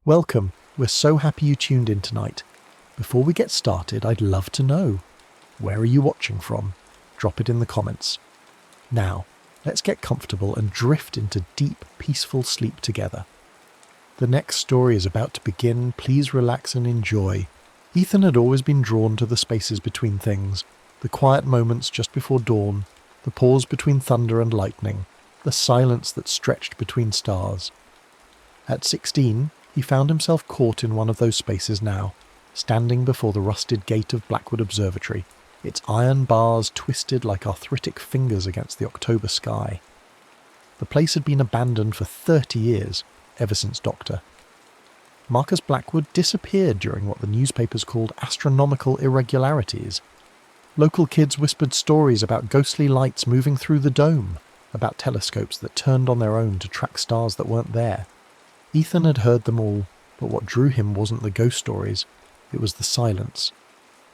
Welcome, we're so happy you tuned in tonight. Before we get started, I'd love to know, where are you watching from? Drop it in the comments. Now, let's get comfortable and drift into deep, peaceful sleep together. The next story is about to begin, please relax and enjoy. Ethan had always been drawn to the spaces between things, the quiet moments just before dawn, the pause between thunder and lightning, the silence that stretched between stars. At 16, he found himself caught in one of those spaces now, standing before the rusted gate of Blackwood Observatory, its iron bars twisted like arthritic fingers against the October sky. The place had been abandoned for 30 years, ever since Dr. Marcus Blackwood disappeared during what the newspapers called astronomical irregularities. Local kids whispered stories about ghostly lights moving through the dome, about telescopes that turned on their own to track stars that weren't there. Ethan had heard them all, but what drew him wasn't the ghost stories, it was the silence.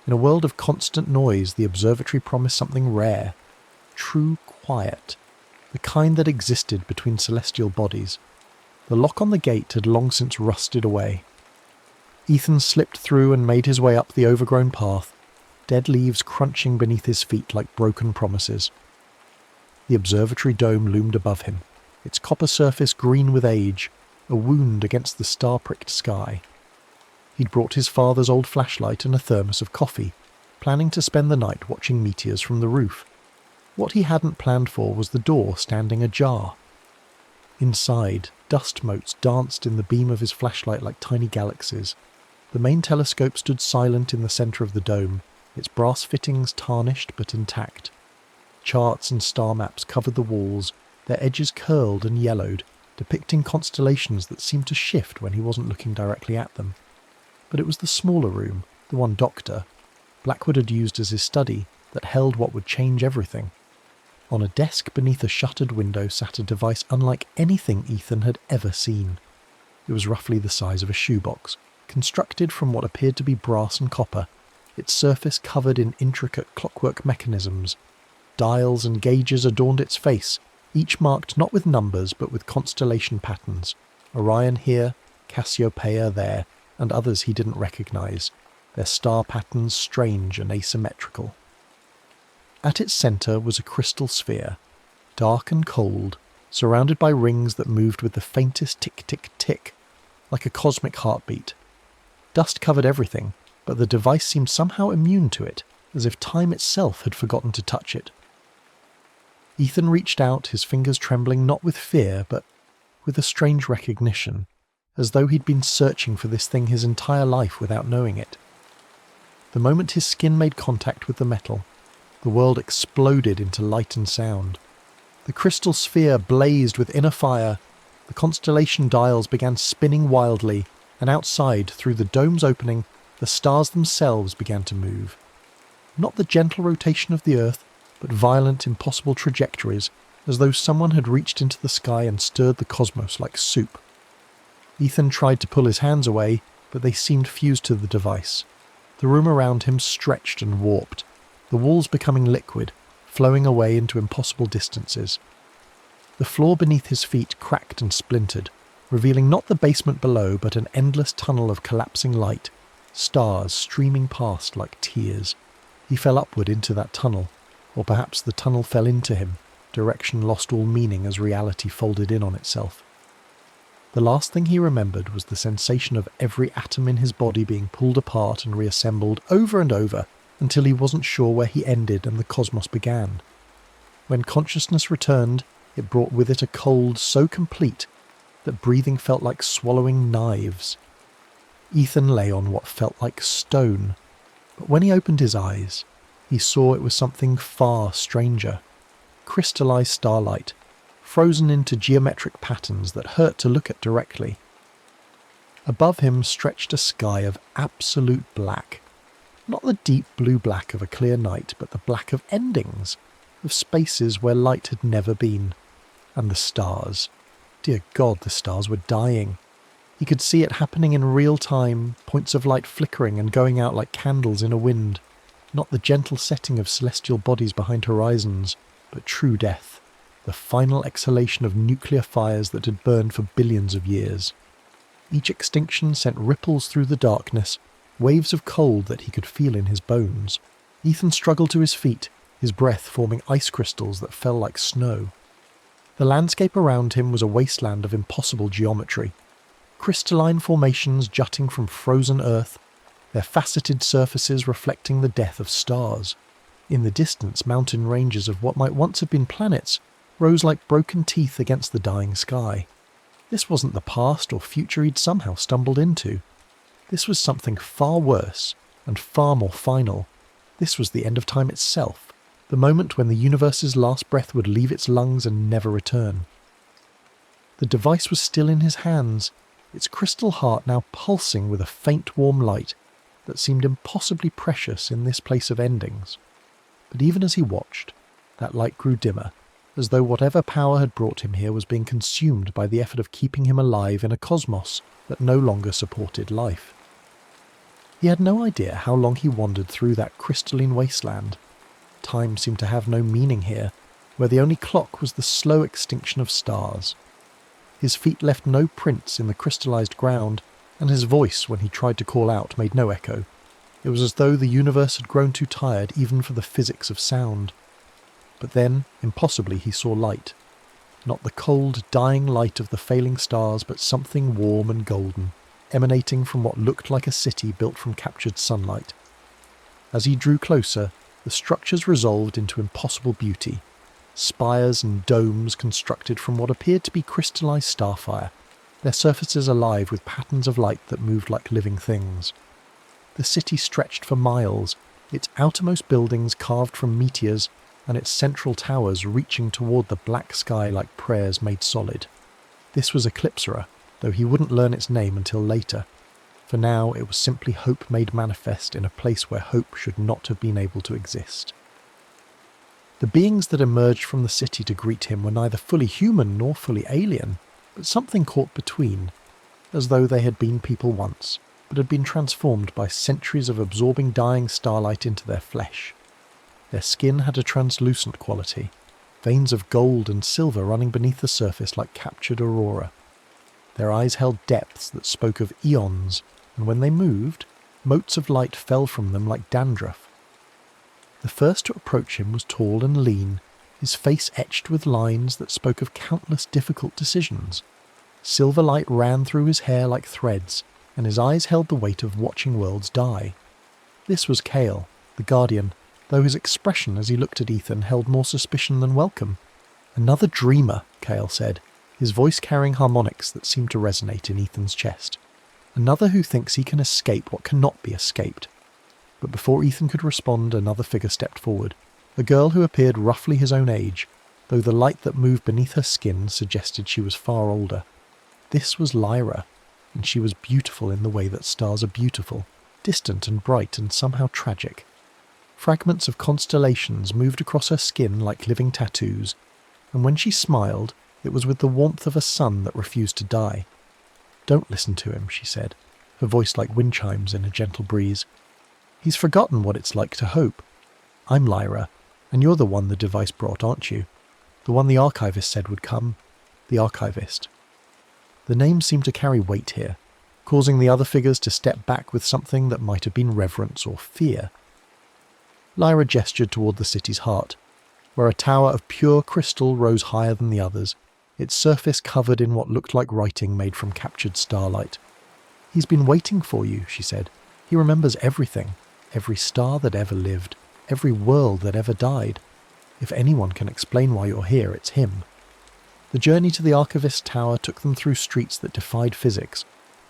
In a world of constant noise, the observatory promised something rare, true quiet, the kind that existed between celestial bodies. The lock on the gate had long since rusted away. Ethan slipped through and made his way up the overgrown path, dead leaves crunching beneath his feet like broken promises. The observatory dome loomed above him, its copper surface green with age, a wound against the star-pricked sky. He'd brought his father's old flashlight and a thermos of coffee, planning to spend the night watching meteors from the roof. What he hadn't planned for was the door standing ajar. Inside, dust motes danced in the beam of his flashlight like tiny galaxies. The main telescope stood silent in the centre of the dome, its brass fittings tarnished but intact. Charts and star maps covered the walls, their edges curled and yellowed, depicting constellations that seemed to shift when he wasn't looking directly at them. But it was the smaller room, the one Dr. Blackwood had used as his study, that held what would change everything. On a desk beneath a shuttered window sat a device unlike anything Ethan had ever seen. It was roughly the size of a shoebox, constructed from what appeared to be brass and copper, its surface covered in intricate clockwork mechanisms. Dials and gauges adorned its face, each marked not with numbers but with constellation patterns. Orion here, Cassiopeia there, and others he didn't recognise, their star patterns strange and asymmetrical. At its centre was a crystal sphere, dark and cold, surrounded by rings that moved with the faintest tick-tick-tick, like a cosmic heartbeat. Dust covered everything, but the device seemed somehow immune to it, as if time itself had forgotten to touch it. Ethan reached out, his fingers trembling not with fear, but with a strange recognition, as though he'd been searching for this thing his entire life without knowing it. The moment his skin made contact with the metal, the world exploded into light and sound. The crystal sphere blazed with inner fire, the constellation dials began spinning wildly, and outside, through the dome's opening, the stars themselves began to move. Not the gentle rotation of the Earth, but violent, impossible trajectories, as though someone had reached into the sky and stirred the cosmos like soup. Ethan tried to pull his hands away, but they seemed fused to the device. The room around him stretched and warped, the walls becoming liquid, flowing away into impossible distances. The floor beneath his feet cracked and splintered, revealing not the basement below but an endless tunnel of collapsing light, stars streaming past like tears. He fell upward into that tunnel, or perhaps the tunnel fell into him, direction lost all meaning as reality folded in on itself. The last thing he remembered was the sensation of every atom in his body being pulled apart and reassembled over and over until he wasn't sure where he ended and the cosmos began. When consciousness returned, it brought with it a cold so complete that breathing felt like swallowing knives. Ethan lay on what felt like stone, but when he opened his eyes, he saw it was something far stranger. Crystallized starlight, frozen into geometric patterns that hurt to look at directly. Above him stretched a sky of absolute black. Not the deep blue black of a clear night, but the black of endings, of spaces where light had never been. And the stars. Dear God, the stars were dying. He could see it happening in real time, points of light flickering and going out like candles in a wind. Not the gentle setting of celestial bodies behind horizons, but true death, the final exhalation of nuclear fires that had burned for billions of years. Each extinction sent ripples through the darkness, waves of cold that he could feel in his bones. Ethan struggled to his feet, his breath forming ice crystals that fell like snow. The landscape around him was a wasteland of impossible geometry. Crystalline formations jutting from frozen earth, their faceted surfaces reflecting the death of stars. In the distance, mountain ranges of what might once have been planets rose like broken teeth against the dying sky. This wasn't the past or future he'd somehow stumbled into. This was something far worse and far more final. This was the end of time itself, the moment when the universe's last breath would leave its lungs and never return. The device was still in his hands, its crystal heart now pulsing with a faint warm light that seemed impossibly precious in this place of endings. But even as he watched, that light grew dimmer, as though whatever power had brought him here was being consumed by the effort of keeping him alive in a cosmos that no longer supported life. He had no idea how long he wandered through that crystalline wasteland. Time seemed to have no meaning here, where the only clock was the slow extinction of stars. His feet left no prints in the crystallized ground, and his voice, when he tried to call out, made no echo. It was as though the universe had grown too tired even for the physics of sound. But then, impossibly, he saw light. Not the cold, dying light of the failing stars, but something warm and golden, emanating from what looked like a city built from captured sunlight. As he drew closer, the structures resolved into impossible beauty. Spires and domes constructed from what appeared to be crystallized starfire, their surfaces alive with patterns of light that moved like living things. The city stretched for miles, its outermost buildings carved from meteors, and its central towers reaching toward the black sky like prayers made solid. This was Eclipsera, though he wouldn't learn its name until later. For now it was simply hope made manifest in a place where hope should not have been able to exist. The beings that emerged from the city to greet him were neither fully human nor fully alien, but something caught between, as though they had been people once, but had been transformed by centuries of absorbing dying starlight into their flesh. Their skin had a translucent quality, veins of gold and silver running beneath the surface like captured aurora. Their eyes held depths that spoke of eons, and when they moved, motes of light fell from them like dandruff. The first to approach him was tall and lean, his face etched with lines that spoke of countless difficult decisions. Silver light ran through his hair like threads, and his eyes held the weight of watching worlds die. This was Kale, the Guardian, though his expression as he looked at Ethan held more suspicion than welcome. "Another dreamer," Kale said, his voice carrying harmonics that seemed to resonate in Ethan's chest. "Another who thinks he can escape what cannot be escaped." But before Ethan could respond, another figure stepped forward, a girl who appeared roughly his own age, though the light that moved beneath her skin suggested she was far older. This was Lyra, and she was beautiful in the way that stars are beautiful, distant and bright and somehow tragic. Fragments of constellations moved across her skin like living tattoos, and when she smiled, it was with the warmth of a sun that refused to die. "Don't listen to him," she said, her voice like wind chimes in a gentle breeze. "He's forgotten what it's like to hope. I'm Lyra, and you're the one the device brought, aren't you? The one the archivist said would come. The archivist." The name seemed to carry weight here, causing the other figures to step back with something that might have been reverence or fear. Lyra gestured toward the city's heart, where a tower of pure crystal rose higher than the others, its surface covered in what looked like writing made from captured starlight. "He's been waiting for you," she said. "He remembers everything, every star that ever lived, every world that ever died. If anyone can explain why you're here, it's him." The journey to the Archivist's tower took them through streets that defied physics,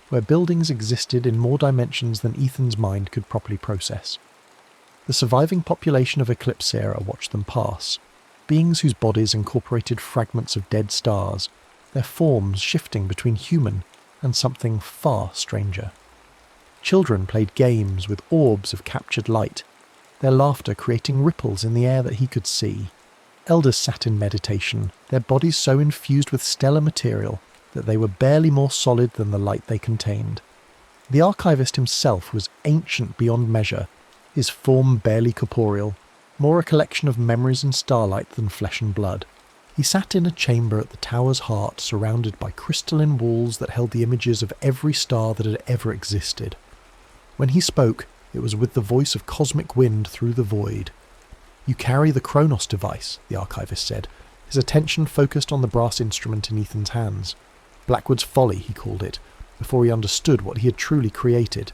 where buildings existed in more dimensions than Ethan's mind could properly process. The surviving population of Eclipsera watched them pass, beings whose bodies incorporated fragments of dead stars, their forms shifting between human and something far stranger. Children played games with orbs of captured light, their laughter creating ripples in the air that he could see. Elders sat in meditation, their bodies so infused with stellar material that they were barely more solid than the light they contained. The archivist himself was ancient beyond measure, his form barely corporeal, more a collection of memories and starlight than flesh and blood. He sat in a chamber at the tower's heart, surrounded by crystalline walls that held the images of every star that had ever existed. When he spoke, it was with the voice of cosmic wind through the void. "You carry the Chronos device," the archivist said, his attention focused on the brass instrument in Ethan's hands. Blackwood's Folly, he called it, before he understood what he had truly created.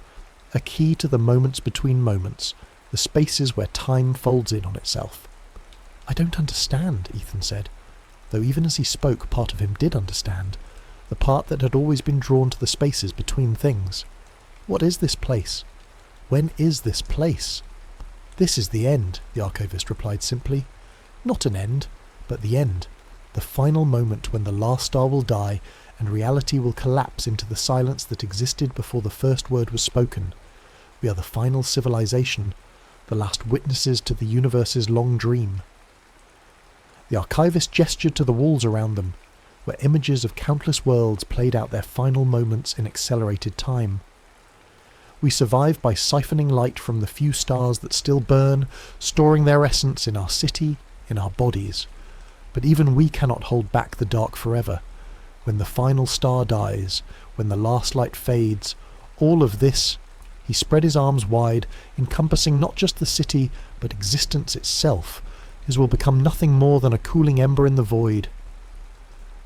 A key to the moments between moments, the spaces where time folds in on itself. "I don't understand," Ethan said, though even as he spoke, part of him did understand, the part that had always been drawn to the spaces between things. "What is this place? When is this place?" "This is the end," the archivist replied simply. "Not an end, but the end. The final moment when the last star will die and reality will collapse into the silence that existed before the first word was spoken. We are the final civilization, the last witnesses to the universe's long dream." The archivist gestured to the walls around them, where images of countless worlds played out their final moments in accelerated time. "We survive by siphoning light from the few stars that still burn, storing their essence in our city, in our bodies. But even we cannot hold back the dark forever. When the final star dies, when the last light fades, all of this..." He spread his arms wide, encompassing not just the city, but existence itself. "His will become nothing more than a cooling ember in the void."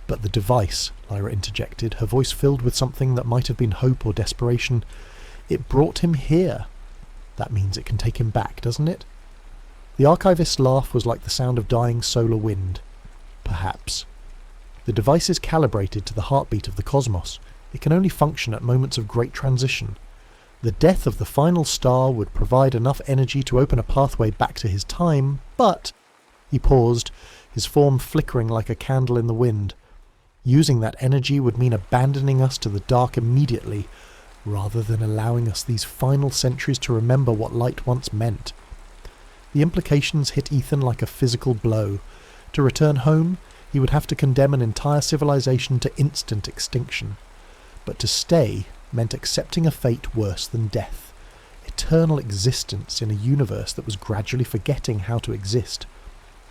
"But the device," Lyra interjected, her voice filled with something that might have been hope or desperation. "It brought him here. That means it can take him back, doesn't it?" The archivist's laugh was like the sound of dying solar wind. "Perhaps. The device is calibrated to the heartbeat of the cosmos. It can only function at moments of great transition. The death of the final star would provide enough energy to open a pathway back to his time, but..." He paused, his form flickering like a candle in the wind. "Using that energy would mean abandoning us to the dark immediately, rather than allowing us these final centuries to remember what light once meant." The implications hit Ethan like a physical blow. To return home, he would have to condemn an entire civilization to instant extinction. But to stay meant accepting a fate worse than death. Eternal existence in a universe that was gradually forgetting how to exist.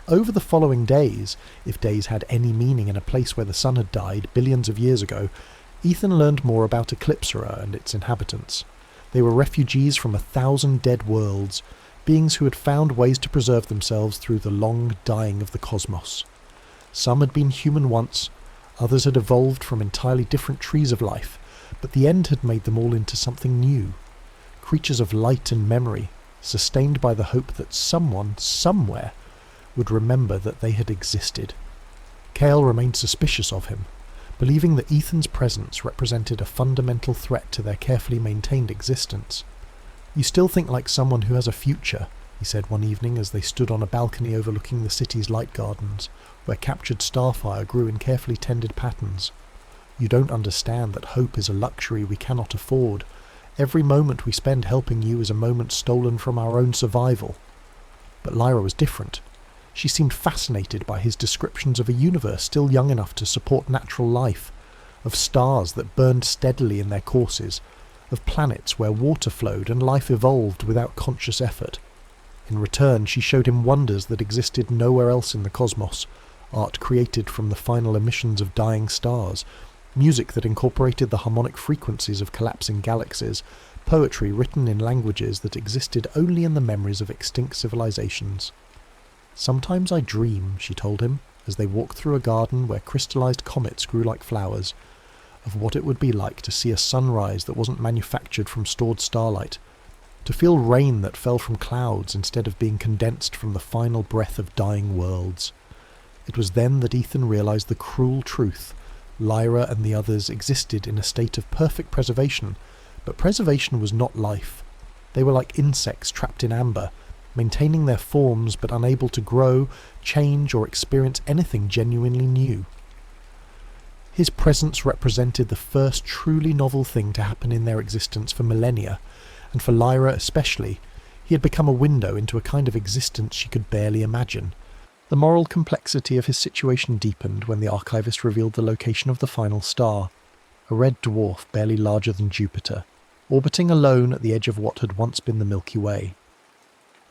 Over the following days, if days had any meaning in a place where the sun had died billions of years ago, Ethan learned more about Eclipsera and its inhabitants. They were refugees from 1,000 dead worlds, beings who had found ways to preserve themselves through the long dying of the cosmos. Some had been human once, others had evolved from entirely different trees of life, but the end had made them all into something new. Creatures of light and memory, sustained by the hope that someone, somewhere, would remember that they had existed. Cale remained suspicious of him, believing that Ethan's presence represented a fundamental threat to their carefully maintained existence. "You still think like someone who has a future," he said one evening as they stood on a balcony overlooking the city's light gardens, where captured starfire grew in carefully tended patterns. "You don't understand that hope is a luxury we cannot afford. Every moment we spend helping you is a moment stolen from our own survival." But Lyra was different. She seemed fascinated by his descriptions of a universe still young enough to support natural life, of stars that burned steadily in their courses, of planets where water flowed and life evolved without conscious effort. In return, she showed him wonders that existed nowhere else in the cosmos, art created from the final emissions of dying stars, music that incorporated the harmonic frequencies of collapsing galaxies, poetry written in languages that existed only in the memories of extinct civilizations. "Sometimes I dream," she told him, as they walked through a garden where crystallized comets grew like flowers, of what it would be like to see a sunrise that wasn't manufactured from stored starlight, to feel rain that fell from clouds instead of being condensed from the final breath of dying worlds. It was then that Ethan realized the cruel truth. Lyra and the others existed in a state of perfect preservation, but preservation was not life. They were like insects trapped in amber, maintaining their forms but unable to grow, change, or experience anything genuinely new. His presence represented the first truly novel thing to happen in their existence for millennia, and for Lyra especially, he had become a window into a kind of existence she could barely imagine. The moral complexity of his situation deepened when the archivist revealed the location of the final star, a red dwarf barely larger than Jupiter, orbiting alone at the edge of what had once been the Milky Way.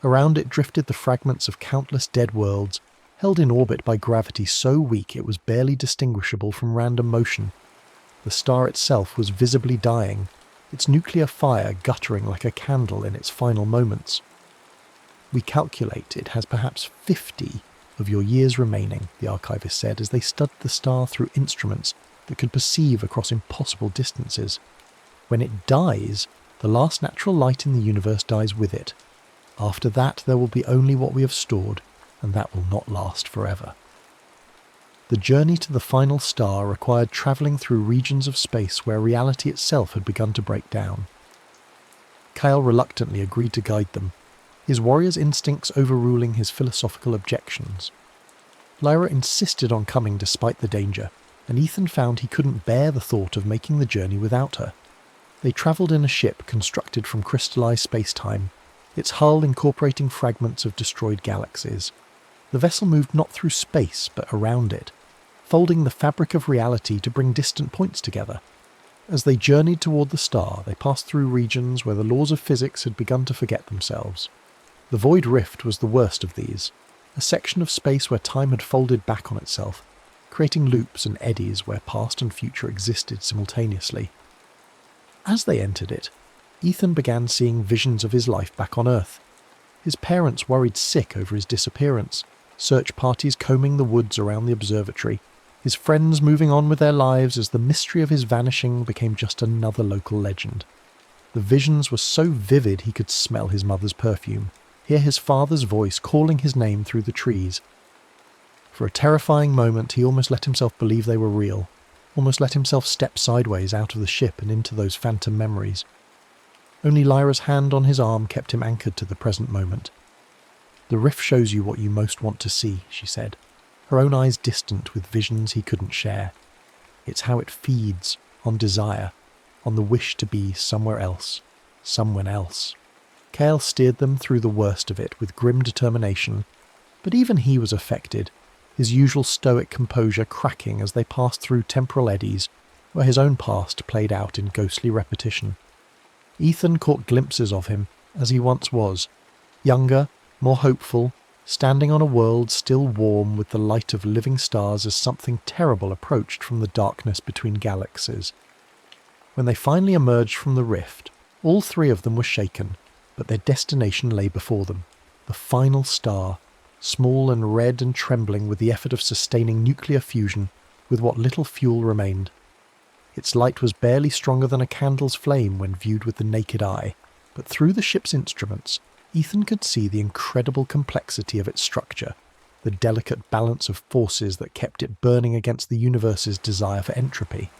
Around it drifted the fragments of countless dead worlds, held in orbit by gravity so weak it was barely distinguishable from random motion. The star itself was visibly dying, its nuclear fire guttering like a candle in its final moments. "We calculate it has perhaps 50 of your years remaining," the archivist said as they studied the star through instruments that could perceive across impossible distances. "When it dies, the last natural light in the universe dies with it. After that, there will be only what we have stored, and that will not last forever." The journey to the final star required travelling through regions of space where reality itself had begun to break down. Kyle reluctantly agreed to guide them, his warrior's instincts overruling his philosophical objections. Lyra insisted on coming despite the danger, and Ethan found he couldn't bear the thought of making the journey without her. They travelled in a ship constructed from crystallised space-time, its hull incorporating fragments of destroyed galaxies. The vessel moved not through space, but around it, folding the fabric of reality to bring distant points together. As they journeyed toward the star, they passed through regions where the laws of physics had begun to forget themselves. The Void Rift was the worst of these, a section of space where time had folded back on itself, creating loops and eddies where past and future existed simultaneously. As they entered it, Ethan began seeing visions of his life back on Earth. His parents worried sick over his disappearance, search parties combing the woods around the observatory, his friends moving on with their lives as the mystery of his vanishing became just another local legend. The visions were so vivid he could smell his mother's perfume, hear his father's voice calling his name through the trees. For a terrifying moment he almost let himself believe they were real, almost let himself step sideways out of the ship and into those phantom memories. Only Lyra's hand on his arm kept him anchored to the present moment. "The rift shows you what you most want to see," she said, her own eyes distant with visions he couldn't share. "It's how it feeds on desire, on the wish to be somewhere else, someone else." Kale steered them through the worst of it with grim determination, but even he was affected, his usual stoic composure cracking as they passed through temporal eddies, where his own past played out in ghostly repetition. Ethan caught glimpses of him as he once was, younger, more hopeful, standing on a world still warm with the light of living stars as something terrible approached from the darkness between galaxies. When they finally emerged from the rift, all three of them were shaken, but their destination lay before them, the final star, small and red and trembling with the effort of sustaining nuclear fusion with what little fuel remained. Its light was barely stronger than a candle's flame when viewed with the naked eye, but through the ship's instruments, Ethan could see the incredible complexity of its structure, the delicate balance of forces that kept it burning against the universe's desire for entropy.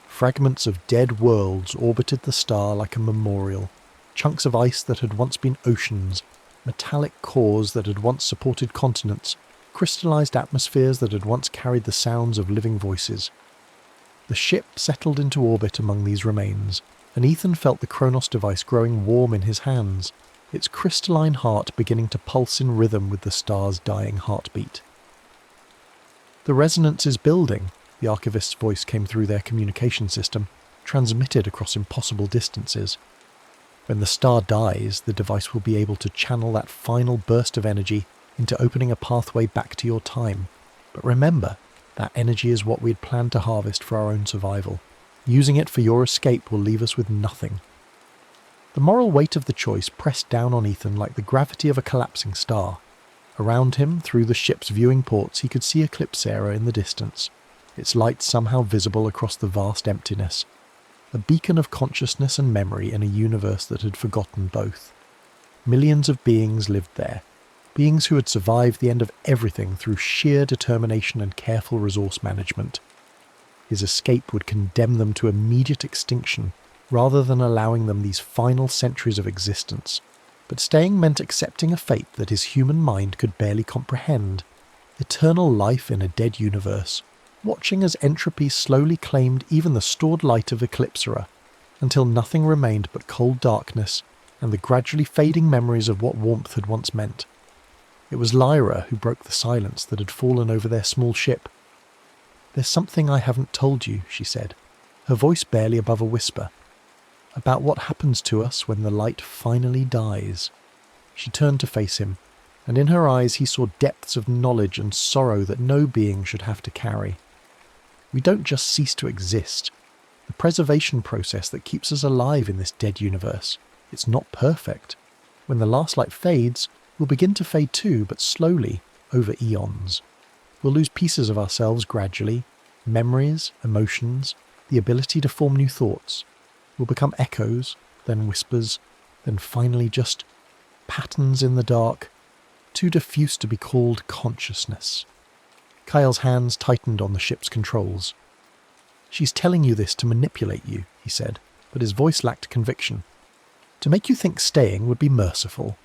Fragments of dead worlds orbited the star like a memorial, chunks of ice that had once been oceans, metallic cores that had once supported continents, crystallized atmospheres that had once carried the sounds of living voices. The ship settled into orbit among these remains, and Ethan felt the Kronos device growing warm in his hands, its crystalline heart beginning to pulse in rhythm with the star's dying heartbeat. "The resonance is building," the archivist's voice came through their communication system, transmitted across impossible distances. "When the star dies, the device will be able to channel that final burst of energy into opening a pathway back to your time. But remember, that energy is what we had planned to harvest for our own survival. Using it for your escape will leave us with nothing." The moral weight of the choice pressed down on Ethan like the gravity of a collapsing star. Around him, through the ship's viewing ports, he could see Eclipsera in the distance, its light somehow visible across the vast emptiness. A beacon of consciousness and memory in a universe that had forgotten both. Millions of beings lived there, beings who had survived the end of everything through sheer determination and careful resource management. His escape would condemn them to immediate extinction, rather than allowing them these final centuries of existence. But staying meant accepting a fate that his human mind could barely comprehend. Eternal life in a dead universe, watching as entropy slowly claimed even the stored light of Eclipsera, until nothing remained but cold darkness and the gradually fading memories of what warmth had once meant. It was Lyra who broke the silence that had fallen over their small ship. "There's something I haven't told you," she said, her voice barely above a whisper, "about what happens to us when the light finally dies." She turned to face him, and in her eyes he saw depths of knowledge and sorrow that no being should have to carry. We don't just cease to exist. The preservation process that keeps us alive in this dead universe, it's not perfect. When the last light fades, we'll begin to fade too, but slowly, over eons. We'll lose pieces of ourselves gradually, memories, emotions, the ability to form new thoughts. We'll become echoes, then whispers, then finally just patterns in the dark, too diffuse to be called consciousness. Kyle's hands tightened on the ship's controls. "She's telling you this to manipulate you," he said, but his voice lacked conviction. "To make you think staying would be merciful."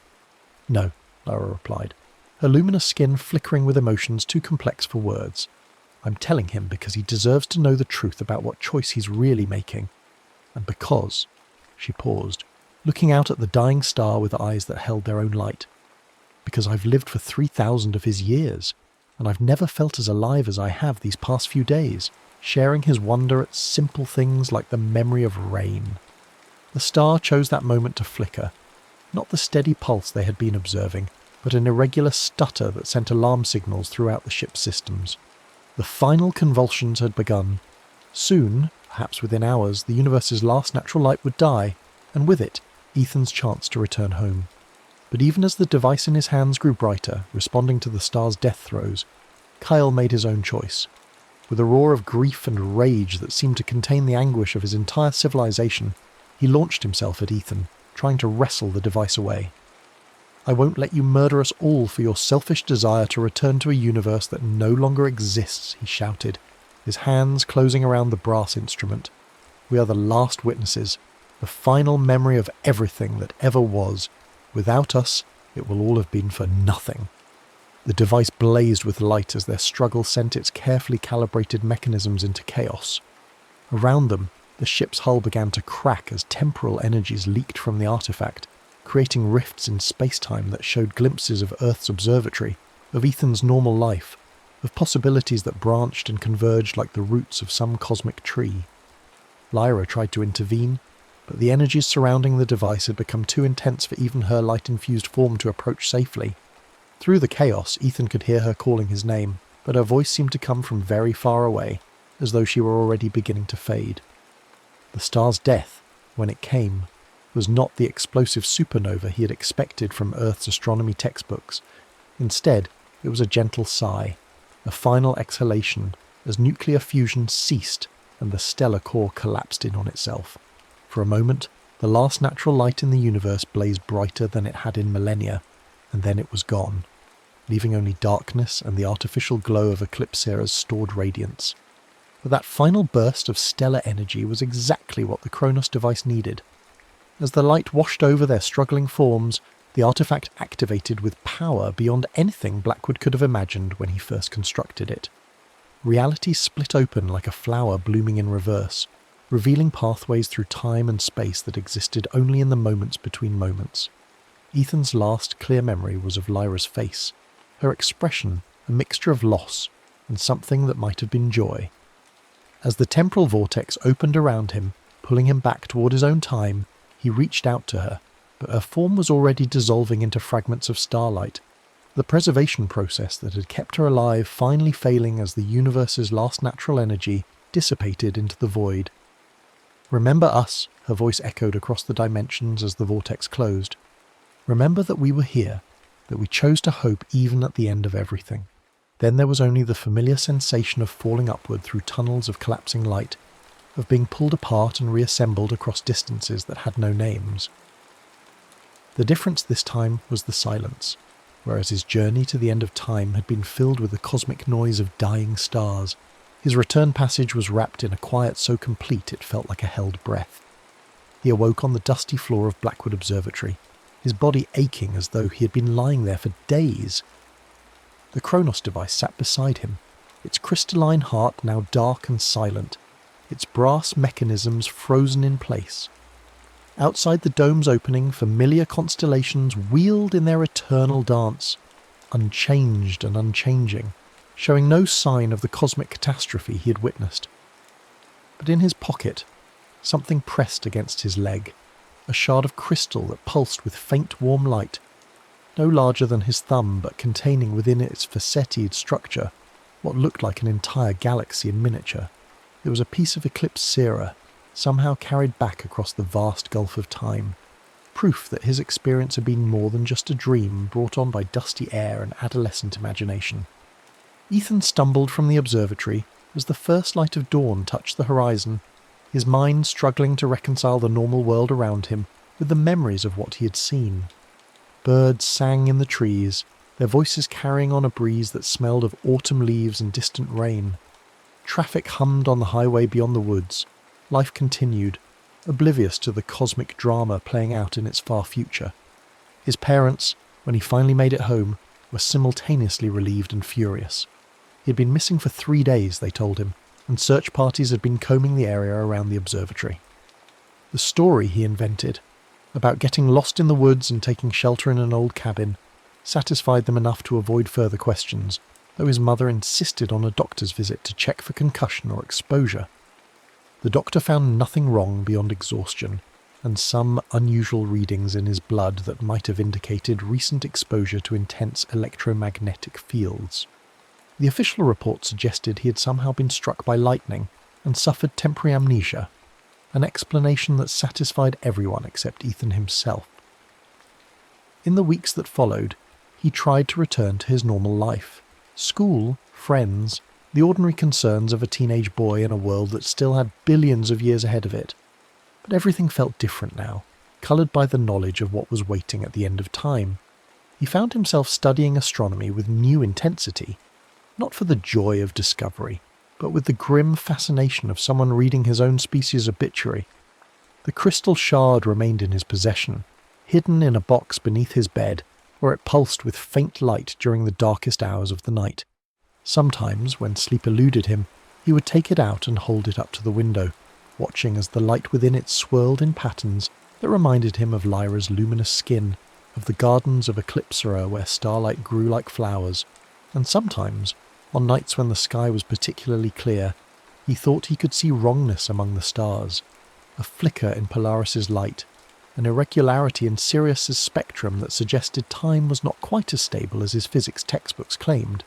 "No," Lyra replied, her luminous skin flickering with emotions too complex for words. "I'm telling him because he deserves to know the truth about what choice he's really making. And because," she paused, looking out at the dying star with eyes that held their own light, "because I've lived for 3,000 of his years, and I've never felt as alive as I have these past few days, sharing his wonder at simple things like the memory of rain." The star chose that moment to flicker, not the steady pulse they had been observing, but an irregular stutter that sent alarm signals throughout the ship's systems. The final convulsions had begun. Soon, perhaps within hours, the universe's last natural light would die, and with it, Ethan's chance to return home. But even as the device in his hands grew brighter, responding to the star's death throes, Kyle made his own choice. With a roar of grief and rage that seemed to contain the anguish of his entire civilization, he launched himself at Ethan, trying to wrestle the device away. "I won't let you murder us all for your selfish desire to return to a universe that no longer exists," he shouted, his hands closing around the brass instrument. "We are the last witnesses, the final memory of everything that ever was. Without us, it will all have been for nothing." The device blazed with light as their struggle sent its carefully calibrated mechanisms into chaos. Around them, the ship's hull began to crack as temporal energies leaked from the artifact, creating rifts in space-time that showed glimpses of Earth's observatory, of Ethan's normal life, of possibilities that branched and converged like the roots of some cosmic tree. Lyra tried to intervene, but the energies surrounding the device had become too intense for even her light-infused form to approach safely. Through the chaos, Ethan could hear her calling his name, but her voice seemed to come from very far away, as though she were already beginning to fade. The star's death, when it came, was not the explosive supernova he had expected from Earth's astronomy textbooks. Instead, it was a gentle sigh, a final exhalation as nuclear fusion ceased and the stellar core collapsed in on itself. For a moment, the last natural light in the universe blazed brighter than it had in millennia, and then it was gone, leaving only darkness and the artificial glow of Eclipsera's stored radiance. But that final burst of stellar energy was exactly what the Kronos device needed. As the light washed over their struggling forms, the artifact activated with power beyond anything Blackwood could have imagined when he first constructed it. Reality split open like a flower blooming in reverse, revealing pathways through time and space that existed only in the moments between moments. Ethan's last clear memory was of Lyra's face, her expression a mixture of loss and something that might have been joy. As the temporal vortex opened around him, pulling him back toward his own time, he reached out to her, but her form was already dissolving into fragments of starlight, the preservation process that had kept her alive finally failing as the universe's last natural energy dissipated into the void. "Remember us," her voice echoed across the dimensions as the vortex closed. "Remember that we were here, that we chose to hope even at the end of everything." Then there was only the familiar sensation of falling upward through tunnels of collapsing light, of being pulled apart and reassembled across distances that had no names. The difference this time was the silence, whereas his journey to the end of time had been filled with the cosmic noise of dying stars. His return passage was wrapped in a quiet so complete it felt like a held breath. He awoke on the dusty floor of Blackwood Observatory, his body aching as though he had been lying there for days. The Kronos device sat beside him, its crystalline heart now dark and silent, its brass mechanisms frozen in place. Outside the dome's opening, familiar constellations wheeled in their eternal dance, unchanged and unchanging, showing no sign of the cosmic catastrophe he had witnessed. But in his pocket, something pressed against his leg, a shard of crystal that pulsed with faint warm light. no larger than his thumb but containing within its facetted structure what looked like an entire galaxy in miniature. It was a piece of eclipsed Syrah, somehow carried back across the vast gulf of time, proof that his experience had been more than just a dream brought on by dusty air and adolescent imagination. Ethan stumbled from the observatory as the first light of dawn touched the horizon, his mind struggling to reconcile the normal world around him with the memories of what he had seen. Birds sang in the trees, their voices carrying on a breeze that smelled of autumn leaves and distant rain. Traffic hummed on the highway beyond the woods. Life continued, oblivious to the cosmic drama playing out in its far future. His parents, when he finally made it home, were simultaneously relieved and furious. He had been missing for 3 days, they told him, and search parties had been combing the area around the observatory. The story he invented, about getting lost in the woods and taking shelter in an old cabin, satisfied them enough to avoid further questions, though his mother insisted on a doctor's visit to check for concussion or exposure. The doctor found nothing wrong beyond exhaustion, and some unusual readings in his blood that might have indicated recent exposure to intense electromagnetic fields. The official report suggested he had somehow been struck by lightning and suffered temporary amnesia, an explanation that satisfied everyone except Ethan himself. In the weeks that followed, he tried to return to his normal life. School, friends, the ordinary concerns of a teenage boy in a world that still had billions of years ahead of it. But everything felt different now, coloured by the knowledge of what was waiting at the end of time. He found himself studying astronomy with new intensity, not for the joy of discovery, but with the grim fascination of someone reading his own species' obituary. The crystal shard remained in his possession, hidden in a box beneath his bed, where it pulsed with faint light during the darkest hours of the night. Sometimes, when sleep eluded him, he would take it out and hold it up to the window, watching as the light within it swirled in patterns that reminded him of Lyra's luminous skin, of the gardens of Eclipsera where starlight grew like flowers, and sometimes, on nights when the sky was particularly clear, he thought he could see wrongness among the stars, a flicker in Polaris's light, an irregularity in Sirius's spectrum that suggested time was not quite as stable as his physics textbooks claimed.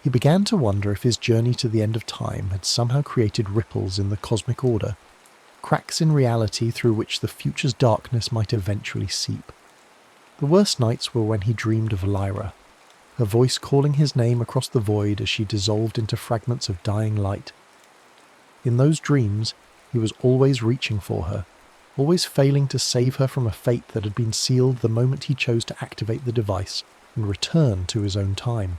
He began to wonder if his journey to the end of time had somehow created ripples in the cosmic order, cracks in reality through which the future's darkness might eventually seep. The worst nights were when he dreamed of Lyra, her voice calling his name across the void as she dissolved into fragments of dying light. In those dreams, he was always reaching for her, always failing to save her from a fate that had been sealed the moment he chose to activate the device and return to his own time.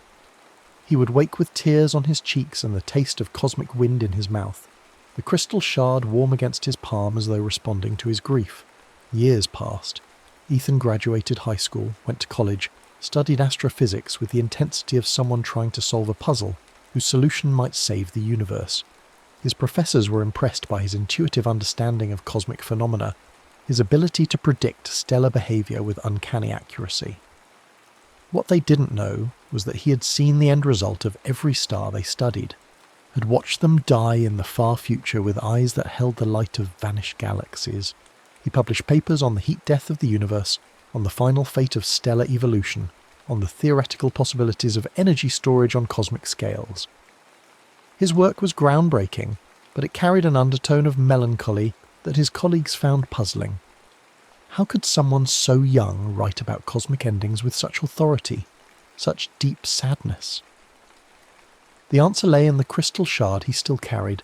He would wake with tears on his cheeks and the taste of cosmic wind in his mouth, the crystal shard warm against his palm as though responding to his grief. Years passed. Ethan graduated high school, went to college, studied astrophysics with the intensity of someone trying to solve a puzzle whose solution might save the universe. His professors were impressed by his intuitive understanding of cosmic phenomena, his ability to predict stellar behaviour with uncanny accuracy. What they didn't know was that he had seen the end result of every star they studied, had watched them die in the far future with eyes that held the light of vanished galaxies. He published papers on the heat death of the universe, on the final fate of stellar evolution, on the theoretical possibilities of energy storage on cosmic scales. His work was groundbreaking, but it carried an undertone of melancholy that his colleagues found puzzling. How could someone so young write about cosmic endings with such authority, such deep sadness? The answer lay in the crystal shard he still carried,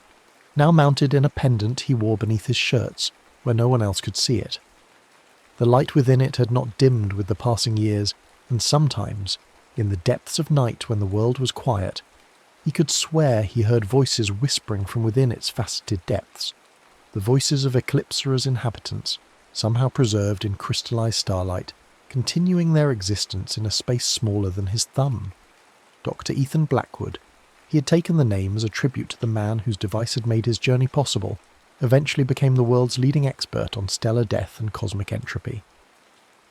now mounted in a pendant he wore beneath his shirts, where no one else could see it. The light within it had not dimmed with the passing years, and sometimes, in the depths of night when the world was quiet, he could swear he heard voices whispering from within its faceted depths, the voices of Eclipsera's inhabitants, somehow preserved in crystallized starlight, continuing their existence in a space smaller than his thumb. Dr. Ethan Blackwood. He had taken the name as a tribute to the man whose device had made his journey possible, eventually became the world's leading expert on stellar death and cosmic entropy.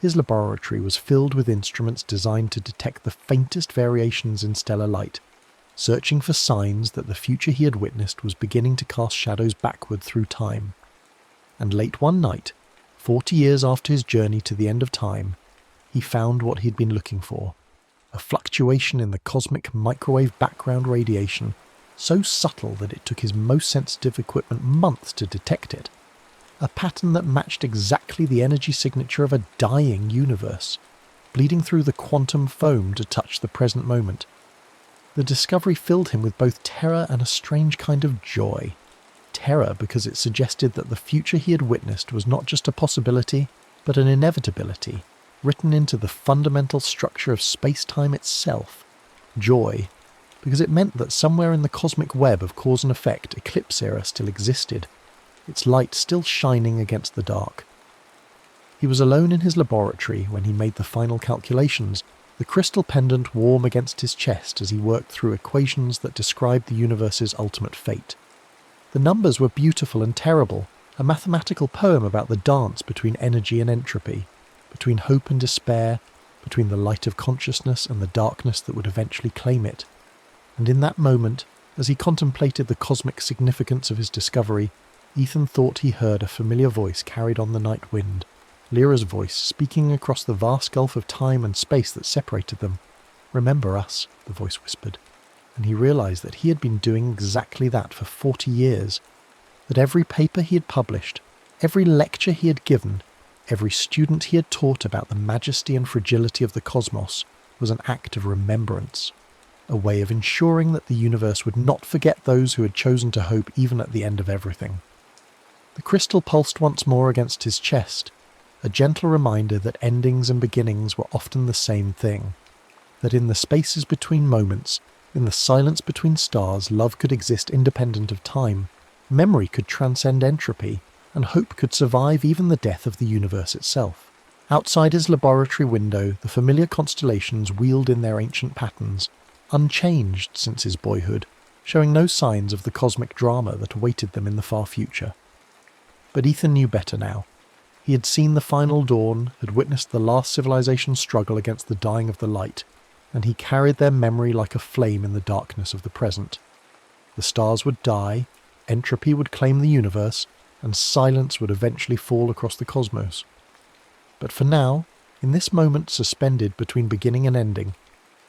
His laboratory was filled with instruments designed to detect the faintest variations in stellar light, searching for signs that the future he had witnessed was beginning to cast shadows backward through time. And late one night, 40 years after his journey to the end of time, he found what he'd been looking for. A fluctuation in the cosmic microwave background radiation, so subtle that it took his most sensitive equipment months to detect it. A pattern that matched exactly the energy signature of a dying universe, bleeding through the quantum foam to touch the present moment. The discovery filled him with both terror and a strange kind of joy. Terror because it suggested that the future he had witnessed was not just a possibility, but an inevitability, written into the fundamental structure of space-time itself. Joy because it meant that somewhere in the cosmic web of cause and effect, eclipse era still existed, its light still shining against the dark. He was alone in his laboratory when he made the final calculations, the crystal pendant warm against his chest as he worked through equations that described the universe's ultimate fate. The numbers were beautiful and terrible, a mathematical poem about the dance between energy and entropy, between hope and despair, between the light of consciousness and the darkness that would eventually claim it. And in that moment, as he contemplated the cosmic significance of his discovery, Ethan thought he heard a familiar voice carried on the night wind, Lyra's voice speaking across the vast gulf of time and space that separated them. "Remember us," the voice whispered, and he realized that he had been doing exactly that for 40 years, that every paper he had published, every lecture he had given, every student he had taught about the majesty and fragility of the cosmos was an act of remembrance, a way of ensuring that the universe would not forget those who had chosen to hope even at the end of everything. The crystal pulsed once more against his chest, a gentle reminder that endings and beginnings were often the same thing, that in the spaces between moments, in the silence between stars, love could exist independent of time, memory could transcend entropy, and hope could survive even the death of the universe itself. Outside his laboratory window, the familiar constellations wheeled in their ancient patterns, unchanged since his boyhood, showing no signs of the cosmic drama that awaited them in the far future. But Ethan knew better now. He had seen the final dawn, had witnessed the last civilization's struggle against the dying of the light, and he carried their memory like a flame in the darkness of the present. The stars would die, entropy would claim the universe, and silence would eventually fall across the cosmos. But for now, in this moment suspended between beginning and ending,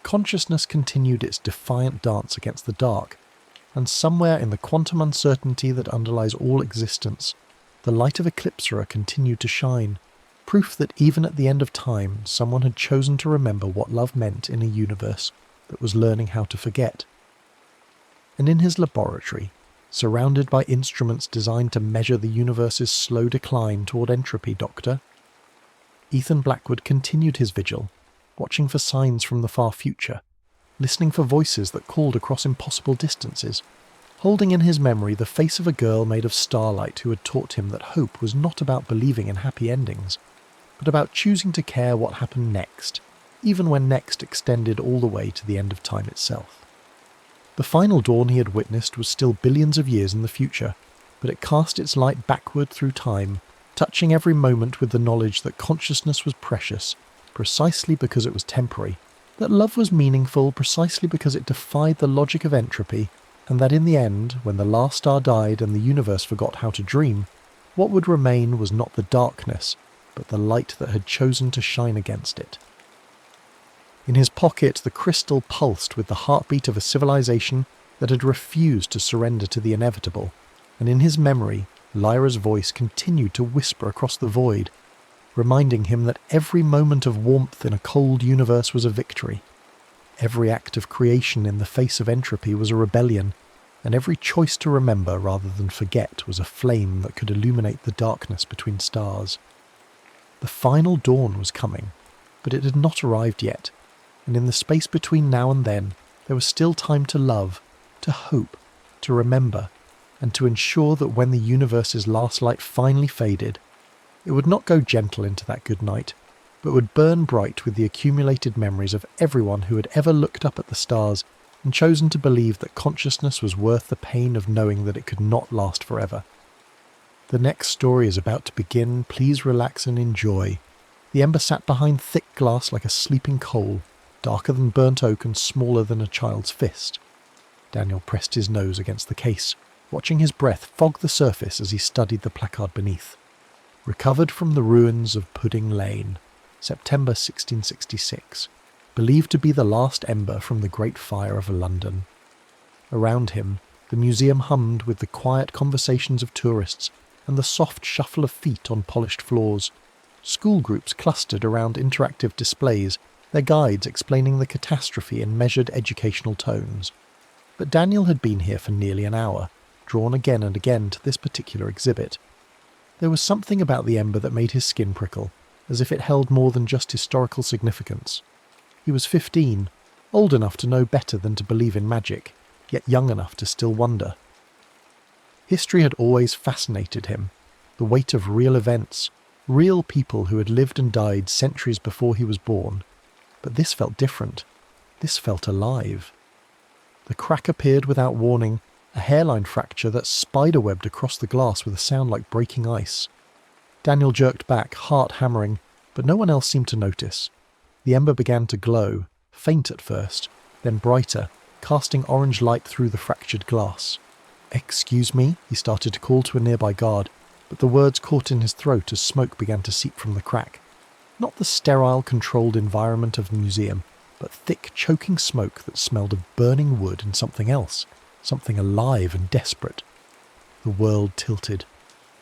consciousness continued its defiant dance against the dark, and somewhere in the quantum uncertainty that underlies all existence, the light of Eclipsera continued to shine, proof that even at the end of time, someone had chosen to remember what love meant in a universe that was learning how to forget. And in his laboratory, surrounded by instruments designed to measure the universe's slow decline toward entropy, Doctor, Ethan Blackwood continued his vigil, watching for signs from the far future, listening for voices that called across impossible distances, holding in his memory the face of a girl made of starlight who had taught him that hope was not about believing in happy endings, but about choosing to care what happened next, even when next extended all the way to the end of time itself. The final dawn he had witnessed was still billions of years in the future, but it cast its light backward through time, touching every moment with the knowledge that consciousness was precious, precisely because it was temporary, that love was meaningful precisely because it defied the logic of entropy, and that in the end, when the last star died and the universe forgot how to dream, what would remain was not the darkness, but the light that had chosen to shine against it. In his pocket, the crystal pulsed with the heartbeat of a civilization that had refused to surrender to the inevitable, and in his memory, Lyra's voice continued to whisper across the void, reminding him that every moment of warmth in a cold universe was a victory. Every act of creation in the face of entropy was a rebellion, and every choice to remember rather than forget was a flame that could illuminate the darkness between stars. The final dawn was coming, but it had not arrived yet, and in the space between now and then, there was still time to love, to hope, to remember, and to ensure that when the universe's last light finally faded, it would not go gentle into that good night, but would burn bright with the accumulated memories of everyone who had ever looked up at the stars and chosen to believe that consciousness was worth the pain of knowing that it could not last forever. The next story is about to begin. Please relax and enjoy. The Ember sat behind thick glass like a sleeping coal, darker than burnt oak and smaller than a child's fist. Daniel pressed his nose against the case, watching his breath fog the surface as he studied the placard beneath. Recovered from the ruins of Pudding Lane. September 1666, believed to be the last ember from the Great Fire of London. Around him, the museum hummed with the quiet conversations of tourists and the soft shuffle of feet on polished floors. School groups clustered around interactive displays, their guides explaining the catastrophe in measured educational tones. But Daniel had been here for nearly an hour, drawn again and again to this particular exhibit. There was something about the ember that made his skin prickle, as if it held more than just historical significance. He was 15, old enough to know better than to believe in magic, yet young enough to still wonder. History had always fascinated him, the weight of real events, real people who had lived and died centuries before he was born. But this felt different. This felt alive. The crack appeared without warning, a hairline fracture that spiderwebbed across the glass with a sound like breaking ice. Daniel jerked back, heart hammering, but no one else seemed to notice. The ember began to glow, faint at first, then brighter, casting orange light through the fractured glass. "Excuse me," he started to call to a nearby guard, but the words caught in his throat as smoke began to seep from the crack. Not the sterile, controlled environment of the museum, but thick, choking smoke that smelled of burning wood and something else, something alive and desperate. The world tilted.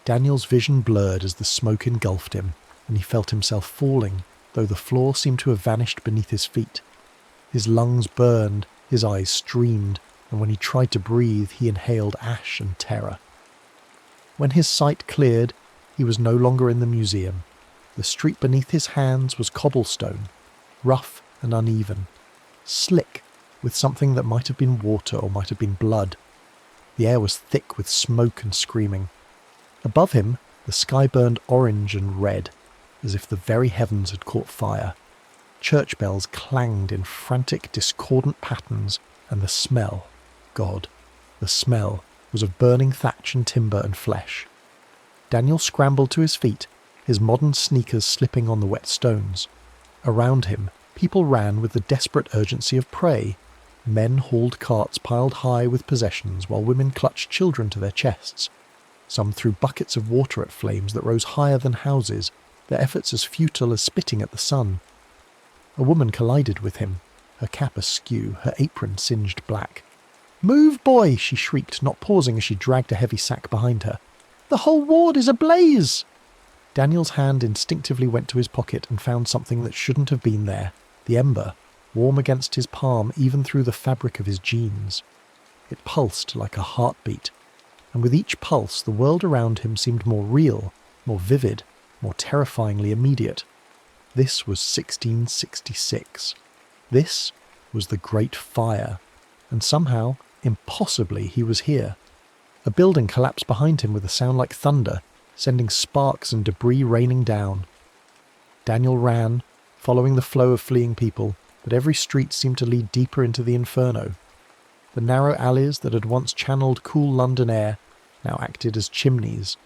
Daniel's vision blurred as the smoke engulfed him, and he felt himself falling, though the floor seemed to have vanished beneath his feet. His lungs burned, his eyes streamed, and when he tried to breathe, he inhaled ash and terror. When his sight cleared, he was no longer in the museum. The street beneath his hands was cobblestone, rough and uneven, slick with something that might have been water or might have been blood. The air was thick with smoke and screaming. Above him, the sky burned orange and red, as if the very heavens had caught fire. Church bells clanged in frantic, discordant patterns, and the smell, God, the smell, was of burning thatch and timber and flesh. Daniel scrambled to his feet, his modern sneakers slipping on the wet stones. Around him, people ran with the desperate urgency of prey. Men hauled carts piled high with possessions, while women clutched children to their chests. Some threw buckets of water at flames that rose higher than houses, their efforts as futile as spitting at the sun. A woman collided with him, her cap askew, her apron singed black. "Move, boy!" she shrieked, not pausing as she dragged a heavy sack behind her. "The whole ward is ablaze!" Daniel's hand instinctively went to his pocket and found something that shouldn't have been there, the ember, warm against his palm even through the fabric of his jeans. It pulsed like a heartbeat, and with each pulse the world around him seemed more real, more vivid, more terrifyingly immediate. This was 1666. This was the Great Fire, and somehow, impossibly, he was here. A building collapsed behind him with a sound like thunder, sending sparks and debris raining down. Daniel ran, following the flow of fleeing people, but every street seemed to lead deeper into the inferno. The narrow alleys that had once channeled cool London air now acted as chimneys,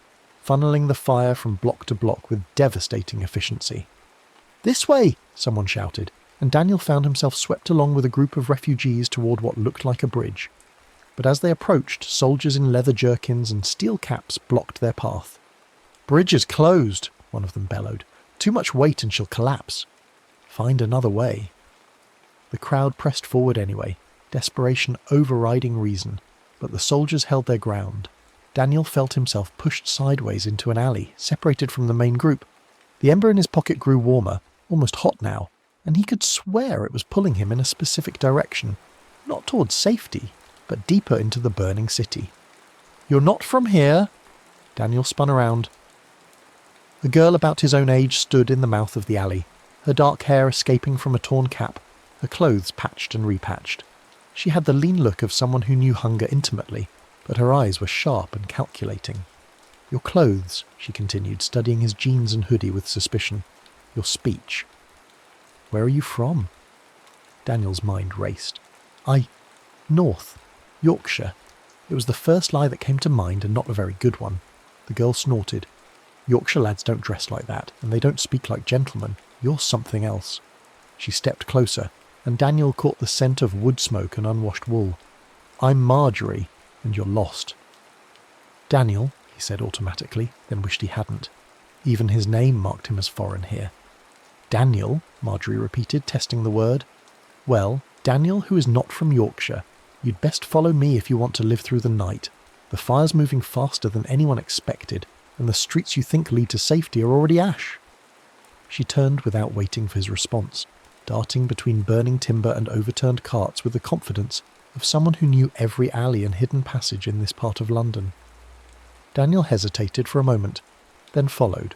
funneling the fire from block to block with devastating efficiency. "This way!" someone shouted, and Daniel found himself swept along with a group of refugees toward what looked like a bridge. But as they approached, soldiers in leather jerkins and steel caps blocked their path. "Bridge is closed," one of them bellowed. "Too much weight and she'll collapse. Find another way." The crowd pressed forward anyway, desperation overriding reason, but the soldiers held their ground. Daniel felt himself pushed sideways into an alley, separated from the main group. The ember in his pocket grew warmer, almost hot now, and he could swear it was pulling him in a specific direction, not towards safety, but deeper into the burning city. "You're not from here!" Daniel spun around. A girl about his own age stood in the mouth of the alley, her dark hair escaping from a torn cap, her clothes patched and repatched. She had the lean look of someone who knew hunger intimately, but her eyes were sharp and calculating. "Your clothes," she continued, studying his jeans and hoodie with suspicion. "Your speech. Where are you from?" Daniel's mind raced. North. Yorkshire." It was the first lie that came to mind, and not a very good one. The girl snorted. "Yorkshire lads don't dress like that, and they don't speak like gentlemen. You're something else." She stepped closer, and Daniel caught the scent of wood smoke and unwashed wool. "I'm Marjorie, and you're lost." "Daniel," he said automatically, then wished he hadn't. Even his name marked him as foreign here. Daniel, Marjorie repeated, testing the word. Well, Daniel, who is not from Yorkshire, you'd best follow me if you want to live through the night. The fire's moving faster than anyone expected, and the streets you think lead to safety are already ash. She turned without waiting for his response, darting between burning timber and overturned carts with the confidence of someone who knew every alley and hidden passage in this part of London. Daniel hesitated for a moment, then followed.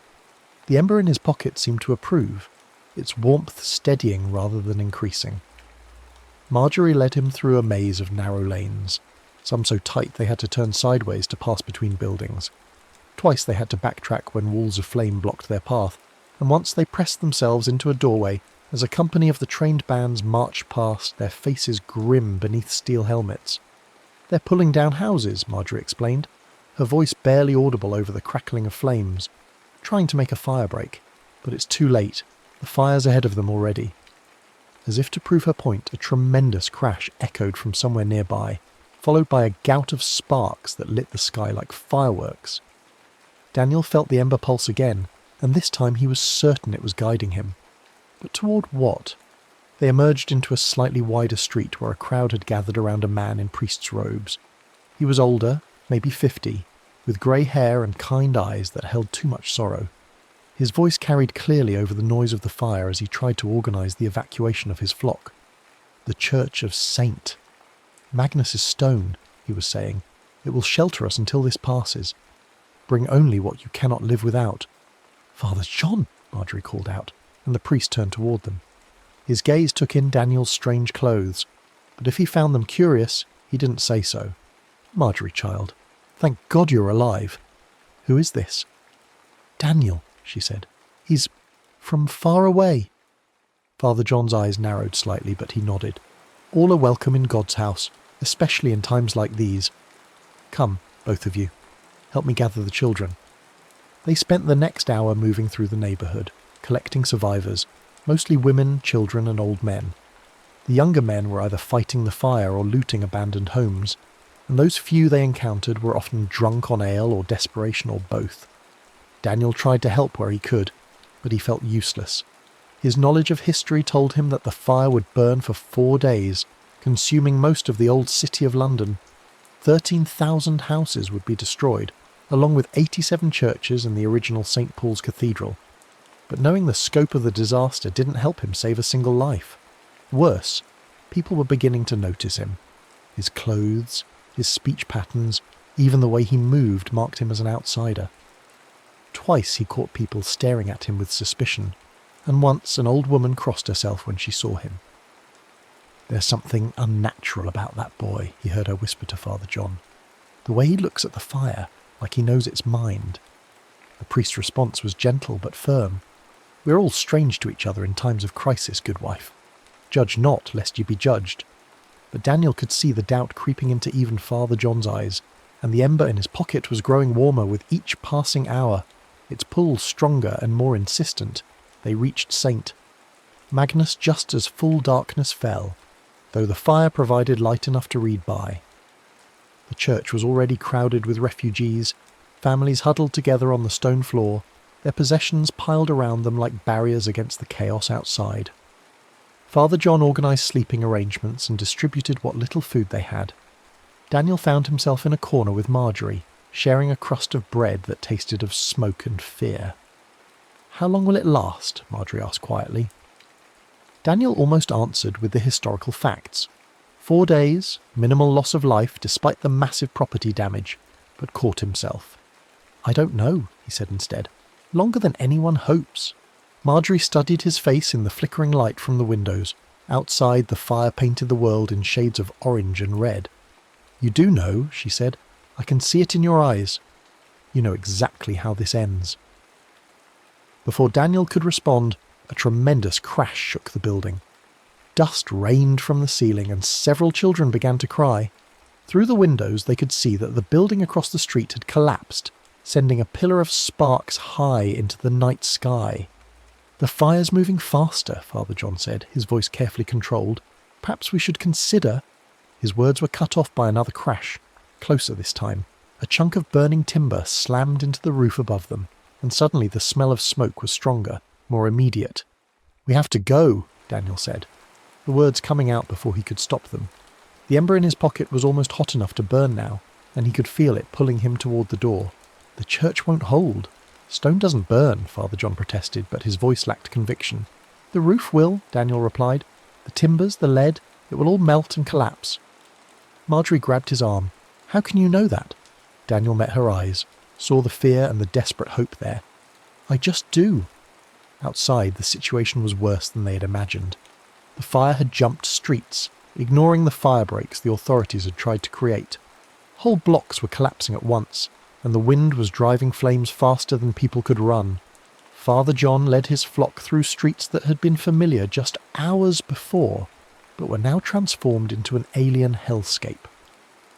The ember in his pocket seemed to approve, its warmth steadying rather than increasing. Marjorie led him through a maze of narrow lanes, some so tight they had to turn sideways to pass between buildings. Twice they had to backtrack when walls of flame blocked their path, and once they pressed themselves into a doorway as a company of the trained bands marched past, their faces grim beneath steel helmets. "They're pulling down houses," Marjorie explained, her voice barely audible over the crackling of flames, trying to make a fire break, but it's too late. The fire's ahead of them already. As if to prove her point, a tremendous crash echoed from somewhere nearby, followed by a gout of sparks that lit the sky like fireworks. Daniel felt the ember pulse again, and this time he was certain it was guiding him. But toward what? They emerged into a slightly wider street where a crowd had gathered around a man in priest's robes. He was older, maybe 50, with grey hair and kind eyes that held too much sorrow. His voice carried clearly over the noise of the fire as he tried to organise the evacuation of his flock. "The Church of Saint. Magnus's stone," he was saying. "It will shelter us until this passes. Bring only what you cannot live without." "Father John," Marjorie called out, and the priest turned toward them. His gaze took in Daniel's strange clothes, but if he found them curious, he didn't say so. "Marjorie, child, thank God you're alive. Who is this?" "Daniel," she said. "He's from far away." Father John's eyes narrowed slightly, but he nodded. "All are welcome in God's house, especially in times like these. Come, both of you. Help me gather the children." They spent the next hour moving through the neighbourhood, collecting survivors, mostly women, children and old men. The younger men were either fighting the fire or looting abandoned homes, and those few they encountered were often drunk on ale or desperation or both. Daniel tried to help where he could, but he felt useless. His knowledge of history told him that the fire would burn for 4 days, consuming most of the old city of London. 13,000 houses would be destroyed, along with 87 churches and the original St. Paul's Cathedral. But knowing the scope of the disaster didn't help him save a single life. Worse, people were beginning to notice him. His clothes, his speech patterns, even the way he moved marked him as an outsider. Twice he caught people staring at him with suspicion, and once an old woman crossed herself when she saw him. "There's something unnatural about that boy," he heard her whisper to Father John. "The way he looks at the fire, like he knows its mind." The priest's response was gentle but firm. "We're all strange to each other in times of crisis, good wife. Judge not, lest you be judged." But Daniel could see the doubt creeping into even Father John's eyes, and the ember in his pocket was growing warmer with each passing hour, its pull stronger and more insistent. They reached Saint. Magnus just as full darkness fell, though the fire provided light enough to read by. The church was already crowded with refugees, families huddled together on the stone floor, their possessions piled around them like barriers against the chaos outside. Father John organised sleeping arrangements and distributed what little food they had. Daniel found himself in a corner with Marjorie, sharing a crust of bread that tasted of smoke and fear. "How long will it last?" Marjorie asked quietly. Daniel almost answered with the historical facts. 4 days, minimal loss of life despite the massive property damage, but caught himself. "I don't know," he said instead. "Longer than anyone hopes." Marjorie studied his face in the flickering light from the windows. Outside, the fire painted the world in shades of orange and red. "You do know," she said. "I can see it in your eyes. You know exactly how this ends." Before Daniel could respond, a tremendous crash shook the building. Dust rained from the ceiling and several children began to cry. Through the windows they could see that the building across the street had collapsed, sending a pillar of sparks high into the night sky. "The fire's moving faster," Father John said, his voice carefully controlled. "Perhaps we should consider—" His words were cut off by another crash, closer this time. A chunk of burning timber slammed into the roof above them, and suddenly the smell of smoke was stronger, more immediate. "We have to go," Daniel said, the words coming out before he could stop them. The ember in his pocket was almost hot enough to burn now, and he could feel it pulling him toward the door. "The church won't hold." "Stone doesn't burn," Father John protested, but his voice lacked conviction. "The roof will," Daniel replied. "The timbers, the lead, it will all melt and collapse." Marjorie grabbed his arm. "How can you know that?" Daniel met her eyes, saw the fear and the desperate hope there. "I just do." Outside, the situation was worse than they had imagined. The fire had jumped streets, ignoring the fire breaks the authorities had tried to create. Whole blocks were collapsing at once, and the wind was driving flames faster than people could run. Father John led his flock through streets that had been familiar just hours before, but were now transformed into an alien hellscape.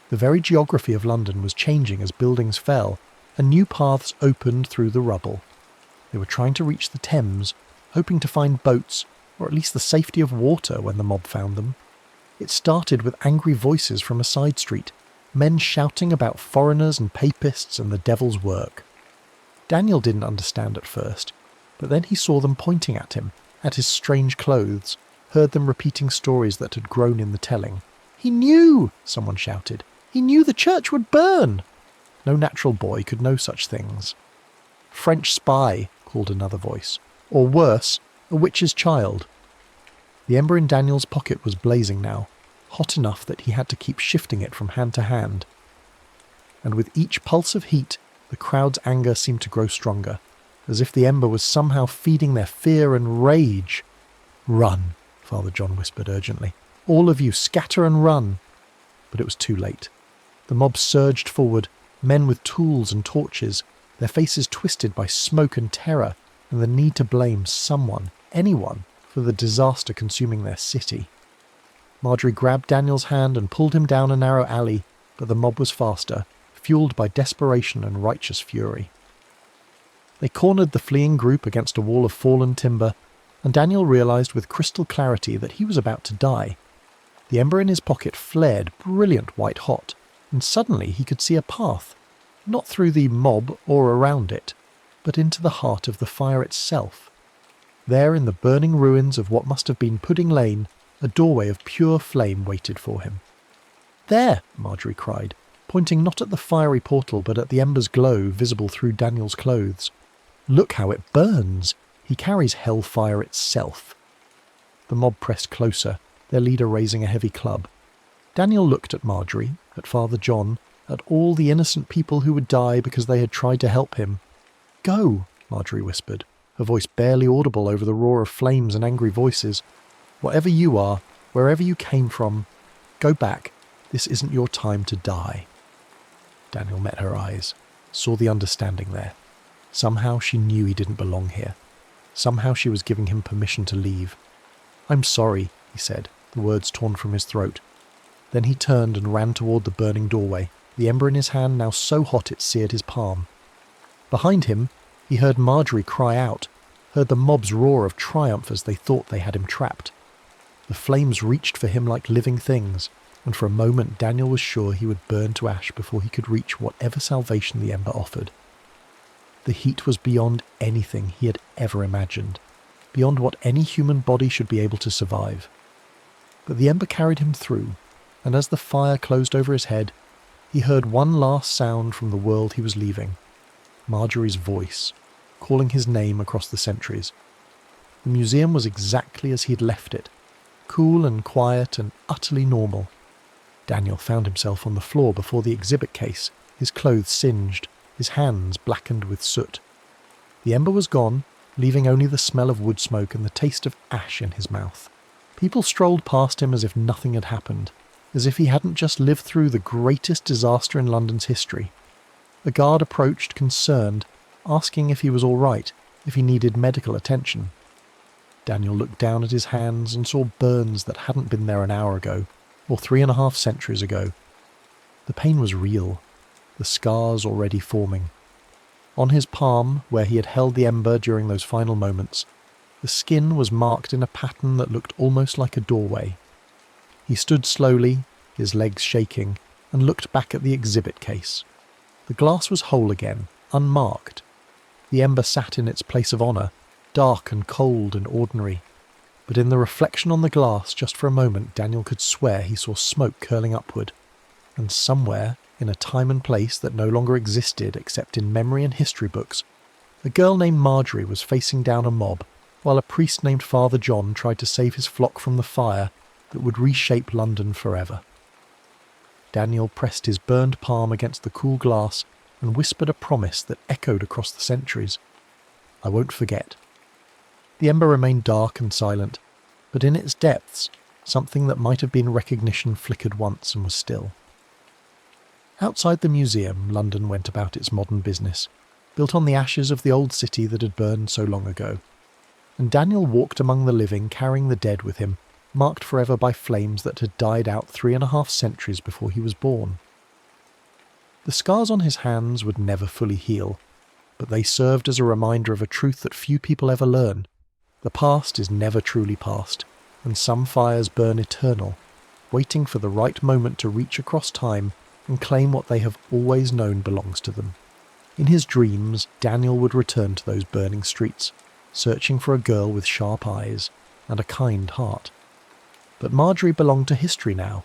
The very geography of London was changing as buildings fell, and new paths opened through the rubble. They were trying to reach the Thames, hoping to find boats, or at least the safety of water when the mob found them. It started with angry voices from a side street, men shouting about foreigners and papists and the devil's work. Daniel didn't understand at first, but then he saw them pointing at him, at his strange clothes, heard them repeating stories that had grown in the telling. "He knew!" someone shouted. "He knew the church would burn!" No natural boy could know such things. "French spy," called another voice. Or worse, a witch's child. The ember in Daniel's pocket was blazing now, hot enough that he had to keep shifting it from hand to hand. And with each pulse of heat, the crowd's anger seemed to grow stronger, as if the ember was somehow feeding their fear and rage. "Run," Father John whispered urgently. "All of you, scatter and run." But it was too late. The mob surged forward, men with tools and torches, their faces twisted by smoke and terror, and the need to blame someone, anyone, for the disaster consuming their city. Marjorie grabbed Daniel's hand and pulled him down a narrow alley, but the mob was faster, fueled by desperation and righteous fury. They cornered the fleeing group against a wall of fallen timber, and Daniel realized with crystal clarity that he was about to die. The ember in his pocket flared brilliant white hot, and suddenly he could see a path, not through the mob or around it, but into the heart of the fire itself. There in the burning ruins of what must have been Pudding Lane, a doorway of pure flame waited for him. "There!" Marjorie cried, pointing not at the fiery portal but at the ember's glow visible through Daniel's clothes. "Look how it burns! He carries hellfire itself." The mob pressed closer, their leader raising a heavy club. Daniel looked at Marjorie, at Father John, at all the innocent people who would die because they had tried to help him. "Go," Marjorie whispered, her voice barely audible over the roar of flames and angry voices. "Whatever you are, wherever you came from, go back. This isn't your time to die." Daniel met her eyes, saw the understanding there. Somehow she knew he didn't belong here. Somehow she was giving him permission to leave. "I'm sorry," he said, the words torn from his throat. Then he turned and ran toward the burning doorway, the ember in his hand now so hot it seared his palm. Behind him, he heard Marjorie cry out, heard the mob's roar of triumph as they thought they had him trapped. The flames reached for him like living things, and for a moment Daniel was sure he would burn to ash before he could reach whatever salvation the ember offered. The heat was beyond anything he had ever imagined, beyond what any human body should be able to survive. But the ember carried him through, and as the fire closed over his head, he heard one last sound from the world he was leaving. Marjorie's voice, calling his name across the centuries. The museum was exactly as he had left it, cool and quiet and utterly normal. Daniel found himself on the floor before the exhibit case, his clothes singed, his hands blackened with soot. The ember was gone, leaving only the smell of wood smoke and the taste of ash in his mouth. People strolled past him as if nothing had happened, as if he hadn't just lived through the greatest disaster in London's history. A guard approached, concerned, asking if he was all right, if he needed medical attention. Daniel looked down at his hands and saw burns that hadn't been there an hour ago, or 3.5 centuries ago. The pain was real, the scars already forming. On his palm, where he had held the ember during those final moments, the skin was marked in a pattern that looked almost like a doorway. He stood slowly, his legs shaking, and looked back at the exhibit case. The glass was whole again, unmarked. The ember sat in its place of honour, dark and cold and ordinary, but in the reflection on the glass just for a moment Daniel could swear he saw smoke curling upward, and somewhere, in a time and place that no longer existed except in memory and history books, a girl named Marjorie was facing down a mob, while a priest named Father John tried to save his flock from the fire that would reshape London forever. Daniel pressed his burned palm against the cool glass and whispered a promise that echoed across the centuries. "I won't forget." The ember remained dark and silent, but in its depths, something that might have been recognition flickered once and was still. Outside the museum, London went about its modern business, built on the ashes of the old city that had burned so long ago. And Daniel walked among the living, carrying the dead with him, marked forever by flames that had died out 3.5 centuries before he was born. The scars on his hands would never fully heal, but they served as a reminder of a truth that few people ever learn. The past is never truly past, and some fires burn eternal, waiting for the right moment to reach across time and claim what they have always known belongs to them. In his dreams, Daniel would return to those burning streets, searching for a girl with sharp eyes and a kind heart. But Marjorie belonged to history now,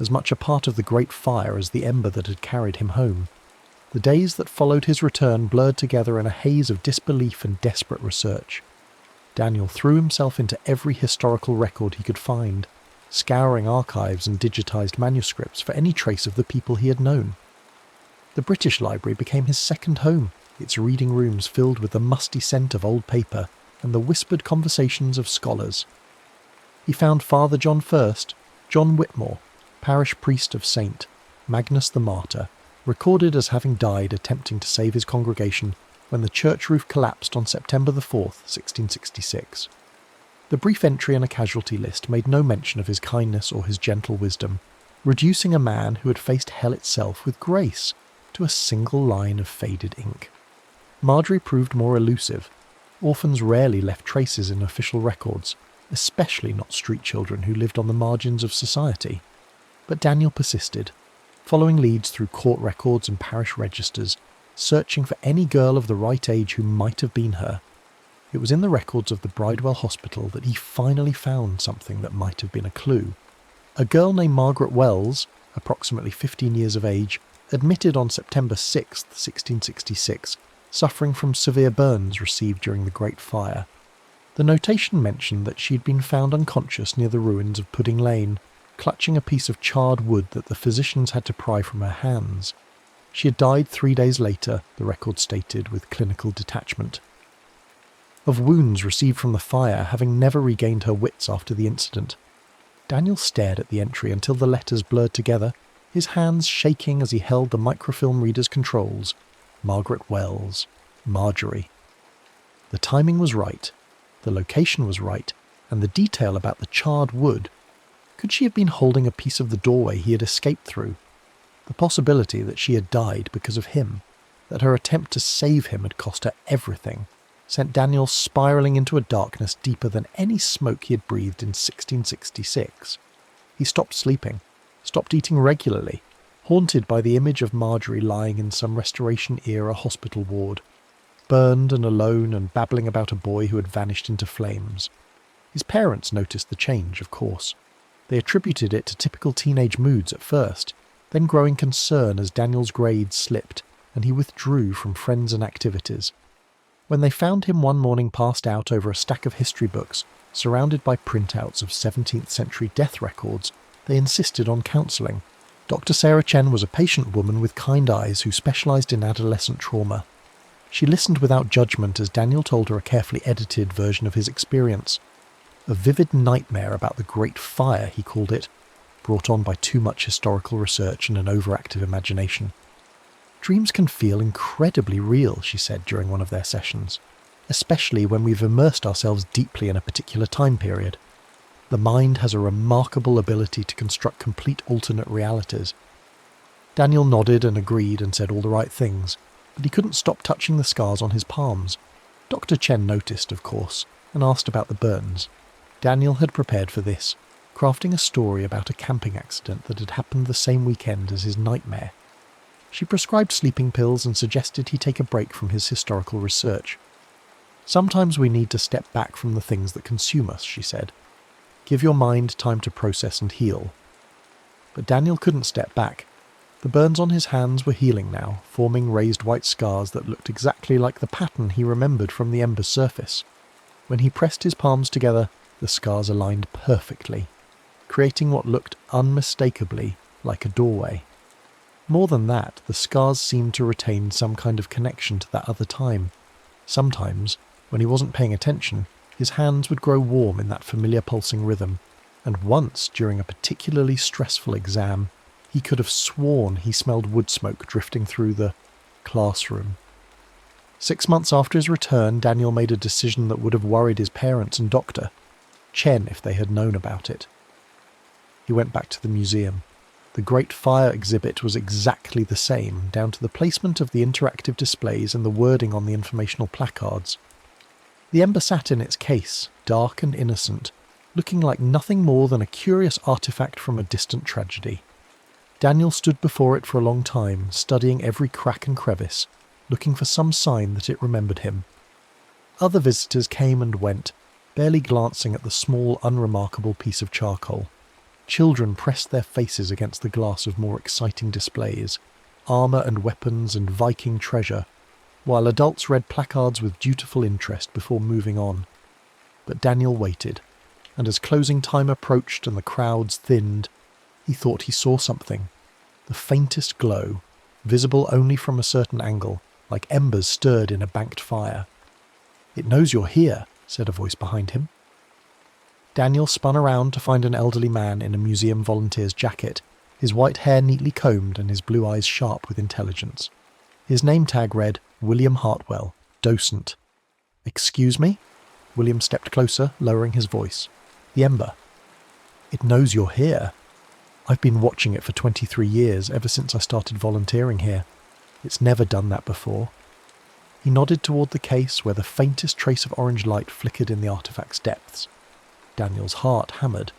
as much a part of the great fire as the ember that had carried him home. The days that followed his return blurred together in a haze of disbelief and desperate research. Daniel threw himself into every historical record he could find, scouring archives and digitized manuscripts for any trace of the people he had known. The British Library became his second home, its reading rooms filled with the musty scent of old paper and the whispered conversations of scholars. He found Father John first, John Whitmore, parish priest of St. Magnus the Martyr, recorded as having died attempting to save his congregation when the church roof collapsed on September the 4th, 1666. The brief entry in a casualty list made no mention of his kindness or his gentle wisdom, reducing a man who had faced hell itself with grace to a single line of faded ink. Marjorie proved more elusive. Orphans rarely left traces in official records, especially not street children who lived on the margins of society. But Daniel persisted, following leads through court records and parish registers, searching for any girl of the right age who might have been her. It was in the records of the Bridewell Hospital that he finally found something that might have been a clue. A girl named Margaret Wells, approximately 15 years of age, admitted on September 6, 1666, suffering from severe burns received during the Great Fire. The notation mentioned that she had been found unconscious near the ruins of Pudding Lane, clutching a piece of charred wood that the physicians had to pry from her hands. She had died 3 days later, the record stated with clinical detachment. Of wounds received from the fire, having never regained her wits after the incident. Daniel stared at the entry until the letters blurred together, his hands shaking as he held the microfilm reader's controls. Margaret Wells. Marjorie. The timing was right, the location was right, and the detail about the charred wood. Could she have been holding a piece of the doorway he had escaped through? The possibility that she had died because of him, that her attempt to save him had cost her everything, sent Daniel spiralling into a darkness deeper than any smoke he had breathed in 1666. He stopped sleeping, stopped eating regularly, haunted by the image of Marjorie lying in some Restoration-era hospital ward, burned and alone and babbling about a boy who had vanished into flames. His parents noticed the change, of course. They attributed it to typical teenage moods at first, then growing concern as Daniel's grades slipped and he withdrew from friends and activities. When they found him one morning passed out over a stack of history books, surrounded by printouts of 17th century death records, they insisted on counselling. Dr. Sarah Chen was a patient woman with kind eyes who specialised in adolescent trauma. She listened without judgment as Daniel told her a carefully edited version of his experience. A vivid nightmare about the Great Fire, he called it, brought on by too much historical research and an overactive imagination. Dreams can feel incredibly real, she said during one of their sessions, especially when we've immersed ourselves deeply in a particular time period. The mind has a remarkable ability to construct complete alternate realities. Daniel nodded and agreed and said all the right things, but he couldn't stop touching the scars on his palms. Dr. Chen noticed, of course, and asked about the burns. Daniel had prepared for this, crafting a story about a camping accident that had happened the same weekend as his nightmare. She prescribed sleeping pills and suggested he take a break from his historical research. Sometimes we need to step back from the things that consume us, she said. Give your mind time to process and heal. But Daniel couldn't step back. The burns on his hands were healing now, forming raised white scars that looked exactly like the pattern he remembered from the ember's surface. When he pressed his palms together, the scars aligned perfectly, creating what looked unmistakably like a doorway. More than that, the scars seemed to retain some kind of connection to that other time. Sometimes, when he wasn't paying attention, his hands would grow warm in that familiar pulsing rhythm, and once, during a particularly stressful exam, he could have sworn he smelled wood smoke drifting through the classroom. 6 months after his return, Daniel made a decision that would have worried his parents and doctor, Chen, if they had known about it. He went back to the museum. The Great Fire exhibit was exactly the same, down to the placement of the interactive displays and the wording on the informational placards. The ember sat in its case, dark and innocent, looking like nothing more than a curious artifact from a distant tragedy. Daniel stood before it for a long time, studying every crack and crevice, looking for some sign that it remembered him. Other visitors came and went, barely glancing at the small, unremarkable piece of charcoal. Children pressed their faces against the glass of more exciting displays, armour and weapons and Viking treasure, while adults read placards with dutiful interest before moving on. But Daniel waited, and as closing time approached and the crowds thinned, he thought he saw something. The faintest glow, visible only from a certain angle, like embers stirred in a banked fire. "It knows you're here," said a voice behind him. Daniel spun around to find an elderly man in a museum volunteer's jacket, his white hair neatly combed and his blue eyes sharp with intelligence. His name tag read, William Hartwell, docent. "Excuse me?" William stepped closer, lowering his voice. "The ember. It knows you're here. I've been watching it for 23 years, ever since I started volunteering here. It's never done that before." He nodded toward the case where the faintest trace of orange light flickered in the artifact's depths. Daniel's heart hammered.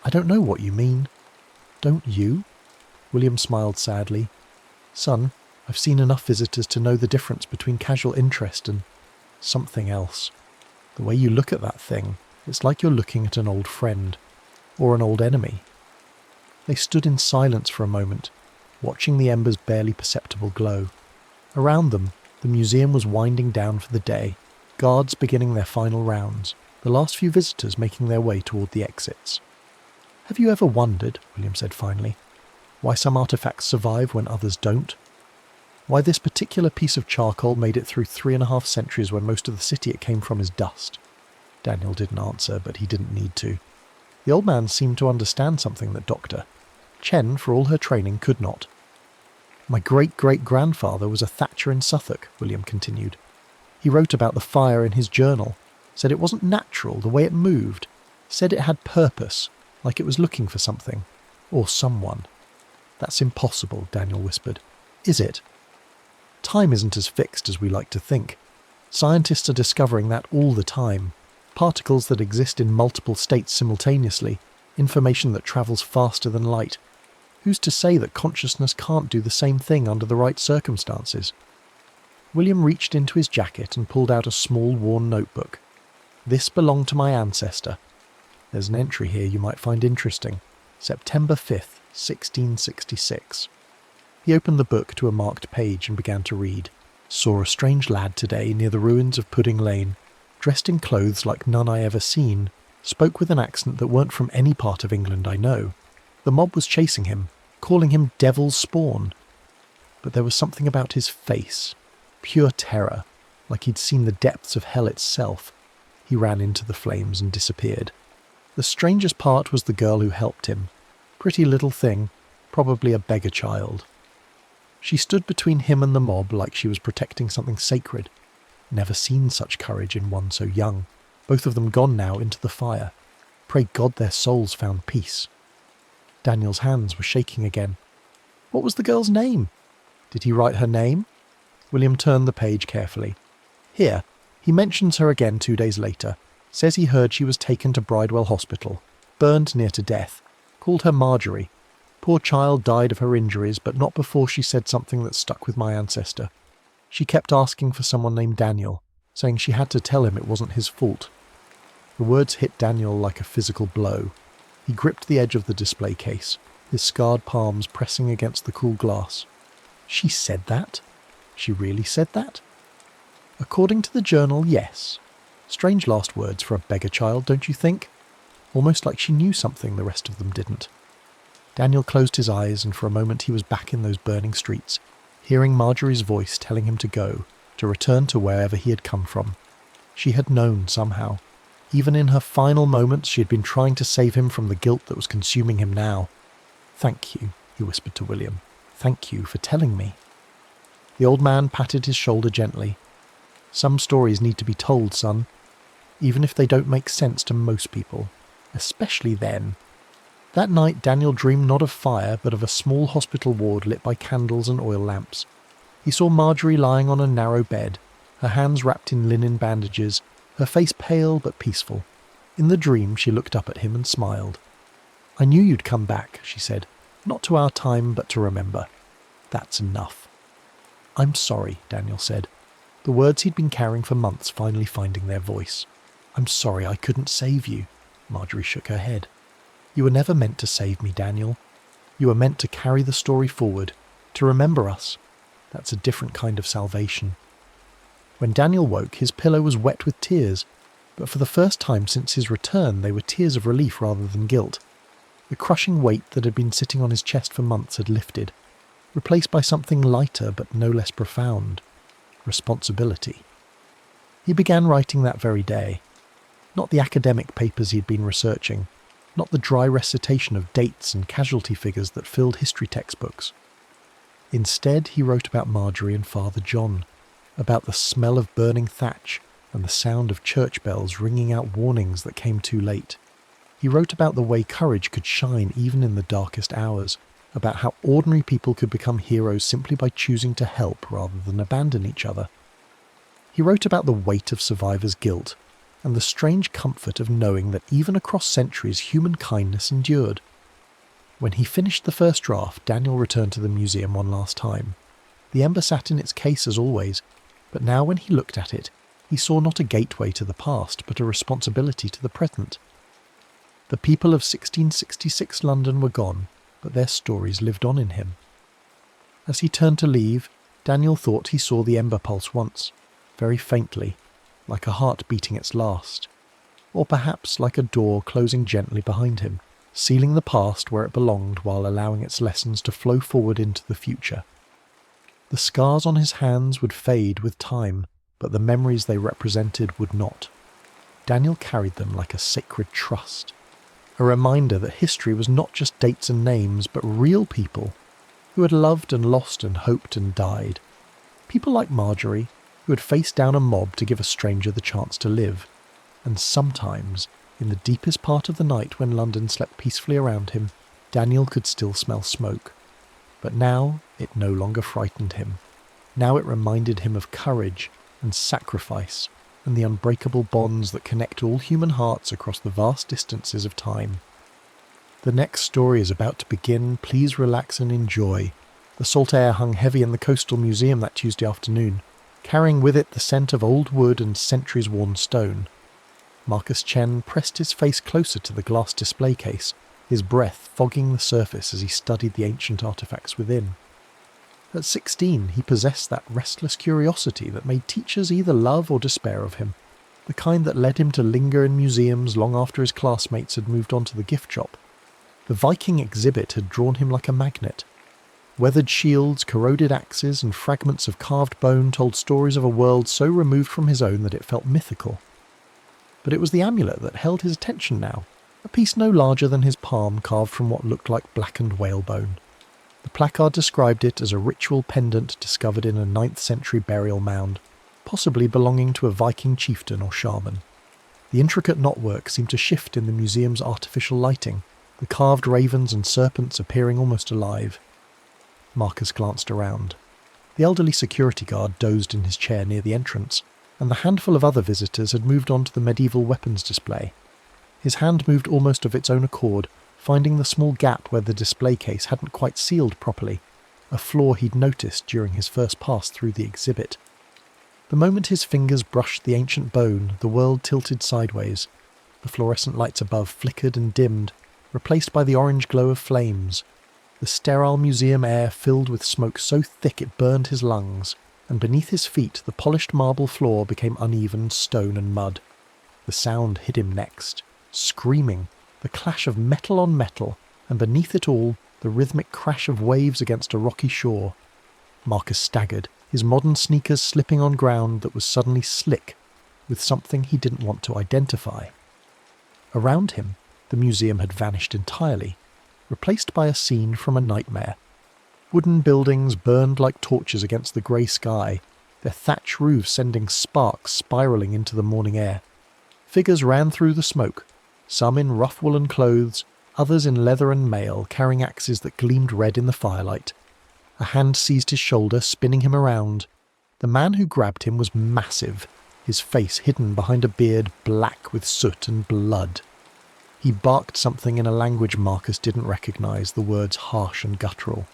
"I don't know what you mean." "Don't you?" William smiled sadly. "Son, I've seen enough visitors to know the difference between casual interest and something else. The way you look at that thing, it's like you're looking at an old friend, or an old enemy." They stood in silence for a moment, watching the ember's barely perceptible glow. Around them, the museum was winding down for the day, guards beginning their final rounds, the last few visitors making their way toward the exits. "Have you ever wondered," William said finally, "why some artifacts survive when others don't? Why this particular piece of charcoal made it through 3.5 centuries when most of the city it came from is dust?" Daniel didn't answer, but he didn't need to. The old man seemed to understand something that Dr. Chen, for all her training, could not. "My great-great-grandfather was a thatcher in Suffolk," William continued. "He wrote about the fire in his journal, said it wasn't natural the way it moved, said it had purpose, like it was looking for something, or someone." "That's impossible," Daniel whispered. "Is it?" "Time isn't as fixed as we like to think. Scientists are discovering that all the time. Particles that exist in multiple states simultaneously, information that travels faster than light. Who's to say that consciousness can't do the same thing under the right circumstances?" William reached into his jacket and pulled out a small worn notebook. "This belonged to my ancestor. There's an entry here you might find interesting. September 5th, 1666. He opened the book to a marked page and began to read. "Saw a strange lad today near the ruins of Pudding Lane, dressed in clothes like none I ever seen, spoke with an accent that weren't from any part of England I know. The mob was chasing him, calling him Devil's Spawn. But there was something about his face, pure terror, like he'd seen the depths of hell itself. He ran into the flames and disappeared. The strangest part was the girl who helped him. Pretty little thing, probably a beggar child. She stood between him and the mob like she was protecting something sacred. Never seen such courage in one so young. Both of them gone now into the fire. Pray God their souls found peace." Daniel's hands were shaking again. "What was the girl's name?" "Did he write her name?" William turned the page carefully. "Here, he mentions her again 2 days later. Says he heard she was taken to Bridewell Hospital. Burned near to death. Called her Marjorie. Poor child died of her injuries, but not before she said something that stuck with my ancestor. She kept asking for someone named Daniel, saying she had to tell him it wasn't his fault. The words hit Daniel like a physical blow. He gripped the edge of the display case, his scarred palms pressing against the cool glass. She said that? She really said that? According to the journal, yes. Strange last words for a beggar child, don't you think? Almost like she knew something the rest of them didn't. Daniel closed his eyes, and for a moment he was back in those burning streets, hearing Marjorie's voice telling him to go, to return to wherever he had come from. She had known somehow. Even in her final moments, she had been trying to save him from the guilt that was consuming him now. "Thank you," he whispered to William. "Thank you for telling me." The old man patted his shoulder gently. "Some stories need to be told, son, even if they don't make sense to most people, especially then." That night Daniel dreamed not of fire, but of a small hospital ward lit by candles and oil lamps. He saw Marjorie lying on a narrow bed, her hands wrapped in linen bandages, her face pale but peaceful. In the dream she looked up at him and smiled. "I knew you'd come back," she said. "Not to our time, but to remember. That's enough." "I'm sorry," Daniel said, the words he'd been carrying for months finally finding their voice. "I'm sorry I couldn't save you." Marjorie shook her head. "You were never meant to save me, Daniel. You were meant to carry the story forward, to remember us. That's a different kind of salvation." When Daniel woke, his pillow was wet with tears, but for the first time since his return they were tears of relief rather than guilt. The crushing weight that had been sitting on his chest for months had lifted, replaced by something lighter but no less profound: responsibility. He began writing that very day. Not the academic papers he'd been researching, not the dry recitation of dates and casualty figures that filled history textbooks. Instead, he wrote about Marjorie and Father John, about the smell of burning thatch and the sound of church bells ringing out warnings that came too late. He wrote about the way courage could shine even in the darkest hours, about how ordinary people could become heroes simply by choosing to help rather than abandon each other. He wrote about the weight of survivors' guilt, and the strange comfort of knowing that even across centuries human kindness endured. When he finished the first draft, Daniel returned to the museum one last time. The ember sat in its case as always, but now when he looked at it, he saw not a gateway to the past, but a responsibility to the present. The people of 1666 London were gone, but their stories lived on in him. As he turned to leave, Daniel thought he saw the ember pulse once, very faintly, like a heart beating its last, or perhaps like a door closing gently behind him, sealing the past where it belonged while allowing its lessons to flow forward into the future. The scars on his hands would fade with time, but the memories they represented would not. Daniel carried them like a sacred trust, a reminder that history was not just dates and names, but real people who had loved and lost and hoped and died. People like Marjorie, who had faced down a mob to give a stranger the chance to live, and sometimes, in the deepest part of the night when London slept peacefully around him, Daniel could still smell smoke. But now it no longer frightened him. Now it reminded him of courage and sacrifice and the unbreakable bonds that connect all human hearts across the vast distances of time. The next story is about to begin. Please relax and enjoy. The salt air hung heavy in the Coastal Museum that Tuesday afternoon, carrying with it the scent of old wood and centuries-worn stone. Marcus Chen pressed his face closer to the glass display case, his breath fogging the surface as he studied the ancient artifacts within. At 16, he possessed that restless curiosity that made teachers either love or despair of him, the kind that led him to linger in museums long after his classmates had moved on to the gift shop. The Viking exhibit had drawn him like a magnet. Weathered shields, corroded axes, and fragments of carved bone told stories of a world so removed from his own that it felt mythical. But it was the amulet that held his attention now, a piece no larger than his palm carved from what looked like blackened whalebone. The placard described it as a ritual pendant discovered in a 9th century burial mound, possibly belonging to a Viking chieftain or shaman. The intricate knotwork seemed to shift in the museum's artificial lighting, the carved ravens and serpents appearing almost alive. Marcus glanced around. The elderly security guard dozed in his chair near the entrance, and the handful of other visitors had moved on to the medieval weapons display. His hand moved almost of its own accord, finding the small gap where the display case hadn't quite sealed properly, a flaw he'd noticed during his first pass through the exhibit. The moment his fingers brushed the ancient bone, the world tilted sideways. The fluorescent lights above flickered and dimmed, replaced by the orange glow of flames. The sterile museum air filled with smoke so thick it burned his lungs, and beneath his feet the polished marble floor became uneven stone and mud. The sound hit him next. Screaming, the clash of metal on metal, and beneath it all, the rhythmic crash of waves against a rocky shore. Marcus staggered, his modern sneakers slipping on ground that was suddenly slick, with something he didn't want to identify. Around him, the museum had vanished entirely, replaced by a scene from a nightmare. Wooden buildings burned like torches against the grey sky, their thatch roofs sending sparks spiralling into the morning air. Figures ran through the smoke, some in rough woolen clothes, others in leather and mail, carrying axes that gleamed red in the firelight. A hand seized his shoulder, spinning him around. The man who grabbed him was massive, his face hidden behind a beard black with soot and blood. He barked something in a language Marcus didn't recognise, the words harsh and guttural.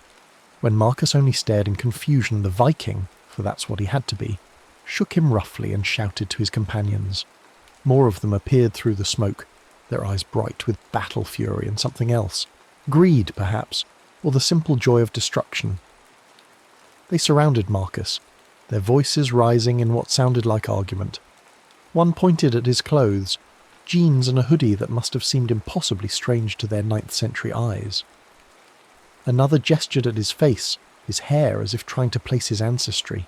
When Marcus only stared in confusion, the Viking, for that's what he had to be, shook him roughly and shouted to his companions. More of them appeared through the smoke, their eyes bright with battle fury and something else. Greed, perhaps, or the simple joy of destruction. They surrounded Marcus, their voices rising in what sounded like argument. One pointed at his clothes, jeans and a hoodie that must have seemed impossibly strange to their 9th century eyes. Another gestured at his face, his hair as if trying to place his ancestry.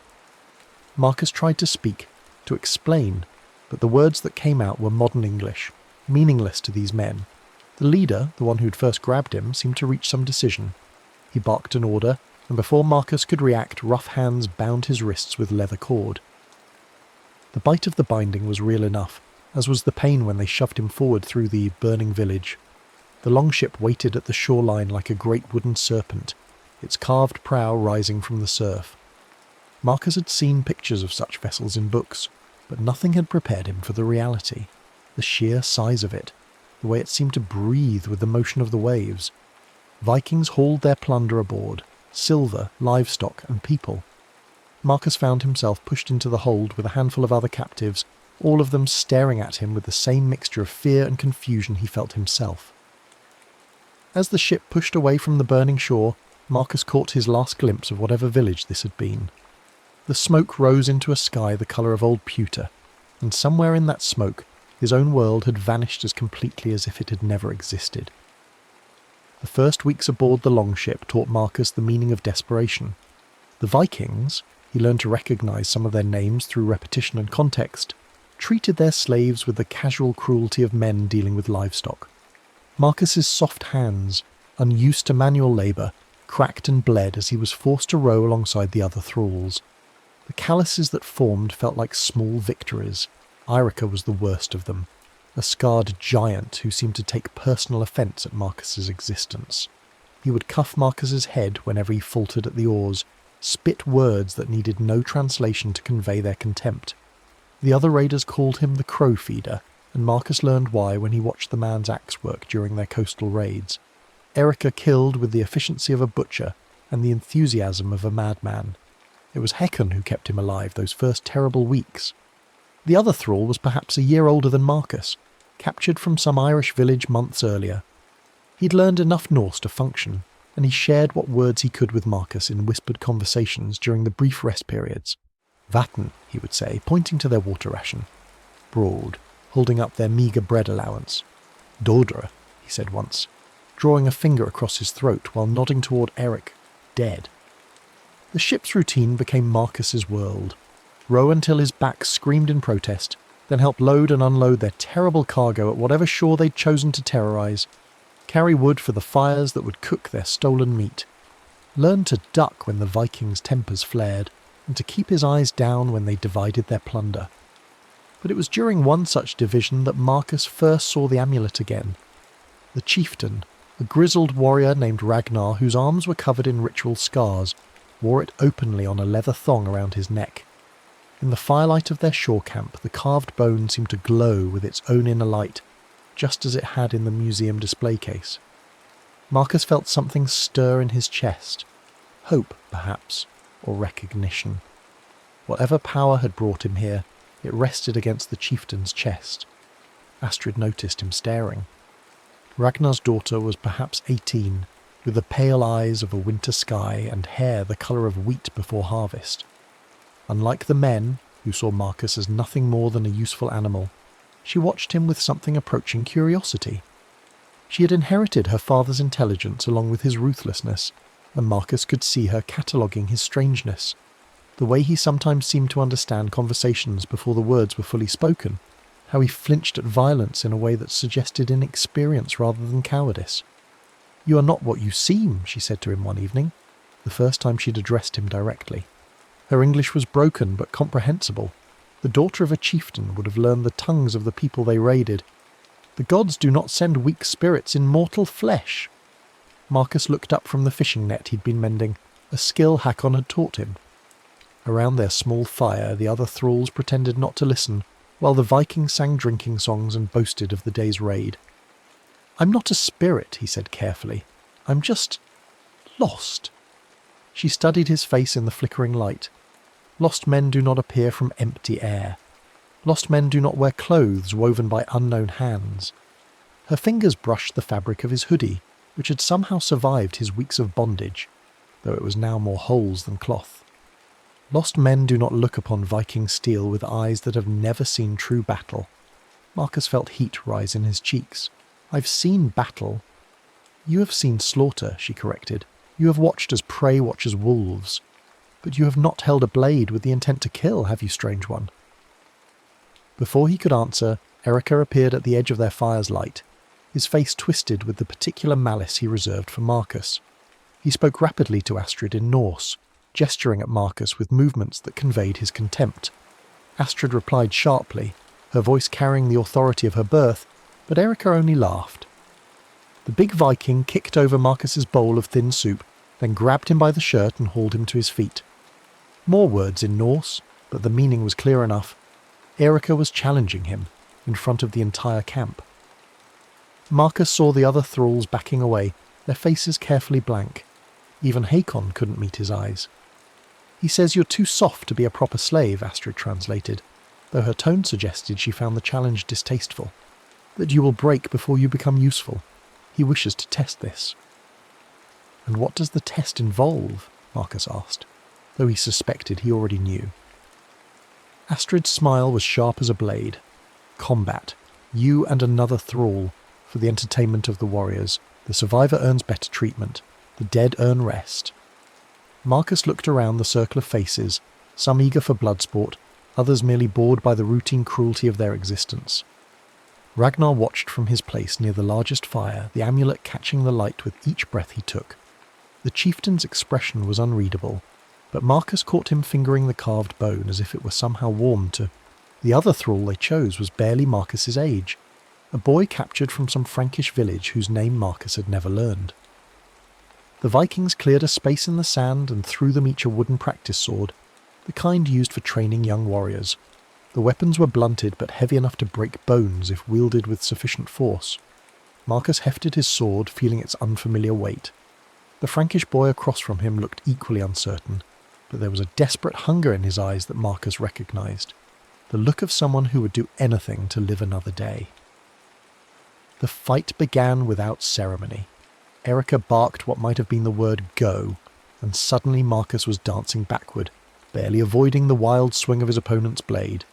Marcus tried to speak, to explain, but the words that came out were modern English, meaningless to these men. The leader, the one who'd first grabbed him, seemed to reach some decision. He barked an order, and before Marcus could react, rough hands bound his wrists with leather cord. The bite of the binding was real enough, as was the pain when they shoved him forward through the burning village. The longship waited at the shoreline like a great wooden serpent, its carved prow rising from the surf. Marcus had seen pictures of such vessels in books, but nothing had prepared him for the reality, the sheer size of it, the way it seemed to breathe with the motion of the waves. Vikings hauled their plunder aboard, silver, livestock, and people. Marcus found himself pushed into the hold with a handful of other captives, all of them staring at him with the same mixture of fear and confusion he felt himself. As the ship pushed away from the burning shore, Marcus caught his last glimpse of whatever village this had been. The smoke rose into a sky the colour of old pewter, and somewhere in that smoke his own world had vanished as completely as if it had never existed. The first weeks aboard the longship taught Marcus the meaning of desperation. The Vikings, he learned to recognise some of their names through repetition and context, treated their slaves with the casual cruelty of men dealing with livestock. Marcus's soft hands, unused to manual labour, cracked and bled as he was forced to row alongside the other thralls. The calluses that formed felt like small victories. Irica was the worst of them, a scarred giant who seemed to take personal offence at Marcus's existence. He would cuff Marcus's head whenever he faltered at the oars, spit words that needed no translation to convey their contempt. The other raiders called him the Crow Feeder, and Marcus learned why when he watched the man's axe work during their coastal raids. Erica killed with the efficiency of a butcher and the enthusiasm of a madman. It was Häkkon who kept him alive those first terrible weeks. The other thrall was perhaps a year older than Marcus, captured from some Irish village months earlier. He'd learned enough Norse to function, and he shared what words he could with Marcus in whispered conversations during the brief rest periods. Vatten, he would say, pointing to their water ration. Broad, holding up their meagre bread allowance. Dodra, he said once, drawing a finger across his throat while nodding toward Eric, dead. The ship's routine became Marcus's world. Row until his back screamed in protest, then help load and unload their terrible cargo at whatever shore they'd chosen to terrorise. Carry wood for the fires that would cook their stolen meat. Learn to duck when the Vikings' tempers flared, and to keep his eyes down when they divided their plunder. But it was during one such division that Marcus first saw the amulet again. The chieftain, a grizzled warrior named Ragnar whose arms were covered in ritual scars, wore it openly on a leather thong around his neck. In the firelight of their shore camp, the carved bone seemed to glow with its own inner light, just as it had in the museum display case. Marcus felt something stir in his chest. Hope, perhaps, or recognition. Whatever power had brought him here, it rested against the chieftain's chest. Astrid noticed him staring. Ragnar's daughter was perhaps 18, with the pale eyes of a winter sky and hair the colour of wheat before harvest. Unlike the men, who saw Marcus as nothing more than a useful animal, she watched him with something approaching curiosity. She had inherited her father's intelligence along with his ruthlessness, and Marcus could see her cataloguing his strangeness, the way he sometimes seemed to understand conversations before the words were fully spoken, how he flinched at violence in a way that suggested inexperience rather than cowardice. "You are not what you seem," she said to him one evening, the first time she'd addressed him directly. Her English was broken but comprehensible. The daughter of a chieftain would have learned the tongues of the people they raided. "The gods do not send weak spirits in mortal flesh." Marcus looked up from the fishing net he'd been mending, a skill Hakon had taught him. Around their small fire the other thralls pretended not to listen, while the Vikings sang drinking songs and boasted of the day's raid. "I'm not a spirit," he said carefully. "I'm just lost." She studied his face in the flickering light. Lost men do not appear from empty air. Lost men do not wear clothes woven by unknown hands. Her fingers brushed the fabric of his hoodie, which had somehow survived his weeks of bondage, though it was now more holes than cloth. Lost men do not look upon Viking steel with eyes that have never seen true battle. Marcus felt heat rise in his cheeks. "I've seen battle." "You have seen slaughter," she corrected. "You have watched as prey watches wolves. But you have not held a blade with the intent to kill, have you, strange one?" Before he could answer, Erica appeared at the edge of their fire's light, his face twisted with the particular malice he reserved for Marcus. He spoke rapidly to Astrid in Norse, gesturing at Marcus with movements that conveyed his contempt. Astrid replied sharply, her voice carrying the authority of her birth, but Erica only laughed. The big Viking kicked over Marcus's bowl of thin soup, then grabbed him by the shirt and hauled him to his feet. More words in Norse, but the meaning was clear enough. Erica was challenging him, in front of the entire camp. Marcus saw the other thralls backing away, their faces carefully blank. Even Hakon couldn't meet his eyes. "He says you're too soft to be a proper slave," Astrid translated, though her tone suggested she found the challenge distasteful. "That you will break before you become useful. He wishes to test this." "And what does the test involve?" Marcus asked, though he suspected he already knew. Astrid's smile was sharp as a blade. "Combat. You and another thrall, for the entertainment of the warriors. The survivor earns better treatment. The dead earn rest." Marcus looked around the circle of faces, some eager for blood sport, others merely bored by the routine cruelty of their existence. Ragnar watched from his place near the largest fire, the amulet catching the light with each breath he took. The chieftain's expression was unreadable, but Marcus caught him fingering the carved bone as if it were somehow warm to... The other thrall they chose was barely Marcus's age, a boy captured from some Frankish village whose name Marcus had never learned. The Vikings cleared a space in the sand and threw them each a wooden practice sword, the kind used for training young warriors. The weapons were blunted but heavy enough to break bones if wielded with sufficient force. Marcus hefted his sword, feeling its unfamiliar weight. The Frankish boy across from him looked equally uncertain, but there was a desperate hunger in his eyes that Marcus recognised, the look of someone who would do anything to live another day. The fight began without ceremony. Erica barked what might have been the word "go," and suddenly Marcus was dancing backward, barely avoiding the wild swing of his opponent's blade.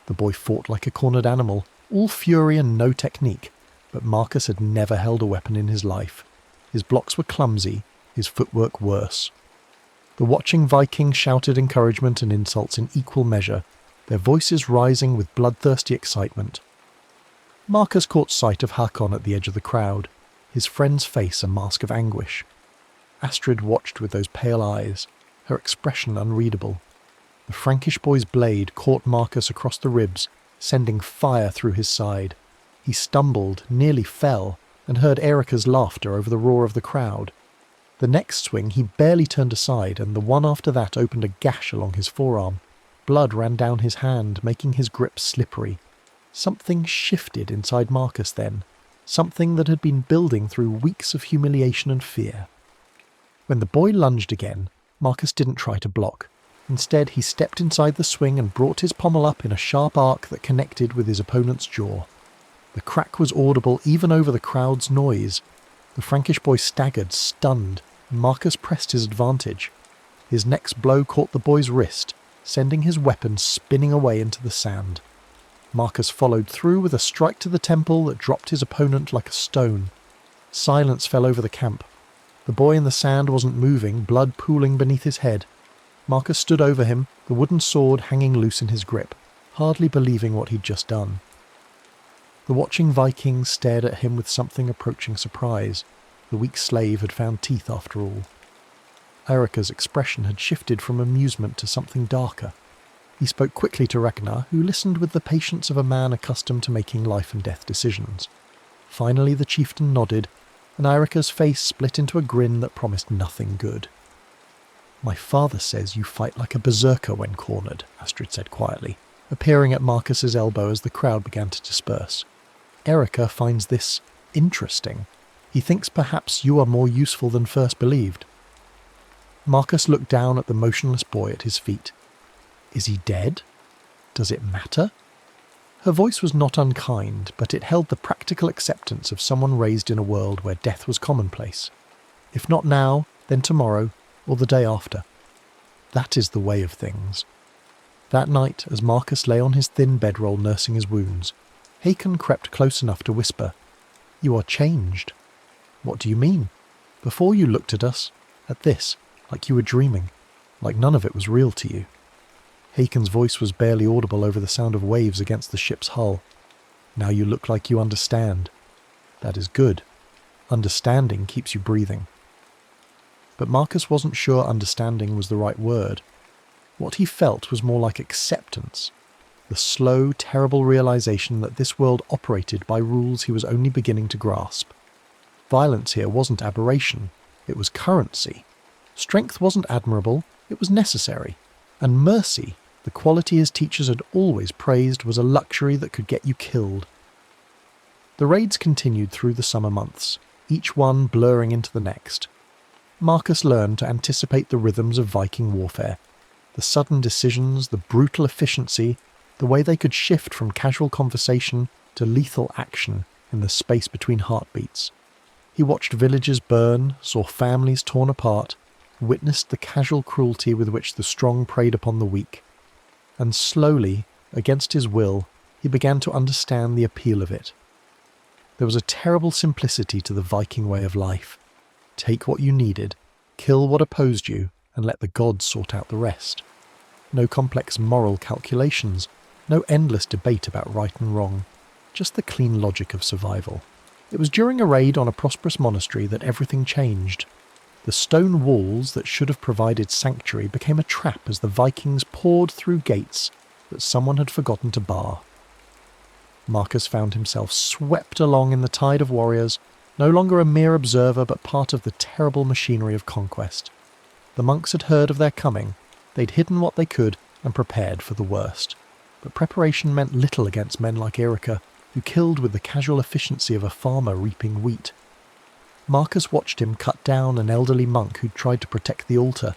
The boy fought like a cornered animal, all fury and no technique, but Marcus had never held a weapon in his life. His blocks were clumsy, his footwork worse. The watching Vikings shouted encouragement and insults in equal measure, their voices rising with bloodthirsty excitement. Marcus caught sight of Hakon at the edge of the crowd, his friend's face a mask of anguish. Astrid watched with those pale eyes, her expression unreadable. The Frankish boy's blade caught Marcus across the ribs, sending fire through his side. He stumbled, nearly fell, and heard Erica's laughter over the roar of the crowd. The next swing he barely turned aside, and the one after that opened a gash along his forearm. Blood ran down his hand, making his grip slippery. Something shifted inside Marcus then, something that had been building through weeks of humiliation and fear. When the boy lunged again, Marcus didn't try to block. Instead, he stepped inside the swing and brought his pommel up in a sharp arc that connected with his opponent's jaw. The crack was audible even over the crowd's noise. The Frankish boy staggered, stunned, and Marcus pressed his advantage. His next blow caught the boy's wrist, sending his weapon spinning away into the sand. Marcus followed through with a strike to the temple that dropped his opponent like a stone. Silence fell over the camp. The boy in the sand wasn't moving, blood pooling beneath his head. Marcus stood over him, the wooden sword hanging loose in his grip, hardly believing what he'd just done. The watching Vikings stared at him with something approaching surprise. The weak slave had found teeth after all. Erika's expression had shifted from amusement to something darker. He spoke quickly to Ragnar, who listened with the patience of a man accustomed to making life-and-death decisions. Finally the chieftain nodded, and Erika's face split into a grin that promised nothing good. "My father says you fight like a berserker when cornered," Astrid said quietly, appearing at Marcus's elbow as the crowd began to disperse. "Erika finds this interesting. He thinks perhaps you are more useful than first believed." Marcus looked down at the motionless boy at his feet. "Is he dead? Does it matter?" Her voice was not unkind, but it held the practical acceptance of someone raised in a world where death was commonplace. If not now, then tomorrow, or the day after. That is the way of things. That night, as Marcus lay on his thin bedroll nursing his wounds, Hakon crept close enough to whisper, "You are changed." "What do you mean?" "Before you looked at us, at this, like you were dreaming, like none of it was real to you." Hakon's voice was barely audible over the sound of waves against the ship's hull. "Now you look like you understand. That is good. Understanding keeps you breathing." But Marcus wasn't sure understanding was the right word. What he felt was more like acceptance. The slow, terrible realization that this world operated by rules he was only beginning to grasp. Violence here wasn't aberration, it was currency. Strength wasn't admirable, it was necessary. And mercy, the quality his teachers had always praised, was a luxury that could get you killed. The raids continued through the summer months, each one blurring into the next. Marcus learned to anticipate the rhythms of Viking warfare, the sudden decisions, the brutal efficiency, the way they could shift from casual conversation to lethal action in the space between heartbeats. He watched villages burn, saw families torn apart, witnessed the casual cruelty with which the strong preyed upon the weak. And slowly, against his will, he began to understand the appeal of it. There was a terrible simplicity to the Viking way of life. Take what you needed, kill what opposed you, and let the gods sort out the rest. No complex moral calculations, no endless debate about right and wrong, just the clean logic of survival. It was during a raid on a prosperous monastery that everything changed. The stone walls that should have provided sanctuary became a trap as the Vikings poured through gates that someone had forgotten to bar. Marcus found himself swept along in the tide of warriors, no longer a mere observer but part of the terrible machinery of conquest. The monks had heard of their coming, they'd hidden what they could and prepared for the worst. But preparation meant little against men like Erika, who killed with the casual efficiency of a farmer reaping wheat. Marcus watched him cut down an elderly monk who'd tried to protect the altar,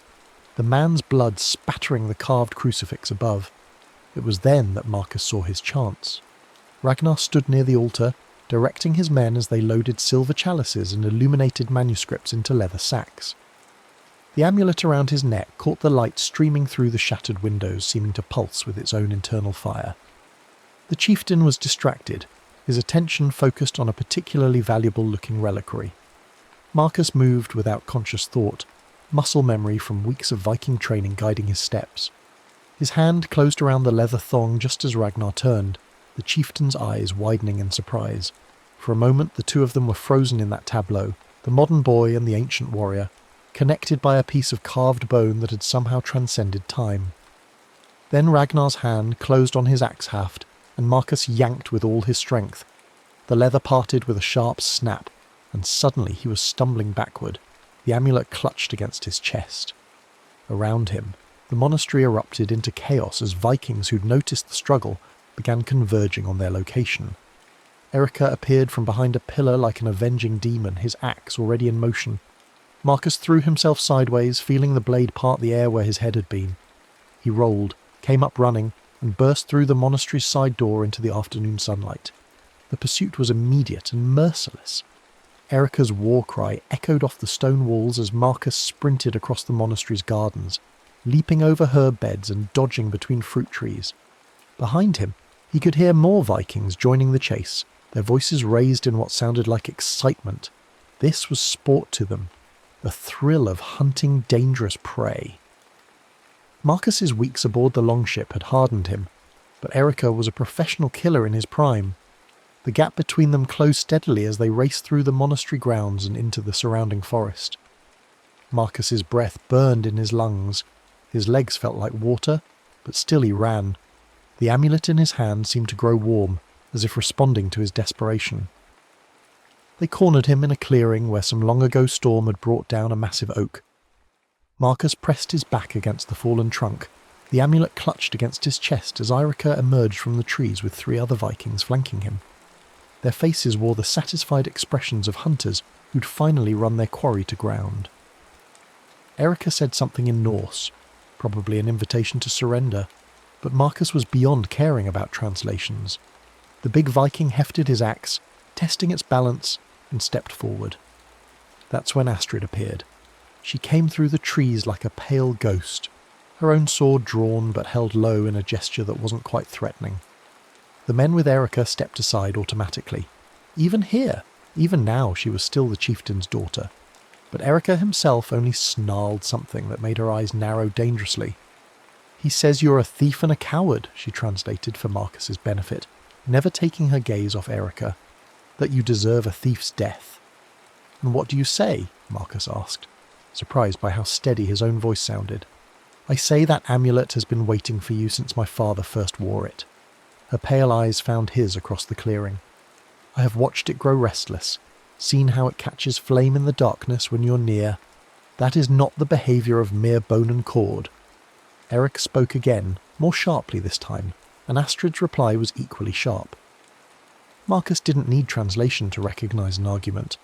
the man's blood spattering the carved crucifix above. It was then that Marcus saw his chance. Ragnar stood near the altar, directing his men as they loaded silver chalices and illuminated manuscripts into leather sacks. The amulet around his neck caught the light streaming through the shattered windows, seeming to pulse with its own internal fire. The chieftain was distracted, his attention focused on a particularly valuable-looking reliquary. Marcus moved without conscious thought, muscle memory from weeks of Viking training guiding his steps. His hand closed around the leather thong just as Ragnar turned, the chieftain's eyes widening in surprise. For a moment the two of them were frozen in that tableau, the modern boy and the ancient warrior, connected by a piece of carved bone that had somehow transcended time. Then Ragnar's hand closed on his axe haft, and Marcus yanked with all his strength. The leather parted with a sharp snap, and suddenly he was stumbling backward, the amulet clutched against his chest. Around him, the monastery erupted into chaos as Vikings who'd noticed the struggle began converging on their location. Erika appeared from behind a pillar like an avenging demon, his axe already in motion. Marcus threw himself sideways, feeling the blade part the air where his head had been. He rolled, came up running, and burst through the monastery's side door into the afternoon sunlight. The pursuit was immediate and merciless. Erica's war cry echoed off the stone walls as Marcus sprinted across the monastery's gardens, leaping over herb beds and dodging between fruit trees. Behind him, he could hear more Vikings joining the chase, their voices raised in what sounded like excitement. This was sport to them, the thrill of hunting dangerous prey. Marcus's weeks aboard the longship had hardened him, but Erica was a professional killer in his prime. The gap between them closed steadily as they raced through the monastery grounds and into the surrounding forest. Marcus's breath burned in his lungs. His legs felt like water, but still he ran. The amulet in his hand seemed to grow warm, as if responding to his desperation. They cornered him in a clearing where some long-ago storm had brought down a massive oak. Marcus pressed his back against the fallen trunk. The amulet clutched against his chest as Erica emerged from the trees with 3 other Vikings flanking him. Their faces wore the satisfied expressions of hunters who'd finally run their quarry to ground. Erica said something in Norse, probably an invitation to surrender, but Marcus was beyond caring about translations. The big Viking hefted his axe, testing its balance, and stepped forward. That's when Astrid appeared. She came through the trees like a pale ghost, her own sword drawn but held low in a gesture that wasn't quite threatening. The men with Erica stepped aside automatically. Even now she was still the chieftain's daughter. But Erica himself only snarled something that made her eyes narrow dangerously. "He says you're a thief and a coward," she translated for Marcus's benefit, never taking her gaze off Erica. "That you deserve a thief's death." "And what do you say?" Marcus asked, surprised by how steady his own voice sounded. "I say that amulet has been waiting for you since my father first wore it." Her pale eyes found his across the clearing. "I have watched it grow restless, seen how it catches flame in the darkness when you're near. That is not the behaviour of mere bone and cord." Eric spoke again, more sharply this time, and Astrid's reply was equally sharp. Marcus didn't need translation to recognise an argument,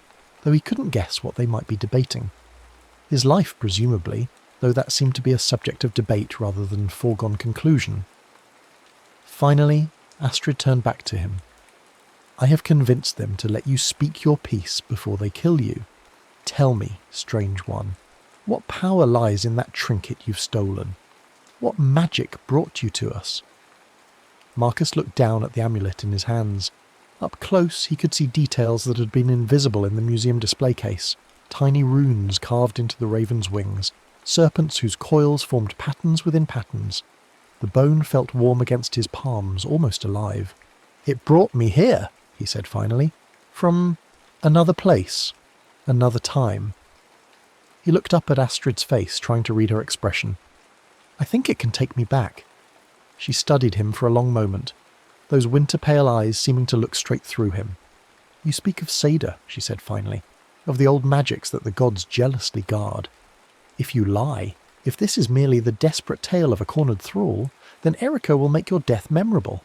though he couldn't guess what they might be debating. His life, presumably, though that seemed to be a subject of debate rather than foregone conclusion. Finally, Astrid turned back to him. "I have convinced them to let you speak your piece before they kill you. Tell me, strange one, what power lies in that trinket you've stolen? What magic brought you to us?" Marcus looked down at the amulet in his hands. Up close he could see details that had been invisible in the museum display case. Tiny runes carved into the raven's wings, serpents whose coils formed patterns within patterns. The bone felt warm against his palms, almost alive. "It brought me here," he said finally. "From another place, another time." He looked up at Astrid's face, trying to read her expression. "I think it can take me back." She studied him for a long moment, those winter-pale eyes seeming to look straight through him. "You speak of Seda," she said finally, "of the old magics that the gods jealously guard. If you lie, if this is merely the desperate tale of a cornered thrall, then Erica will make your death memorable."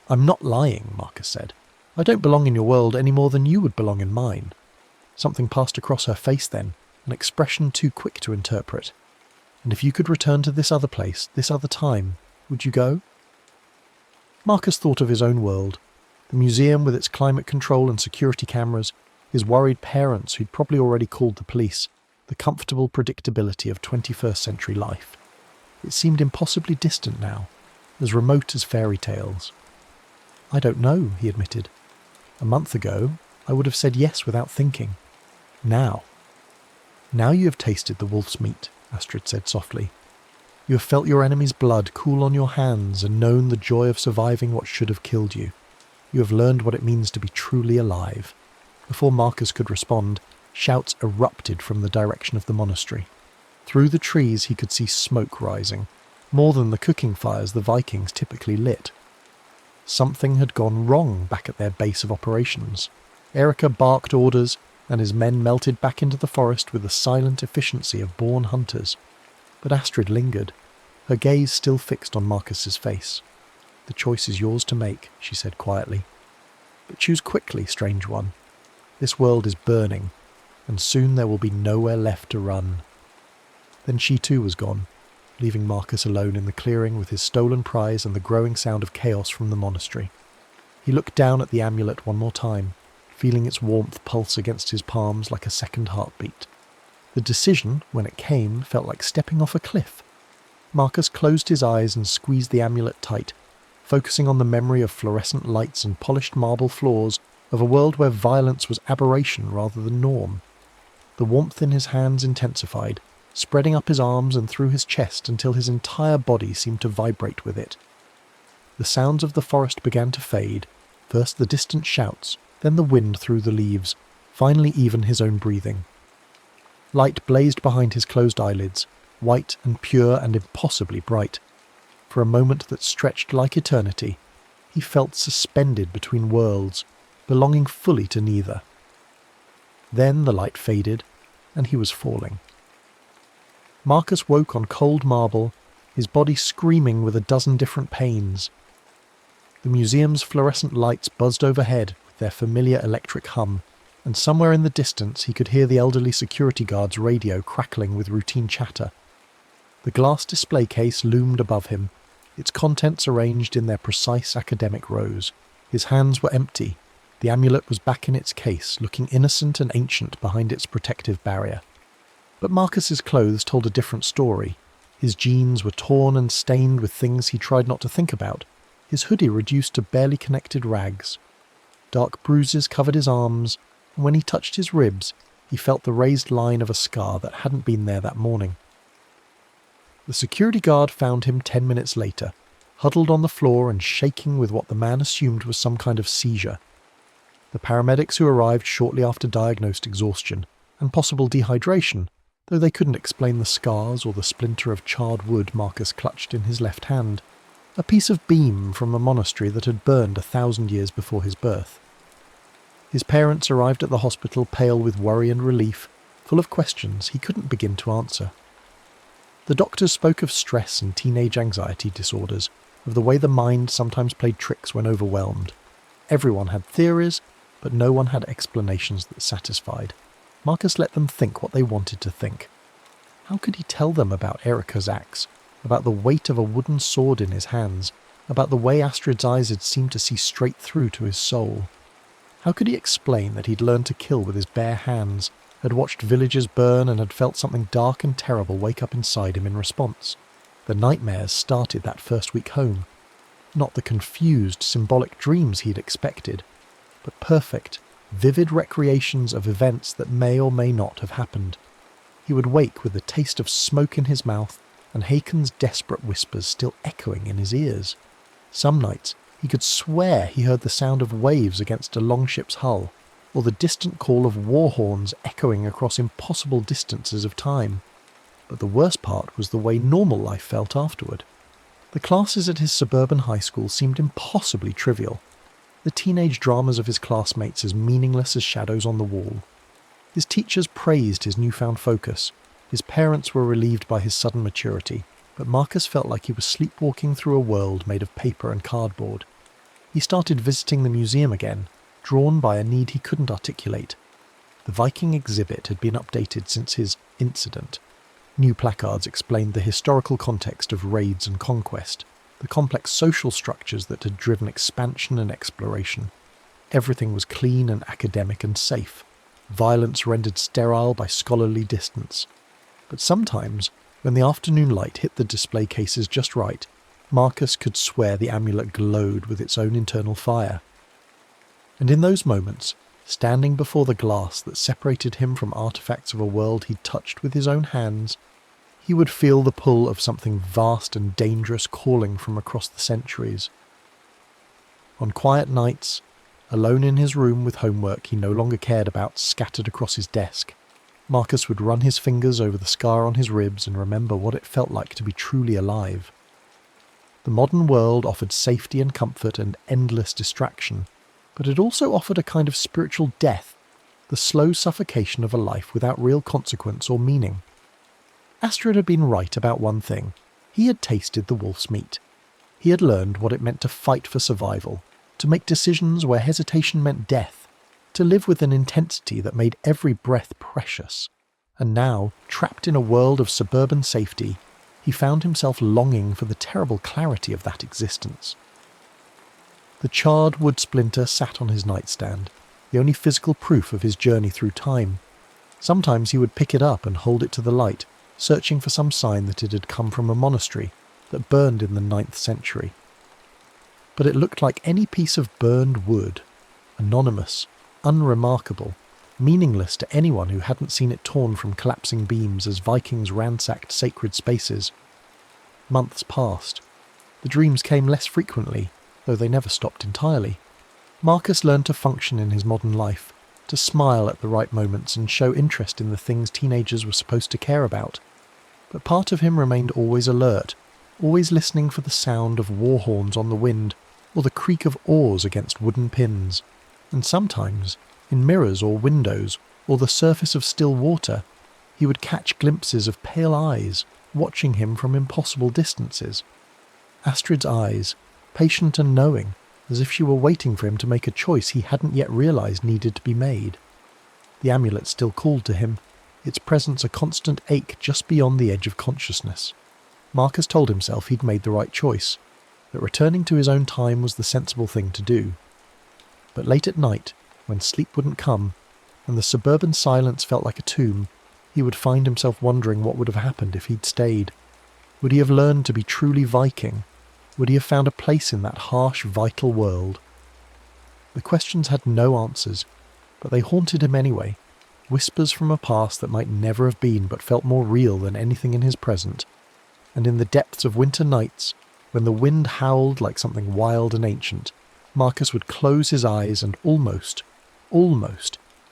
"I'm not lying," Marcus said. "I don't belong in your world any more than you would belong in mine." Something passed across her face then, an expression too quick to interpret. "And if you could return to this other place, this other time, would you go?" Marcus thought of his own world, the museum with its climate control and security cameras, his worried parents who'd probably already called the police, the comfortable predictability of 21st century life. It seemed impossibly distant now, as remote as fairy tales. "I don't know," he admitted. "A month ago, I would have said yes without thinking. Now you have tasted the wolf's meat," Astrid said softly. "You have felt your enemy's blood cool on your hands and known the joy of surviving what should have killed you. You have learned what it means to be truly alive." Before Marcus could respond, shouts erupted from the direction of the monastery. Through the trees he could see smoke rising, more than the cooking fires the Vikings typically lit. Something had gone wrong back at their base of operations. Erica barked orders, and his men melted back into the forest with the silent efficiency of born hunters. But Astrid lingered, her gaze still fixed on Marcus's face. "The choice is yours to make," she said quietly. "But choose quickly, strange one. This world is burning, and soon there will be nowhere left to run." Then she too was gone, leaving Marcus alone in the clearing with his stolen prize and the growing sound of chaos from the monastery. He looked down at the amulet one more time, feeling its warmth pulse against his palms like a second heartbeat. The decision, when it came, felt like stepping off a cliff. Marcus closed his eyes and squeezed the amulet tight, focusing on the memory of fluorescent lights and polished marble floors of a world where violence was aberration rather than norm. The warmth in his hands intensified, spreading up his arms and through his chest until his entire body seemed to vibrate with it. The sounds of the forest began to fade, first the distant shouts, then the wind through the leaves, finally even his own breathing. Light blazed behind his closed eyelids, white and pure and impossibly bright. For a moment that stretched like eternity, he felt suspended between worlds, belonging fully to neither. Then the light faded, and he was falling. Marcus woke on cold marble, his body screaming with a dozen different pains. The museum's fluorescent lights buzzed overhead with their familiar electric hum, and somewhere in the distance he could hear the elderly security guard's radio crackling with routine chatter. The glass display case loomed above him, its contents arranged in their precise academic rows. His hands were empty. The amulet was back in its case, looking innocent and ancient behind its protective barrier. But Marcus's clothes told a different story. His jeans were torn and stained with things he tried not to think about, his hoodie reduced to barely connected rags. Dark bruises covered his arms, and when he touched his ribs, he felt the raised line of a scar that hadn't been there that morning. The security guard found him 10 minutes later, huddled on the floor and shaking with what the man assumed was some kind of seizure. The paramedics who arrived shortly after diagnosed exhaustion and possible dehydration, though they couldn't explain the scars or the splinter of charred wood Marcus clutched in his left hand, a piece of beam from a monastery that had burned 1,000 years before his birth. His parents arrived at the hospital pale with worry and relief, full of questions he couldn't begin to answer. The doctors spoke of stress and teenage anxiety disorders, of the way the mind sometimes played tricks when overwhelmed. Everyone had theories, but no one had explanations that satisfied. Marcus let them think what they wanted to think. How could he tell them about Erica's axe, about the weight of a wooden sword in his hands, about the way Astrid's eyes had seemed to see straight through to his soul? How could he explain that he'd learned to kill with his bare hands, had watched villages burn and had felt something dark and terrible wake up inside him in response? The nightmares started that first week home. Not the confused, symbolic dreams he'd expected, but perfect, vivid recreations of events that may or may not have happened. He would wake with the taste of smoke in his mouth and Hakon's desperate whispers still echoing in his ears. Some nights he could swear he heard the sound of waves against a longship's hull, or the distant call of war horns echoing across impossible distances of time. But the worst part was the way normal life felt afterward. The classes at his suburban high school seemed impossibly trivial, the teenage dramas of his classmates as meaningless as shadows on the wall. His teachers praised his newfound focus, his parents were relieved by his sudden maturity, but Marcus felt like he was sleepwalking through a world made of paper and cardboard. He started visiting the museum again, drawn by a need he couldn't articulate. The Viking exhibit had been updated since his incident. New placards explained the historical context of raids and conquest, the complex social structures that had driven expansion and exploration. Everything was clean and academic and safe, violence rendered sterile by scholarly distance. But sometimes, when the afternoon light hit the display cases just right, Marcus could swear the amulet glowed with its own internal fire. And in those moments, standing before the glass that separated him from artifacts of a world he'd touched with his own hands, he would feel the pull of something vast and dangerous calling from across the centuries. On quiet nights, alone in his room with homework he no longer cared about scattered across his desk, Marcus would run his fingers over the scar on his ribs and remember what it felt like to be truly alive. The modern world offered safety and comfort and endless distraction, but it also offered a kind of spiritual death, the slow suffocation of a life without real consequence or meaning. Astrid had been right about one thing. He had tasted the wolf's meat. He had learned what it meant to fight for survival, to make decisions where hesitation meant death, to live with an intensity that made every breath precious. And now, trapped in a world of suburban safety, he found himself longing for the terrible clarity of that existence. The charred wood splinter sat on his nightstand, the only physical proof of his journey through time. Sometimes he would pick it up and hold it to the light, searching for some sign that it had come from a monastery that burned in the 9th century. But it looked like any piece of burned wood, anonymous, unremarkable, meaningless to anyone who hadn't seen it torn from collapsing beams as Vikings ransacked sacred spaces. Months passed. The dreams came less frequently, though they never stopped entirely. Marcus learned to function in his modern life, to smile at the right moments and show interest in the things teenagers were supposed to care about. But part of him remained always alert, always listening for the sound of war horns on the wind, or the creak of oars against wooden pins. And sometimes, in mirrors or windows, or the surface of still water, he would catch glimpses of pale eyes, watching him from impossible distances. Astrid's eyes, patient and knowing, as if she were waiting for him to make a choice he hadn't yet realised needed to be made. The amulet still called to him, its presence a constant ache just beyond the edge of consciousness. Marcus told himself he'd made the right choice, that returning to his own time was the sensible thing to do. But late at night, when sleep wouldn't come, and the suburban silence felt like a tomb, he would find himself wondering what would have happened if he'd stayed. Would he have learned to be truly Viking? Would he have found a place in that harsh, vital world? The questions had no answers, but they haunted him anyway, whispers from a past that might never have been but felt more real than anything in his present. And in the depths of winter nights, when the wind howled like something wild and ancient, Marcus would close his eyes and almost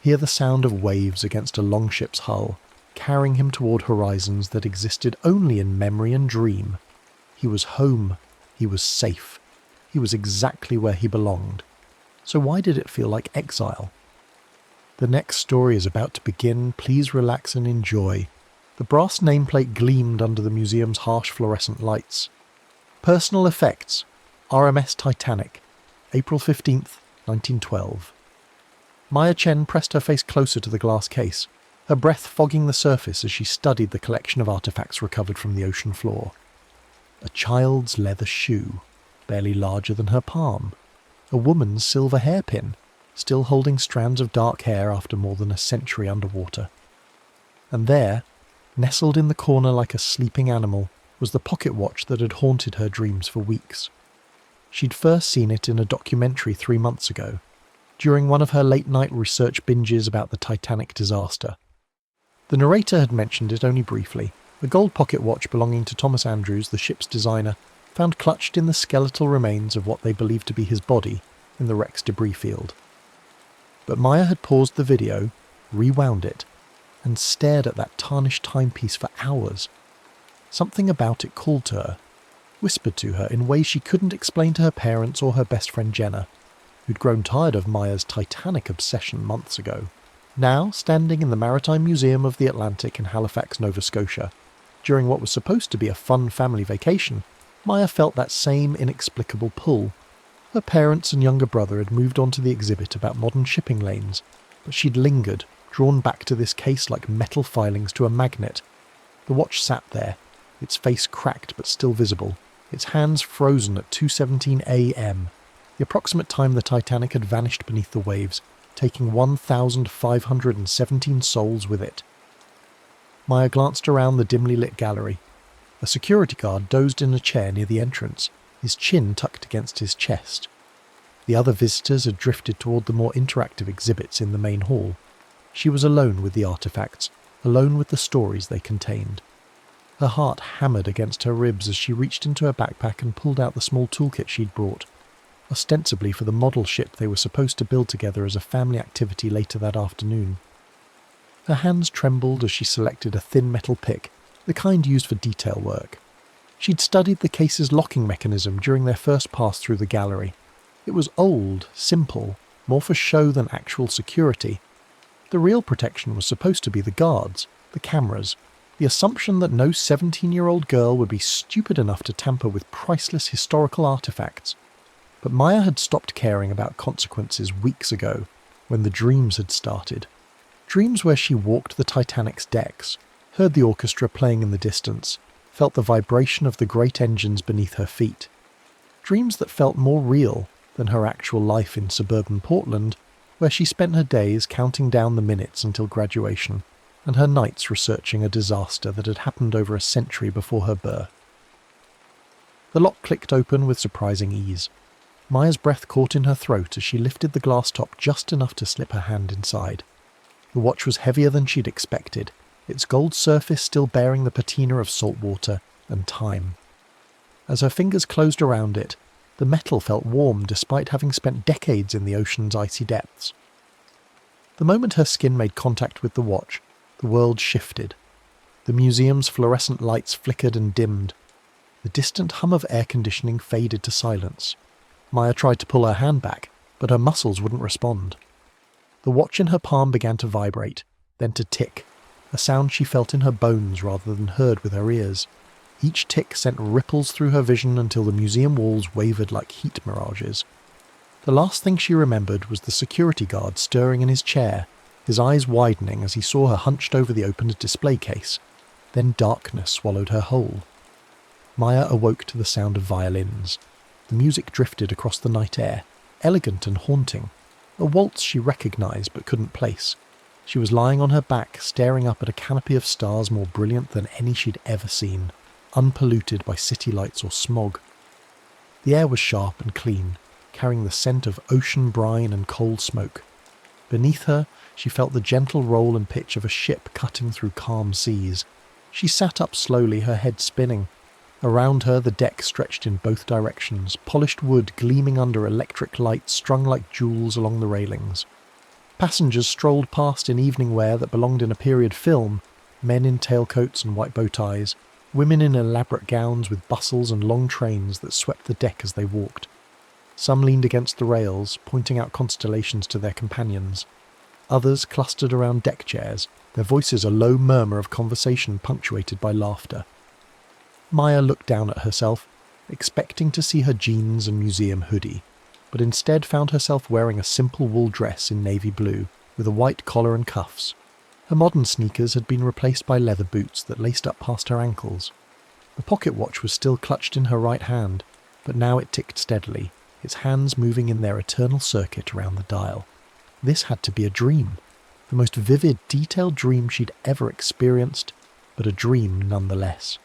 hear the sound of waves against a longship's hull, carrying him toward horizons that existed only in memory and dream. He was home. He was safe. He was exactly where he belonged. So why did it feel like exile? The next story is about to begin. Please relax and enjoy. The brass nameplate gleamed under the museum's harsh fluorescent lights. Personal effects. RMS Titanic. April 15th, 1912. Maya Chen pressed her face closer to the glass case, her breath fogging the surface as she studied the collection of artifacts recovered from the ocean floor. A child's leather shoe, barely larger than her palm. A woman's silver hairpin, still holding strands of dark hair after more than a century underwater. And there, nestled in the corner like a sleeping animal, was the pocket watch that had haunted her dreams for weeks. She'd first seen it in a documentary 3 months ago, during one of her late-night research binges about the Titanic disaster. The narrator had mentioned it only briefly, a gold pocket watch belonging to Thomas Andrews, the ship's designer, found clutched in the skeletal remains of what they believed to be his body in the wreck's debris field. But Maya had paused the video, rewound it, and stared at that tarnished timepiece for hours. Something about it called to her, whispered to her in ways she couldn't explain to her parents or her best friend Jenna, who'd grown tired of Maya's Titanic obsession months ago. Now, standing in the Maritime Museum of the Atlantic in Halifax, Nova Scotia, during what was supposed to be a fun family vacation, Maya felt that same inexplicable pull. Her parents and younger brother had moved on to the exhibit about modern shipping lanes, but she'd lingered, drawn back to this case like metal filings to a magnet. The watch sat there, its face cracked but still visible, its hands frozen at 2:17 a.m., the approximate time the Titanic had vanished beneath the waves, taking 1,517 souls with it. Maya glanced around the dimly lit gallery. A security guard dozed in a chair near the entrance, his chin tucked against his chest. The other visitors had drifted toward the more interactive exhibits in the main hall. She was alone with the artifacts, alone with the stories they contained. Her heart hammered against her ribs as she reached into her backpack and pulled out the small toolkit she'd brought, ostensibly for the model ship they were supposed to build together as a family activity later that afternoon. Her hands trembled as she selected a thin metal pick, the kind used for detail work. She'd studied the case's locking mechanism during their first pass through the gallery. It was old, simple, more for show than actual security. The real protection was supposed to be the guards, the cameras, the assumption that no 17-year-old girl would be stupid enough to tamper with priceless historical artifacts. But Maya had stopped caring about consequences weeks ago, when the dreams had started. Dreams where she walked the Titanic's decks, heard the orchestra playing in the distance, felt the vibration of the great engines beneath her feet. Dreams that felt more real than her actual life in suburban Portland, where she spent her days counting down the minutes until graduation, and her nights researching a disaster that had happened over a century before her birth. The lock clicked open with surprising ease. Maya's breath caught in her throat as she lifted the glass top just enough to slip her hand inside. The watch was heavier than she'd expected, its gold surface still bearing the patina of salt water and time. As her fingers closed around it, the metal felt warm despite having spent decades in the ocean's icy depths. The moment her skin made contact with the watch, the world shifted. The museum's fluorescent lights flickered and dimmed. The distant hum of air conditioning faded to silence. Maya tried to pull her hand back, but her muscles wouldn't respond. The watch in her palm began to vibrate, then to tick, a sound she felt in her bones rather than heard with her ears. Each tick sent ripples through her vision until the museum walls wavered like heat mirages. The last thing she remembered was the security guard stirring in his chair, his eyes widening as he saw her hunched over the opened display case. Then darkness swallowed her whole. Maya awoke to the sound of violins. The music drifted across the night air, elegant and haunting, a waltz she recognised but couldn't place. She was lying on her back, staring up at a canopy of stars more brilliant than any she'd ever seen, unpolluted by city lights or smog. The air was sharp and clean, carrying the scent of ocean brine and coal smoke. Beneath her, she felt the gentle roll and pitch of a ship cutting through calm seas. She sat up slowly, her head spinning. Around her, the deck stretched in both directions, polished wood gleaming under electric lights strung like jewels along the railings. Passengers strolled past in evening wear that belonged in a period film, men in tailcoats and white bow ties, women in elaborate gowns with bustles and long trains that swept the deck as they walked. Some leaned against the rails, pointing out constellations to their companions. Others clustered around deck chairs, their voices a low murmur of conversation punctuated by laughter. Maya looked down at herself, expecting to see her jeans and museum hoodie, but instead found herself wearing a simple wool dress in navy blue, with a white collar and cuffs. Her modern sneakers had been replaced by leather boots that laced up past her ankles. The pocket watch was still clutched in her right hand, but now it ticked steadily, its hands moving in their eternal circuit around the dial. This had to be a dream, the most vivid, detailed dream she'd ever experienced, but a dream nonetheless.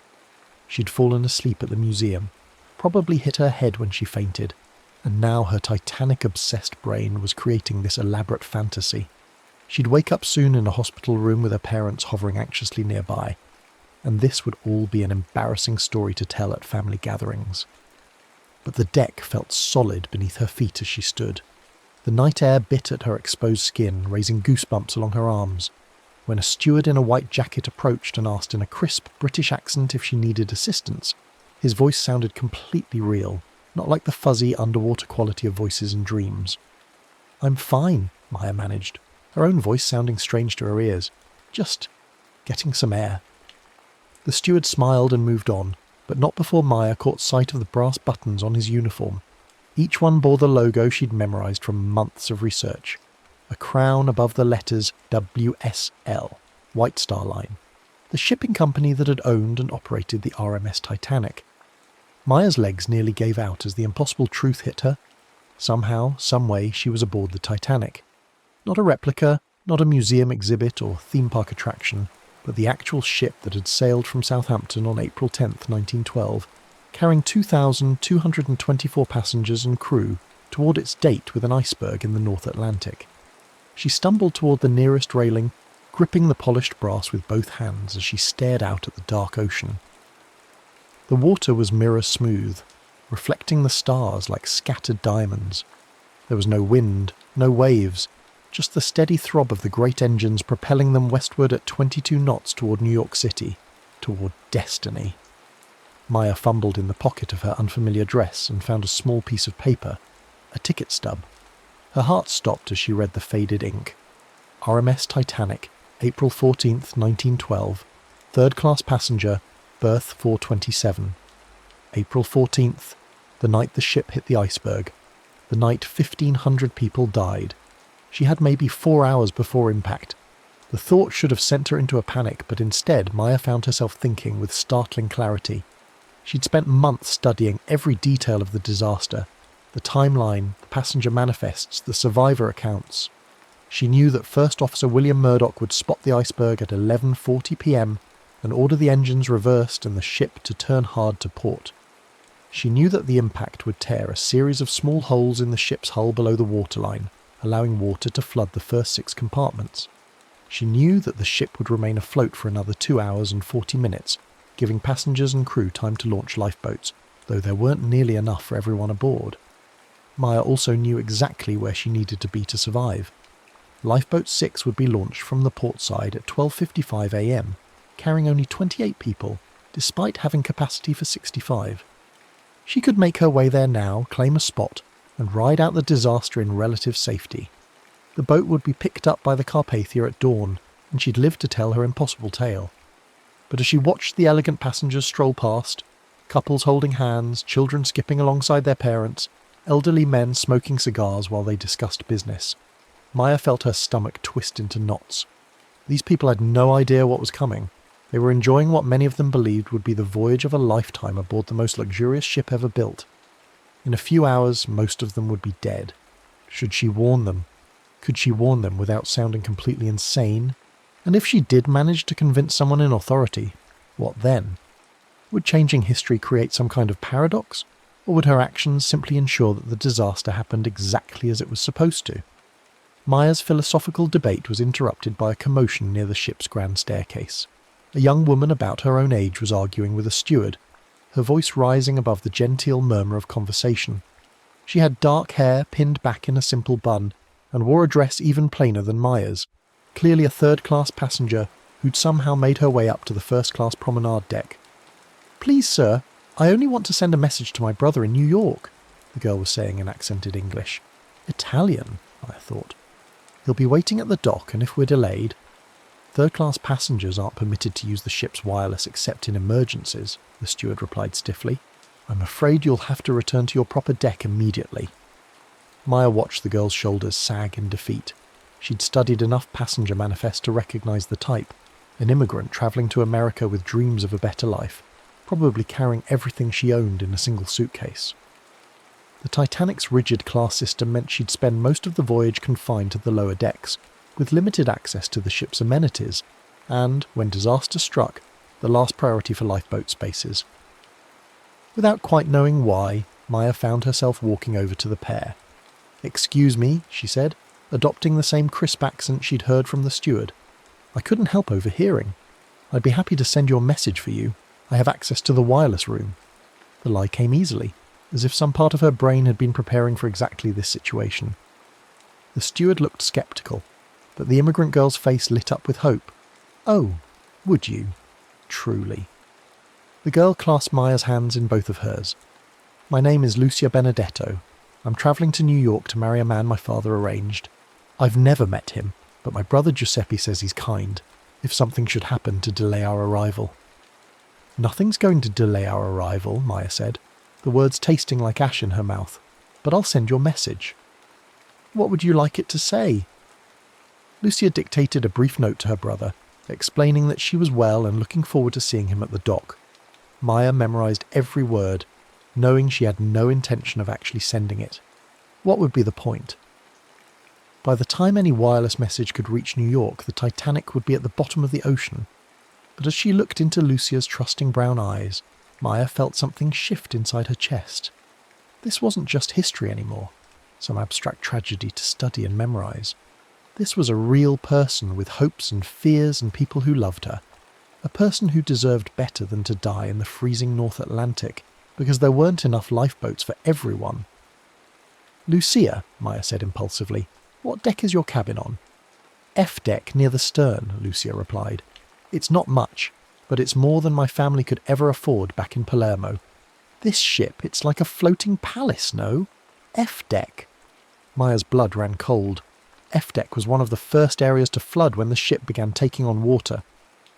She'd fallen asleep at the museum, probably hit her head when she fainted, and now her Titanic-obsessed brain was creating this elaborate fantasy. She'd wake up soon in a hospital room with her parents hovering anxiously nearby, and this would all be an embarrassing story to tell at family gatherings. But the deck felt solid beneath her feet as she stood. The night air bit at her exposed skin, raising goosebumps along her arms. When a steward in a white jacket approached and asked in a crisp British accent if she needed assistance, his voice sounded completely real, not like the fuzzy underwater quality of voices in dreams. "I'm fine," Maya managed, her own voice sounding strange to her ears. "Just getting some air." The steward smiled and moved on, but not before Maya caught sight of the brass buttons on his uniform. Each one bore the logo she'd memorised from months of research. A crown above the letters WSL, White Star Line, the shipping company that had owned and operated the RMS Titanic. Maya's legs nearly gave out as the impossible truth hit her. Somehow, someway, she was aboard the Titanic. Not a replica, not a museum exhibit or theme park attraction, but the actual ship that had sailed from Southampton on April 10th, 1912, carrying 2,224 passengers and crew toward its date with an iceberg in the North Atlantic. She stumbled toward the nearest railing, gripping the polished brass with both hands as she stared out at the dark ocean. The water was mirror smooth, reflecting the stars like scattered diamonds. There was no wind, no waves, just the steady throb of the great engines propelling them westward at 22 knots toward New York City, toward destiny. Maya fumbled in the pocket of her unfamiliar dress and found a small piece of paper, a ticket stub. Her heart stopped as she read the faded ink. RMS Titanic, April 14th, 1912. Third-class passenger, berth 427. April 14th, the night the ship hit the iceberg. The night 1,500 people died. She had maybe 4 hours before impact. The thought should have sent her into a panic, but instead Maya found herself thinking with startling clarity. She'd spent months studying every detail of the disaster, the timeline, the passenger manifests, the survivor accounts. She knew that First Officer William Murdoch would spot the iceberg at 11:40 p.m. and order the engines reversed and the ship to turn hard to port. She knew that the impact would tear a series of small holes in the ship's hull below the waterline, allowing water to flood the first 6 compartments. She knew that the ship would remain afloat for another 2 hours and 40 minutes, giving passengers and crew time to launch lifeboats, though there weren't nearly enough for everyone aboard. Maya also knew exactly where she needed to be to survive. Lifeboat 6 would be launched from the port side at 12:55 a.m, carrying only 28 people, despite having capacity for 65. She could make her way there now, claim a spot, and ride out the disaster in relative safety. The boat would be picked up by the Carpathia at dawn, and she'd live to tell her impossible tale. But as she watched the elegant passengers stroll past, couples holding hands, children skipping alongside their parents, elderly men smoking cigars while they discussed business, Maya felt her stomach twist into knots. These people had no idea what was coming. They were enjoying what many of them believed would be the voyage of a lifetime aboard the most luxurious ship ever built. In a few hours, most of them would be dead. Should she warn them? Could she warn them without sounding completely insane? And if she did manage to convince someone in authority, what then? Would changing history create some kind of paradox? Or would her actions simply ensure that the disaster happened exactly as it was supposed to? Maya's philosophical debate was interrupted by a commotion near the ship's grand staircase. A young woman about her own age was arguing with a steward, her voice rising above the genteel murmur of conversation. She had dark hair pinned back in a simple bun, and wore a dress even plainer than Maya's, clearly a third-class passenger who'd somehow made her way up to the first-class promenade deck. "Please, sir, I only want to send a message to my brother in New York," the girl was saying in accented English. Italian, I thought. "He'll be waiting at the dock, and if we're delayed—" "Third-class passengers aren't permitted to use the ship's wireless except in emergencies," the steward replied stiffly. "I'm afraid you'll have to return to your proper deck immediately." Maya watched the girl's shoulders sag in defeat. She'd studied enough passenger manifests to recognise the type. An immigrant travelling to America with dreams of a better life, probably carrying everything she owned in a single suitcase. The Titanic's rigid class system meant she'd spend most of the voyage confined to the lower decks, with limited access to the ship's amenities, and, when disaster struck, the last priority for lifeboat spaces. Without quite knowing why, Maya found herself walking over to the pair. "Excuse me," she said, adopting the same crisp accent she'd heard from the steward. "I couldn't help overhearing. I'd be happy to send your message for you. I have access to the wireless room." The lie came easily, as if some part of her brain had been preparing for exactly this situation. The steward looked sceptical, but the immigrant girl's face lit up with hope. "Oh, would you? Truly." The girl clasped Maya's hands in both of hers. "My name is Lucia Benedetto. I'm travelling to New York to marry a man my father arranged. I've never met him, but my brother Giuseppe says he's kind, if something should happen to delay our arrival." "Nothing's going to delay our arrival," Maya said, the words tasting like ash in her mouth, "but I'll send your message." "What would you like it to say?" Lucia dictated a brief note to her brother, explaining that she was well and looking forward to seeing him at the dock. Maya memorised every word, knowing she had no intention of actually sending it. What would be the point? By the time any wireless message could reach New York, the Titanic would be at the bottom of the ocean. But as she looked into Lucia's trusting brown eyes, Maya felt something shift inside her chest. This wasn't just history anymore, some abstract tragedy to study and memorise. This was a real person with hopes and fears and people who loved her. A person who deserved better than to die in the freezing North Atlantic, because there weren't enough lifeboats for everyone. "Lucia," Maya said impulsively, "what deck is your cabin on?" "F deck near the stern," Lucia replied. "It's not much, but it's more than my family could ever afford back in Palermo. This ship, it's like a floating palace, no? F deck." Maya's blood ran cold. F deck was one of the first areas to flood when the ship began taking on water.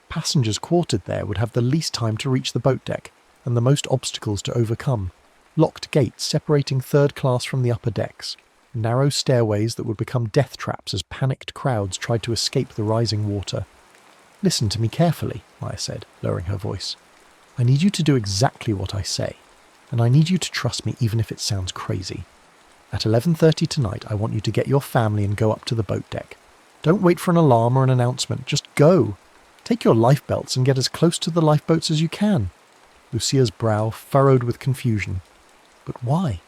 Passengers quartered there would have the least time to reach the boat deck, and the most obstacles to overcome. Locked gates separating third class from the upper decks. narrow stairways that would become death traps as panicked crowds tried to escape the rising water. "Listen to me carefully," Maya said, lowering her voice. "I need you to do exactly what I say, and I need you to trust me even if it sounds crazy. At 11:30 tonight, I want you to get your family and go up to the boat deck. Don't wait for an alarm or an announcement, just go. Take your life belts and get as close to the lifeboats as you can." Lucia's brow furrowed with confusion. "But why?"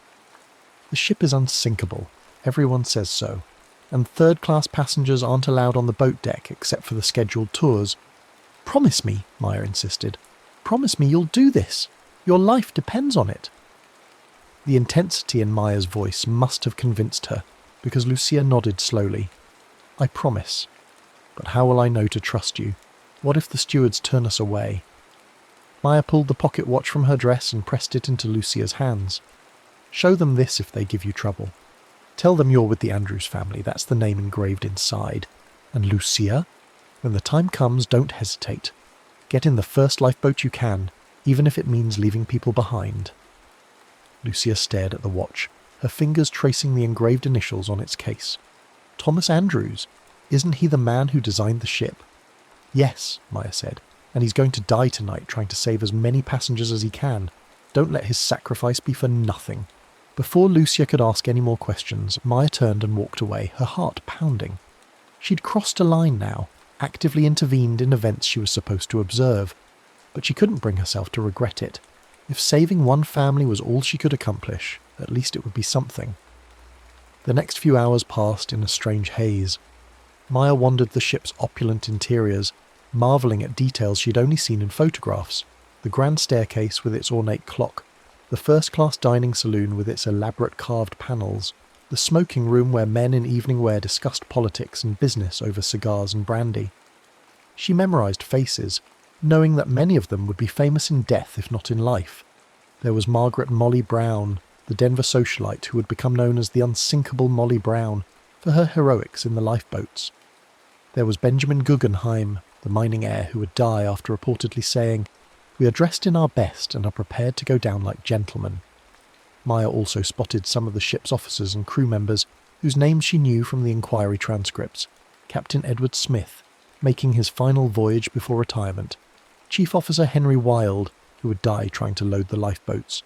"The ship is unsinkable. Everyone says so. And third-class passengers aren't allowed on the boat deck except for the scheduled tours." "Promise me," Maya insisted. "Promise me you'll do this. Your life depends on it." The intensity in Maya's voice must have convinced her, because Lucia nodded slowly. "I promise. But how will I know to trust you? What if the stewards turn us away?" Maya pulled the pocket watch from her dress and pressed it into Lucia's hands. "Show them this if they give you trouble. Tell them you're with the Andrews family, that's the name engraved inside. And Lucia, when the time comes, don't hesitate. Get in the first lifeboat you can, even if it means leaving people behind." Lucia stared at the watch, her fingers tracing the engraved initials on its case. "Thomas Andrews. Isn't he the man who designed the ship?" "Yes," Maya said, "and he's going to die tonight trying to save as many passengers as he can. Don't let his sacrifice be for nothing." Before Lucia could ask any more questions, Maya turned and walked away, her heart pounding. She'd crossed a line now, actively intervened in events she was supposed to observe, but she couldn't bring herself to regret it. If saving one family was all she could accomplish, at least it would be something. The next few hours passed in a strange haze. Maya wandered the ship's opulent interiors, marvelling at details she'd only seen in photographs: the grand staircase with its ornate clock, the first-class dining saloon with its elaborate carved panels, the smoking room where men in evening wear discussed politics and business over cigars and brandy. She memorised faces, knowing that many of them would be famous in death if not in life. There was Margaret Molly Brown, the Denver socialite who would become known as the unsinkable Molly Brown for her heroics in the lifeboats. There was Benjamin Guggenheim, the mining heir who would die after reportedly saying, "We are dressed in our best and are prepared to go down like gentlemen." Maya also spotted some of the ship's officers and crew members whose names she knew from the inquiry transcripts: Captain Edward Smith, making his final voyage before retirement; Chief Officer Henry Wilde, who would die trying to load the lifeboats;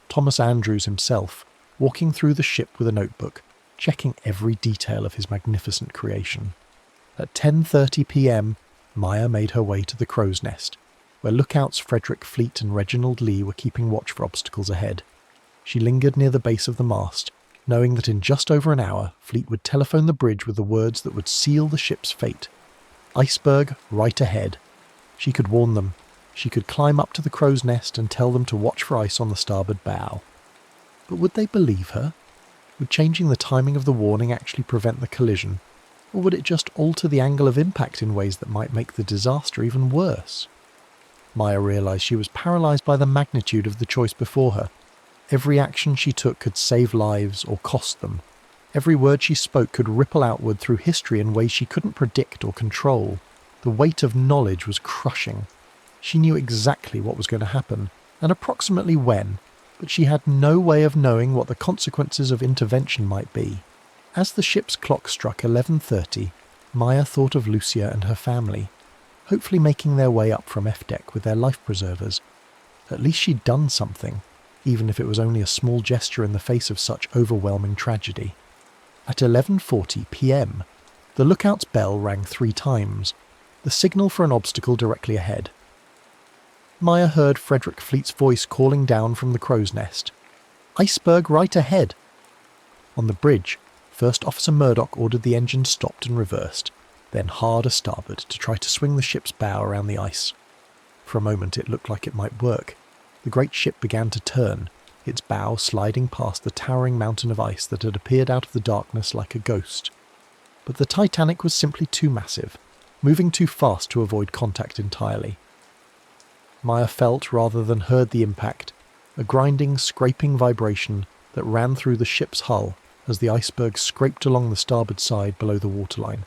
Thomas Andrews himself, walking through the ship with a notebook, checking every detail of his magnificent creation. At 10:30 p.m, Maya made her way to the crow's nest, where lookouts Frederick Fleet and Reginald Lee were keeping watch for obstacles ahead. She lingered near the base of the mast, knowing that in just over an hour Fleet would telephone the bridge with the words that would seal the ship's fate. "Iceberg right ahead." She could warn them. She could climb up to the crow's nest and tell them to watch for ice on the starboard bow. But would they believe her? Would changing the timing of the warning actually prevent the collision? Or would it just alter the angle of impact in ways that might make the disaster even worse? Maya realised she was paralysed by the magnitude of the choice before her. Every action she took could save lives or cost them. Every word she spoke could ripple outward through history in ways she couldn't predict or control. The weight of knowledge was crushing. She knew exactly what was going to happen, and approximately when, but she had no way of knowing what the consequences of intervention might be. As the ship's clock struck 11:30, Maya thought of Lucia and her family, hopefully making their way up from F-deck with their life preservers. At least she'd done something, even if it was only a small gesture in the face of such overwhelming tragedy. At 11:40 p.m, the lookout's bell rang 3 times, the signal for an obstacle directly ahead. Maya heard Frederick Fleet's voice calling down from the crow's nest. "Iceberg right ahead." On the bridge, First Officer Murdoch ordered the engine stopped and reversed, then hard a starboard to try to swing the ship's bow around the ice. For a moment it looked like it might work. The great ship began to turn, its bow sliding past the towering mountain of ice that had appeared out of the darkness like a ghost. But the Titanic was simply too massive, moving too fast to avoid contact entirely. Maya felt rather than heard the impact, a grinding, scraping vibration that ran through the ship's hull as the iceberg scraped along the starboard side below the waterline.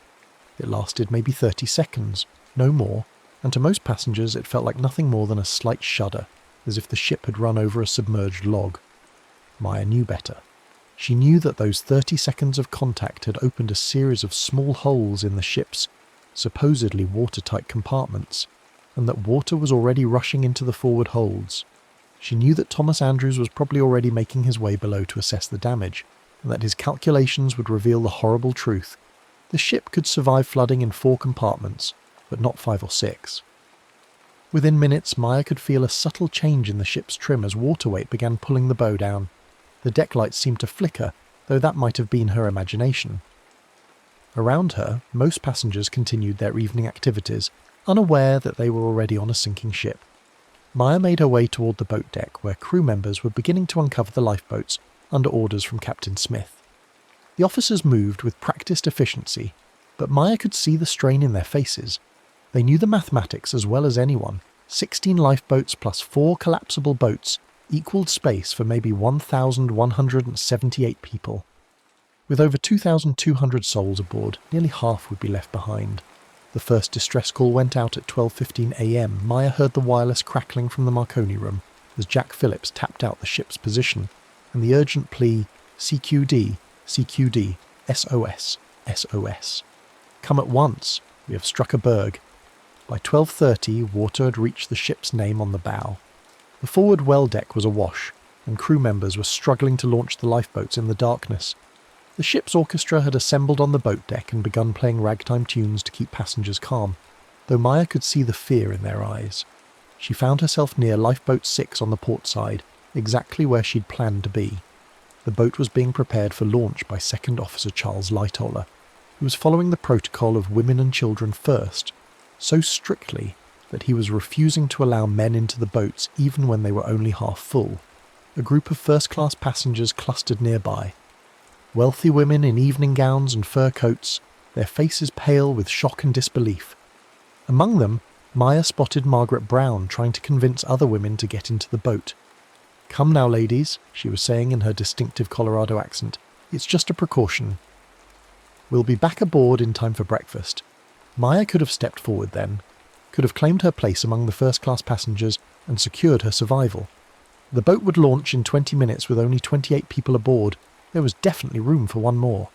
It lasted maybe 30 seconds, no more, and to most passengers it felt like nothing more than a slight shudder, as if the ship had run over a submerged log. Maya knew better. She knew that those 30 seconds of contact had opened a series of small holes in the ship's supposedly watertight compartments, and that water was already rushing into the forward holds. She knew that Thomas Andrews was probably already making his way below to assess the damage, and that his calculations would reveal the horrible truth. The ship could survive flooding in 4 compartments, but not 5 or 6. Within minutes, Maya could feel a subtle change in the ship's trim as water weight began pulling the bow down. The deck lights seemed to flicker, though that might have been her imagination. Around her, most passengers continued their evening activities, unaware that they were already on a sinking ship. Maya made her way toward the boat deck, where crew members were beginning to uncover the lifeboats under orders from Captain Smith. The officers moved with practiced efficiency, but Maya could see the strain in their faces. They knew the mathematics as well as anyone. 16 lifeboats plus 4 collapsible boats equaled space for maybe 1,178 people. With over 2,200 souls aboard, nearly half would be left behind. The first distress call went out at 12:15 a.m. Maya heard the wireless crackling from the Marconi room as Jack Phillips tapped out the ship's position, and the urgent plea, CQD, CQD, SOS, SOS. Come at once, we have struck a berg. By 12:30, water had reached the ship's name on the bow. The forward well deck was awash, and crew members were struggling to launch the lifeboats in the darkness. The ship's orchestra had assembled on the boat deck and begun playing ragtime tunes to keep passengers calm, though Maya could see the fear in their eyes. She found herself near Lifeboat 6 on the port side, exactly where she'd planned to be. The boat was being prepared for launch by Second Officer Charles Lightoller, who was following the protocol of women and children first, so strictly that he was refusing to allow men into the boats even when they were only half full. A group of first-class passengers clustered nearby. Wealthy women in evening gowns and fur coats, their faces pale with shock and disbelief. Among them, Maya spotted Margaret Brown trying to convince other women to get into the boat. "Come now, ladies," she was saying in her distinctive Colorado accent. "It's just a precaution. We'll be back aboard in time for breakfast." Maya could have stepped forward then, could have claimed her place among the first-class passengers and secured her survival. The boat would launch in 20 minutes with only 28 people aboard. There was definitely room for one more.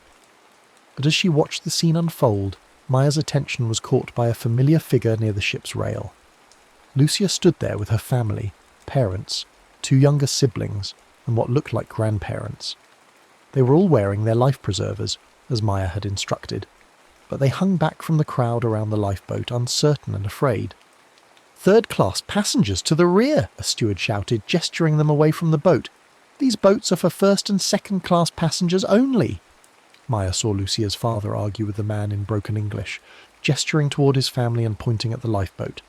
But as she watched the scene unfold, Maya's attention was caught by a familiar figure near the ship's rail. Lucia stood there with her family, parents, 2 younger siblings, and what looked like grandparents. They were all wearing their life preservers, as Maya had instructed, but they hung back from the crowd around the lifeboat, uncertain and afraid. "Third-class passengers to the rear!" a steward shouted, gesturing them away from the boat. "These boats are for first and second-class passengers only." Maya saw Lucia's father argue with the man in broken English, gesturing toward his family and pointing at the lifeboat.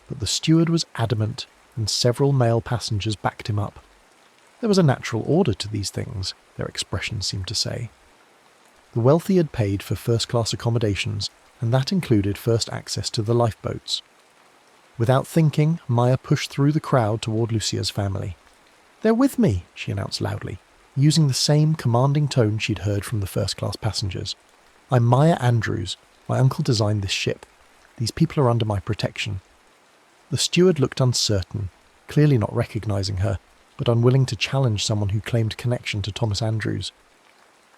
But the steward was adamant, and several male passengers backed him up. There was a natural order to these things, their expressions seemed to say. The wealthy had paid for first-class accommodations, and that included first access to the lifeboats. Without thinking, Maya pushed through the crowd toward Lucia's family. "They're with me," she announced loudly, using the same commanding tone she'd heard from the first-class passengers. "I'm Maya Andrews. My uncle designed this ship. These people are under my protection." The steward looked uncertain, clearly not recognizing her, but unwilling to challenge someone who claimed connection to Thomas Andrews.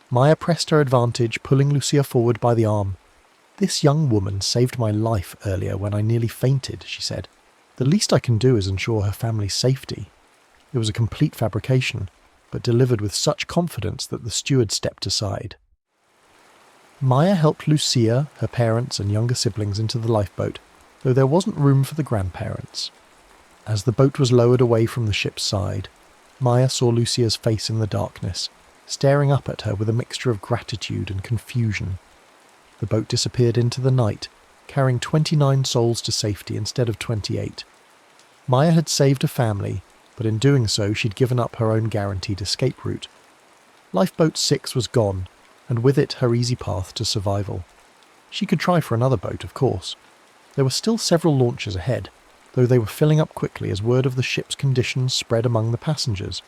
Maya pressed her advantage, pulling Lucia forward by the arm. "This young woman saved my life earlier when I nearly fainted," she said. "The least I can do is ensure her family's safety." It was a complete fabrication, but delivered with such confidence that the steward stepped aside. Maya helped Lucia, her parents and younger siblings into the lifeboat, though there wasn't room for the grandparents. As the boat was lowered away from the ship's side, Maya saw Lucia's face in the darkness, staring up at her with a mixture of gratitude and confusion. The boat disappeared into the night, carrying 29 souls to safety instead of 28. Maya had saved a family, but in doing so she'd given up her own guaranteed escape route. Lifeboat 6 was gone, and with it her easy path to survival. She could try for another boat, of course. There were still several launches ahead, though they were filling up quickly as word of the ship's conditions spread among the passengers.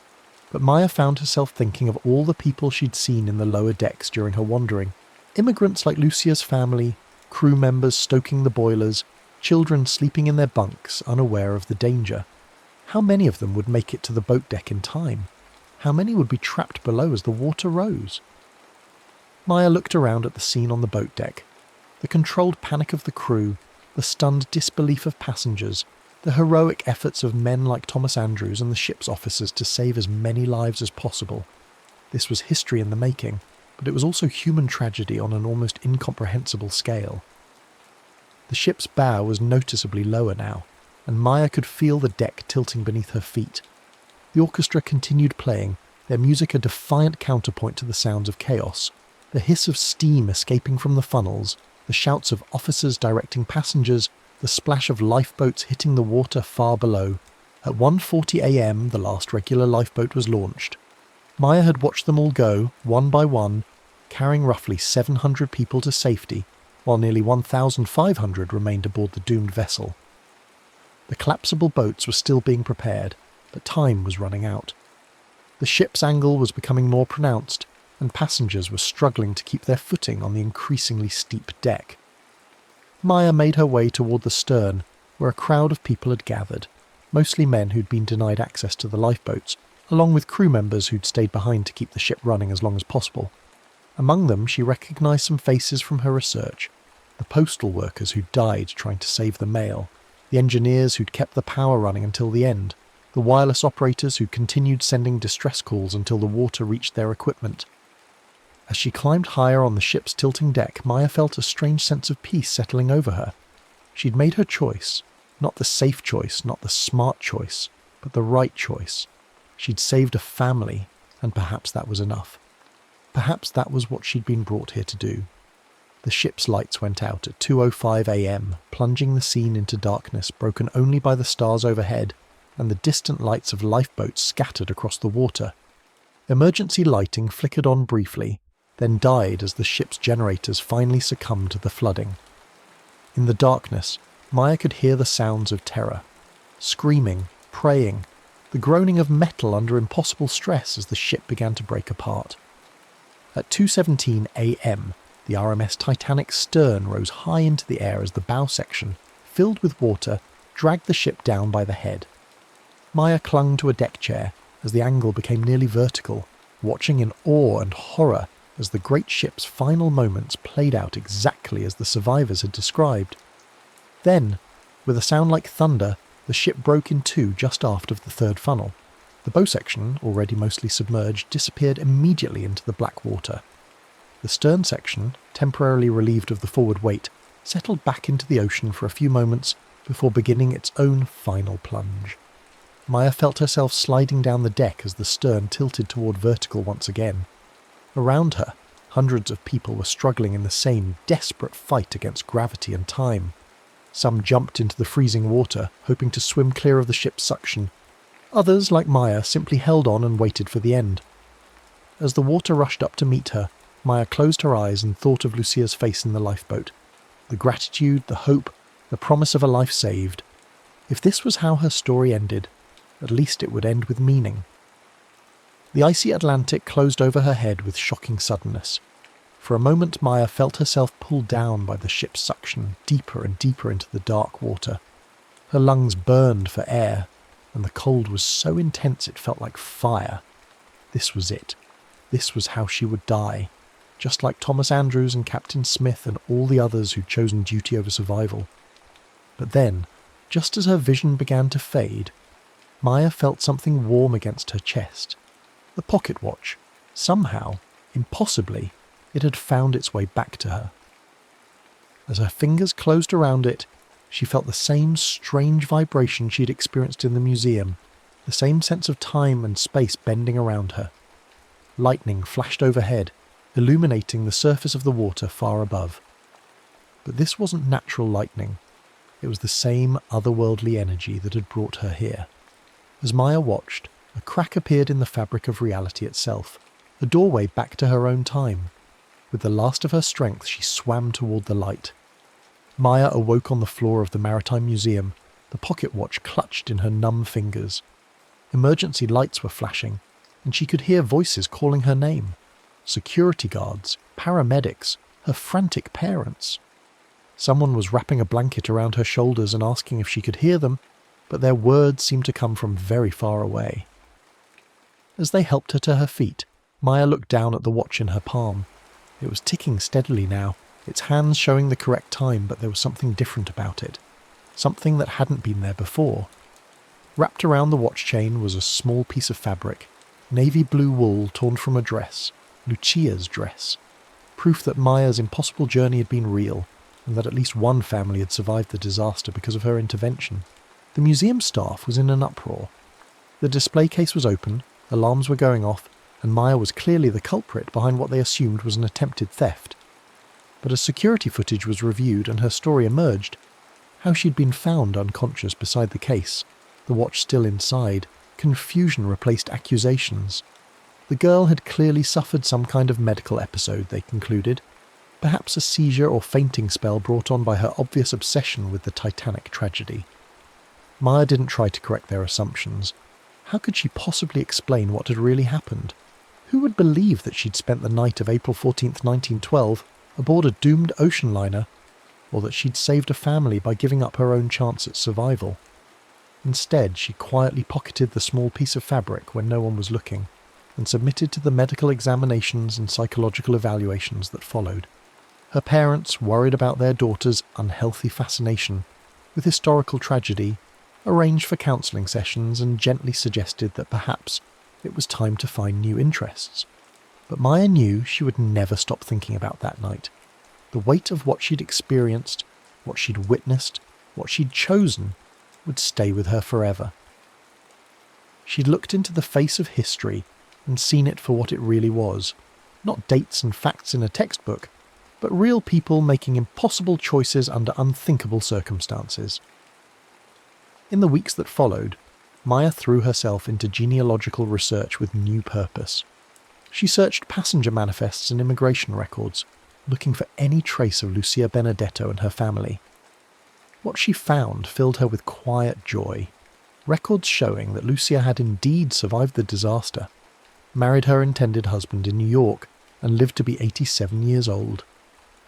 But Maya found herself thinking of all the people she'd seen in the lower decks during her wandering. Immigrants like Lucia's family, crew members stoking the boilers, children sleeping in their bunks unaware of the danger. How many of them would make it to the boat deck in time? How many would be trapped below as the water rose? Maya looked around at the scene on the boat deck. The controlled panic of the crew, the stunned disbelief of passengers, the heroic efforts of men like Thomas Andrews and the ship's officers to save as many lives as possible. This was history in the making, but it was also human tragedy on an almost incomprehensible scale. The ship's bow was noticeably lower now, and Maya could feel the deck tilting beneath her feet. The orchestra continued playing, their music a defiant counterpoint to the sounds of chaos, the hiss of steam escaping from the funnels, the shouts of officers directing passengers, the splash of lifeboats hitting the water far below. At 1:40 a.m. the last regular lifeboat was launched. Maya had watched them all go, one by one, carrying roughly 700 people to safety, while nearly 1,500 remained aboard the doomed vessel. The collapsible boats were still being prepared, but time was running out. The ship's angle was becoming more pronounced, and passengers were struggling to keep their footing on the increasingly steep deck. Maya made her way toward the stern, where a crowd of people had gathered, mostly men who'd been denied access to the lifeboats, along with crew members who'd stayed behind to keep the ship running as long as possible. Among them, she recognised some faces from her research: the postal workers who'd died trying to save the mail, the engineers who'd kept the power running until the end, the wireless operators who'd continued sending distress calls until the water reached their equipment. As she climbed higher on the ship's tilting deck, Maya felt a strange sense of peace settling over her. She'd made her choice, not the safe choice, not the smart choice, but the right choice. She'd saved a family, and perhaps that was enough. Perhaps that was what she'd been brought here to do. The ship's lights went out at 2:05 a.m., plunging the scene into darkness broken only by the stars overhead and the distant lights of lifeboats scattered across the water. Emergency lighting flickered on briefly, then died as the ship's generators finally succumbed to the flooding. In the darkness, Maya could hear the sounds of terror. Screaming, praying, the groaning of metal under impossible stress as the ship began to break apart. At 2:17 a.m., the RMS Titanic's stern rose high into the air as the bow section, filled with water, dragged the ship down by the head. Maya clung to a deck chair as the angle became nearly vertical, watching in awe and horror as the great ship's final moments played out exactly as the survivors had described. Then, with a sound like thunder, the ship broke in two just aft of the third funnel. The bow section, already mostly submerged, disappeared immediately into the black water. The stern section, temporarily relieved of the forward weight, settled back into the ocean for a few moments before beginning its own final plunge. Maya felt herself sliding down the deck as the stern tilted toward vertical once again. Around her, hundreds of people were struggling in the same desperate fight against gravity and time. Some jumped into the freezing water, hoping to swim clear of the ship's suction. Others, like Maya, simply held on and waited for the end. As the water rushed up to meet her, Maya closed her eyes and thought of Lucia's face in the lifeboat. The gratitude, the hope, the promise of a life saved. If this was how her story ended, at least it would end with meaning. The icy Atlantic closed over her head with shocking suddenness. For a moment Maya felt herself pulled down by the ship's suction, deeper and deeper into the dark water. Her lungs burned for air, and the cold was so intense it felt like fire. This was it. This was how she would die, just like Thomas Andrews and Captain Smith and all the others who'd chosen duty over survival. But then, just as her vision began to fade, Maya felt something warm against her chest. The pocket watch. Somehow, impossibly, it had found its way back to her. As her fingers closed around it, she felt the same strange vibration she'd experienced in the museum, the same sense of time and space bending around her. Lightning flashed overhead, illuminating the surface of the water far above. But this wasn't natural lightning. It was the same otherworldly energy that had brought her here. As Maya watched, a crack appeared in the fabric of reality itself, a doorway back to her own time. With the last of her strength, she swam toward the light. Maya awoke on the floor of the Maritime Museum, the pocket watch clutched in her numb fingers. Emergency lights were flashing, and she could hear voices calling her name. Security guards, paramedics, her frantic parents. Someone was wrapping a blanket around her shoulders and asking if she could hear them, but their words seemed to come from very far away. As they helped her to her feet, Maya looked down at the watch in her palm. It was ticking steadily now, its hands showing the correct time, but there was something different about it. Something that hadn't been there before. Wrapped around the watch chain was a small piece of fabric, navy blue wool torn from a dress, Lucia's dress. Proof that Maya's impossible journey had been real, and that at least one family had survived the disaster because of her intervention. The museum staff was in an uproar. The display case was open, alarms were going off, and Maya was clearly the culprit behind what they assumed was an attempted theft. But as security footage was reviewed and her story emerged, how she'd been found unconscious beside the case, the watch still inside, confusion replaced accusations. The girl had clearly suffered some kind of medical episode, they concluded. Perhaps a seizure or fainting spell brought on by her obvious obsession with the Titanic tragedy. Maya didn't try to correct their assumptions. How could she possibly explain what had really happened? Who would believe that she'd spent the night of April 14th, 1912, aboard a doomed ocean liner, or that she'd saved a family by giving up her own chance at survival? Instead, she quietly pocketed the small piece of fabric when no one was looking, and submitted to the medical examinations and psychological evaluations that followed. Her parents, worried about their daughter's unhealthy fascination with historical tragedy, arranged for counselling sessions and gently suggested that perhaps it was time to find new interests. But Maya knew she would never stop thinking about that night. The weight of what she'd experienced, what she'd witnessed, what she'd chosen, would stay with her forever. She'd looked into the face of history and seen it for what it really was, not dates and facts in a textbook, but real people making impossible choices under unthinkable circumstances. In the weeks that followed, Maya threw herself into genealogical research with new purpose. She searched passenger manifests and immigration records, looking for any trace of Lucia Benedetto and her family. What she found filled her with quiet joy. Records showing that Lucia had indeed survived the disaster, married her intended husband in New York, and lived to be 87 years old.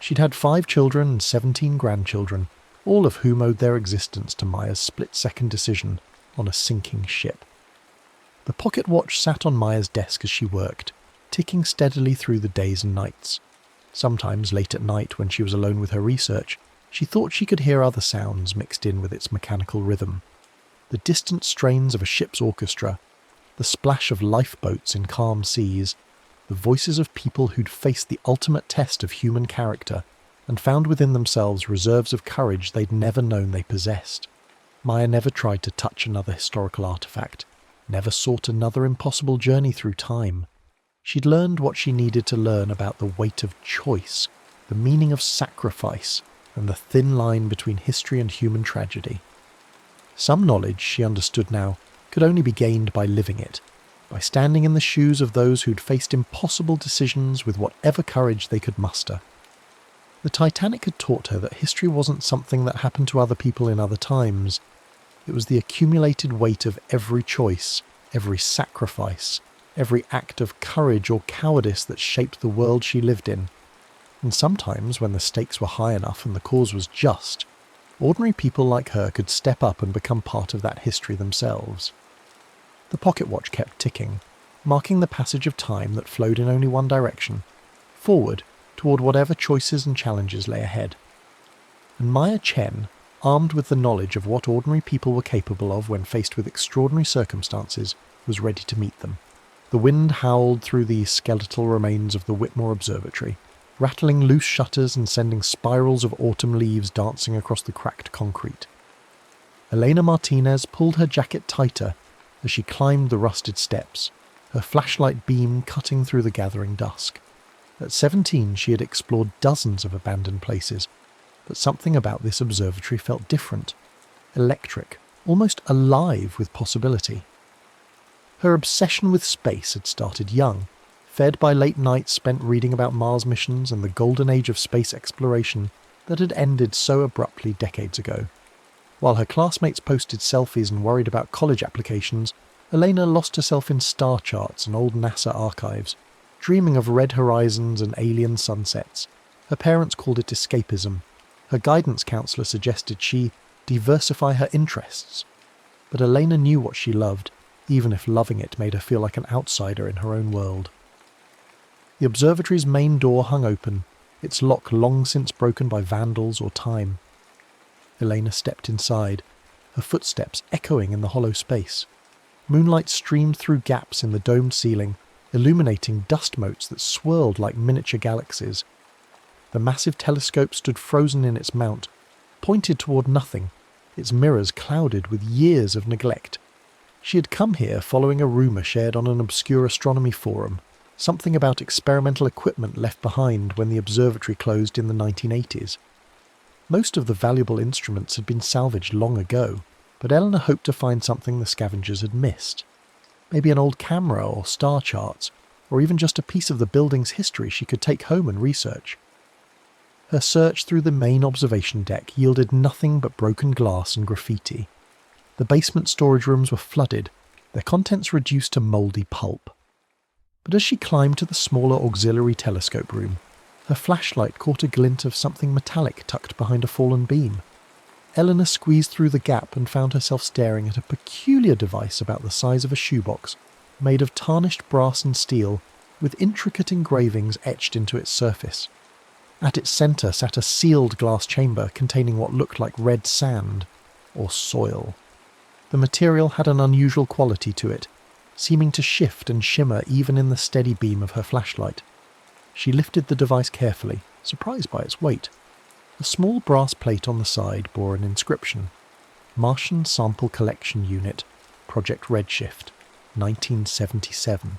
She'd had 5 children and 17 grandchildren, all of whom owed their existence to Maya's split-second decision on a sinking ship. The pocket watch sat on Maya's desk as she worked, ticking steadily through the days and nights. Sometimes late at night, when she was alone with her research, she thought she could hear other sounds mixed in with its mechanical rhythm. The distant strains of a ship's orchestra, the splash of lifeboats in calm seas, the voices of people who'd faced the ultimate test of human character and found within themselves reserves of courage they'd never known they possessed. Maya never tried to touch another historical artifact, never sought another impossible journey through time. She'd learned what she needed to learn about the weight of choice, the meaning of sacrifice, and the thin line between history and human tragedy. Some knowledge, she understood now, could only be gained by living it, by standing in the shoes of those who'd faced impossible decisions with whatever courage they could muster. The Titanic had taught her that history wasn't something that happened to other people in other times. It was the accumulated weight of every choice, every sacrifice, every act of courage or cowardice that shaped the world she lived in. And sometimes, when the stakes were high enough and the cause was just, ordinary people like her could step up and become part of that history themselves. The pocket watch kept ticking, marking the passage of time that flowed in only one direction, forward toward whatever choices and challenges lay ahead. And Maya Chen, armed with the knowledge of what ordinary people were capable of when faced with extraordinary circumstances, was ready to meet them. The wind howled through the skeletal remains of the Whitmore Observatory, rattling loose shutters and sending spirals of autumn leaves dancing across the cracked concrete. Elena Martinez pulled her jacket tighter as she climbed the rusted steps, her flashlight beam cutting through the gathering dusk. At 17, she had explored dozens of abandoned places, but something about this observatory felt different, electric, almost alive with possibility. Her obsession with space had started young, fed by late nights spent reading about Mars missions and the golden age of space exploration that had ended so abruptly decades ago. While her classmates posted selfies and worried about college applications, Elena lost herself in star charts and old NASA archives, dreaming of red horizons and alien sunsets. Her parents called it escapism. Her guidance counsellor suggested she diversify her interests. But Elena knew what she loved, even if loving it made her feel like an outsider in her own world. The observatory's main door hung open, its lock long since broken by vandals or time. Elena stepped inside, her footsteps echoing in the hollow space. Moonlight streamed through gaps in the domed ceiling, illuminating dust motes that swirled like miniature galaxies. The massive telescope stood frozen in its mount, pointed toward nothing, its mirrors clouded with years of neglect. She had come here following a rumour shared on an obscure astronomy forum, something about experimental equipment left behind when the observatory closed in the 1980s. Most of the valuable instruments had been salvaged long ago, but Eleanor hoped to find something the scavengers had missed. Maybe an old camera or star charts, or even just a piece of the building's history she could take home and research. Her search through the main observation deck yielded nothing but broken glass and graffiti. The basement storage rooms were flooded, their contents reduced to mouldy pulp. But as she climbed to the smaller auxiliary telescope room, her flashlight caught a glint of something metallic tucked behind a fallen beam. Eleanor squeezed through the gap and found herself staring at a peculiar device about the size of a shoebox, made of tarnished brass and steel, with intricate engravings etched into its surface. At its centre sat a sealed glass chamber containing what looked like red sand, or soil. The material had an unusual quality to it, seeming to shift and shimmer even in the steady beam of her flashlight. She lifted the device carefully, surprised by its weight. A small brass plate on the side bore an inscription: Martian Sample Collection Unit, Project Redshift, 1977.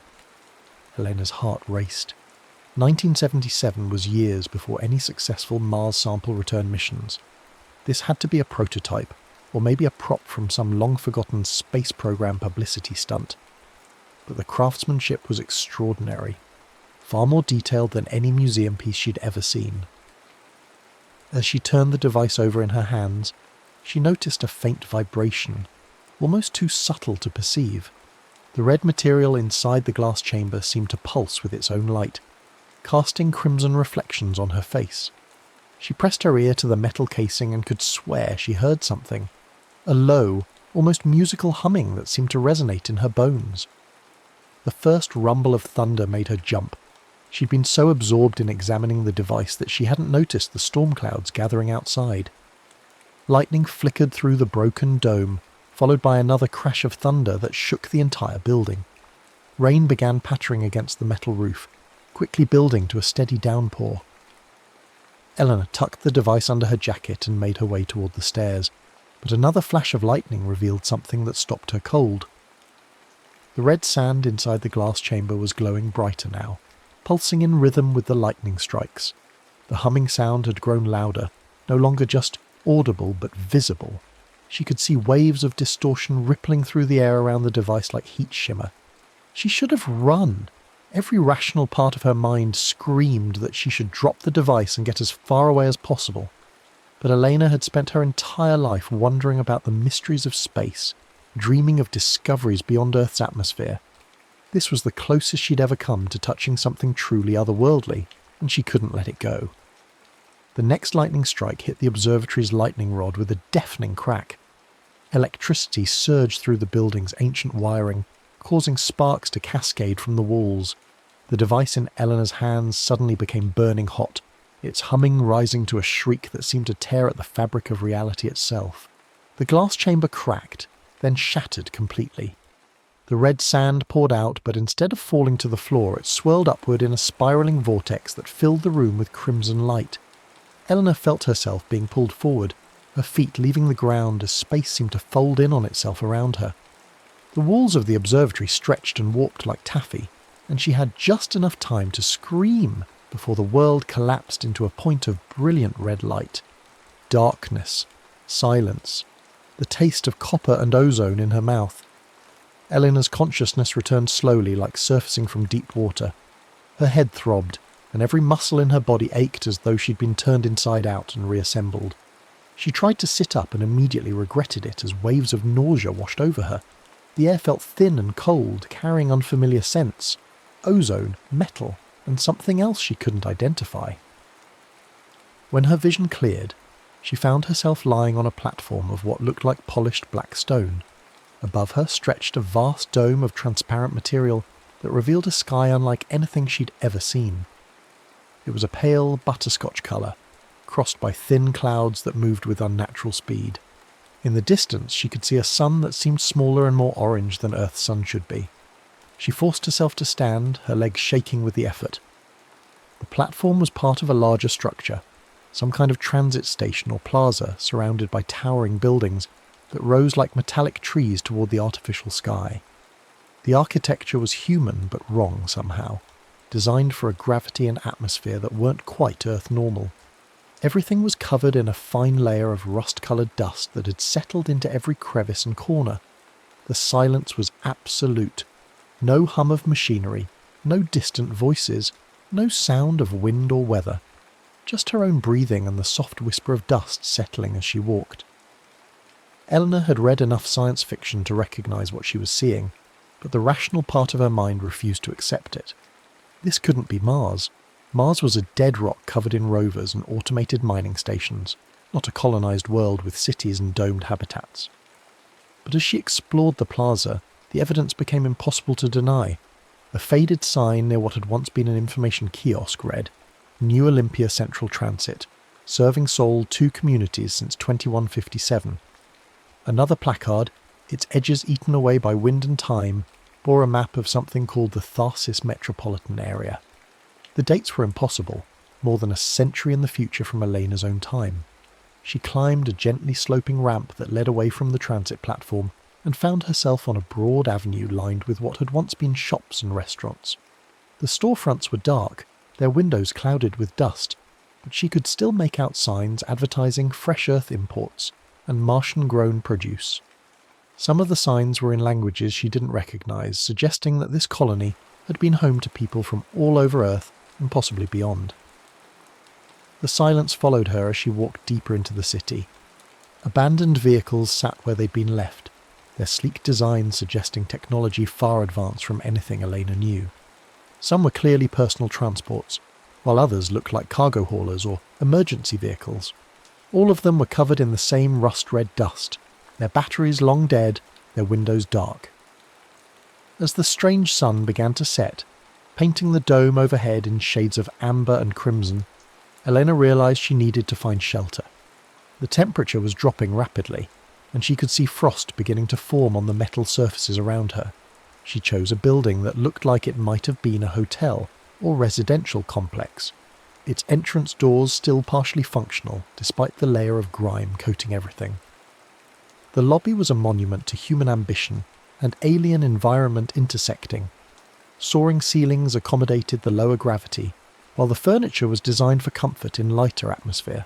Elena's heart raced. 1977 was years before any successful Mars sample return missions. This had to be a prototype, or maybe a prop from some long-forgotten space program publicity stunt. But the craftsmanship was extraordinary, far more detailed than any museum piece she'd ever seen. As she turned the device over in her hands, she noticed a faint vibration, almost too subtle to perceive. The red material inside the glass chamber seemed to pulse with its own light, casting crimson reflections on her face. She pressed her ear to the metal casing and could swear she heard something, a low, almost musical humming that seemed to resonate in her bones. The first rumble of thunder made her jump. She'd been so absorbed in examining the device that she hadn't noticed the storm clouds gathering outside. Lightning flickered through the broken dome, followed by another crash of thunder that shook the entire building. Rain began pattering against the metal roof, quickly building to a steady downpour. Eleanor tucked the device under her jacket and made her way toward the stairs, but another flash of lightning revealed something that stopped her cold. The red sand inside the glass chamber was glowing brighter now, pulsing in rhythm with the lightning strikes. The humming sound had grown louder, no longer just audible but visible. She could see waves of distortion rippling through the air around the device like heat shimmer. She should have run. Every rational part of her mind screamed that she should drop the device and get as far away as possible. But Elena had spent her entire life wondering about the mysteries of space, dreaming of discoveries beyond Earth's atmosphere. This was the closest she'd ever come to touching something truly otherworldly, and she couldn't let it go. The next lightning strike hit the observatory's lightning rod with a deafening crack. Electricity surged through the building's ancient wiring, causing sparks to cascade from the walls. The device in Eleanor's hands suddenly became burning hot, its humming rising to a shriek that seemed to tear at the fabric of reality itself. The glass chamber cracked, then shattered completely. The red sand poured out, but instead of falling to the floor, it swirled upward in a spiraling vortex that filled the room with crimson light. Eleanor felt herself being pulled forward, her feet leaving the ground as space seemed to fold in on itself around her. The walls of the observatory stretched and warped like taffy, and she had just enough time to scream before the world collapsed into a point of brilliant red light. Darkness, silence, the taste of copper and ozone in her mouth. Eleanor's consciousness returned slowly, like surfacing from deep water. Her head throbbed, and every muscle in her body ached as though she'd been turned inside out and reassembled. She tried to sit up and immediately regretted it as waves of nausea washed over her. The air felt thin and cold, carrying unfamiliar scents. Ozone, metal, and something else she couldn't identify. When her vision cleared, she found herself lying on a platform of what looked like polished black stone. Above her stretched a vast dome of transparent material that revealed a sky unlike anything she'd ever seen. It was a pale butterscotch colour, crossed by thin clouds that moved with unnatural speed. In the distance she could see a sun that seemed smaller and more orange than Earth's sun should be. She forced herself to stand, her legs shaking with the effort. The platform was part of a larger structure, some kind of transit station or plaza surrounded by towering buildings that rose like metallic trees toward the artificial sky. The architecture was human but wrong somehow, designed for a gravity and atmosphere that weren't quite Earth normal. Everything was covered in a fine layer of rust-coloured dust that had settled into every crevice and corner. The silence was absolute. No hum of machinery, no distant voices, no sound of wind or weather. Just her own breathing and the soft whisper of dust settling as she walked. Eleanor had read enough science fiction to recognise what she was seeing, but the rational part of her mind refused to accept it. This couldn't be Mars. Mars was a dead rock covered in rovers and automated mining stations, not a colonised world with cities and domed habitats. But as she explored the plaza, the evidence became impossible to deny. A faded sign near what had once been an information kiosk read, New Olympia Central Transit, serving Seoul 2 communities since 2157. Another placard, its edges eaten away by wind and time, bore a map of something called the Tharsis Metropolitan Area. The dates were impossible, more than a century in the future from Elena's own time. She climbed a gently sloping ramp that led away from the transit platform and found herself on a broad avenue lined with what had once been shops and restaurants. The storefronts were dark, their windows clouded with dust, but she could still make out signs advertising fresh earth imports and Martian-grown produce. Some of the signs were in languages she didn't recognise, suggesting that this colony had been home to people from all over Earth and possibly beyond. The silence followed her as she walked deeper into the city. Abandoned vehicles sat where they'd been left, their sleek designs suggesting technology far advanced from anything Elena knew. Some were clearly personal transports, while others looked like cargo haulers or emergency vehicles. All of them were covered in the same rust-red dust, their batteries long dead, their windows dark. As the strange sun began to set, painting the dome overhead in shades of amber and crimson, Elena realised she needed to find shelter. The temperature was dropping rapidly, and she could see frost beginning to form on the metal surfaces around her. She chose a building that looked like it might have been a hotel or residential complex, its entrance doors still partially functional despite the layer of grime coating everything. The lobby was a monument to human ambition and alien environment intersecting. Soaring ceilings accommodated the lower gravity, while the furniture was designed for comfort in lighter atmosphere.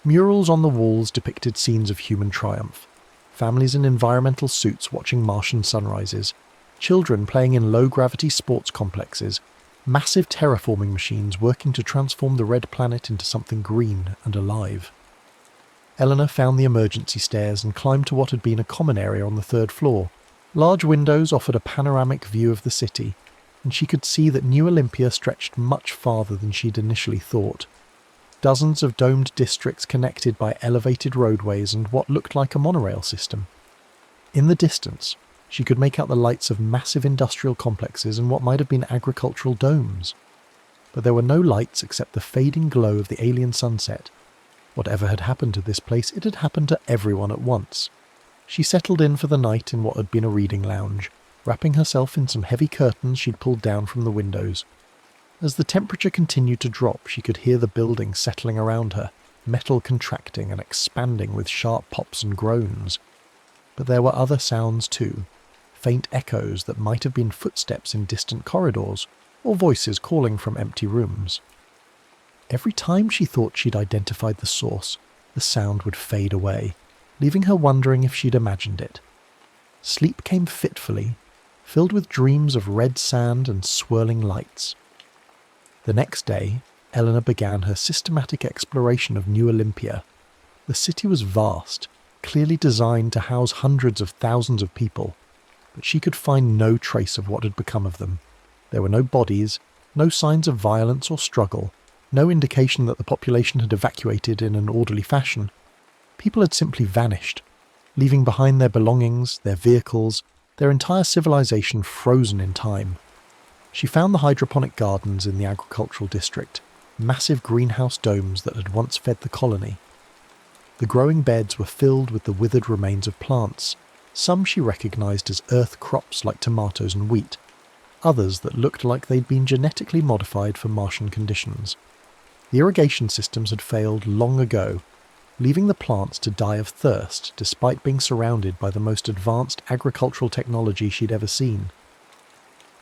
Murals on the walls depicted scenes of human triumph, families in environmental suits watching Martian sunrises, children playing in low-gravity sports complexes, massive terraforming machines working to transform the red planet into something green and alive. Eleanor found the emergency stairs and climbed to what had been a common area on the 3rd floor. Large windows offered a panoramic view of the city, and she could see that New Olympia stretched much farther than she'd initially thought. Dozens of domed districts connected by elevated roadways and what looked like a monorail system. In the distance, she could make out the lights of massive industrial complexes and what might have been agricultural domes. But there were no lights except the fading glow of the alien sunset. Whatever had happened to this place, it had happened to everyone at once. She settled in for the night in what had been a reading lounge, wrapping herself in some heavy curtains she'd pulled down from the windows. As the temperature continued to drop, she could hear the building settling around her, metal contracting and expanding with sharp pops and groans. But there were other sounds too, faint echoes that might have been footsteps in distant corridors, or voices calling from empty rooms. Every time she thought she'd identified the source, the sound would fade away, leaving her wondering if she'd imagined it. Sleep came fitfully, filled with dreams of red sand and swirling lights. The next day, Eleanor began her systematic exploration of New Olympia. The city was vast, clearly designed to house hundreds of thousands of people, but she could find no trace of what had become of them. There were no bodies, no signs of violence or struggle, no indication that the population had evacuated in an orderly fashion. People had simply vanished. leaving behind their belongings, their vehicles, their entire civilization frozen in time. She found the hydroponic gardens in the agricultural district, massive greenhouse domes that had once fed the colony. The growing beds were filled with the withered remains of plants, some she recognised as earth crops like tomatoes and wheat, others that looked like they'd been genetically modified for Martian conditions. The irrigation systems had failed long ago, leaving the plants to die of thirst despite being surrounded by the most advanced agricultural technology she'd ever seen.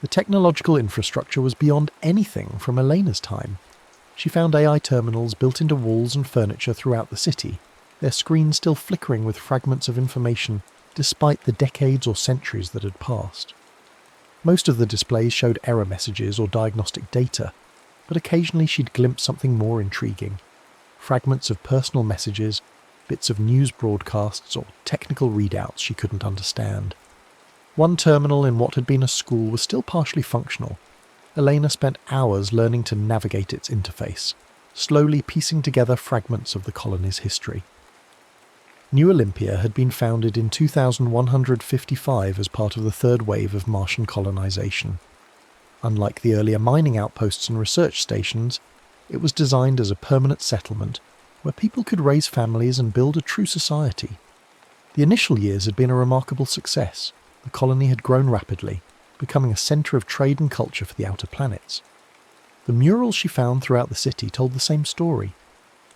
The technological infrastructure was beyond anything from Elena's time. She found AI terminals built into walls and furniture throughout the city, their screens still flickering with fragments of information despite the decades or centuries that had passed. Most of the displays showed error messages or diagnostic data, but occasionally she'd glimpse something more intriguing. Fragments of personal messages, bits of news broadcasts, or technical readouts she couldn't understand. One terminal in what had been a school was still partially functional. Elena spent hours learning to navigate its interface, slowly piecing together fragments of the colony's history. New Olympia had been founded in 2155 as part of the third wave of Martian colonization. Unlike the earlier mining outposts and research stations, it was designed as a permanent settlement where people could raise families and build a true society. The initial years had been a remarkable success. The colony had grown rapidly, becoming a centre of trade and culture for the outer planets. The murals she found throughout the city told the same story.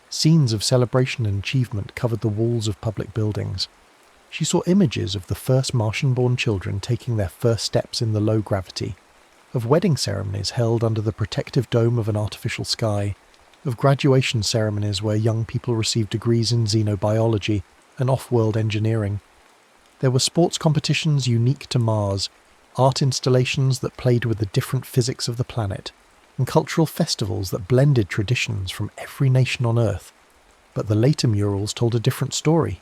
Scenes of celebration and achievement covered the walls of public buildings. She saw images of the first Martian-born children taking their first steps in the low gravity, of wedding ceremonies held under the protective dome of an artificial sky, of graduation ceremonies where young people received degrees in xenobiology and off-world engineering. There were sports competitions unique to Mars, art installations that played with the different physics of the planet, and cultural festivals that blended traditions from every nation on Earth. But the later murals told a different story.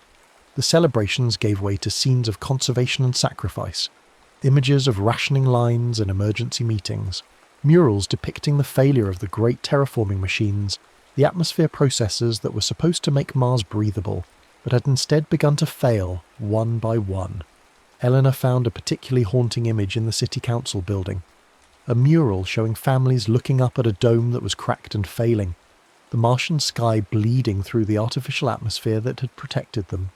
The celebrations gave way to scenes of conservation and sacrifice, images of rationing lines and emergency meetings, murals depicting the failure of the great terraforming machines, the atmosphere processes that were supposed to make Mars breathable, but had instead begun to fail one by one. Eleanor found a particularly haunting image in the city council building. A mural showing families looking up at a dome that was cracked and failing, the Martian sky bleeding through the artificial atmosphere that had protected them.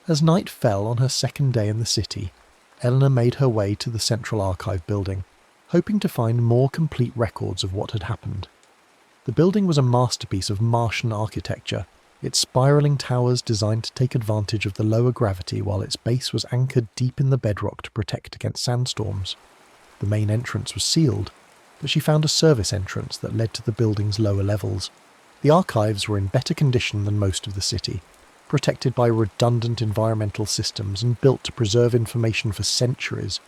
As night fell on her second day in the city, Eleanor made her way to the Central Archive building, hoping to find more complete records of what had happened. The building was a masterpiece of Martian architecture, its spiralling towers designed to take advantage of the lower gravity while its base was anchored deep in the bedrock to protect against sandstorms. The main entrance was sealed, but she found a service entrance that led to the building's lower levels. The archives were in better condition than most of the city, protected by redundant environmental systems and built to preserve information for centuries.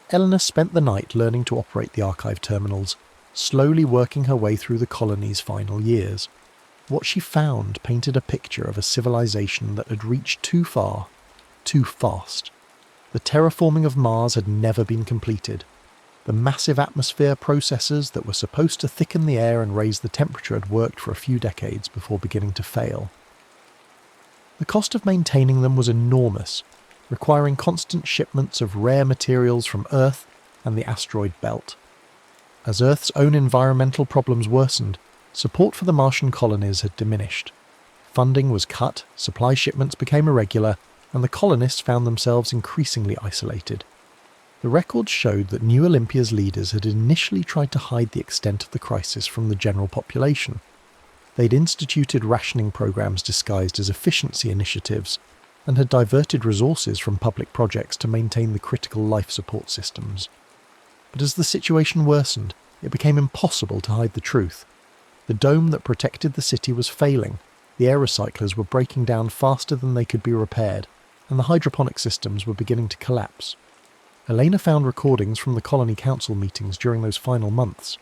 Eleanor spent the night learning to operate the archive terminals, slowly working her way through the colony's final years. What she found painted a picture of a civilization that had reached too far, too fast. The terraforming of Mars had never been completed. The massive atmosphere processes that were supposed to thicken the air and raise the temperature had worked for a few decades before beginning to fail. The cost of maintaining them was enormous, requiring constant shipments of rare materials from Earth and the asteroid belt. As Earth's own environmental problems worsened, support for the Martian colonies had diminished. Funding was cut, supply shipments became irregular, and the colonists found themselves increasingly isolated. The records showed that New Olympia's leaders had initially tried to hide the extent of the crisis from the general population. They'd instituted rationing programs disguised as efficiency initiatives, and had diverted resources from public projects to maintain the critical life support systems. But as the situation worsened, it became impossible to hide the truth. The dome that protected the city was failing, the air recyclers were breaking down faster than they could be repaired, and the hydroponic systems were beginning to collapse. Elena found recordings from the colony council meetings during those final months.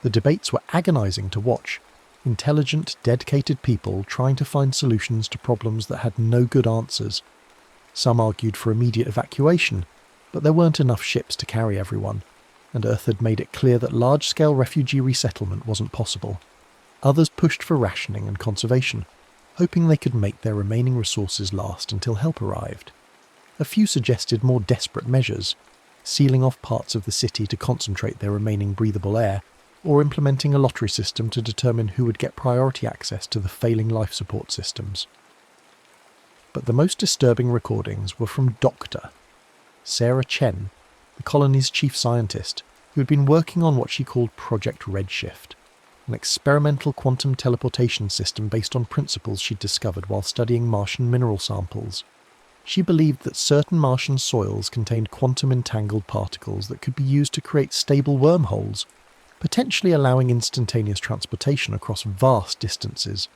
The debates were agonizing to watch. Intelligent, dedicated people trying to find solutions to problems that had no good answers. Some argued for immediate evacuation, but there weren't enough ships to carry everyone, and Earth had made it clear that large-scale refugee resettlement wasn't possible. Others pushed for rationing and conservation, hoping they could make their remaining resources last until help arrived. A few suggested more desperate measures, sealing off parts of the city to concentrate their remaining breathable air, or implementing a lottery system to determine who would get priority access to the failing life support systems. But the most disturbing recordings were from Dr. Sarah Chen, the colony's chief scientist, who had been working on what she called Project Redshift, an experimental quantum teleportation system based on principles she'd discovered while studying Martian mineral samples. She believed that certain Martian soils contained quantum-entangled particles that could be used to create stable wormholes, potentially allowing instantaneous transportation across vast distances.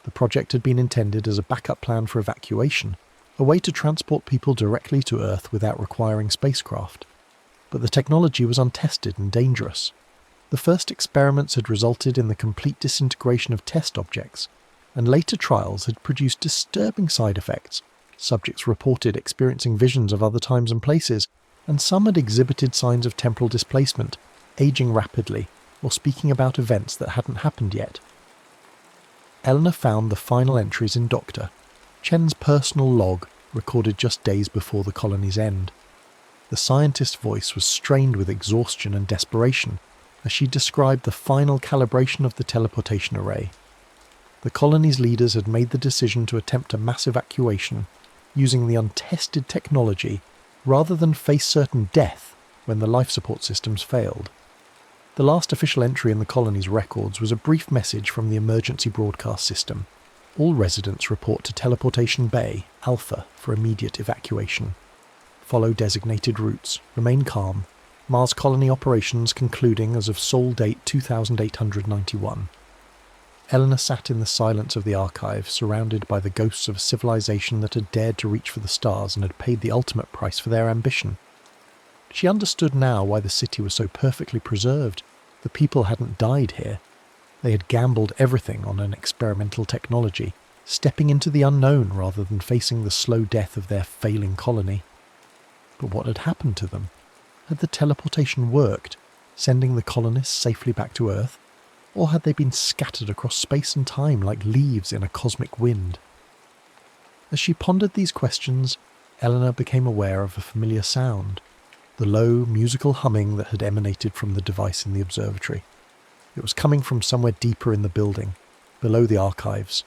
The project had been intended as a backup plan for evacuation, a way to transport people directly to Earth without requiring spacecraft. But the technology was untested and dangerous. The first experiments had resulted in the complete disintegration of test objects, and later trials had produced disturbing side effects. Subjects reported experiencing visions of other times and places, and some had exhibited signs of temporal displacement, aging rapidly, or speaking about events that hadn't happened yet. Eleanor found the final entries in Dr. Chen's personal log, recorded just days before the colony's end. The scientist's voice was strained with exhaustion and desperation as she described the final calibration of the teleportation array. The colony's leaders had made the decision to attempt a mass evacuation using the untested technology rather than face certain death when the life support systems failed. The last official entry in the colony's records was a brief message from the emergency broadcast system. All residents report to Teleportation Bay, Alpha, for immediate evacuation. Follow designated routes. Remain calm. Mars colony operations concluding as of Sol date 2891. Eleanor sat in the silence of the archive, surrounded by the ghosts of a civilization that had dared to reach for the stars and had paid the ultimate price for their ambition. She understood now why the city was so perfectly preserved. The people hadn't died here. They had gambled everything on an experimental technology, stepping into the unknown rather than facing the slow death of their failing colony. But what had happened to them? Had the teleportation worked, sending the colonists safely back to Earth? Or had they been scattered across space and time like leaves in a cosmic wind? As she pondered these questions, Eleanor became aware of a familiar sound, the low, musical humming that had emanated from the device in the observatory. It was coming from somewhere deeper in the building, below the archives.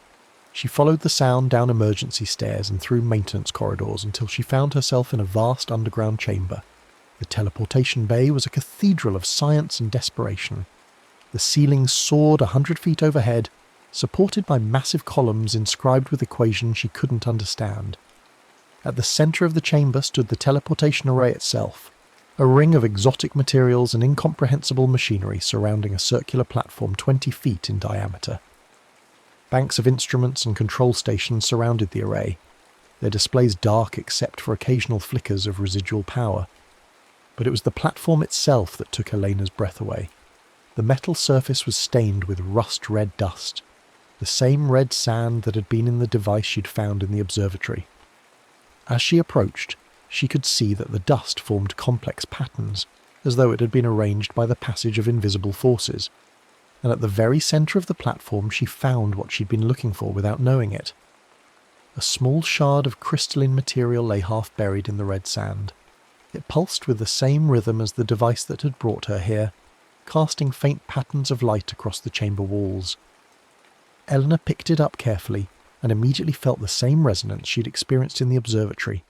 She followed the sound down emergency stairs and through maintenance corridors until she found herself in a vast underground chamber. The teleportation bay was a cathedral of science and desperation. The ceiling soared 100 feet overhead, supported by massive columns inscribed with equations she couldn't understand. At the centre of the chamber stood the teleportation array itself, a ring of exotic materials and incomprehensible machinery surrounding a circular platform 20 feet in diameter. Banks of instruments and control stations surrounded the array, their displays dark except for occasional flickers of residual power. But it was the platform itself that took Elena's breath away. The metal surface was stained with rust-red dust, the same red sand that had been in the device she'd found in the observatory. As she approached, she could see that the dust formed complex patterns, as though it had been arranged by the passage of invisible forces. And at the very centre of the platform she found what she'd been looking for without knowing it. A small shard of crystalline material lay half buried in the red sand. It pulsed with the same rhythm as the device that had brought her here, casting faint patterns of light across the chamber walls. Eleanor picked it up carefully and immediately felt the same resonance she'd experienced in the observatory,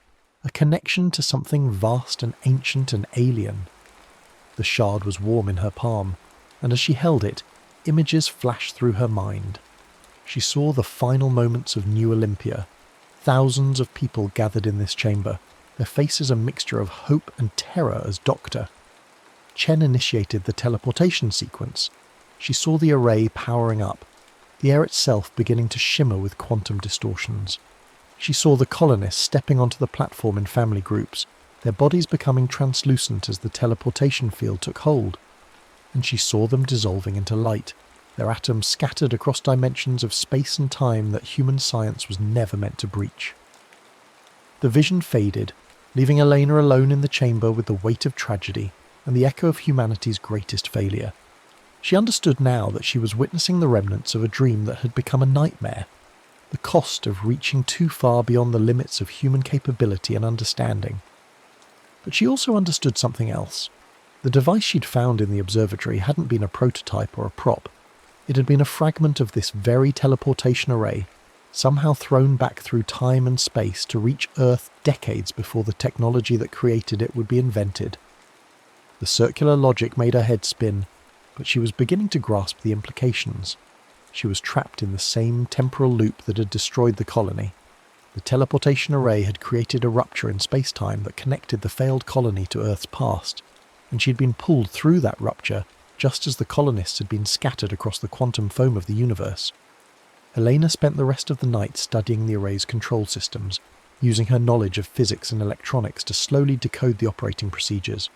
a connection to something vast and ancient and alien. The shard was warm in her palm, and as she held it, images flashed through her mind. She saw the final moments of New Olympia, thousands of people gathered in this chamber, their faces a mixture of hope and terror as Doctor. Chen initiated the teleportation sequence. She saw the array powering up, the air itself beginning to shimmer with quantum distortions. She saw the colonists stepping onto the platform in family groups, their bodies becoming translucent as the teleportation field took hold. And she saw them dissolving into light, their atoms scattered across dimensions of space and time that human science was never meant to breach. The vision faded, leaving Elena alone in the chamber with the weight of tragedy and the echo of humanity's greatest failure. She understood now that she was witnessing the remnants of a dream that had become a nightmare. the cost of reaching too far beyond the limits of human capability and understanding. But she also understood something else. The device she'd found in the observatory hadn't been a prototype or a prop. It had been a fragment of this very teleportation array, somehow thrown back through time and space to reach Earth decades before the technology that created it would be invented. The circular logic made her head spin, but she was beginning to grasp the implications. She was trapped in the same temporal loop that had destroyed the colony. The teleportation array had created a rupture in space-time that connected the failed colony to Earth's past, and she'd been pulled through that rupture just as the colonists had been scattered across the quantum foam of the universe. Elena spent the rest of the night studying the array's control systems, using her knowledge of physics and electronics to slowly decode the operating procedures.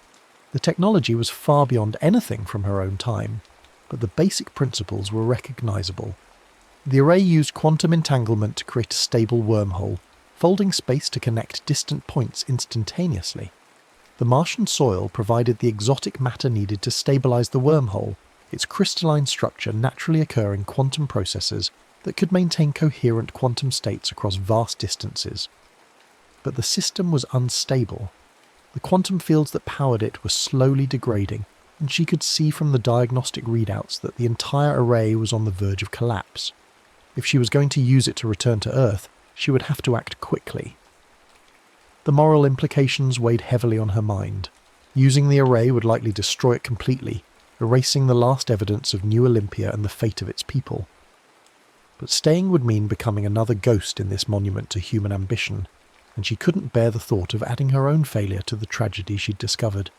The technology was far beyond anything from her own time, but the basic principles were recognizable. The array used quantum entanglement to create a stable wormhole, folding space to connect distant points instantaneously. The Martian soil provided the exotic matter needed to stabilize the wormhole, its crystalline structure naturally occurring quantum processes that could maintain coherent quantum states across vast distances. But the system was unstable. The quantum fields that powered it were slowly degrading, and she could see from the diagnostic readouts that the entire array was on the verge of collapse. If she was going to use it to return to Earth, she would have to act quickly. The moral implications weighed heavily on her mind. Using the array would likely destroy it completely, erasing the last evidence of New Olympia and the fate of its people. But staying would mean becoming another ghost in this monument to human ambition, and she couldn't bear the thought of adding her own failure to the tragedy she'd discovered.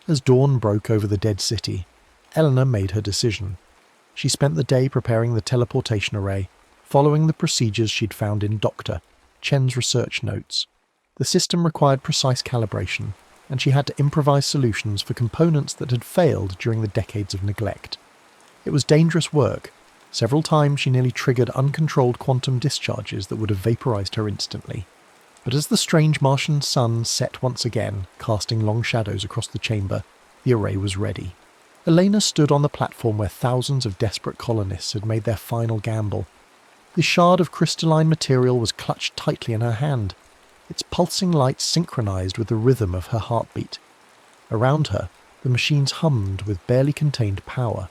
As dawn broke over the dead city, Eleanor made her decision. She spent the day preparing the teleportation array, following the procedures she'd found in Dr. Chen's research notes. The system required precise calibration, and she had to improvise solutions for components that had failed during the decades of neglect. It was dangerous work. Several times she nearly triggered uncontrolled quantum discharges that would have vaporized her instantly. But as the strange Martian sun set once again, casting long shadows across the chamber, the array was ready. Elena stood on the platform where thousands of desperate colonists had made their final gamble. The shard of crystalline material was clutched tightly in her hand, its pulsing light synchronized with the rhythm of her heartbeat. Around her, the machines hummed with barely contained power,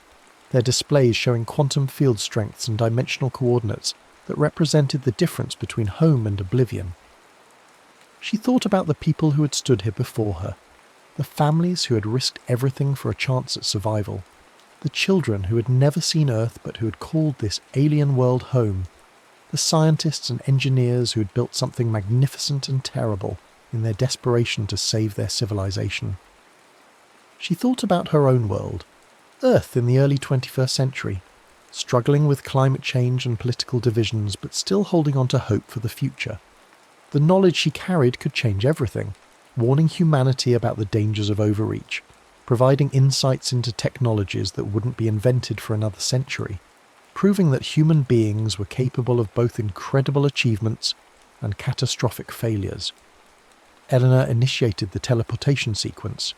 their displays showing quantum field strengths and dimensional coordinates that represented the difference between home and oblivion. She thought about the people who had stood here before her, the families who had risked everything for a chance at survival, the children who had never seen Earth but who had called this alien world home, the scientists and engineers who had built something magnificent and terrible in their desperation to save their civilization. She thought about her own world, Earth in the early 21st century, struggling with climate change and political divisions but still holding on to hope for the future. The knowledge she carried could change everything, warning humanity about the dangers of overreach, providing insights into technologies that wouldn't be invented for another century, proving that human beings were capable of both incredible achievements and catastrophic failures. Eleanor initiated the teleportation sequence.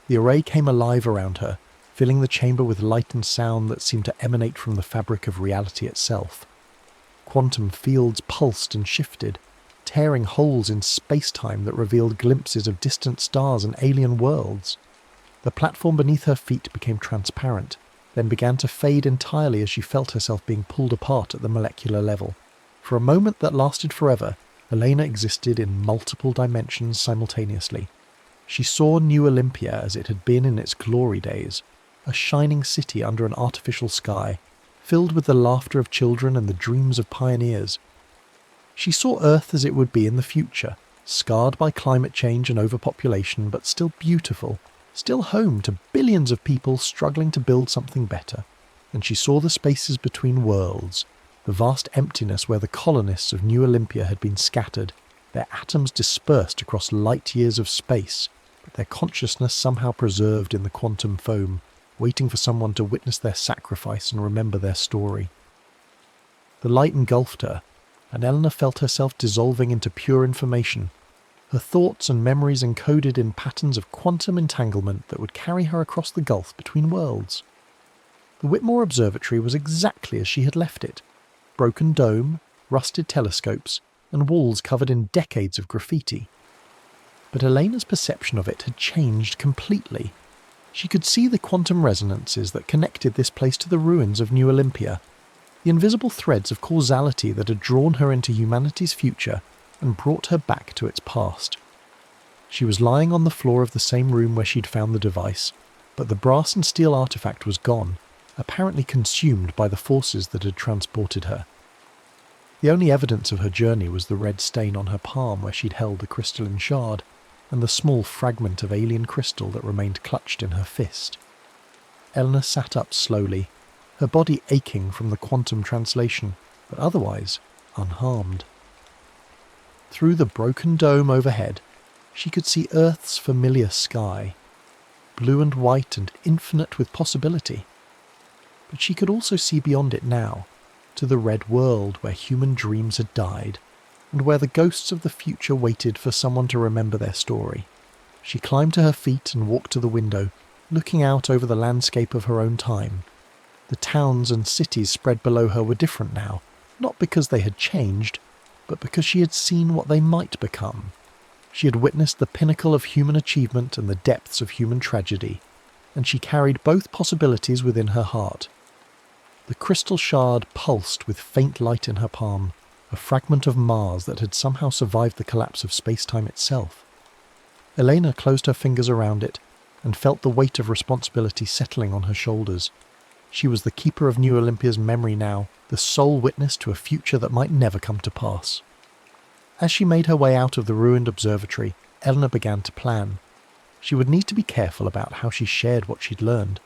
The array came alive around her, filling the chamber with light and sound that seemed to emanate from the fabric of reality itself. Quantum fields pulsed and shifted, tearing holes in space-time that revealed glimpses of distant stars and alien worlds. The platform beneath her feet became transparent, then began to fade entirely as she felt herself being pulled apart at the molecular level. For a moment that lasted forever, Elena existed in multiple dimensions simultaneously. She saw New Olympia as it had been in its glory days, a shining city under an artificial sky, filled with the laughter of children and the dreams of pioneers. She saw Earth as it would be in the future, scarred by climate change and overpopulation, but still beautiful, still home to billions of people struggling to build something better. And she saw the spaces between worlds, the vast emptiness where the colonists of New Olympia had been scattered, their atoms dispersed across light years of space, but their consciousness somehow preserved in the quantum foam, waiting for someone to witness their sacrifice and remember their story. The light engulfed her, and Eleanor felt herself dissolving into pure information, her thoughts and memories encoded in patterns of quantum entanglement that would carry her across the gulf between worlds. The Whitmore Observatory was exactly as she had left it. Broken dome, rusted telescopes, and walls covered in decades of graffiti. But Elena's perception of it had changed completely. She could see the quantum resonances that connected this place to the ruins of New Olympia, the invisible threads of causality that had drawn her into humanity's future and brought her back to its past. She was lying on the floor of the same room where she'd found the device, but the brass and steel artifact was gone, apparently consumed by the forces that had transported her. The only evidence of her journey was the red stain on her palm where she'd held the crystalline shard, and the small fragment of alien crystal that remained clutched in her fist. Eleanor sat up slowly, her body aching from the quantum translation, but otherwise unharmed. Through the broken dome overhead, she could see Earth's familiar sky, blue and white and infinite with possibility. But she could also see beyond it now, to the red world where human dreams had died, and where the ghosts of the future waited for someone to remember their story. She climbed to her feet and walked to the window, looking out over the landscape of her own time. The towns and cities spread below her were different now, not because they had changed, but because she had seen what they might become. She had witnessed the pinnacle of human achievement and the depths of human tragedy, and she carried both possibilities within her heart. The crystal shard pulsed with faint light in her palm, a fragment of Mars that had somehow survived the collapse of space-time itself. Elena closed her fingers around it and felt the weight of responsibility settling on her shoulders. She was the keeper of New Olympia's memory now, the sole witness to a future that might never come to pass. As she made her way out of the ruined observatory, Eleanor began to plan. She would need to be careful about how she shared what she'd learned.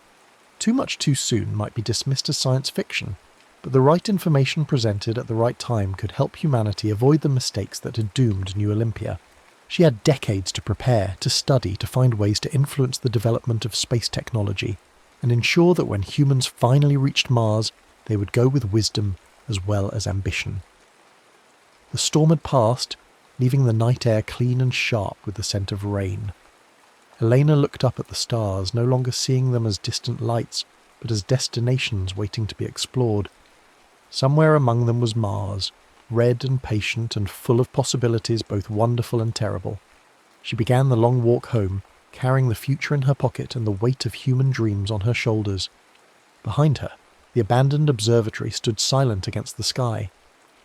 Too much too soon might be dismissed as science fiction, but the right information presented at the right time could help humanity avoid the mistakes that had doomed New Olympia. She had decades to prepare, to study, to find ways to influence the development of space technology, and ensure that when humans finally reached Mars, they would go with wisdom as well as ambition. The storm had passed, leaving the night air clean and sharp with the scent of rain. Elena looked up at the stars, no longer seeing them as distant lights, but as destinations waiting to be explored. Somewhere among them was Mars, red and patient and full of possibilities both wonderful and terrible. She began the long walk home, carrying the future in her pocket and the weight of human dreams on her shoulders. Behind her, the abandoned observatory stood silent against the sky,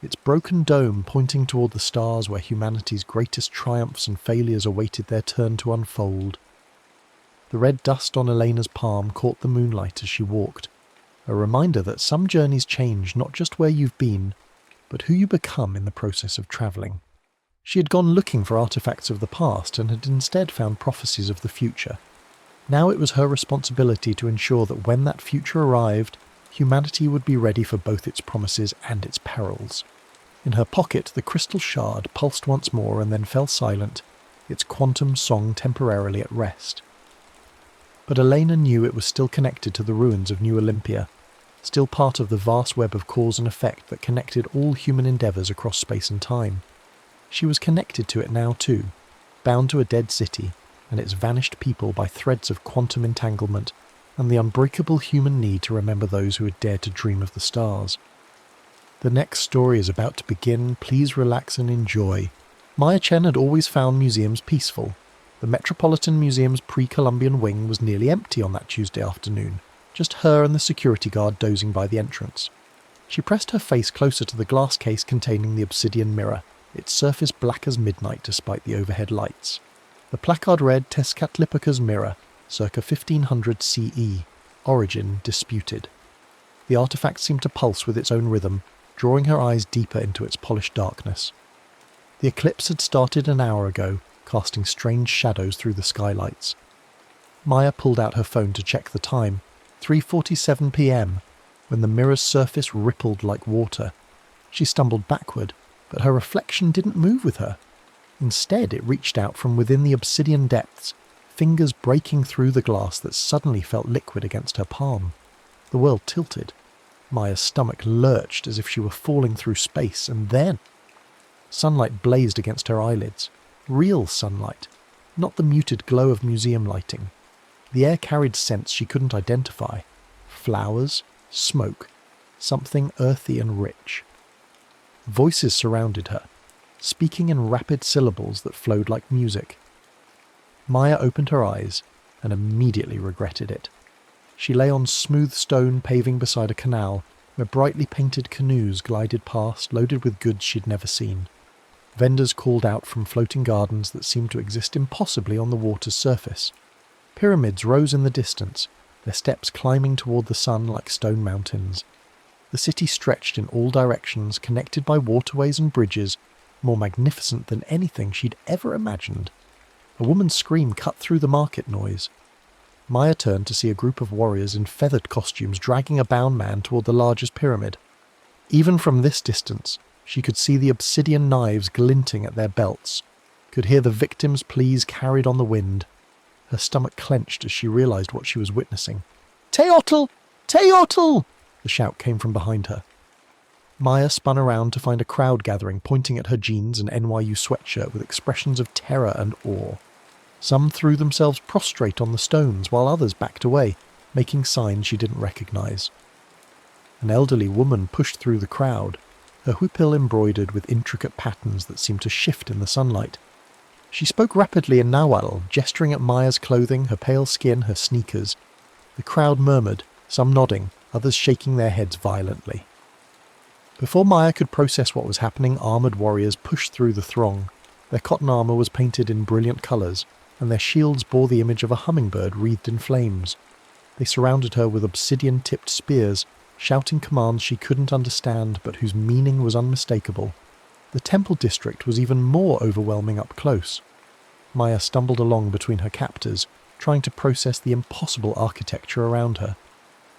its broken dome pointing toward the stars where humanity's greatest triumphs and failures awaited their turn to unfold. The red dust on Elena's palm caught the moonlight as she walked, a reminder that some journeys change not just where you've been, but who you become in the process of travelling. She had gone looking for artifacts of the past and had instead found prophecies of the future. Now it was her responsibility to ensure that when that future arrived, humanity would be ready for both its promises and its perils. In her pocket, the crystal shard pulsed once more and then fell silent, its quantum song temporarily at rest. But Elena knew it was still connected to the ruins of New Olympia, still part of the vast web of cause and effect that connected all human endeavours across space and time. She was connected to it now too, bound to a dead city and its vanished people by threads of quantum entanglement and the unbreakable human need to remember those who had dared to dream of the stars. The next story is about to begin. Please relax and enjoy. Maya Chen had always found museums peaceful. The Metropolitan Museum's pre-Columbian wing was nearly empty on that Tuesday afternoon, just her and the security guard dozing by the entrance. She pressed her face closer to the glass case containing the obsidian mirror, its surface black as midnight despite the overhead lights. The placard read Tezcatlipoca's mirror, circa 1500 CE, origin disputed. The artifact seemed to pulse with its own rhythm, drawing her eyes deeper into its polished darkness. The eclipse had started an hour ago, casting strange shadows through the skylights. Maya pulled out her phone to check the time, 3:47 p.m, when the mirror's surface rippled like water. She stumbled backward, but her reflection didn't move with her. Instead, it reached out from within the obsidian depths, fingers breaking through the glass that suddenly felt liquid against her palm. The world tilted. Maya's stomach lurched as if she were falling through space, and then sunlight blazed against her eyelids. Real sunlight, not the muted glow of museum lighting. The air carried scents she couldn't identify. Flowers, smoke, something earthy and rich. Voices surrounded her, speaking in rapid syllables that flowed like music. Maya opened her eyes and immediately regretted it. She lay on smooth stone paving beside a canal where brightly painted canoes glided past loaded with goods she'd never seen. Vendors called out from floating gardens that seemed to exist impossibly on the water's surface. Pyramids rose in the distance, their steps climbing toward the sun like stone mountains. The city stretched in all directions, connected by waterways and bridges, more magnificent than anything she'd ever imagined. A woman's scream cut through the market noise. Maya turned to see a group of warriors in feathered costumes dragging a bound man toward the largest pyramid. Even from this distance, she could see the obsidian knives glinting at their belts, could hear the victims' pleas carried on the wind. Her stomach clenched as she realized what she was witnessing. "Teotl! Teotl!" the shout came from behind her. Maya spun around to find a crowd gathering, pointing at her jeans and NYU sweatshirt with expressions of terror and awe. Some threw themselves prostrate on the stones, while others backed away, making signs she didn't recognize. An elderly woman pushed through the crowd, her huipil embroidered with intricate patterns that seemed to shift in the sunlight. She spoke rapidly in Nahuatl, gesturing at Maya's clothing, her pale skin, her sneakers. The crowd murmured, some nodding, others shaking their heads violently. Before Maya could process what was happening, armoured warriors pushed through the throng. Their cotton armour was painted in brilliant colours, and their shields bore the image of a hummingbird wreathed in flames. They surrounded her with obsidian-tipped spears, shouting commands she couldn't understand but whose meaning was unmistakable. The temple district was even more overwhelming up close. Maya stumbled along between her captors, trying to process the impossible architecture around her.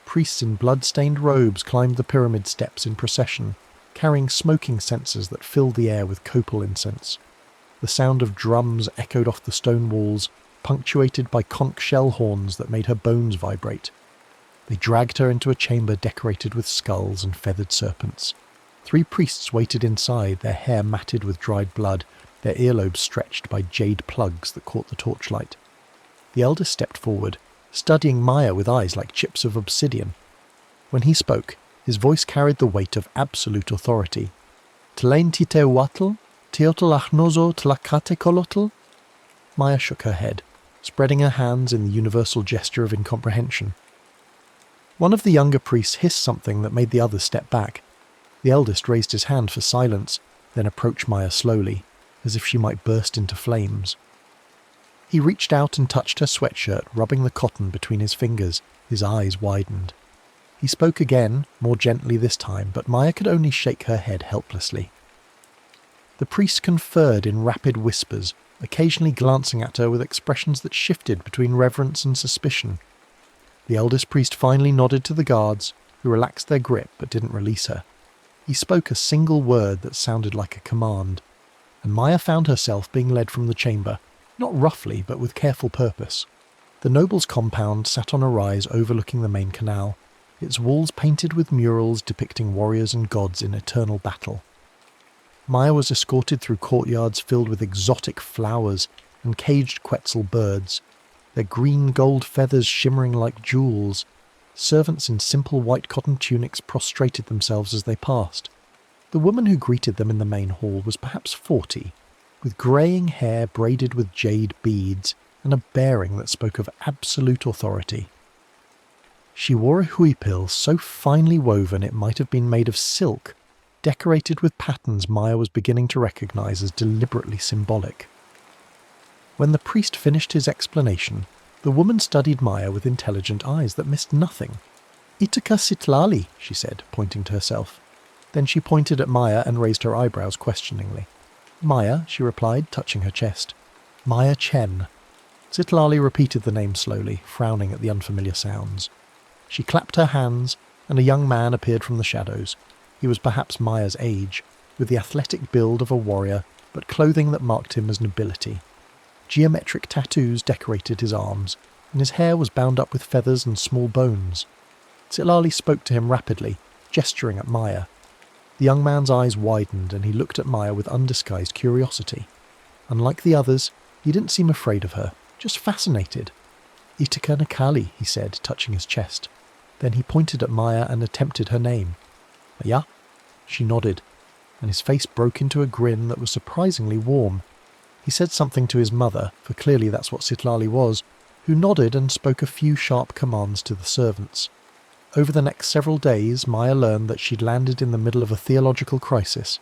Priests in blood-stained robes climbed the pyramid steps in procession, carrying smoking censers that filled the air with copal incense. The sound of drums echoed off the stone walls, punctuated by conch shell horns that made her bones vibrate. They dragged her into a chamber decorated with skulls and feathered serpents. 3 priests waited inside, their hair matted with dried blood, their earlobes stretched by jade plugs that caught the torchlight. The eldest stepped forward, studying Maya with eyes like chips of obsidian. When he spoke, his voice carried the weight of absolute authority. "Tlain tite watl? Teotl achnozo tlakate kolotl?" Maya shook her head, spreading her hands in the universal gesture of incomprehension. One of the younger priests hissed something that made the others step back. The eldest raised his hand for silence, then approached Maya slowly, as if she might burst into flames. He reached out and touched her sweatshirt, rubbing the cotton between his fingers. His eyes widened. He spoke again, more gently this time, but Maya could only shake her head helplessly. The priest conferred in rapid whispers, occasionally glancing at her with expressions that shifted between reverence and suspicion. The eldest priest finally nodded to the guards, who relaxed their grip but didn't release her. He spoke a single word that sounded like a command, and Maya found herself being led from the chamber, not roughly but with careful purpose. The noble's compound sat on a rise overlooking the main canal, its walls painted with murals depicting warriors and gods in eternal battle. Maya was escorted through courtyards filled with exotic flowers and caged quetzal birds, their green gold feathers shimmering like jewels. Servants in simple white cotton tunics prostrated themselves as they passed. The woman who greeted them in the main hall was perhaps 40, with greying hair braided with jade beads and a bearing that spoke of absolute authority. She wore a huipil so finely woven it might have been made of silk, decorated with patterns Maya was beginning to recognize as deliberately symbolic. When the priest finished his explanation, the woman studied Maya with intelligent eyes that missed nothing. "Itaka Sitlali," she said, pointing to herself. Then she pointed at Maya and raised her eyebrows questioningly. "Maya," she replied, touching her chest. "Maya Chen." Sitlali repeated the name slowly, frowning at the unfamiliar sounds. She clapped her hands, and a young man appeared from the shadows. He was perhaps Maya's age, with the athletic build of a warrior, but clothing that marked him as nobility. Geometric tattoos decorated his arms, and his hair was bound up with feathers and small bones. Sitlali spoke to him rapidly, gesturing at Maya. The young man's eyes widened, and he looked at Maya with undisguised curiosity. Unlike the others, he didn't seem afraid of her, just fascinated. "Itaka Nakali," he said, touching his chest. Then he pointed at Maya and attempted her name. "Yeah?" She nodded. and his face broke into a grin that was surprisingly warm. He said something to his mother, for clearly that's what Citlali was, who nodded and spoke a few sharp commands to the servants. Over the next several days, Maya learned that she'd landed in the middle of a theological crisis.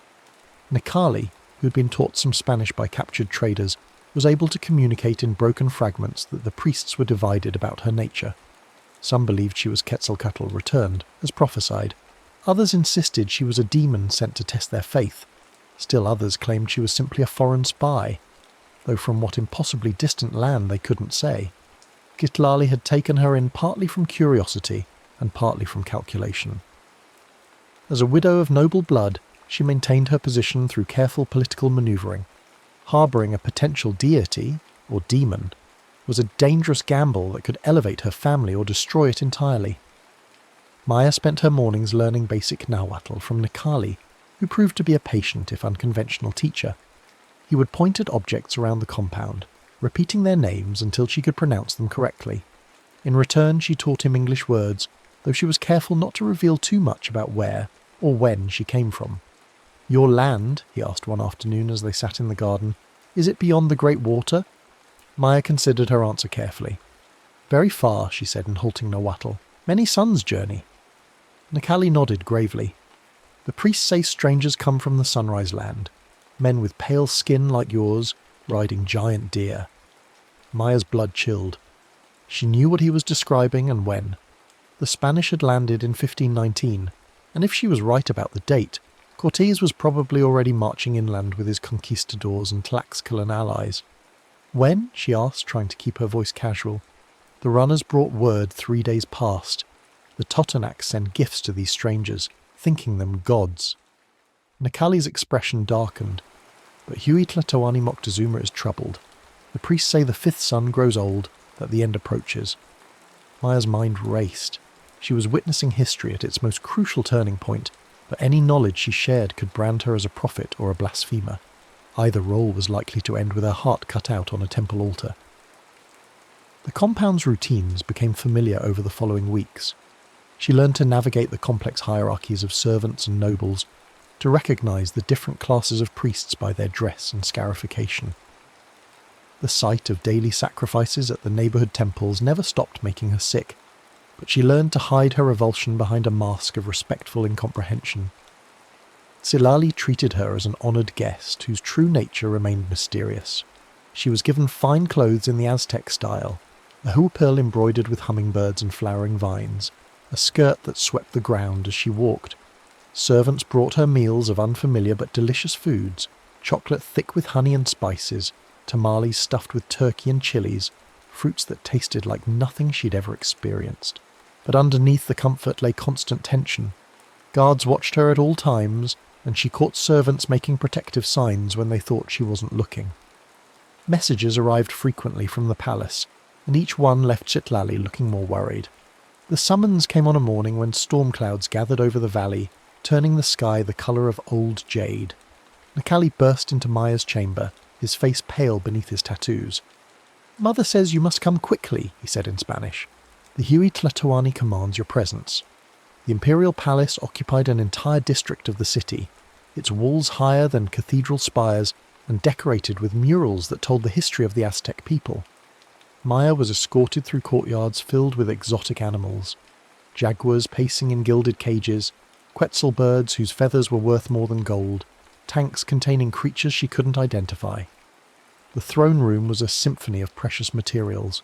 Nikali, who had been taught some Spanish by captured traders, was able to communicate in broken fragments that the priests were divided about her nature. Some believed she was Quetzalcoatl returned, as prophesied. Others insisted she was a demon sent to test their faith. Still others claimed she was simply a foreign spy, though from what impossibly distant land they couldn't say. Citlali had taken her in partly from curiosity and partly from calculation. As a widow of noble blood, she maintained her position through careful political manoeuvring. Harbouring a potential deity, or demon, was a dangerous gamble that could elevate her family or destroy it entirely. Maya spent her mornings learning basic Nahuatl from Nikali, who proved to be a patient if unconventional teacher. He would point at objects around the compound, repeating their names until she could pronounce them correctly. In return, she taught him English words, though she was careful not to reveal too much about where or when she came from. "Your land," he asked one afternoon as they sat in the garden, "is it beyond the great water?" Maya considered her answer carefully. "Very far," she said in halting Nahuatl. "Many suns' journey." Nikali nodded gravely. "The priests say strangers come from the sunrise land, men with pale skin like yours, riding giant deer." Maya's blood chilled. She knew what he was describing and when. The Spanish had landed in 1519, and if she was right about the date, Cortés was probably already marching inland with his conquistadors and Tlaxcalan allies. "When?" she asked, trying to keep her voice casual. "The runners brought word 3 days past. The Totonaks send gifts to these strangers, thinking them gods." Nikali's expression darkened, but Huey Tlatoani Moctezuma is troubled. The priests say the 5th sun grows old, that the end approaches. Maya's mind raced. She was witnessing history at its most crucial turning point, but any knowledge she shared could brand her as a prophet or a blasphemer. Either role was likely to end with her heart cut out on a temple altar. The compound's routines became familiar over the following weeks. She learned to navigate the complex hierarchies of servants and nobles, to recognise the different classes of priests by their dress and scarification. The sight of daily sacrifices at the neighbourhood temples never stopped making her sick, but she learned to hide her revulsion behind a mask of respectful incomprehension. Citlali treated her as an honoured guest whose true nature remained mysterious. She was given fine clothes in the Aztec style, a hoopoe embroidered with hummingbirds and flowering vines, a skirt that swept the ground as she walked. Servants brought her meals of unfamiliar but delicious foods, chocolate thick with honey and spices, tamales stuffed with turkey and chilies, fruits that tasted like nothing she'd ever experienced. But underneath the comfort lay constant tension. Guards watched her at all times, and she caught servants making protective signs when they thought she wasn't looking. Messages arrived frequently from the palace, and each one left Citlali looking more worried. The summons came on a morning when storm clouds gathered over the valley, turning the sky the colour of old jade. Nikali burst into Maya's chamber, his face pale beneath his tattoos. "Mother says you must come quickly," he said in Spanish. "The Huey Tlatoani commands your presence." The imperial palace occupied an entire district of the city, its walls higher than cathedral spires and decorated with murals that told the history of the Aztec people. Maya was escorted through courtyards filled with exotic animals. Jaguars pacing in gilded cages, quetzal birds whose feathers were worth more than gold, tanks containing creatures she couldn't identify. The throne room was a symphony of precious materials.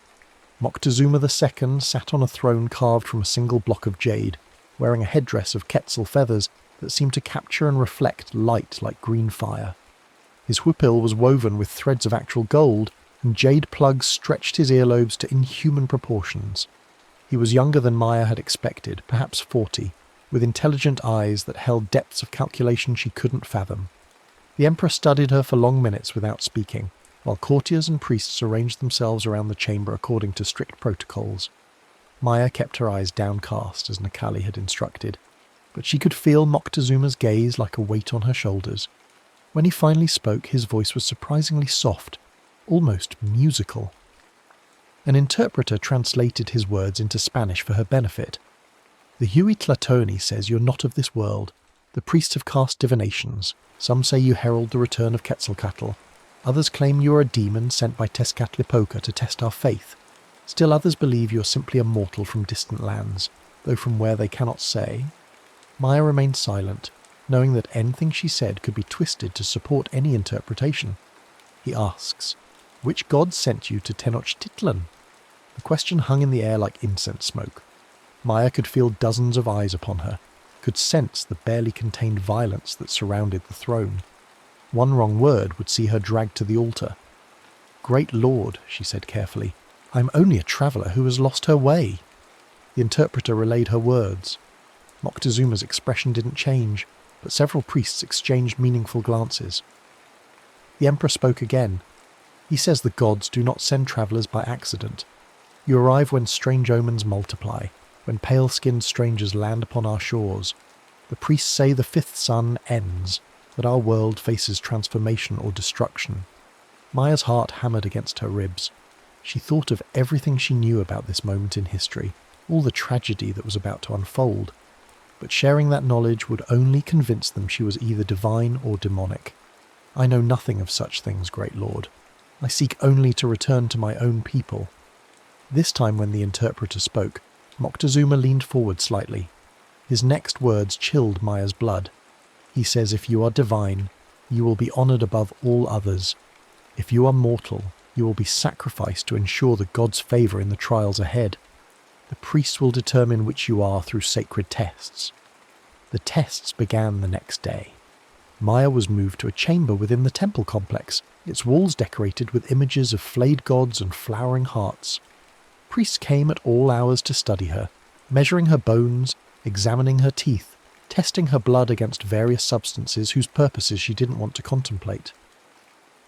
Moctezuma II sat on a throne carved from a single block of jade, wearing a headdress of quetzal feathers that seemed to capture and reflect light like green fire. His huipil was woven with threads of actual gold, and jade plugs stretched his earlobes to inhuman proportions. He was younger than Maya had expected, perhaps 40, with intelligent eyes that held depths of calculation she couldn't fathom. The Emperor studied her for long minutes without speaking, while courtiers and priests arranged themselves around the chamber according to strict protocols. Maya kept her eyes downcast as Nikali had instructed, but she could feel Moctezuma's gaze like a weight on her shoulders. When he finally spoke, his voice was surprisingly soft, almost musical. An interpreter translated his words into Spanish for her benefit. "The Huey Tlatoni says you're not of this world. The priests have cast divinations. Some say you herald the return of Quetzalcoatl. Others claim you are a demon sent by Tezcatlipoca to test our faith. Still others believe you are simply a mortal from distant lands, though from where they cannot say. Maya remained silent, knowing that anything she said could be twisted to support any interpretation. He asks, "Which god sent you to Tenochtitlan?" The question hung in the air like incense smoke. Maya could feel dozens of eyes upon her, could sense the barely contained violence that surrounded the throne. One wrong word would see her dragged to the altar. "Great Lord," she said carefully, "I am only a traveller who has lost her way." The interpreter relayed her words. Moctezuma's expression didn't change, but several priests exchanged meaningful glances. The emperor spoke again. He says the gods do not send travellers by accident. You arrive when strange omens multiply, when pale-skinned strangers land upon our shores. The priests say the fifth sun ends, that our world faces transformation or destruction. Maya's heart hammered against her ribs. She thought of everything she knew about this moment in history, all the tragedy that was about to unfold. But sharing that knowledge would only convince them she was either divine or demonic. "I know nothing of such things, great lord. I seek only to return to my own people." This time when the interpreter spoke, Moctezuma leaned forward slightly. His next words chilled Maya's blood. He says, "If you are divine, you will be honoured above all others. If you are mortal, you will be sacrificed to ensure the gods' favour in the trials ahead. The priests will determine which you are through sacred tests." The tests began the next day. Maya was moved to a chamber within the temple complex, its walls decorated with images of flayed gods and flowering hearts. Priests came at all hours to study her, measuring her bones, examining her teeth, testing her blood against various substances whose purposes she didn't want to contemplate.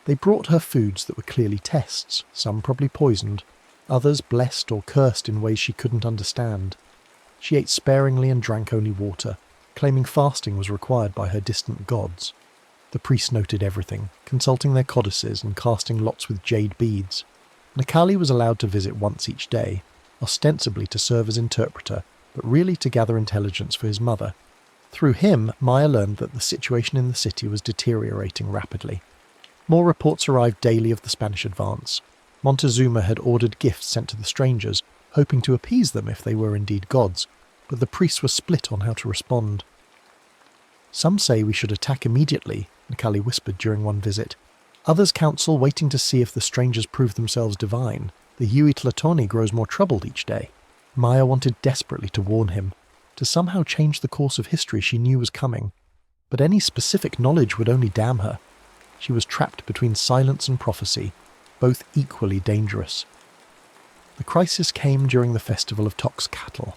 They brought her foods that were clearly tests, some probably poisoned, others blessed or cursed in ways she couldn't understand. She ate sparingly and drank only water, claiming fasting was required by her distant gods. The priests noted everything, consulting their codices and casting lots with jade beads. Necali was allowed to visit once each day, ostensibly to serve as interpreter, but really to gather intelligence for his mother. Through him, Maya learned that the situation in the city was deteriorating rapidly. More reports arrived daily of the Spanish advance. Montezuma had ordered gifts sent to the strangers, hoping to appease them if they were indeed gods, but the priests were split on how to respond. "Some say we should attack immediately," Necali whispered during one visit. "Others counsel waiting to see if the strangers prove themselves divine. The Huey Tlatoni grows more troubled each day." Maya wanted desperately to warn him, to somehow change the course of history she knew was coming. But any specific knowledge would only damn her. She was trapped between silence and prophecy, both equally dangerous. The crisis came during the festival of Toxcatl.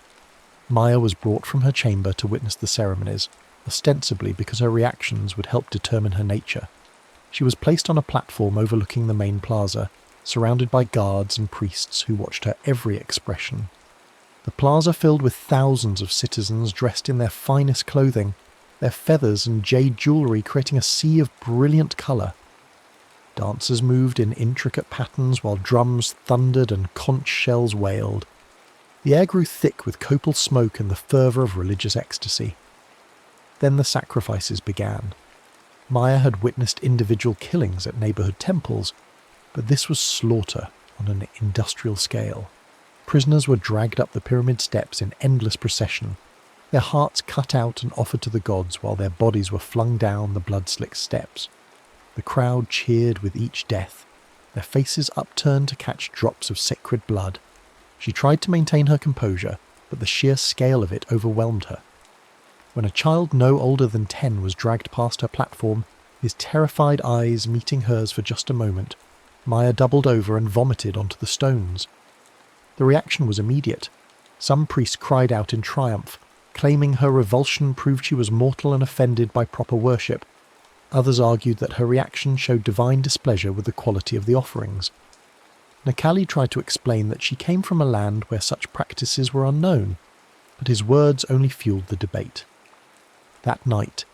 Maya was brought from her chamber to witness the ceremonies, ostensibly because her reactions would help determine her nature. She was placed on a platform overlooking the main plaza, surrounded by guards and priests who watched her every expression. The plaza filled with thousands of citizens dressed in their finest clothing, their feathers and jade jewellery creating a sea of brilliant colour. Dancers moved in intricate patterns while drums thundered and conch shells wailed. The air grew thick with copal smoke and the fervour of religious ecstasy. Then the sacrifices began. Maya had witnessed individual killings at neighbourhood temples, but this was slaughter on an industrial scale. Prisoners were dragged up the pyramid steps in endless procession, their hearts cut out and offered to the gods while their bodies were flung down the blood-slicked steps. The crowd cheered with each death, their faces upturned to catch drops of sacred blood. She tried to maintain her composure, but the sheer scale of it overwhelmed her. When a child no older than 10 was dragged past her platform, his terrified eyes meeting hers for just a moment, Maya doubled over and vomited onto the stones. The reaction was immediate. Some priests cried out in triumph, claiming her revulsion proved she was mortal and offended by proper worship. Others argued that her reaction showed divine displeasure with the quality of the offerings. Necali tried to explain that she came from a land where such practices were unknown, but his words only fueled the debate. That night,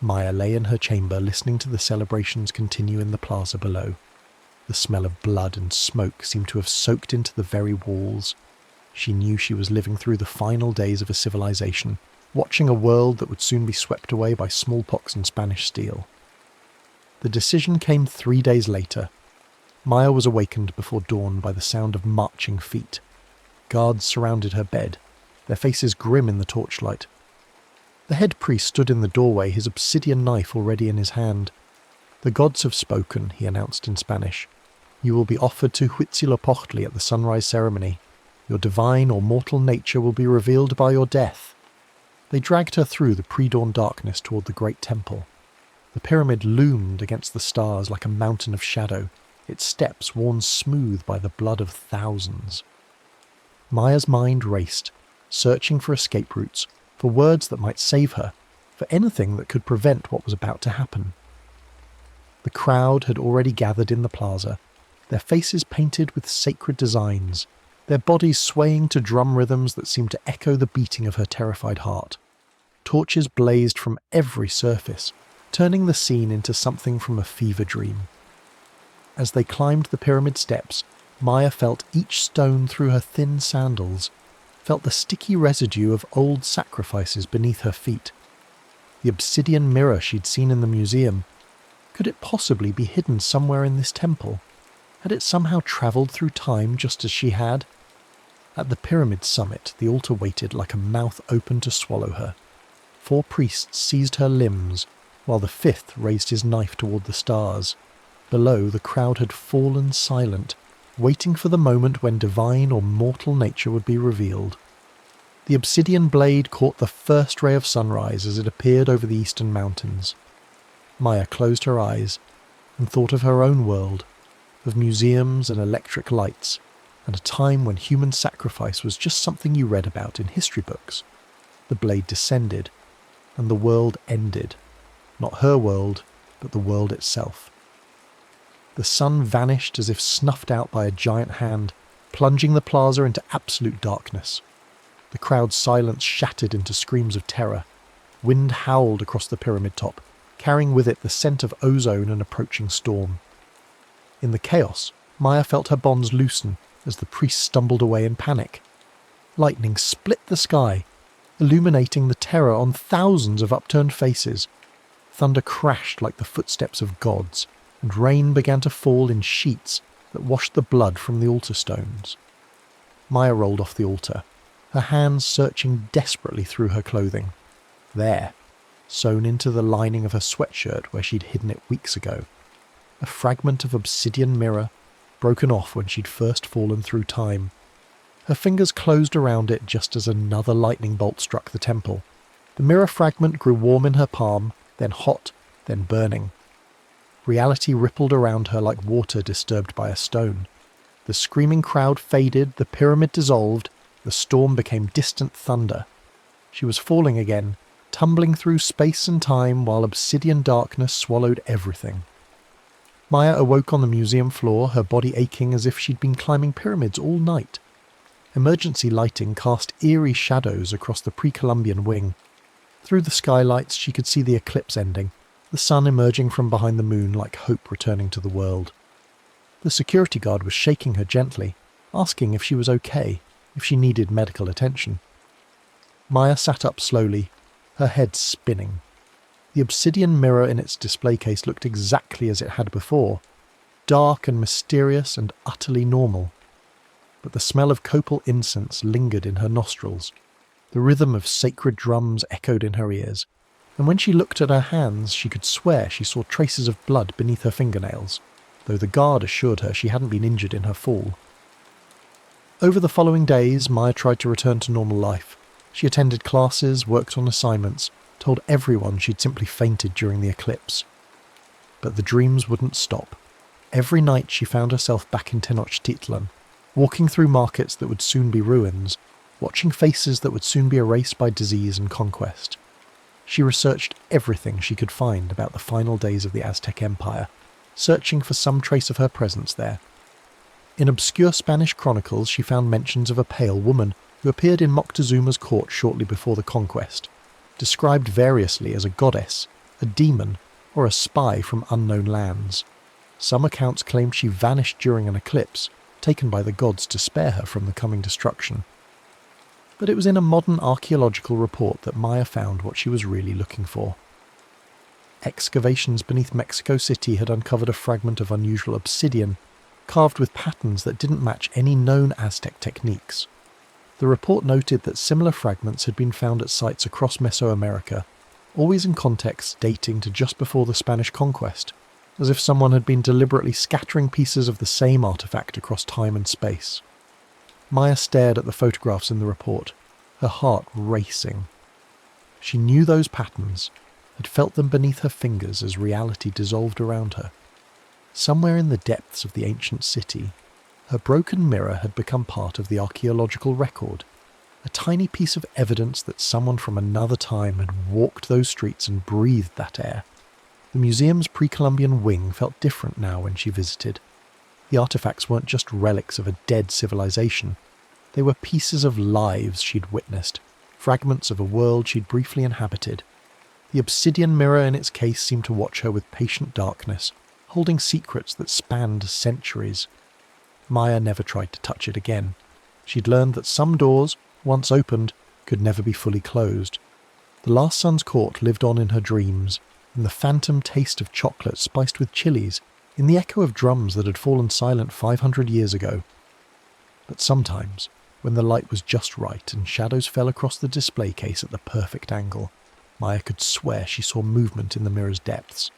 Maya lay in her chamber listening to the celebrations continue in the plaza below. The smell of blood and smoke seemed to have soaked into the very walls. She knew she was living through the final days of a civilization, watching a world that would soon be swept away by smallpox and Spanish steel. The decision came 3 days later. Maya was awakened before dawn by the sound of marching feet. Guards surrounded her bed, their faces grim in the torchlight. The head priest stood in the doorway, his obsidian knife already in his hand. "The gods have spoken," he announced in Spanish. "You will be offered to Huitzilopochtli at the sunrise ceremony. Your divine or mortal nature will be revealed by your death." They dragged her through the pre-dawn darkness toward the great temple. The pyramid loomed against the stars like a mountain of shadow, its steps worn smooth by the blood of thousands. Maya's mind raced, searching for escape routes, for words that might save her, for anything that could prevent what was about to happen. The crowd had already gathered in the plaza, their faces painted with sacred designs, their bodies swaying to drum rhythms that seemed to echo the beating of her terrified heart. Torches blazed from every surface, turning the scene into something from a fever dream. As they climbed the pyramid steps, Maya felt each stone through her thin sandals, felt the sticky residue of old sacrifices beneath her feet. The obsidian mirror she'd seen in the museum. Could it possibly be hidden somewhere in this temple? Had it somehow travelled through time just as she had? At the pyramid summit, the altar waited like a mouth open to swallow her. 4 priests seized her limbs, while the 5th raised his knife toward the stars. Below, the crowd had fallen silent, waiting for the moment when divine or mortal nature would be revealed. The obsidian blade caught the first ray of sunrise as it appeared over the eastern mountains. Maya closed her eyes and thought of her own world, of museums and electric lights, and a time when human sacrifice was just something you read about in history books. The blade descended, and the world ended. Not her world, but the world itself. The sun vanished as if snuffed out by a giant hand, plunging the plaza into absolute darkness. The crowd's silence shattered into screams of terror. Wind howled across the pyramid top, carrying with it the scent of ozone and approaching storm. In the chaos, Maya felt her bonds loosen as the priest stumbled away in panic. Lightning split the sky, illuminating the terror on thousands of upturned faces. Thunder crashed like the footsteps of gods, and rain began to fall in sheets that washed the blood from the altar stones. Maya rolled off the altar, her hands searching desperately through her clothing. There, sewn into the lining of her sweatshirt where she'd hidden it weeks ago, a fragment of obsidian mirror, broken off when she'd first fallen through time. Her fingers closed around it just as another lightning bolt struck the temple. The mirror fragment grew warm in her palm, then hot, then burning. Reality rippled around her like water disturbed by a stone. The screaming crowd faded, the pyramid dissolved, the storm became distant thunder. She was falling again, tumbling through space and time while obsidian darkness swallowed everything. Maya awoke on the museum floor, her body aching as if she'd been climbing pyramids all night. Emergency lighting cast eerie shadows across the pre-Columbian wing. Through the skylights she could see the eclipse ending, the sun emerging from behind the moon like hope returning to the world. The security guard was shaking her gently, asking if she was okay, if she needed medical attention. Maya sat up slowly, her head spinning. The obsidian mirror in its display case looked exactly as it had before, dark and mysterious and utterly normal. But the smell of copal incense lingered in her nostrils. The rhythm of sacred drums echoed in her ears, and when she looked at her hands she could swear she saw traces of blood beneath her fingernails, though the guard assured her she hadn't been injured in her fall. Over the following days, Maya tried to return to normal life. She attended classes, worked on assignments, told everyone she'd simply fainted during the eclipse. But the dreams wouldn't stop. Every night she found herself back in Tenochtitlan, walking through markets that would soon be ruins, watching faces that would soon be erased by disease and conquest. She researched everything she could find about the final days of the Aztec Empire, searching for some trace of her presence there. In obscure Spanish chronicles she found mentions of a pale woman who appeared in Moctezuma's court shortly before the conquest, described variously as a goddess, a demon, or a spy from unknown lands. Some accounts claim she vanished during an eclipse, taken by the gods to spare her from the coming destruction. But it was in a modern archaeological report that Maya found what she was really looking for. Excavations beneath Mexico City had uncovered a fragment of unusual obsidian, carved with patterns that didn't match any known Aztec techniques. The report noted that similar fragments had been found at sites across Mesoamerica, always in contexts dating to just before the Spanish conquest, as if someone had been deliberately scattering pieces of the same artifact across time and space. Maya stared at the photographs in the report, her heart racing. She knew those patterns, had felt them beneath her fingers as reality dissolved around her. Somewhere in the depths of the ancient city, her broken mirror had become part of the archaeological record, a tiny piece of evidence that someone from another time had walked those streets and breathed that air. The museum's pre-Columbian wing felt different now when she visited. The artifacts weren't just relics of a dead civilization. They were pieces of lives she'd witnessed, fragments of a world she'd briefly inhabited. The obsidian mirror in its case seemed to watch her with patient darkness, holding secrets that spanned centuries. Maya never tried to touch it again. She'd learned that some doors, once opened, could never be fully closed. The Last Son's Court lived on in her dreams, in the phantom taste of chocolate spiced with chilies, in the echo of drums that had fallen silent 500 years ago. But sometimes, when the light was just right and shadows fell across the display case at the perfect angle, Maya could swear she saw movement in the mirror's depths.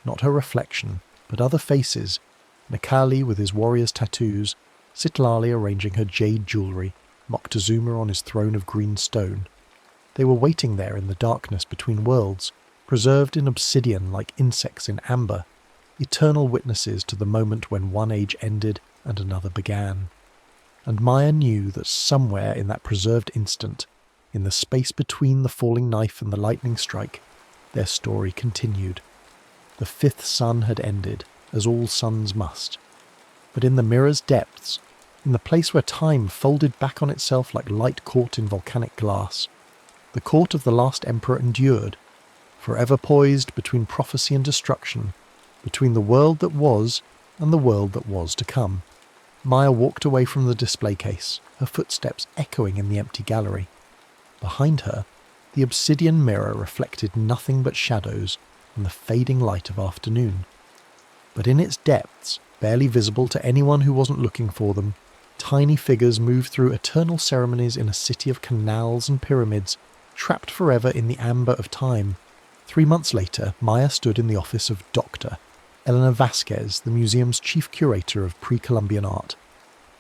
Not her reflection, but other faces. Nekali with his warrior's tattoos, Sitlali arranging her jade jewellery, Moctezuma on his throne of green stone. They were waiting there in the darkness between worlds, preserved in obsidian like insects in amber, eternal witnesses to the moment when one age ended and another began. And Maya knew that somewhere in that preserved instant, in the space between the falling knife and the lightning strike, their story continued. The fifth sun had ended, as all suns must. But in the mirror's depths, in the place where time folded back on itself like light caught in volcanic glass, the court of the last emperor endured, forever poised between prophecy and destruction, between the world that was and the world that was to come. Maya walked away from the display case, her footsteps echoing in the empty gallery. Behind her, the obsidian mirror reflected nothing but shadows and the fading light of afternoon. But in its depths, barely visible to anyone who wasn't looking for them, tiny figures moved through eternal ceremonies in a city of canals and pyramids, trapped forever in the amber of time. 3 months later, Maya stood in the office of Dr. Elena Vasquez, the museum's chief curator of pre-Columbian art.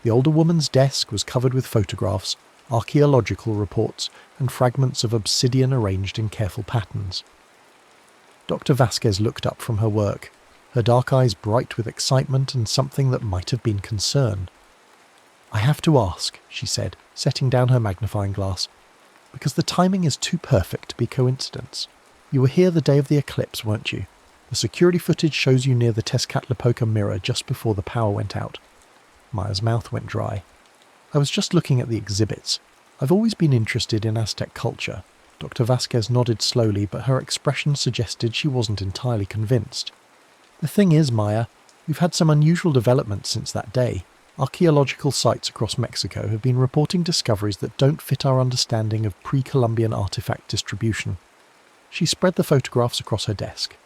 The older woman's desk was covered with photographs, archaeological reports, and fragments of obsidian arranged in careful patterns. Dr. Vasquez looked up from her work, her dark eyes bright with excitement and something that might have been concern. "I have to ask," she said, setting down her magnifying glass, "because the timing is too perfect to be coincidence. You were here the day of the eclipse, weren't you? The security footage shows you near the Tezcatlipoca mirror just before the power went out." Maya's mouth went dry. "I was just looking at the exhibits. I've always been interested in Aztec culture." Dr. Vasquez nodded slowly, but her expression suggested she wasn't entirely convinced. "The thing is, Maya, we've had some unusual developments since that day. Archaeological sites across Mexico have been reporting discoveries that don't fit our understanding of pre-Columbian artifact distribution." She spread the photographs across her desk.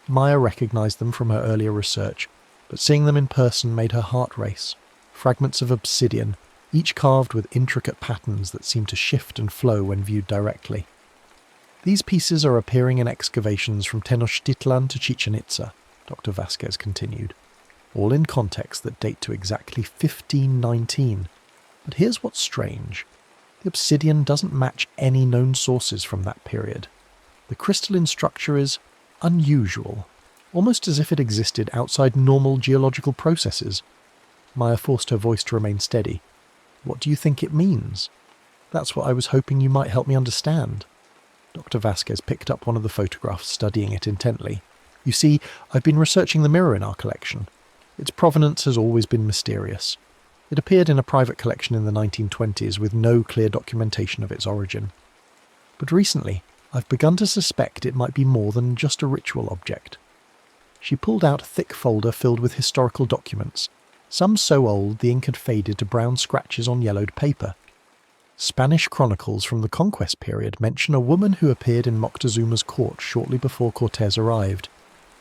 Maya recognized them from her earlier research, but seeing them in person made her heart race. Fragments of obsidian, each carved with intricate patterns that seemed to shift and flow when viewed directly. "These pieces are appearing in excavations from Tenochtitlan to Chichen Itza," Dr. Vasquez continued, "all in contexts that date to exactly 1519. But here's what's strange. The obsidian doesn't match any known sources from that period. The crystalline structure is unusual, almost as if it existed outside normal geological processes." Maya forced her voice to remain steady. "What do you think it means?" "That's what I was hoping you might help me understand." Dr. Vasquez picked up one of the photographs, studying it intently. "You see, I've been researching the mirror in our collection. Its provenance has always been mysterious. It appeared in a private collection in the 1920s with no clear documentation of its origin. But recently, I've begun to suspect it might be more than just a ritual object." She pulled out a thick folder filled with historical documents, some so old the ink had faded to brown scratches on yellowed paper. Spanish chronicles from the conquest period mention a woman who appeared in Moctezuma's court shortly before Cortés arrived.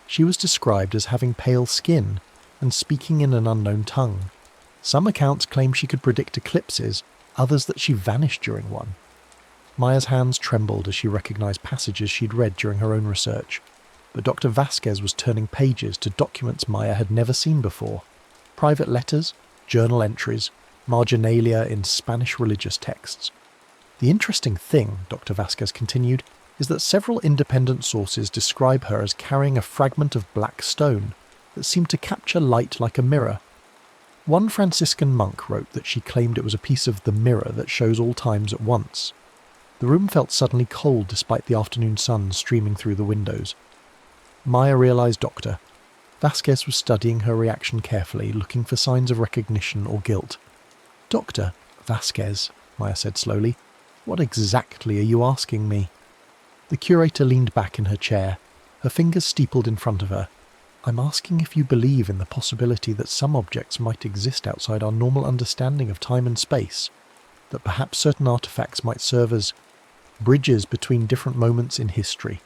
She was described as having pale skin and speaking in an unknown tongue. Some accounts claim she could predict eclipses, others that she vanished during one. Maya's hands trembled as she recognised passages she'd read during her own research, but Dr. Vasquez was turning pages to documents Maya had never seen before. Private letters, journal entries, marginalia in Spanish religious texts. The interesting thing, Dr. Vasquez continued, is that several independent sources describe her as carrying a fragment of black stone that seemed to capture light like a mirror. One Franciscan monk wrote that she claimed it was a piece of the mirror that shows all times at once. The room felt suddenly cold despite the afternoon sun streaming through the windows. Maya realised Dr. Vasquez was studying her reaction carefully, looking for signs of recognition or guilt. "Dr. Vasquez," Maya said slowly, "what exactly are you asking me?" The curator leaned back in her chair, her fingers steepled in front of her. "I'm asking if you believe in the possibility that some objects might exist outside our normal understanding of time and space, that perhaps certain artifacts might serve as bridges between different moments in history."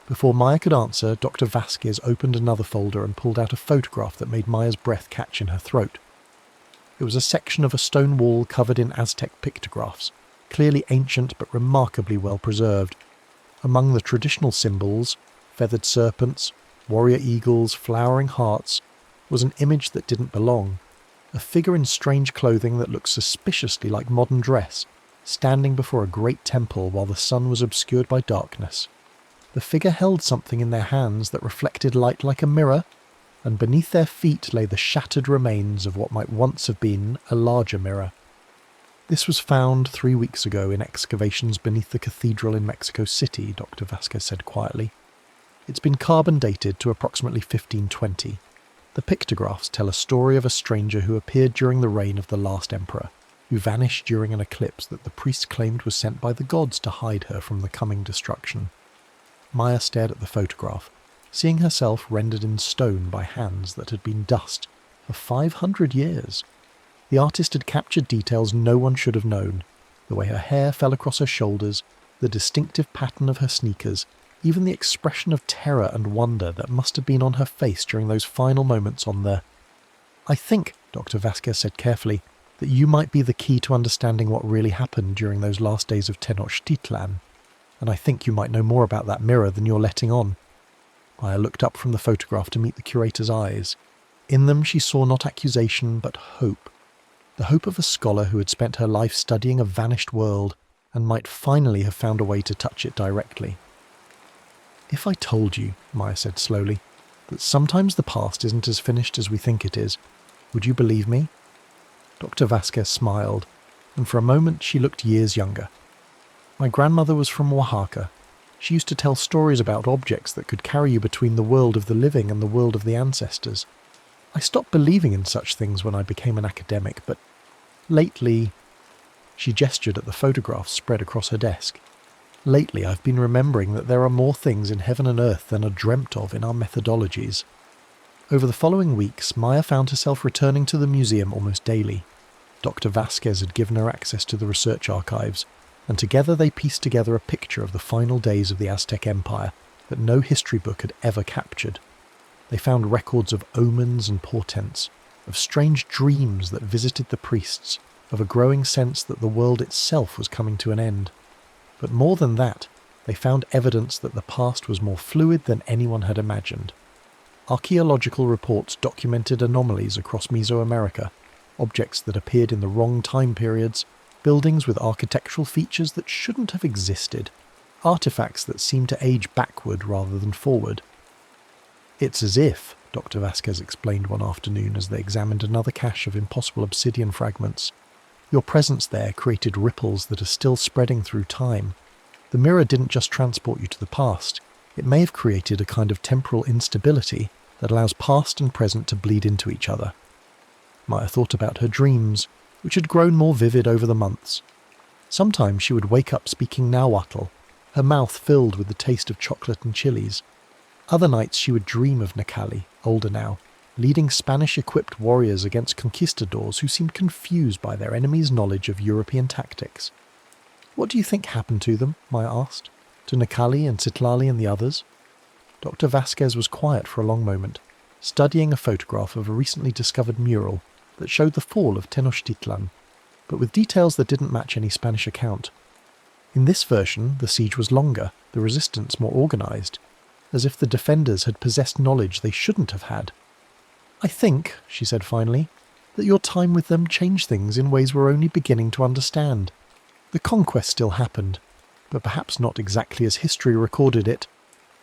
Before Maya could answer, Dr. Vasquez opened another folder and pulled out a photograph that made Maya's breath catch in her throat. It was a section of a stone wall covered in Aztec pictographs, clearly ancient but remarkably well preserved. Among the traditional symbols, feathered serpents, warrior eagles, flowering hearts, was an image that didn't belong. A figure in strange clothing that looked suspiciously like modern dress, standing before a great temple while the sun was obscured by darkness. The figure held something in their hands that reflected light like a mirror, and beneath their feet lay the shattered remains of what might once have been a larger mirror. "This was found 3 weeks ago in excavations beneath the cathedral in Mexico City," Dr. Vasquez said quietly. "It's been carbon dated to approximately 1520. The pictographs tell a story of a stranger who appeared during the reign of the last emperor, who vanished during an eclipse that the priest claimed was sent by the gods to hide her from the coming destruction." Maya stared at the photograph, seeing herself rendered in stone by hands that had been dust for 500 years. The artist had captured details no one should have known, the way her hair fell across her shoulders, the distinctive pattern of her sneakers, even the expression of terror and wonder that must have been on her face during those final moments on the... "I think," Dr. Vasquez said carefully, "that you might be the key to understanding what really happened during those last days of Tenochtitlan, and I think you might know more about that mirror than you're letting on." Maya looked up from the photograph to meet the curator's eyes. In them she saw not accusation but hope. The hope of a scholar who had spent her life studying a vanished world and might finally have found a way to touch it directly. "If I told you," Maya said slowly, "that sometimes the past isn't as finished as we think it is, would you believe me?" Dr. Vasquez smiled, and for a moment she looked years younger. "My grandmother was from Oaxaca. She used to tell stories about objects that could carry you between the world of the living and the world of the ancestors. I stopped believing in such things when I became an academic, but lately..." She gestured at the photographs spread across her desk. "Lately I've been remembering that there are more things in heaven and earth than are dreamt of in our methodologies." Over the following weeks, Maya found herself returning to the museum almost daily. Dr. Vasquez had given her access to the research archives, and together they pieced together a picture of the final days of the Aztec Empire that no history book had ever captured. They found records of omens and portents, of strange dreams that visited the priests, of a growing sense that the world itself was coming to an end. But more than that, they found evidence that the past was more fluid than anyone had imagined. Archaeological reports documented anomalies across Mesoamerica, objects that appeared in the wrong time periods, buildings with architectural features that shouldn't have existed, artifacts that seemed to age backward rather than forward. "It's as if," Dr. Vasquez explained one afternoon as they examined another cache of impossible obsidian fragments, "your presence there created ripples that are still spreading through time. The mirror didn't just transport you to the past, it may have created a kind of temporal instability that allows past and present to bleed into each other." Maya thought about her dreams, which had grown more vivid over the months. Sometimes she would wake up speaking Nahuatl, her mouth filled with the taste of chocolate and chilies. Other nights she would dream of Necali, older now, leading Spanish-equipped warriors against conquistadors who seemed confused by their enemies' knowledge of European tactics. What do you think happened to them? Maya asked. To Nikali and Citlali and the others? Dr. Vasquez was quiet for a long moment, studying a photograph of a recently discovered mural that showed the fall of Tenochtitlan, but with details that didn't match any Spanish account. In this version, the siege was longer, the resistance more organised, as if the defenders had possessed knowledge they shouldn't have had. I think, she said finally, that your time with them changed things in ways we're only beginning to understand. The conquest still happened, but perhaps not exactly as history recorded it.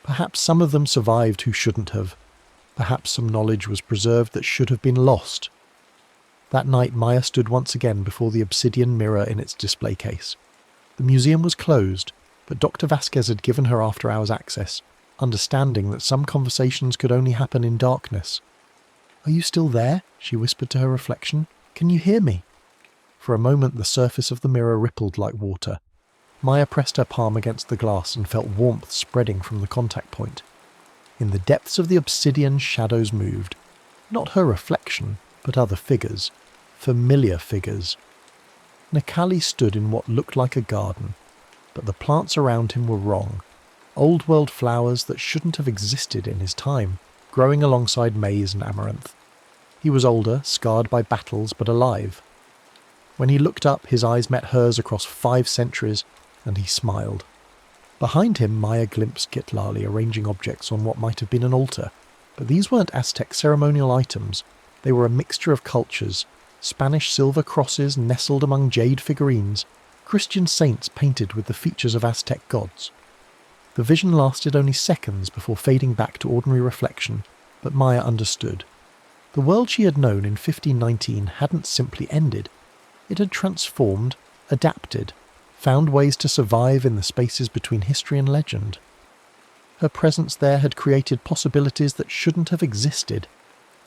Perhaps some of them survived who shouldn't have. Perhaps some knowledge was preserved that should have been lost. That night Maya stood once again before the obsidian mirror in its display case. The museum was closed, but Dr. Vasquez had given her after-hours access, understanding that some conversations could only happen in darkness. "Are you still there?" she whispered to her reflection. "Can you hear me?" For a moment the surface of the mirror rippled like water. Maya pressed her palm against the glass and felt warmth spreading from the contact point. In the depths of the obsidian, shadows moved. Not her reflection, but other figures. Familiar figures. Nikali stood in what looked like a garden, but the plants around him were wrong. Old-world flowers that shouldn't have existed in his time, growing alongside maize and amaranth. He was older, scarred by battles, but alive. When he looked up, his eyes met hers across 5 centuries, and he smiled. Behind him, Maya glimpsed Citlali arranging objects on what might have been an altar, but these weren't Aztec ceremonial items. They were a mixture of cultures, Spanish silver crosses nestled among jade figurines, Christian saints painted with the features of Aztec gods. The vision lasted only seconds before fading back to ordinary reflection, but Maya understood. The world she had known in 1519 hadn't simply ended. It had transformed, adapted, found ways to survive in the spaces between history and legend. Her presence there had created possibilities that shouldn't have existed,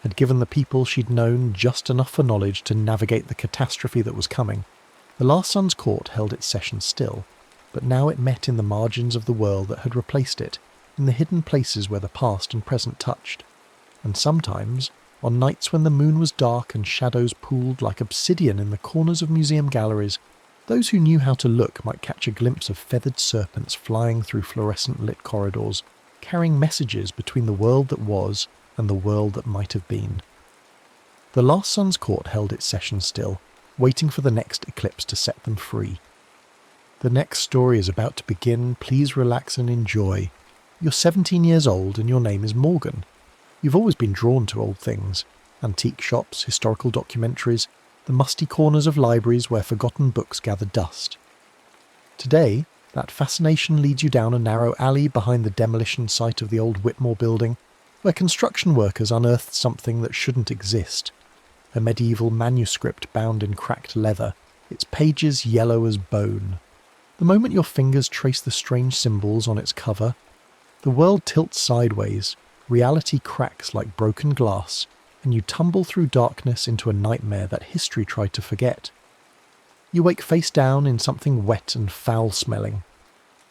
had given the people she'd known just enough for knowledge to navigate the catastrophe that was coming. The Last Sun's Court held its session still, but now it met in the margins of the world that had replaced it, in the hidden places where the past and present touched. And sometimes, on nights when the moon was dark and shadows pooled like obsidian in the corners of museum galleries, those who knew how to look might catch a glimpse of feathered serpents flying through fluorescent-lit corridors, carrying messages between the world that was and the world that might have been. The Last Sun's Court held its session still, waiting for the next eclipse to set them free. The next story is about to begin. Please relax and enjoy. You're 17 years old and your name is Morgan. You've always been drawn to old things. Antique shops, historical documentaries, the musty corners of libraries where forgotten books gather dust. Today, that fascination leads you down a narrow alley behind the demolition site of the old Whitmore building, where construction workers unearthed something that shouldn't exist. A medieval manuscript bound in cracked leather, its pages yellow as bone. The moment your fingers trace the strange symbols on its cover, the world tilts sideways, reality cracks like broken glass, and you tumble through darkness into a nightmare that history tried to forget. You wake face down in something wet and foul-smelling.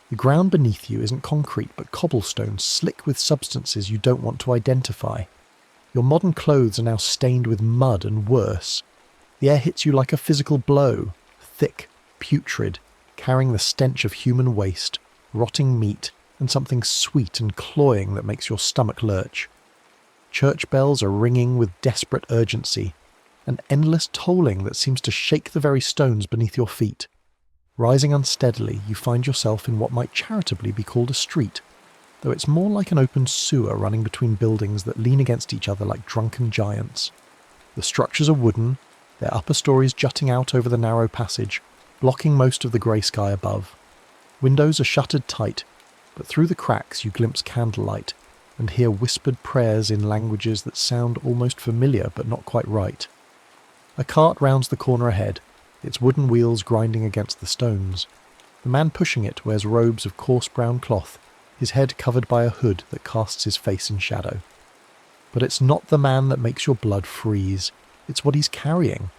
The ground beneath you isn't concrete but cobblestone slick with substances you don't want to identify. Your modern clothes are now stained with mud and worse. The air hits you like a physical blow, thick, putrid, carrying the stench of human waste, rotting meat, and something sweet and cloying that makes your stomach lurch. Church bells are ringing with desperate urgency, an endless tolling that seems to shake the very stones beneath your feet. Rising unsteadily, you find yourself in what might charitably be called a street, though it's more like an open sewer running between buildings that lean against each other like drunken giants. The structures are wooden, their upper stories jutting out over the narrow passage, blocking most of the grey sky above. Windows are shuttered tight, but through the cracks you glimpse candlelight and hear whispered prayers in languages that sound almost familiar but not quite right. A cart rounds the corner ahead, its wooden wheels grinding against the stones. The man pushing it wears robes of coarse brown cloth, his head covered by a hood that casts his face in shadow. But it's not the man that makes your blood freeze. It's what he's carrying.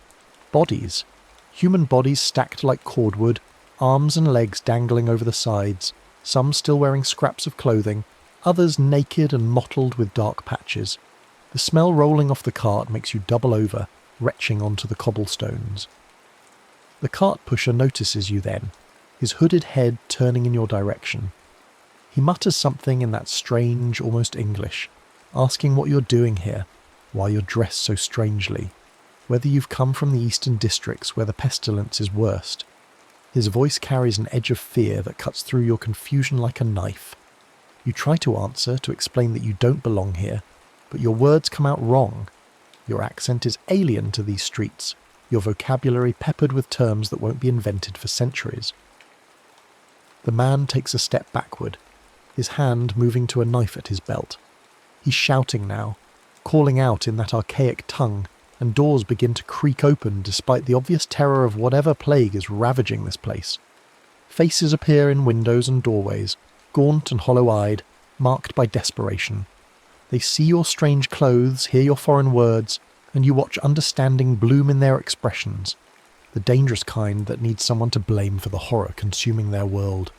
Bodies. Human bodies stacked like cordwood, arms and legs dangling over the sides, some still wearing scraps of clothing, others naked and mottled with dark patches. The smell rolling off the cart makes you double over, retching onto the cobblestones. The cart pusher notices you then. his hooded head turning in your direction. He mutters something in that strange, almost English, asking what you're doing here, why you're dressed so strangely, whether you've come from the eastern districts where the pestilence is worst. His voice carries an edge of fear that cuts through your confusion like a knife. You try to answer, to explain that you don't belong here, but your words come out wrong. Your accent is alien to these streets, your vocabulary peppered with terms that won't be invented for centuries. The man takes a step backward, his hand moving to a knife at his belt. He's shouting now, calling out in that archaic tongue, and doors begin to creak open despite the obvious terror of whatever plague is ravaging this place. Faces appear in windows and doorways, gaunt and hollow-eyed, marked by desperation. They see your strange clothes, hear your foreign words, and you watch understanding bloom in their expressions, the dangerous kind that needs someone to blame for the horror consuming their world.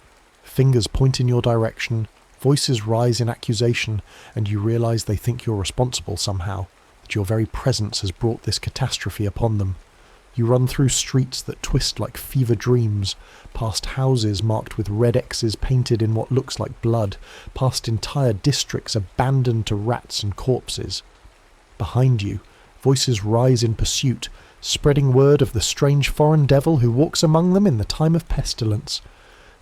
Fingers point in your direction, voices rise in accusation, and you realise they think you're responsible somehow, that your very presence has brought this catastrophe upon them. You run through streets that twist like fever dreams, past houses marked with red X's painted in what looks like blood, past entire districts abandoned to rats and corpses. Behind you, voices rise in pursuit, spreading word of the strange foreign devil who walks among them in the time of pestilence.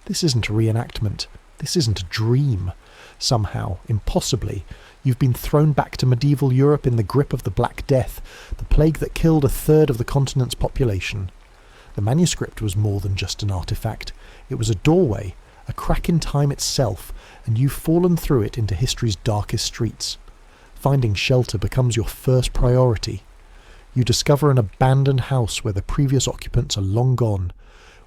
This isn't a reenactment. This isn't a dream. Somehow, impossibly, you've been thrown back to medieval Europe in the grip of the Black Death, the plague that killed 1/3 of the continent's population. The manuscript was more than just an artifact. It was a doorway, a crack in time itself, and you've fallen through it into history's darkest streets. Finding shelter becomes your first priority. You discover an abandoned house where the previous occupants are long gone.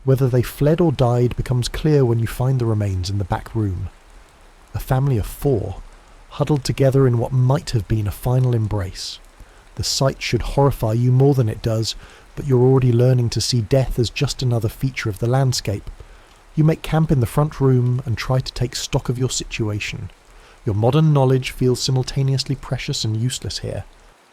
Whether they fled or died becomes clear when you find the remains in the back room. A family of 4, huddled together in what might have been a final embrace. The sight should horrify you more than it does, but you're already learning to see death as just another feature of the landscape. You make camp in the front room and try to take stock of your situation. Your modern knowledge feels simultaneously precious and useless here.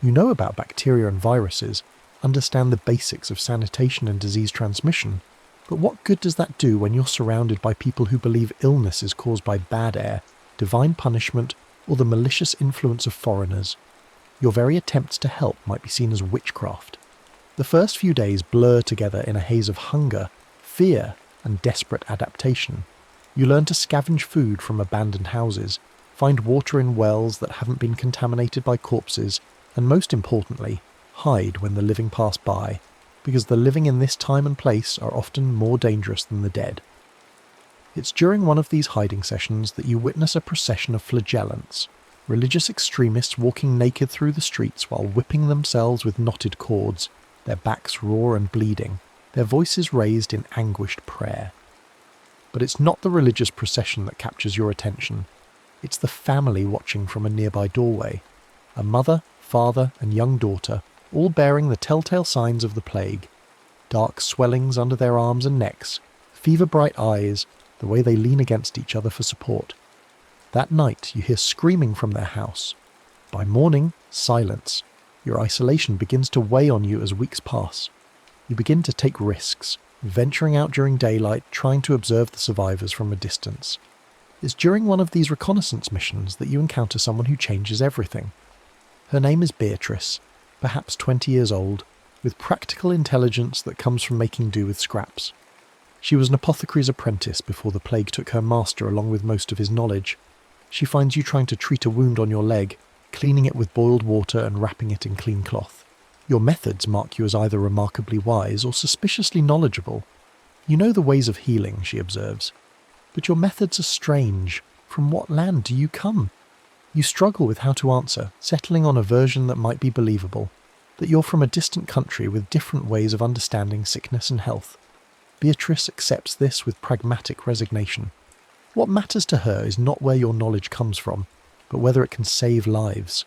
You know about bacteria and viruses, understand the basics of sanitation and disease transmission, but what good does that do when you're surrounded by people who believe illness is caused by bad air, divine punishment, or the malicious influence of foreigners? Your very attempts to help might be seen as witchcraft. The first few days blur together in a haze of hunger, fear, and desperate adaptation. You learn to scavenge food from abandoned houses, find water in wells that haven't been contaminated by corpses, and most importantly, hide when the living pass by, because the living in this time and place are often more dangerous than the dead. It's during one of these hiding sessions that you witness a procession of flagellants, religious extremists walking naked through the streets while whipping themselves with knotted cords, their backs raw and bleeding, their voices raised in anguished prayer. But it's not the religious procession that captures your attention. It's the family watching from a nearby doorway. A mother, father, and young daughter, all bearing the telltale signs of the plague. Dark swellings under their arms and necks, fever-bright eyes, the way they lean against each other for support. That night you hear screaming from their house. By morning, silence. Your isolation begins to weigh on you as weeks pass. You begin to take risks, venturing out during daylight, trying to observe the survivors from a distance. It's during one of these reconnaissance missions that you encounter someone who changes everything. Her name is Beatrice, perhaps 20 years old, with practical intelligence that comes from making do with scraps. She was an apothecary's apprentice before the plague took her master along with most of his knowledge. She finds you trying to treat a wound on your leg, cleaning it with boiled water and wrapping it in clean cloth. Your methods mark you as either remarkably wise or suspiciously knowledgeable. You know the ways of healing, she observes. But your methods are strange. From what land do you come? You struggle with how to answer, settling on a version that might be believable, that you're from a distant country with different ways of understanding sickness and health. Beatrice accepts this with pragmatic resignation. What matters to her is not where your knowledge comes from, but whether it can save lives.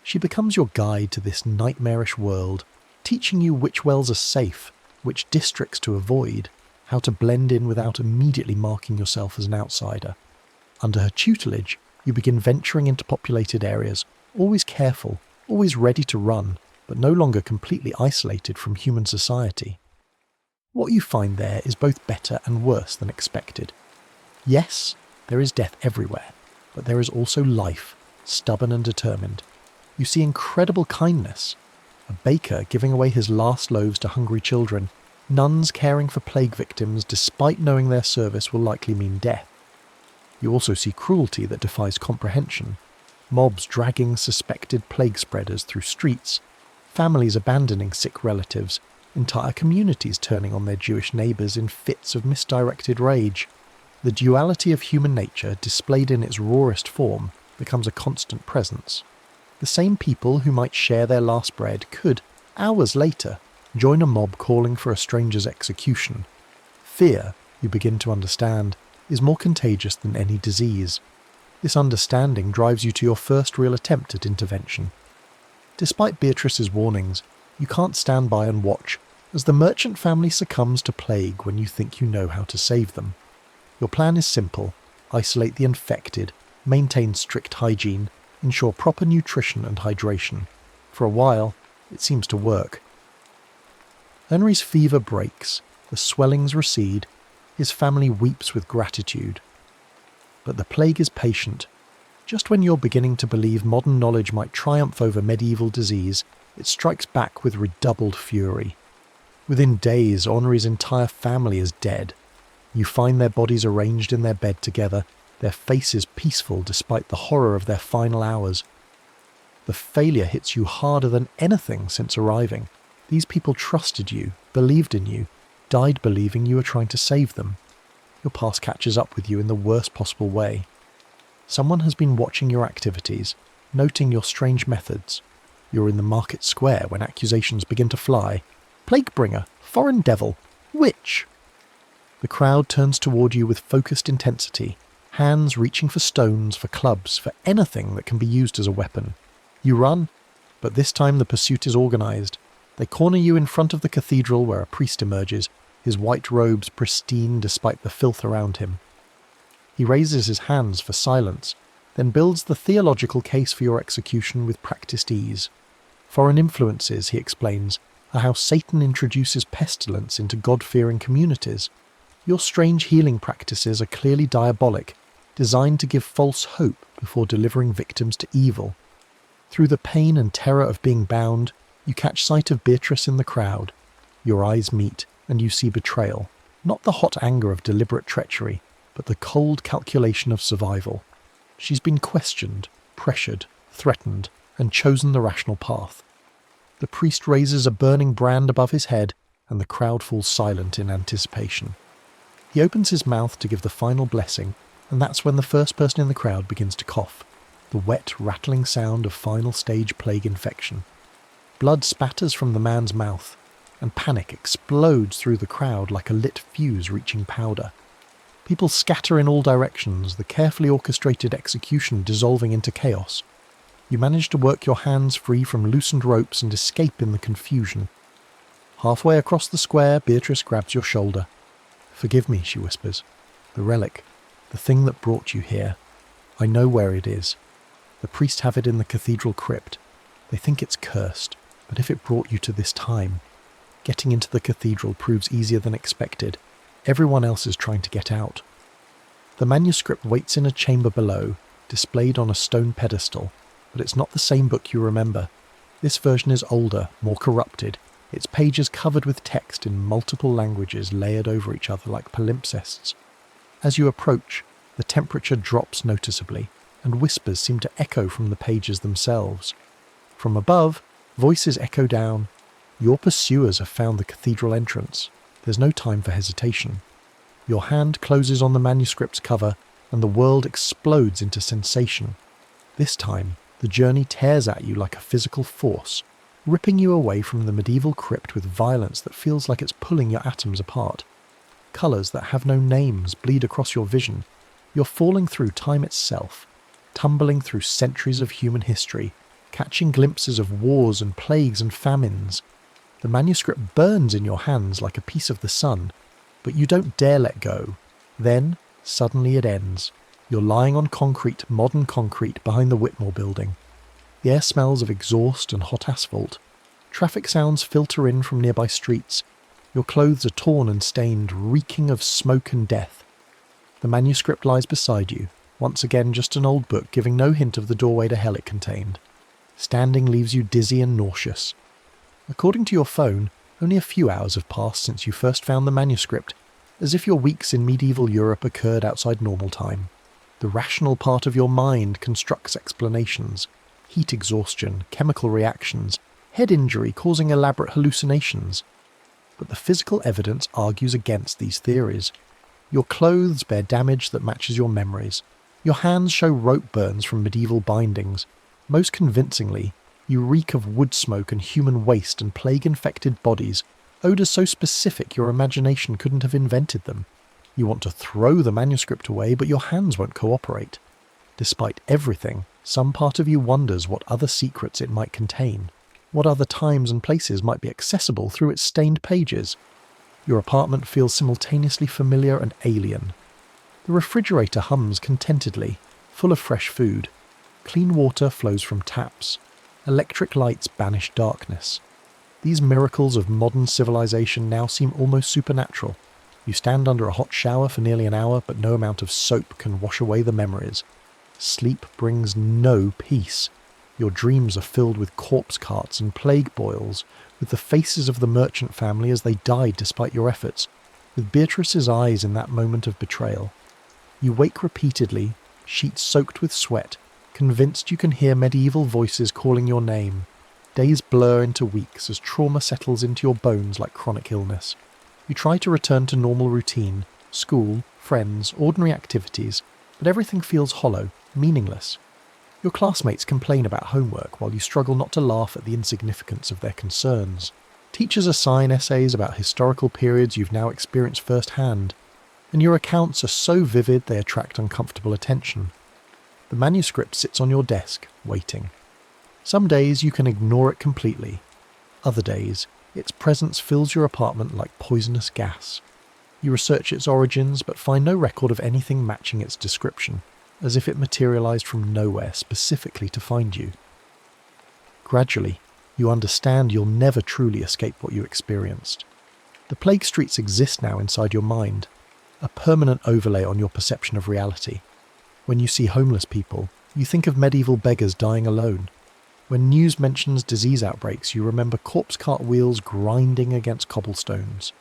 She becomes your guide to this nightmarish world, teaching you which wells are safe, which districts to avoid, how to blend in without immediately marking yourself as an outsider. Under her tutelage, you begin venturing into populated areas, always careful, always ready to run, but no longer completely isolated from human society. What you find there is both better and worse than expected. Yes, there is death everywhere, but there is also life, stubborn and determined. You see incredible kindness. A baker giving away his last loaves to hungry children, nuns caring for plague victims despite knowing their service will likely mean death. You also see cruelty that defies comprehension, mobs dragging suspected plague spreaders through streets, families abandoning sick relatives, entire communities turning on their Jewish neighbours in fits of misdirected rage. The duality of human nature, displayed in its rawest form, becomes a constant presence. The same people who might share their last bread could, hours later, join a mob calling for a stranger's execution. Fear, you begin to understand, is more contagious than any disease. This understanding drives you to your first real attempt at intervention. Despite Beatrice's warnings, you can't stand by and watch as the merchant family succumbs to plague when you think you know how to save them. Your plan is simple: isolate the infected, maintain strict hygiene, ensure proper nutrition and hydration. For a while, it seems to work. Henry's fever breaks, the swellings recede, his family weeps with gratitude. But the plague is patient. Just when you're beginning to believe modern knowledge might triumph over medieval disease, it strikes back with redoubled fury. Within days, Henri's entire family is dead. You find their bodies arranged in their bed together, their faces peaceful despite the horror of their final hours. The failure hits you harder than anything since arriving. These people trusted you, believed in you, died believing you were trying to save them. Your past catches up with you in the worst possible way. Someone has been watching your activities, noting your strange methods. You're in the market square when accusations begin to fly. Plague-bringer, foreign devil, witch. The crowd turns toward you with focused intensity, hands reaching for stones, for clubs, for anything that can be used as a weapon. You run, but this time the pursuit is organised. They corner you in front of the cathedral where a priest emerges, his white robes pristine despite the filth around him. He raises his hands for silence, then builds the theological case for your execution with practiced ease. Foreign influences, he explains, are how Satan introduces pestilence into God-fearing communities. Your strange healing practices are clearly diabolic, designed to give false hope before delivering victims to evil. Through the pain and terror of being bound, you catch sight of Beatrice in the crowd. Your eyes meet, and you see betrayal, not the hot anger of deliberate treachery, but the cold calculation of survival. She's been questioned, pressured, threatened, and chosen the rational path. The priest raises a burning brand above his head, and the crowd falls silent in anticipation. He opens his mouth to give the final blessing, and that's when the first person in the crowd begins to cough, the wet, rattling sound of final stage plague infection. Blood spatters from the man's mouth, and panic explodes through the crowd like a lit fuse reaching powder. People scatter in all directions, the carefully orchestrated execution dissolving into chaos. You manage to work your hands free from loosened ropes and escape in the confusion. Halfway across the square, Beatrice grabs your shoulder. "Forgive me," she whispers. "The relic, the thing that brought you here. I know where it is. The priests have it in the cathedral crypt. They think it's cursed, but if it brought you to this time, getting into the cathedral proves easier than expected. Everyone else is trying to get out." The manuscript waits in a chamber below, displayed on a stone pedestal, but it's not the same book you remember. This version is older, more corrupted, its pages covered with text in multiple languages layered over each other like palimpsests. As you approach, the temperature drops noticeably, and whispers seem to echo from the pages themselves. From above, voices echo down. Your pursuers have found the cathedral entrance. There's no time for hesitation. Your hand closes on the manuscript's cover, and the world explodes into sensation. This time, the journey tears at you like a physical force, ripping you away from the medieval crypt with violence that feels like it's pulling your atoms apart. Colours that have no names bleed across your vision. You're falling through time itself, tumbling through centuries of human history, catching glimpses of wars and plagues and famines. The manuscript burns in your hands like a piece of the sun, but you don't dare let go. Then, suddenly it ends. You're lying on concrete, modern concrete, behind the Whitmore building. The air smells of exhaust and hot asphalt. Traffic sounds filter in from nearby streets. Your clothes are torn and stained, reeking of smoke and death. The manuscript lies beside you, once again just an old book giving no hint of the doorway to hell it contained. Standing leaves you dizzy and nauseous. According to your phone, only a few hours have passed since you first found the manuscript, as if your weeks in medieval Europe occurred outside normal time. The rational part of your mind constructs explanations. Heat exhaustion, chemical reactions, head injury causing elaborate hallucinations. But the physical evidence argues against these theories. Your clothes bear damage that matches your memories. Your hands show rope burns from medieval bindings. Most convincingly, you reek of wood smoke and human waste and plague-infected bodies, odours so specific your imagination couldn't have invented them. You want to throw the manuscript away, but your hands won't cooperate. Despite everything, some part of you wonders what other secrets it might contain, what other times and places might be accessible through its stained pages. Your apartment feels simultaneously familiar and alien. The refrigerator hums contentedly, full of fresh food. Clean water flows from taps. Electric lights banish darkness. These miracles of modern civilization now seem almost supernatural. You stand under a hot shower for nearly an hour, but no amount of soap can wash away the memories. Sleep brings no peace. Your dreams are filled with corpse carts and plague boils, with the faces of the merchant family as they died despite your efforts, with Beatrice's eyes in that moment of betrayal. You wake repeatedly, sheets soaked with sweat, convinced you can hear medieval voices calling your name. Days blur into weeks as trauma settles into your bones like chronic illness. You try to return to normal routine, school, friends, ordinary activities, but everything feels hollow, meaningless. Your classmates complain about homework while you struggle not to laugh at the insignificance of their concerns. Teachers assign essays about historical periods you've now experienced firsthand, and your accounts are so vivid they attract uncomfortable attention. The manuscript sits on your desk, waiting. Some days you can ignore it completely. Other days, its presence fills your apartment like poisonous gas. You research its origins but find no record of anything matching its description, as if it materialized from nowhere specifically to find you. Gradually, you understand you'll never truly escape what you experienced. The plague streets exist now inside your mind, a permanent overlay on your perception of reality. When you see homeless people, you think of medieval beggars dying alone. When news mentions disease outbreaks, you remember corpse cart wheels grinding against cobblestones.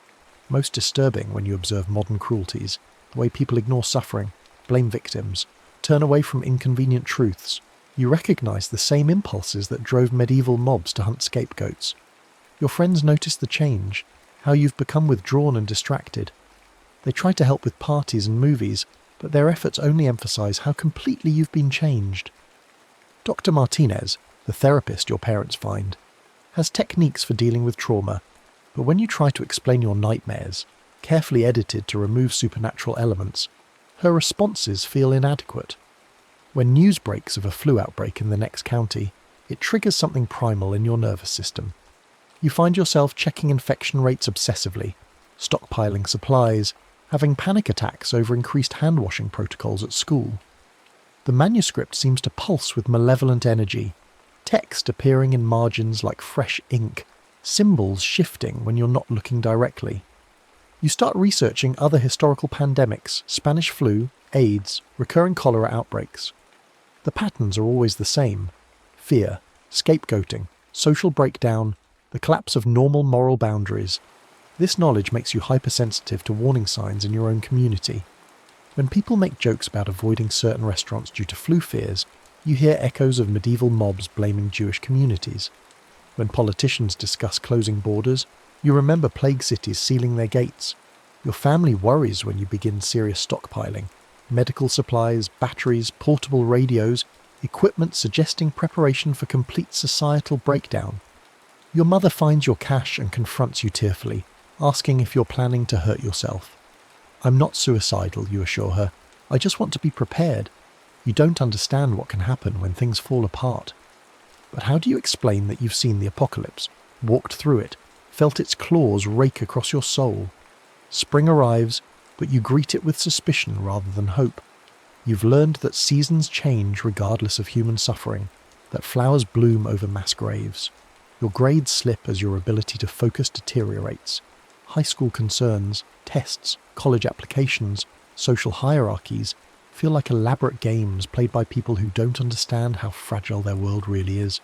Most disturbing when you observe modern cruelties, the way people ignore suffering, blame victims, turn away from inconvenient truths. You recognise the same impulses that drove medieval mobs to hunt scapegoats. Your friends notice the change, how you've become withdrawn and distracted. They try to help with parties and movies, but their efforts only emphasise how completely you've been changed. Dr. Martinez, the therapist your parents find, has techniques for dealing with trauma, but when you try to explain your nightmares, carefully edited to remove supernatural elements, her responses feel inadequate. When news breaks of a flu outbreak in the next county, it triggers something primal in your nervous system. You find yourself checking infection rates obsessively, stockpiling supplies, having panic attacks over increased hand-washing protocols at school. The manuscript seems to pulse with malevolent energy, text appearing in margins like fresh ink, symbols shifting when you're not looking directly. You start researching other historical pandemics, Spanish flu, AIDS, recurring cholera outbreaks. The patterns are always the same: fear, scapegoating, social breakdown, the collapse of normal moral boundaries. This knowledge makes you hypersensitive to warning signs in your own community. When people make jokes about avoiding certain restaurants due to flu fears, you hear echoes of medieval mobs blaming Jewish communities. When politicians discuss closing borders, you remember plague cities sealing their gates. Your family worries when you begin serious stockpiling. Medical supplies, batteries, portable radios, equipment suggesting preparation for complete societal breakdown. Your mother finds your cache and confronts you tearfully, asking if you're planning to hurt yourself. "I'm not suicidal," you assure her. "I just want to be prepared." You don't understand what can happen when things fall apart. But how do you explain that you've seen the apocalypse, walked through it, felt its claws rake across your soul? Spring arrives, but you greet it with suspicion rather than hope. You've learned that seasons change regardless of human suffering, that flowers bloom over mass graves. Your grades slip as your ability to focus deteriorates. high school concerns, tests, college applications, social hierarchies feel like elaborate games played by people who don't understand how fragile their world really is.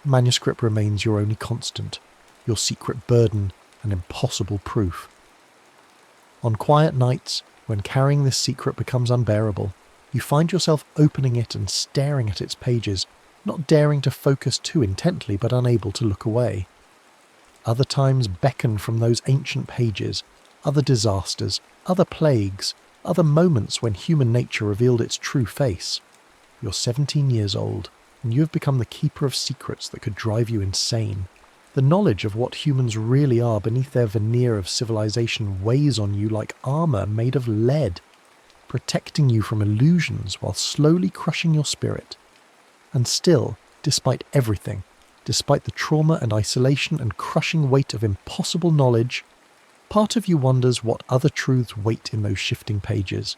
Manuscript remains your only constant, your secret burden and impossible proof. On quiet nights, when carrying this secret becomes unbearable, you find yourself opening it and staring at its pages, not daring to focus too intently but unable to look away. Other times beckon from those ancient pages, other disasters, other plagues, other moments when human nature revealed its true face. You're 17 years old, and you have become the keeper of secrets that could drive you insane. The knowledge of what humans really are beneath their veneer of civilization weighs on you like armor made of lead, protecting you from illusions while slowly crushing your spirit. And still, despite everything, despite the trauma and isolation and crushing weight of impossible knowledge, part of you wonders what other truths wait in those shifting pages.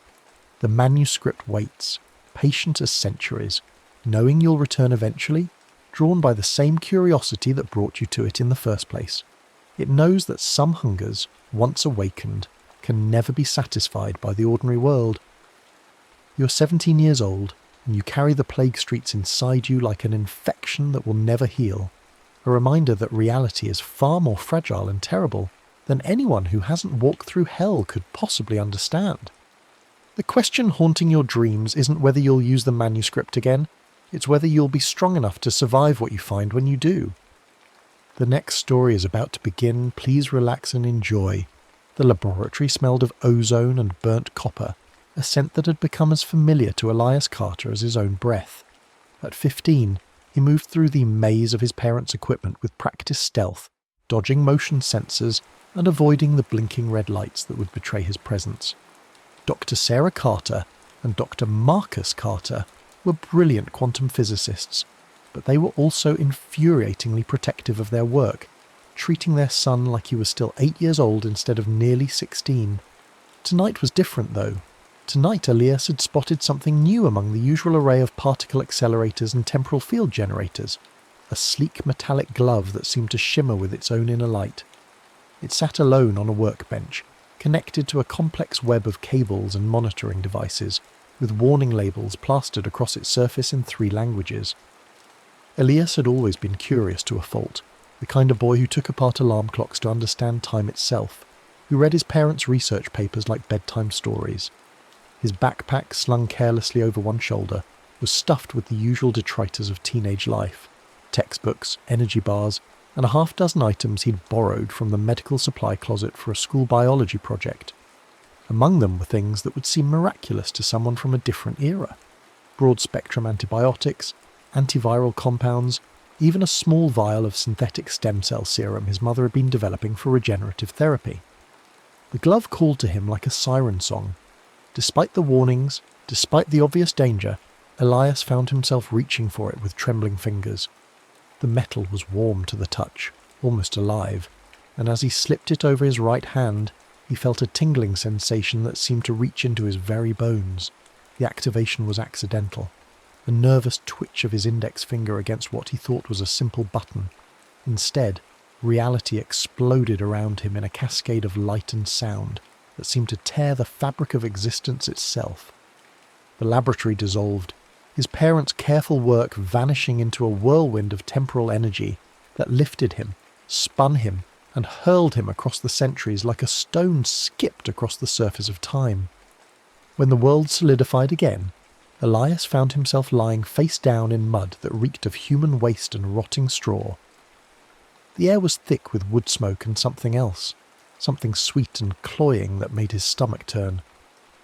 The manuscript waits, patient as centuries, knowing you'll return eventually, drawn by the same curiosity that brought you to it in the first place. It knows that some hungers, once awakened, can never be satisfied by the ordinary world. You're 17 years old, and you carry the plague streets inside you like an infection that will never heal, a reminder that reality is far more fragile and terrible than anyone who hasn't walked through hell could possibly understand. The question haunting your dreams isn't whether you'll use the manuscript again, it's whether you'll be strong enough to survive what you find when you do. The next story is about to begin, please relax and enjoy. The laboratory smelled of ozone and burnt copper, a scent that had become as familiar to Elias Carter as his own breath. At 15, he moved through the maze of his parents' equipment with practiced stealth, dodging motion sensors and avoiding the blinking red lights that would betray his presence. Dr. Sarah Carter and Dr. Marcus Carter were brilliant quantum physicists, but they were also infuriatingly protective of their work, treating their son like he was still 8 years old instead of nearly 16. Tonight was different though. Tonight Elias had spotted something new among the usual array of particle accelerators and temporal field generators, a sleek metallic glove that seemed to shimmer with its own inner light. It sat alone on a workbench, connected to a complex web of cables and monitoring devices, with warning labels plastered across its surface in 3 languages. Elias had always been curious to a fault, the kind of boy who took apart alarm clocks to understand time itself, who read his parents' research papers like bedtime stories. His backpack, slung carelessly over one shoulder, was stuffed with the usual detritus of teenage life, textbooks, energy bars, and a half-dozen items he'd borrowed from the medical supply closet for a school biology project. Among them were things that would seem miraculous to someone from a different era. Broad-spectrum antibiotics, antiviral compounds, even a small vial of synthetic stem cell serum his mother had been developing for regenerative therapy. The glove called to him like a siren song. Despite the warnings, despite the obvious danger, Elias found himself reaching for it with trembling fingers. The metal was warm to the touch, almost alive, and as he slipped it over his right hand, he felt a tingling sensation that seemed to reach into his very bones. The activation was accidental, a nervous twitch of his index finger against what he thought was a simple button. Instead, reality exploded around him in a cascade of light and sound that seemed to tear the fabric of existence itself. The laboratory dissolved, his parents' careful work vanishing into a whirlwind of temporal energy that lifted him, spun him, and hurled him across the centuries like a stone skipped across the surface of time. When the world solidified again, Elias found himself lying face down in mud that reeked of human waste and rotting straw. The air was thick with wood smoke and something else, something sweet and cloying that made his stomach turn.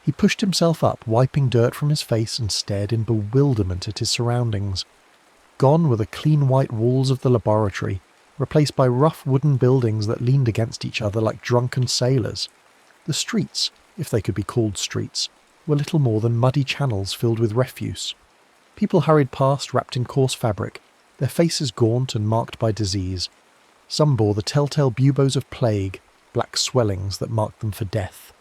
He pushed himself up, wiping dirt from his face, and stared in bewilderment at his surroundings. Gone were the clean white walls of the laboratory, replaced by rough wooden buildings that leaned against each other like drunken sailors. The streets, if they could be called streets, were little more than muddy channels filled with refuse. People hurried past wrapped in coarse fabric, their faces gaunt and marked by disease. Some bore the telltale buboes of plague, black swellings that marked them for death.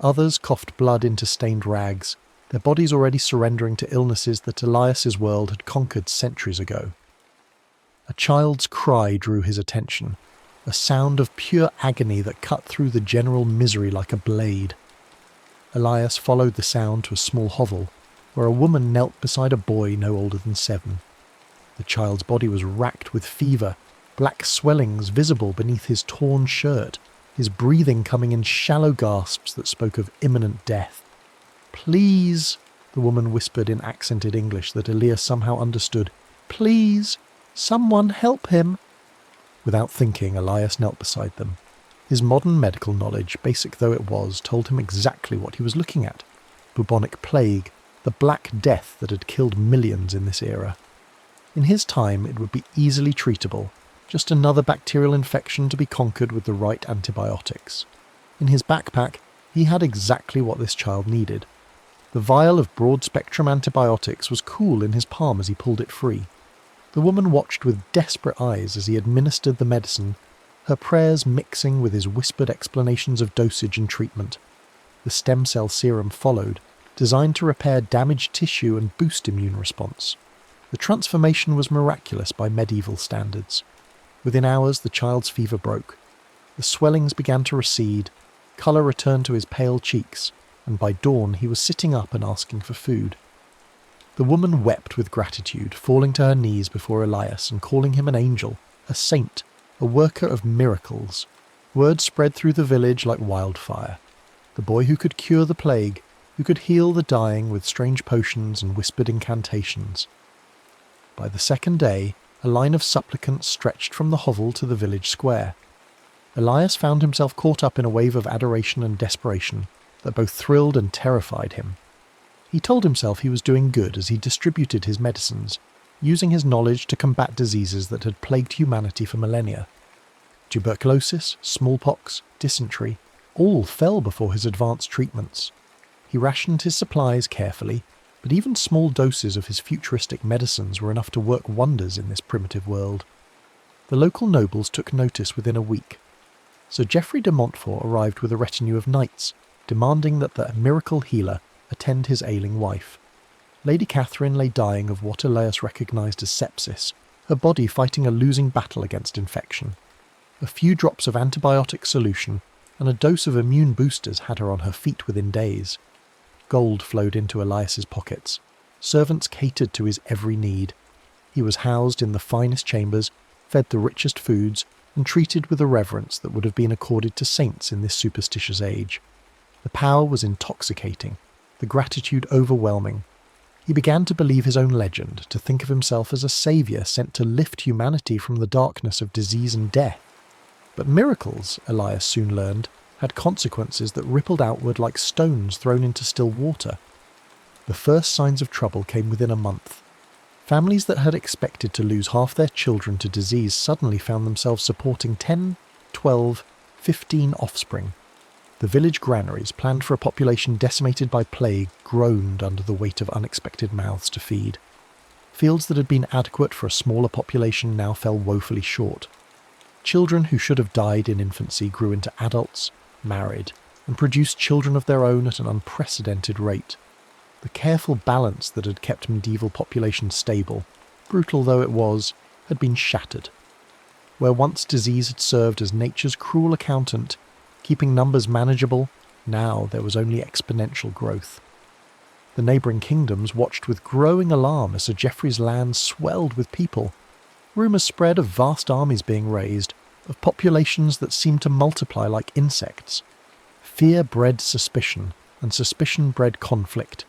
Others coughed blood into stained rags, their bodies already surrendering to illnesses that Elias's world had conquered centuries ago. A child's cry drew his attention, a sound of pure agony that cut through the general misery like a blade. Elias followed the sound to a small hovel, where a woman knelt beside a boy no older than 7. The child's body was racked with fever, black swellings visible beneath his torn shirt, his breathing coming in shallow gasps that spoke of imminent death. "Please," the woman whispered in accented English that Elias somehow understood. "Please, someone help him." Without thinking, Elias knelt beside them. His modern medical knowledge, basic though it was, told him exactly what he was looking at. Bubonic plague, the Black Death that had killed millions in this era. In his time, it would be easily treatable, just another bacterial infection to be conquered with the right antibiotics. In his backpack, he had exactly what this child needed. The vial of broad-spectrum antibiotics was cool in his palm as he pulled it free. The woman watched with desperate eyes as he administered the medicine, her prayers mixing with his whispered explanations of dosage and treatment. The stem cell serum followed, designed to repair damaged tissue and boost immune response. The transformation was miraculous by medieval standards. Within hours, the child's fever broke. The swellings began to recede, colour returned to his pale cheeks, and by dawn he was sitting up and asking for food. The woman wept with gratitude, falling to her knees before Elias and calling him an angel, a saint, a worker of miracles. Word spread through the village like wildfire. The boy who could cure the plague, who could heal the dying with strange potions and whispered incantations. By the second day, a line of supplicants stretched from the hovel to the village square. Elias found himself caught up in a wave of adoration and desperation that both thrilled and terrified him. He told himself he was doing good as he distributed his medicines, using his knowledge to combat diseases that had plagued humanity for millennia. Tuberculosis, smallpox, dysentery, all fell before his advanced treatments. He rationed his supplies carefully, but even small doses of his futuristic medicines were enough to work wonders in this primitive world. The local nobles took notice within a week. Sir Geoffrey de Montfort arrived with a retinue of knights, demanding that the miracle healer attend his ailing wife. Lady Catherine lay dying of what Elias recognised as sepsis, her body fighting a losing battle against infection. A few drops of antibiotic solution and a dose of immune boosters had her on her feet within days. Gold flowed into Elias's pockets. Servants catered to his every need. He was housed in the finest chambers, fed the richest foods, and treated with a reverence that would have been accorded to saints in this superstitious age. The power was intoxicating, the gratitude overwhelming. He began to believe his own legend, to think of himself as a saviour sent to lift humanity from the darkness of disease and death. But miracles, Elias soon learned, had consequences that rippled outward like stones thrown into still water. The first signs of trouble came within a month. Families that had expected to lose half their children to disease suddenly found themselves supporting 10, 12, 15 offspring. The village granaries, planned for a population decimated by plague, groaned under the weight of unexpected mouths to feed. Fields that had been adequate for a smaller population now fell woefully short. Children who should have died in infancy grew into adults, married, and produced children of their own at an unprecedented rate. The careful balance that had kept medieval populations stable, brutal though it was, had been shattered. Where once disease had served as nature's cruel accountant, keeping numbers manageable, now there was only exponential growth. The neighbouring kingdoms watched with growing alarm as Sir Geoffrey's lands swelled with people. Rumours spread of vast armies being raised, of populations that seemed to multiply like insects. Fear bred suspicion, and suspicion bred conflict.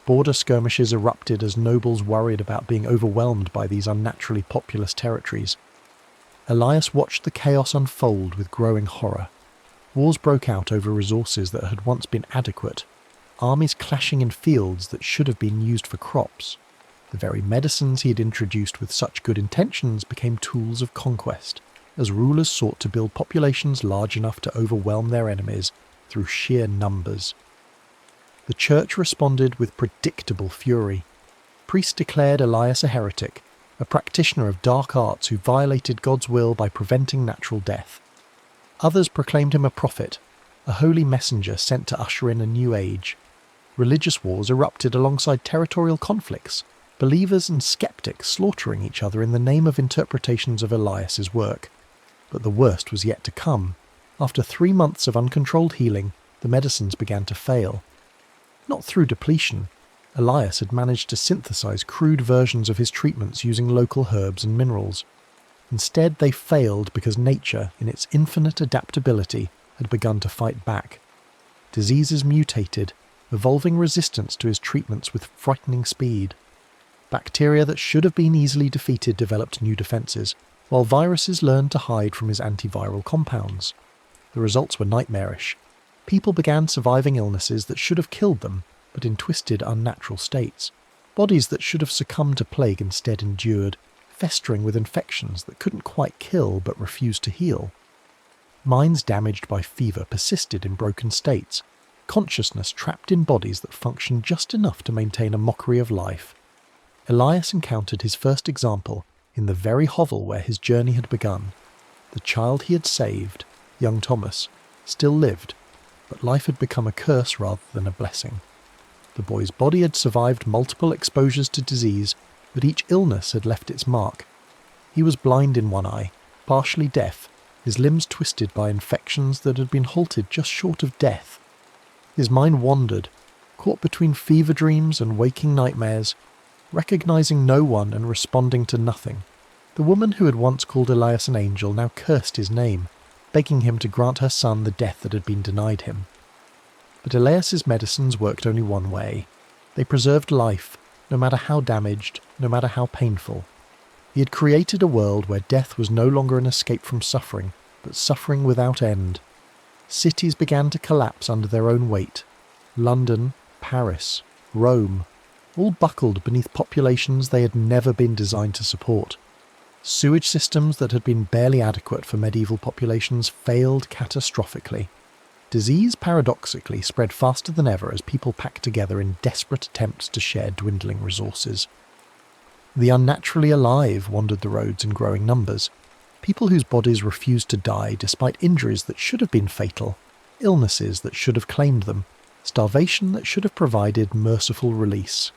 Border skirmishes erupted as nobles worried about being overwhelmed by these unnaturally populous territories. Elias watched the chaos unfold with growing horror. Wars broke out over resources that had once been adequate, armies clashing in fields that should have been used for crops. The very medicines he had introduced with such good intentions became tools of conquest, as rulers sought to build populations large enough to overwhelm their enemies through sheer numbers. The church responded with predictable fury. Priests declared Elias a heretic, a practitioner of dark arts who violated God's will by preventing natural death. Others proclaimed him a prophet, a holy messenger sent to usher in a new age. Religious wars erupted alongside territorial conflicts, believers and skeptics slaughtering each other in the name of interpretations of Elias's work. But the worst was yet to come. After 3 months of uncontrolled healing, the medicines began to fail. Not through depletion. Elias had managed to synthesize crude versions of his treatments using local herbs and minerals. Instead, they failed because nature, in its infinite adaptability, had begun to fight back. Diseases mutated, evolving resistance to his treatments with frightening speed. Bacteria that should have been easily defeated developed new defences, while viruses learned to hide from his antiviral compounds. The results were nightmarish. People began surviving illnesses that should have killed them, but in twisted, unnatural states. Bodies that should have succumbed to plague instead endured, festering with infections that couldn't quite kill but refused to heal. Minds damaged by fever persisted in broken states, consciousness trapped in bodies that functioned just enough to maintain a mockery of life. Elias encountered his first example in the very hovel where his journey had begun. The child he had saved, young Thomas, still lived, but life had become a curse rather than a blessing. The boy's body had survived multiple exposures to disease, but each illness had left its mark. He was blind in one eye, partially deaf, his limbs twisted by infections that had been halted just short of death. His mind wandered, caught between fever dreams and waking nightmares, recognizing no one and responding to nothing. The woman who had once called Elias an angel now cursed his name, begging him to grant her son the death that had been denied him. But Elias's medicines worked only one way. They preserved life, no matter how damaged, no matter how painful. He had created a world where death was no longer an escape from suffering, but suffering without end. Cities began to collapse under their own weight. London, Paris, Rome, all buckled beneath populations they had never been designed to support. Sewage systems that had been barely adequate for medieval populations failed catastrophically. Disease paradoxically spread faster than ever as people packed together in desperate attempts to share dwindling resources. The unnaturally alive wandered the roads in growing numbers, people whose bodies refused to die despite injuries that should have been fatal, illnesses that should have claimed them, starvation that should have provided merciful release.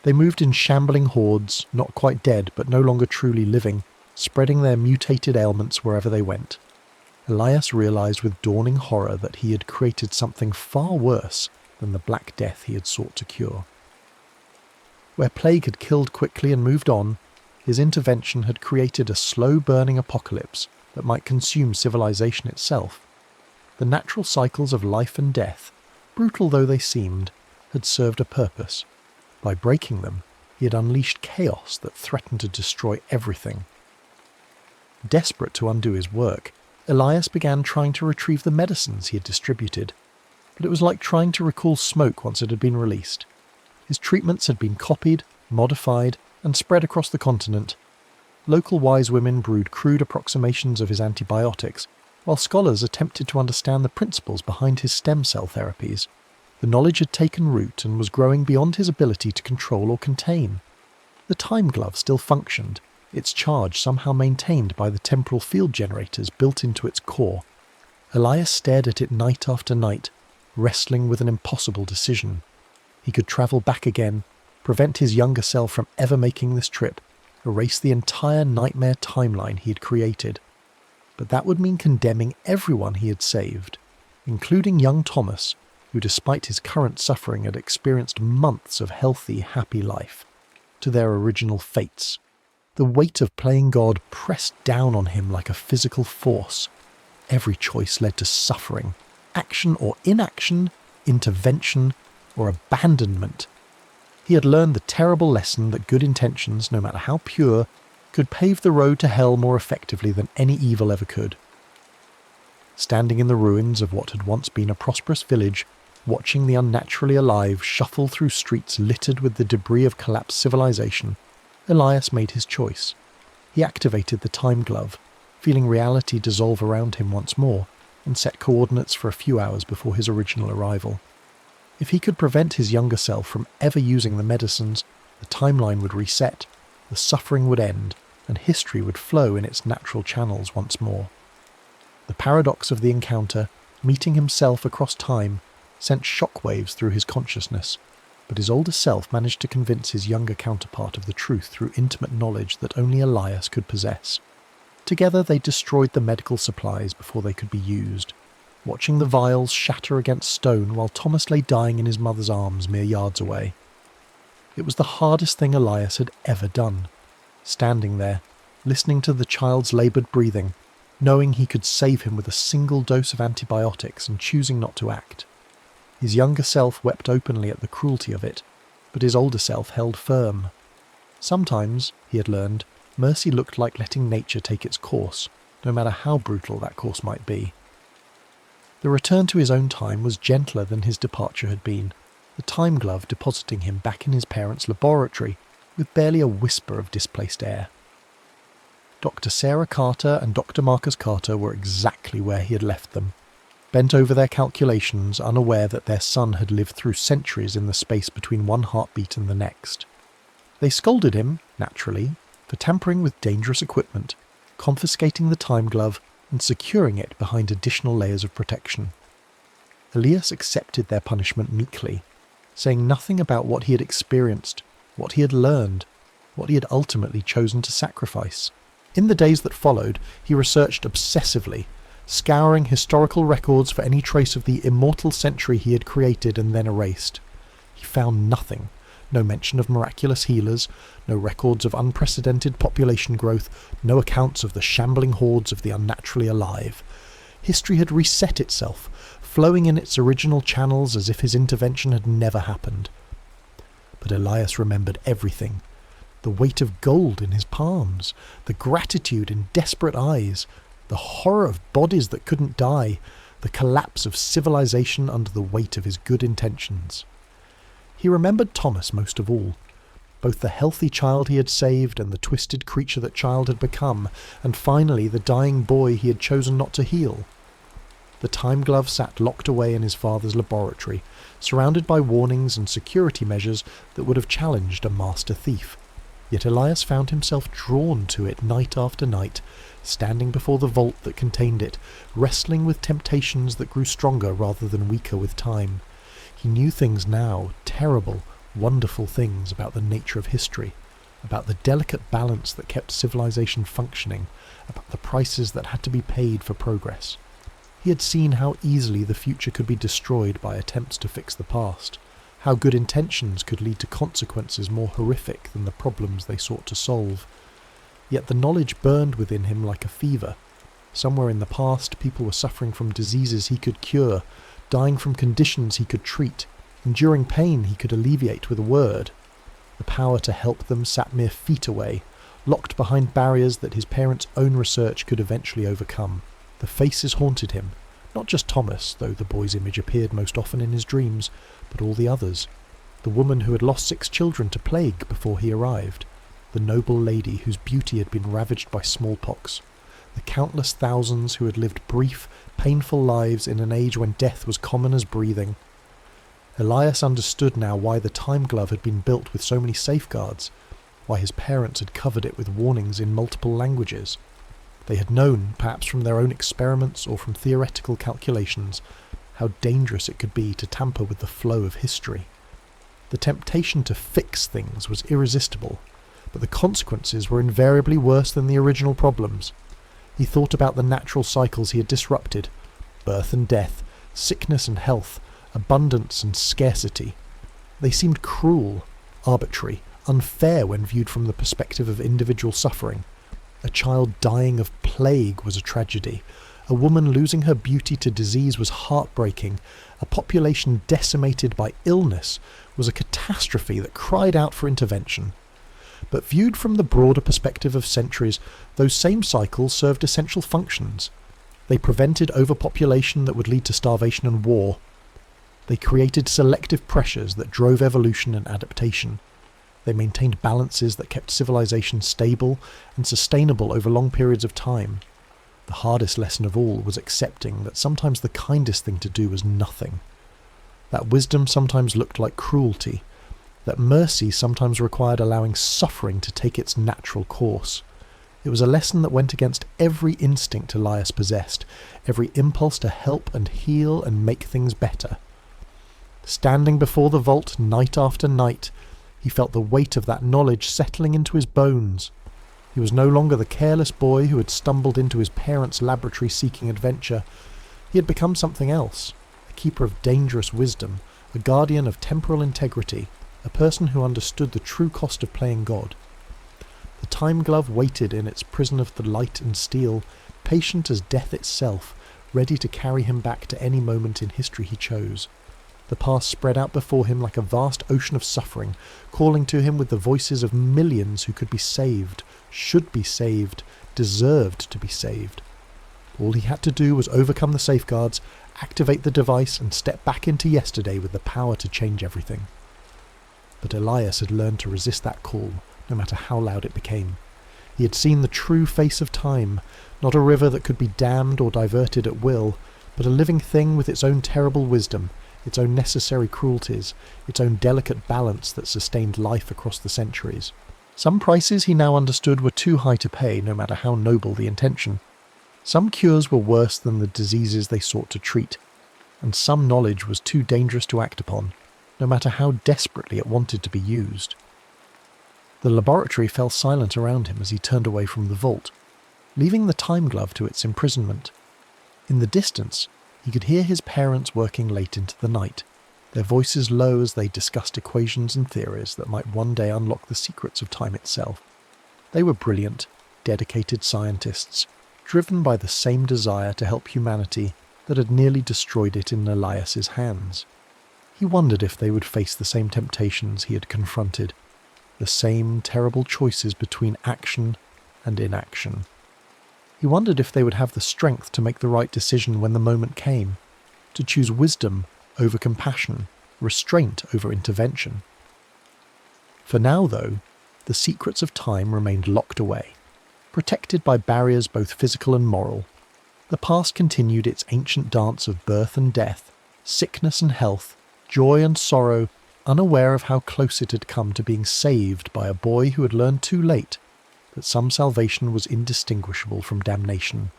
They moved in shambling hordes, not quite dead but no longer truly living, spreading their mutated ailments wherever they went. Elias realized with dawning horror that he had created something far worse than the Black Death he had sought to cure. Where plague had killed quickly and moved on, his intervention had created a slow-burning apocalypse that might consume civilization itself. The natural cycles of life and death, brutal though they seemed, had served a purpose. By breaking them, he had unleashed chaos that threatened to destroy everything. Desperate to undo his work, Elias began trying to retrieve the medicines he had distributed, but it was like trying to recall smoke once it had been released. His treatments had been copied, modified, and spread across the continent. Local wise women brewed crude approximations of his antibiotics, while scholars attempted to understand the principles behind his stem cell therapies. The knowledge had taken root and was growing beyond his ability to control or contain. The time glove still functioned, its charge somehow maintained by the temporal field generators built into its core. Elias stared at it night after night, wrestling with an impossible decision. He could travel back again, prevent his younger self from ever making this trip, erase the entire nightmare timeline he had created. But that would mean condemning everyone he had saved, including young Thomas, who despite his current suffering had experienced months of healthy, happy life, to their original fates. The weight of playing God pressed down on him like a physical force. Every choice led to suffering, action or inaction, intervention or abandonment. He had learned the terrible lesson that good intentions, no matter how pure, could pave the road to hell more effectively than any evil ever could. Standing in the ruins of what had once been a prosperous village, watching the unnaturally alive shuffle through streets littered with the debris of collapsed civilization, Elias made his choice. He activated the time glove, feeling reality dissolve around him once more, and set coordinates for a few hours before his original arrival. If he could prevent his younger self from ever using the medicines, the timeline would reset, the suffering would end, and history would flow in its natural channels once more. The paradox of the encounter, meeting himself across time, sent shockwaves through his consciousness, but his older self managed to convince his younger counterpart of the truth through intimate knowledge that only Elias could possess. Together they destroyed the medical supplies before they could be used, watching the vials shatter against stone while Thomas lay dying in his mother's arms mere yards away. It was the hardest thing Elias had ever done, standing there, listening to the child's laboured breathing, knowing he could save him with a single dose of antibiotics and choosing not to act. His younger self wept openly at the cruelty of it, but his older self held firm. Sometimes, he had learned, mercy looked like letting nature take its course, no matter how brutal that course might be. The return to his own time was gentler than his departure had been, the time glove depositing him back in his parents' laboratory, with barely a whisper of displaced air. Dr. Sarah Carter and Dr. Marcus Carter were exactly where he had left them, bent over their calculations, unaware that their son had lived through centuries in the space between one heartbeat and the next. They scolded him, naturally, for tampering with dangerous equipment, confiscating the time glove and securing it behind additional layers of protection. Elias accepted their punishment meekly, saying nothing about what he had experienced, what he had learned, what he had ultimately chosen to sacrifice. In the days that followed, he researched obsessively, scouring historical records for any trace of the immortal century he had created and then erased. He found nothing. No mention of miraculous healers, no records of unprecedented population growth, no accounts of the shambling hordes of the unnaturally alive. History had reset itself, flowing in its original channels as if his intervention had never happened. But Elias remembered everything. The weight of gold in his palms, the gratitude in desperate eyes, the horror of bodies that couldn't die, the collapse of civilization under the weight of his good intentions. He remembered Thomas most of all, both the healthy child he had saved and the twisted creature that child had become, and finally the dying boy he had chosen not to heal. The time glove sat locked away in his father's laboratory, surrounded by warnings and security measures that would have challenged a master thief. Yet Elias found himself drawn to it night after night, standing before the vault that contained it, wrestling with temptations that grew stronger rather than weaker with time. He knew things now, terrible, wonderful things about the nature of history, about the delicate balance that kept civilization functioning, about the prices that had to be paid for progress. He had seen how easily the future could be destroyed by attempts to fix the past, how good intentions could lead to consequences more horrific than the problems they sought to solve. Yet the knowledge burned within him like a fever. Somewhere in the past, people were suffering from diseases he could cure, dying from conditions he could treat, enduring pain he could alleviate with a word. The power to help them sat mere feet away, locked behind barriers that his parents' own research could eventually overcome. The faces haunted him, not just Thomas, though the boy's image appeared most often in his dreams, but all the others. The woman who had lost 6 children to plague before he arrived, the noble lady whose beauty had been ravaged by smallpox, the countless thousands who had lived brief, painful lives in an age when death was common as breathing. Elias understood now why the time glove had been built with so many safeguards, why his parents had covered it with warnings in multiple languages. They had known, perhaps from their own experiments or from theoretical calculations, how dangerous it could be to tamper with the flow of history. The temptation to fix things was irresistible, but the consequences were invariably worse than the original problems. He thought about the natural cycles he had disrupted, birth and death, sickness and health, abundance and scarcity. They seemed cruel, arbitrary, unfair when viewed from the perspective of individual suffering. A child dying of plague was a tragedy. A woman losing her beauty to disease was heartbreaking. A population decimated by illness was a catastrophe that cried out for intervention. But viewed from the broader perspective of centuries, those same cycles served essential functions. They prevented overpopulation that would lead to starvation and war. They created selective pressures that drove evolution and adaptation. They maintained balances that kept civilization stable and sustainable over long periods of time. The hardest lesson of all was accepting that sometimes the kindest thing to do was nothing. That wisdom sometimes looked like cruelty. That mercy sometimes required allowing suffering to take its natural course. It was a lesson that went against every instinct Elias possessed, every impulse to help and heal and make things better. Standing before the vault night after night, he felt the weight of that knowledge settling into his bones. He was no longer the careless boy who had stumbled into his parents' laboratory seeking adventure. He had become something else, a keeper of dangerous wisdom, a guardian of temporal integrity, a person who understood the true cost of playing God. The time glove waited in its prison of the light and steel, patient as death itself, ready to carry him back to any moment in history he chose. The past spread out before him like a vast ocean of suffering, calling to him with the voices of millions who could be saved, should be saved, deserved to be saved. All he had to do was overcome the safeguards, activate the device, and step back into yesterday with the power to change everything. But Elias had learned to resist that call, no matter how loud it became. He had seen the true face of time, not a river that could be dammed or diverted at will, but a living thing with its own terrible wisdom, its own necessary cruelties, its own delicate balance that sustained life across the centuries. Some prices he now understood were too high to pay, no matter how noble the intention. Some cures were worse than the diseases they sought to treat, and some knowledge was too dangerous to act upon, no matter how desperately it wanted to be used. The laboratory fell silent around him as he turned away from the vault, leaving the time glove to its imprisonment. In the distance, he could hear his parents working late into the night, their voices low as they discussed equations and theories that might one day unlock the secrets of time itself. They were brilliant, dedicated scientists, driven by the same desire to help humanity that had nearly destroyed it in Elias's hands. He wondered if they would face the same temptations he had confronted, the same terrible choices between action and inaction. He wondered if they would have the strength to make the right decision when the moment came, to choose wisdom over compassion, restraint over intervention. For now, though, the secrets of time remained locked away, protected by barriers both physical and moral. The past continued its ancient dance of birth and death, sickness and health, joy and sorrow, unaware of how close it had come to being saved by a boy who had learned too late that some salvation was indistinguishable from damnation.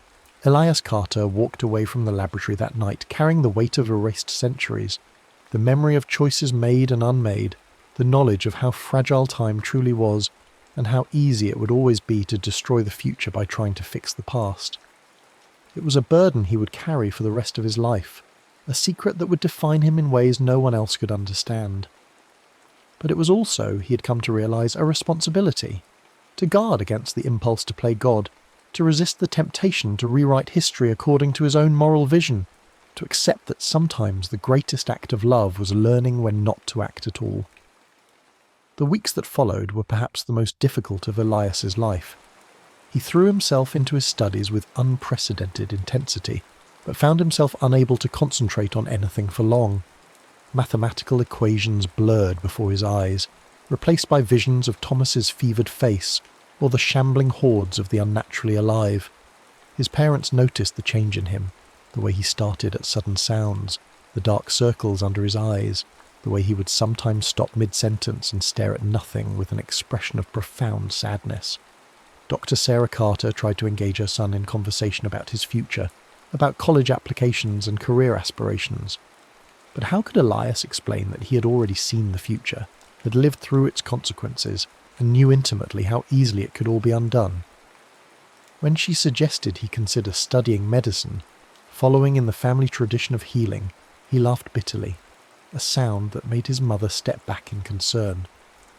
Elias Carter walked away from the laboratory that night, carrying the weight of erased centuries, the memory of choices made and unmade, the knowledge of how fragile time truly was, and how easy it would always be to destroy the future by trying to fix the past. It was a burden he would carry for the rest of his life, a secret that would define him in ways no one else could understand. But it was also, he had come to realize, a responsibility, to guard against the impulse to play God, to resist the temptation to rewrite history according to his own moral vision, to accept that sometimes the greatest act of love was learning when not to act at all. The weeks that followed were perhaps the most difficult of Elias's life. He threw himself into his studies with unprecedented intensity, but found himself unable to concentrate on anything for long. Mathematical equations blurred before his eyes, replaced by visions of Thomas's fevered face, or the shambling hordes of the unnaturally alive. His parents noticed the change in him, the way he started at sudden sounds, the dark circles under his eyes, the way he would sometimes stop mid-sentence and stare at nothing with an expression of profound sadness. Dr. Sarah Carter tried to engage her son in conversation about his future, about college applications and career aspirations. But how could Elias explain that he had already seen the future, had lived through its consequences, and knew intimately how easily it could all be undone? When she suggested he consider studying medicine, following in the family tradition of healing, he laughed bitterly, a sound that made his mother step back in concern.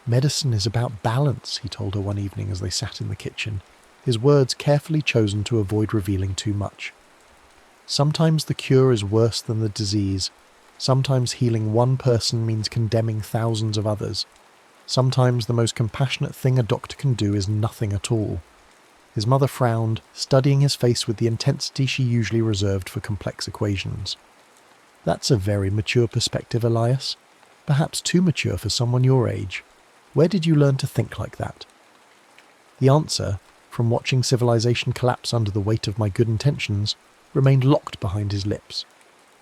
"Medicine is about balance," he told her one evening as they sat in the kitchen, his words carefully chosen to avoid revealing too much. Sometimes the cure is worse than the disease. Sometimes healing one person means condemning thousands of others. Sometimes the most compassionate thing a doctor can do is nothing at all. His mother frowned, studying his face with the intensity she usually reserved for complex equations. "That's a very mature perspective, Elias. Perhaps too mature for someone your age. Where did you learn to think like that?" The answer, from watching civilization collapse under the weight of my good intentions, remained locked behind his lips.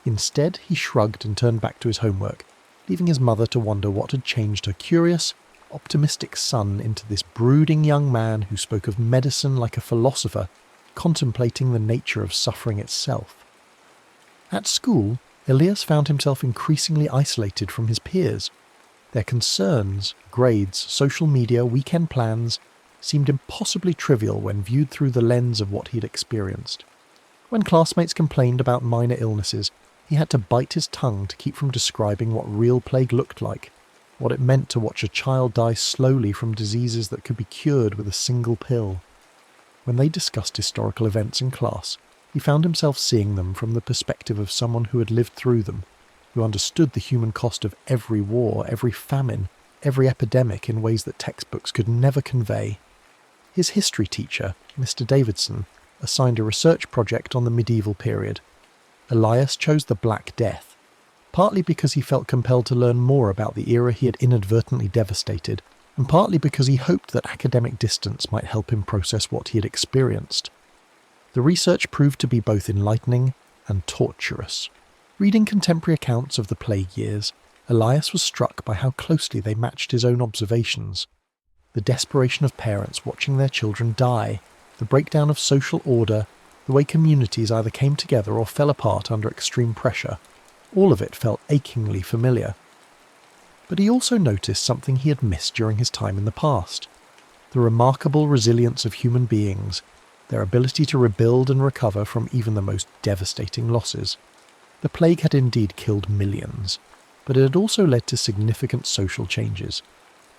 Instead, he shrugged and turned back to his homework, leaving his mother to wonder what had changed her curious, optimistic son into this brooding young man who spoke of medicine like a philosopher, contemplating the nature of suffering itself. At school, Elias found himself increasingly isolated from his peers. Their concerns, grades, social media, weekend plans, seemed impossibly trivial when viewed through the lens of what he'd experienced. When classmates complained about minor illnesses, he had to bite his tongue to keep from describing what real plague looked like, what it meant to watch a child die slowly from diseases that could be cured with a single pill. When they discussed historical events in class, he found himself seeing them from the perspective of someone who had lived through them, who understood the human cost of every war, every famine, every epidemic in ways that textbooks could never convey. His history teacher, Mr. Davidson, assigned a research project on the medieval period. Elias chose the Black Death, partly because he felt compelled to learn more about the era he had inadvertently devastated, and partly because he hoped that academic distance might help him process what he had experienced. The research proved to be both enlightening and torturous. Reading contemporary accounts of the plague years, Elias was struck by how closely they matched his own observations. The desperation of parents watching their children die, the breakdown of social order, the way communities either came together or fell apart under extreme pressure, all of it felt achingly familiar. But he also noticed something he had missed during his time in the past: the remarkable resilience of human beings, their ability to rebuild and recover from even the most devastating losses. The plague had indeed killed millions, but it had also led to significant social changes.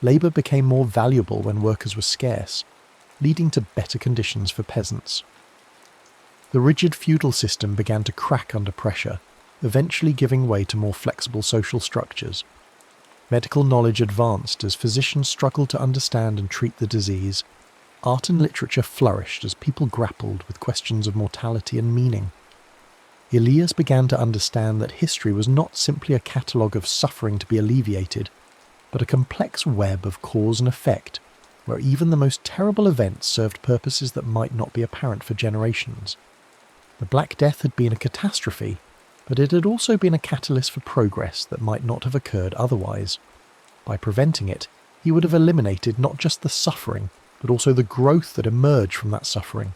Labour became more valuable when workers were scarce, leading to better conditions for peasants. The rigid feudal system began to crack under pressure, eventually giving way to more flexible social structures. Medical knowledge advanced as physicians struggled to understand and treat the disease. Art and literature flourished as people grappled with questions of mortality and meaning. Elias began to understand that history was not simply a catalogue of suffering to be alleviated, but a complex web of cause and effect, where even the most terrible events served purposes that might not be apparent for generations. The Black Death had been a catastrophe, but it had also been a catalyst for progress that might not have occurred otherwise. By preventing it, he would have eliminated not just the suffering, but also the growth that emerged from that suffering.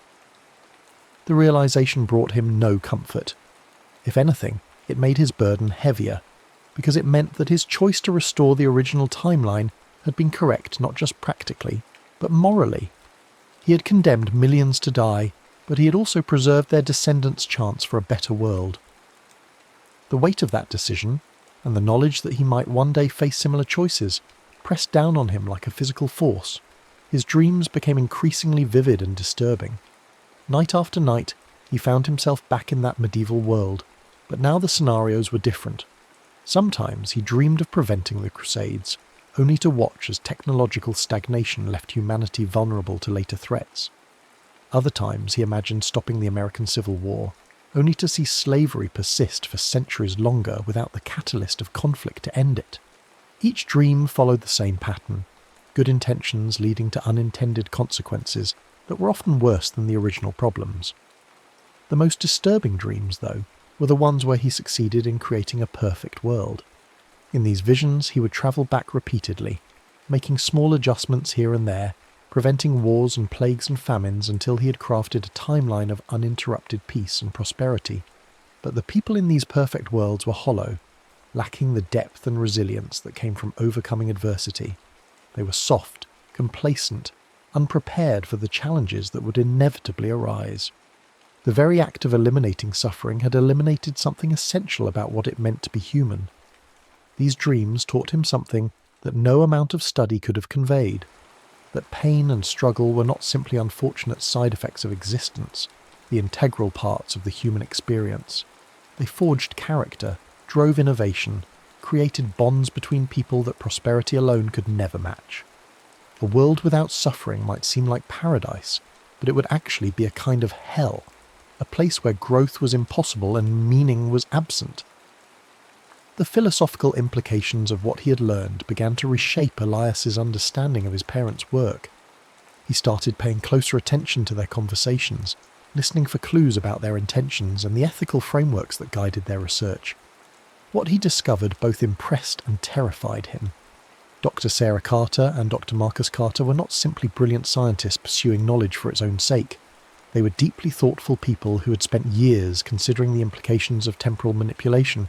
The realization brought him no comfort. If anything, it made his burden heavier, because it meant that his choice to restore the original timeline had been correct not just practically, but morally. He had condemned millions to die, but he had also preserved their descendants' chance for a better world. The weight of that decision, and the knowledge that he might one day face similar choices, pressed down on him like a physical force. His dreams became increasingly vivid and disturbing. Night after night, he found himself back in that medieval world, but now the scenarios were different. Sometimes he dreamed of preventing the Crusades, only to watch as technological stagnation left humanity vulnerable to later threats. Other times he imagined stopping the American Civil War, only to see slavery persist for centuries longer without the catalyst of conflict to end it. Each dream followed the same pattern, good intentions leading to unintended consequences that were often worse than the original problems. The most disturbing dreams, though, were the ones where he succeeded in creating a perfect world. In these visions he would travel back repeatedly, making small adjustments here and there, preventing wars and plagues and famines until he had crafted a timeline of uninterrupted peace and prosperity. But the people in these perfect worlds were hollow, lacking the depth and resilience that came from overcoming adversity. They were soft, complacent, unprepared for the challenges that would inevitably arise. The very act of eliminating suffering had eliminated something essential about what it meant to be human. These dreams taught him something that no amount of study could have conveyed, that pain and struggle were not simply unfortunate side effects of existence, the integral parts of the human experience. They forged character, drove innovation, created bonds between people that prosperity alone could never match. A world without suffering might seem like paradise, but it would actually be a kind of hell, a place where growth was impossible and meaning was absent. The philosophical implications of what he had learned began to reshape Elias's understanding of his parents' work. He started paying closer attention to their conversations, listening for clues about their intentions and the ethical frameworks that guided their research. What he discovered both impressed and terrified him. Dr. Sarah Carter and Dr. Marcus Carter were not simply brilliant scientists pursuing knowledge for its own sake. They were deeply thoughtful people who had spent years considering the implications of temporal manipulation.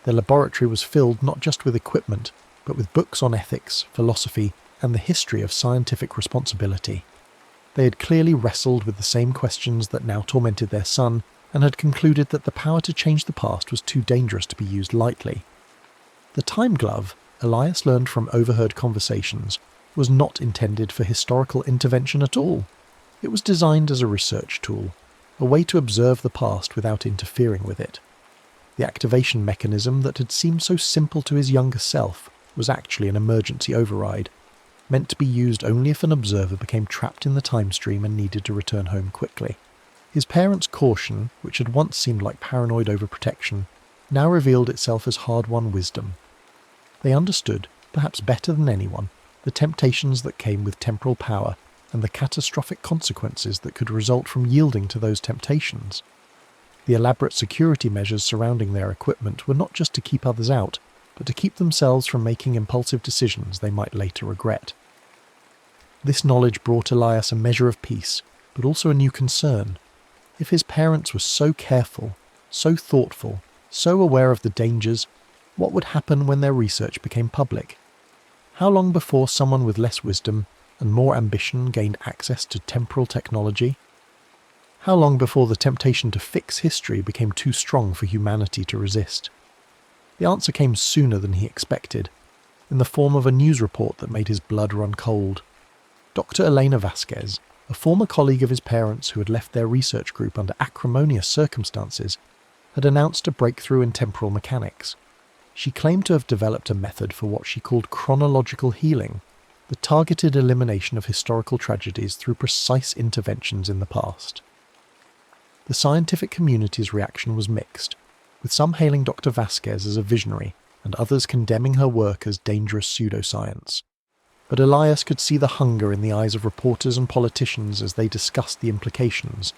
Their laboratory was filled not just with equipment, but with books on ethics, philosophy, and the history of scientific responsibility. They had clearly wrestled with the same questions that now tormented their son, and had concluded that the power to change the past was too dangerous to be used lightly. The time glove, Elias learned from overheard conversations, was not intended for historical intervention at all. It was designed as a research tool, a way to observe the past without interfering with it. The activation mechanism that had seemed so simple to his younger self was actually an emergency override, meant to be used only if an observer became trapped in the time stream and needed to return home quickly. His parents' caution, which had once seemed like paranoid overprotection, now revealed itself as hard-won wisdom. They understood, perhaps better than anyone, the temptations that came with temporal power and the catastrophic consequences that could result from yielding to those temptations. The elaborate security measures surrounding their equipment were not just to keep others out, but to keep themselves from making impulsive decisions they might later regret. This knowledge brought Elias a measure of peace, but also a new concern. If his parents were so careful, so thoughtful, so aware of the dangers, what would happen when their research became public? How long before someone with less wisdom and more ambition gained access to temporal technology? How long before the temptation to fix history became too strong for humanity to resist? The answer came sooner than he expected, in the form of a news report that made his blood run cold. Dr. Elena Vasquez, a former colleague of his parents who had left their research group under acrimonious circumstances, had announced a breakthrough in temporal mechanics. She claimed to have developed a method for what she called chronological healing, the targeted elimination of historical tragedies through precise interventions in the past. The scientific community's reaction was mixed, with some hailing Dr. Vasquez as a visionary and others condemning her work as dangerous pseudoscience. But Elias could see the hunger in the eyes of reporters and politicians as they discussed the implications.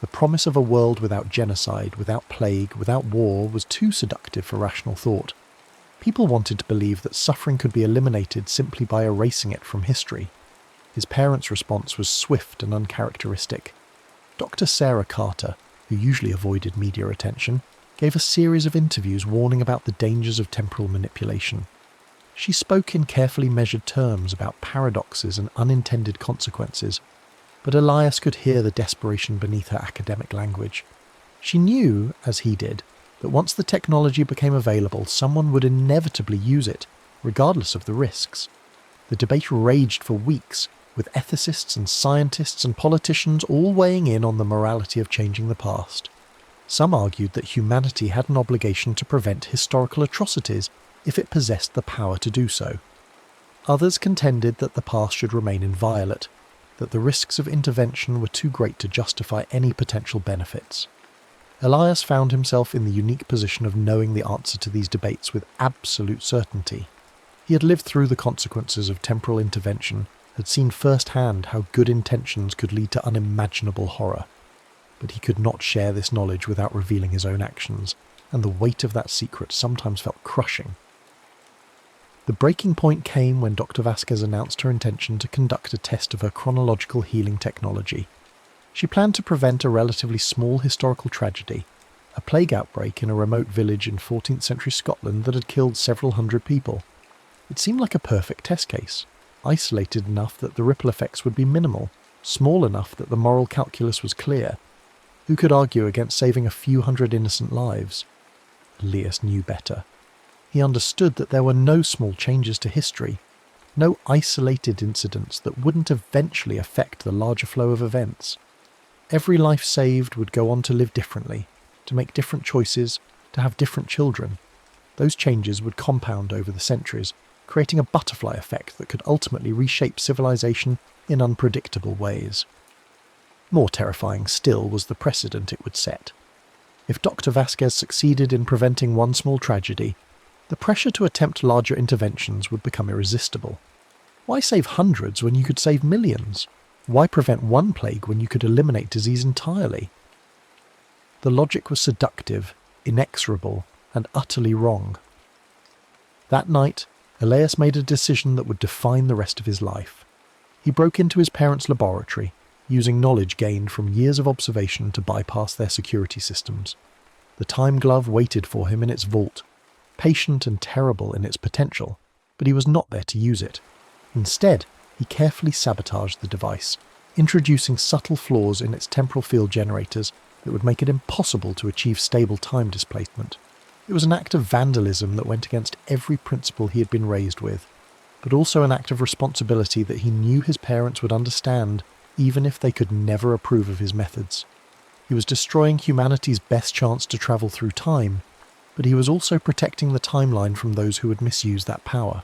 The promise of a world without genocide, without plague, without war was too seductive for rational thought. People wanted to believe that suffering could be eliminated simply by erasing it from history. His parents' response was swift and uncharacteristic. Dr. Sarah Carter, who usually avoided media attention, gave a series of interviews warning about the dangers of temporal manipulation. She spoke in carefully measured terms about paradoxes and unintended consequences, but Elias could hear the desperation beneath her academic language. She knew, as he did, that once the technology became available, someone would inevitably use it, regardless of the risks. The debate raged for weeks, with ethicists and scientists and politicians all weighing in on the morality of changing the past. Some argued that humanity had an obligation to prevent historical atrocities if it possessed the power to do so. Others contended that the past should remain inviolate, that the risks of intervention were too great to justify any potential benefits. Elias found himself in the unique position of knowing the answer to these debates with absolute certainty. He had lived through the consequences of temporal intervention, had seen firsthand how good intentions could lead to unimaginable horror. But he could not share this knowledge without revealing his own actions, and the weight of that secret sometimes felt crushing. The breaking point came when Dr. Vasquez announced her intention to conduct a test of her chronological healing technology. She planned to prevent a relatively small historical tragedy, a plague outbreak in a remote village in 14th century Scotland that had killed several hundred people. It seemed like a perfect test case, isolated enough that the ripple effects would be minimal, small enough that the moral calculus was clear. Who could argue against saving a few hundred innocent lives? Elias knew better. He understood that there were no small changes to history, no isolated incidents that wouldn't eventually affect the larger flow of events. Every life saved would go on to live differently, to make different choices, to have different children. Those changes would compound over the centuries, creating a butterfly effect that could ultimately reshape civilization in unpredictable ways. More terrifying still was the precedent it would set. If Dr. Vasquez succeeded in preventing one small tragedy, the pressure to attempt larger interventions would become irresistible. Why save hundreds when you could save millions? Why prevent one plague when you could eliminate disease entirely? The logic was seductive, inexorable, and utterly wrong. That night, Elias made a decision that would define the rest of his life. He broke into his parents' laboratory, using knowledge gained from years of observation to bypass their security systems. The time glove waited for him in its vault, patient and terrible in its potential, but he was not there to use it. Instead, he carefully sabotaged the device, introducing subtle flaws in its temporal field generators that would make it impossible to achieve stable time displacement. It was an act of vandalism that went against every principle he had been raised with, but also an act of responsibility that he knew his parents would understand, even if they could never approve of his methods. He was destroying humanity's best chance to travel through time, but he was also protecting the timeline from those who would misuse that power.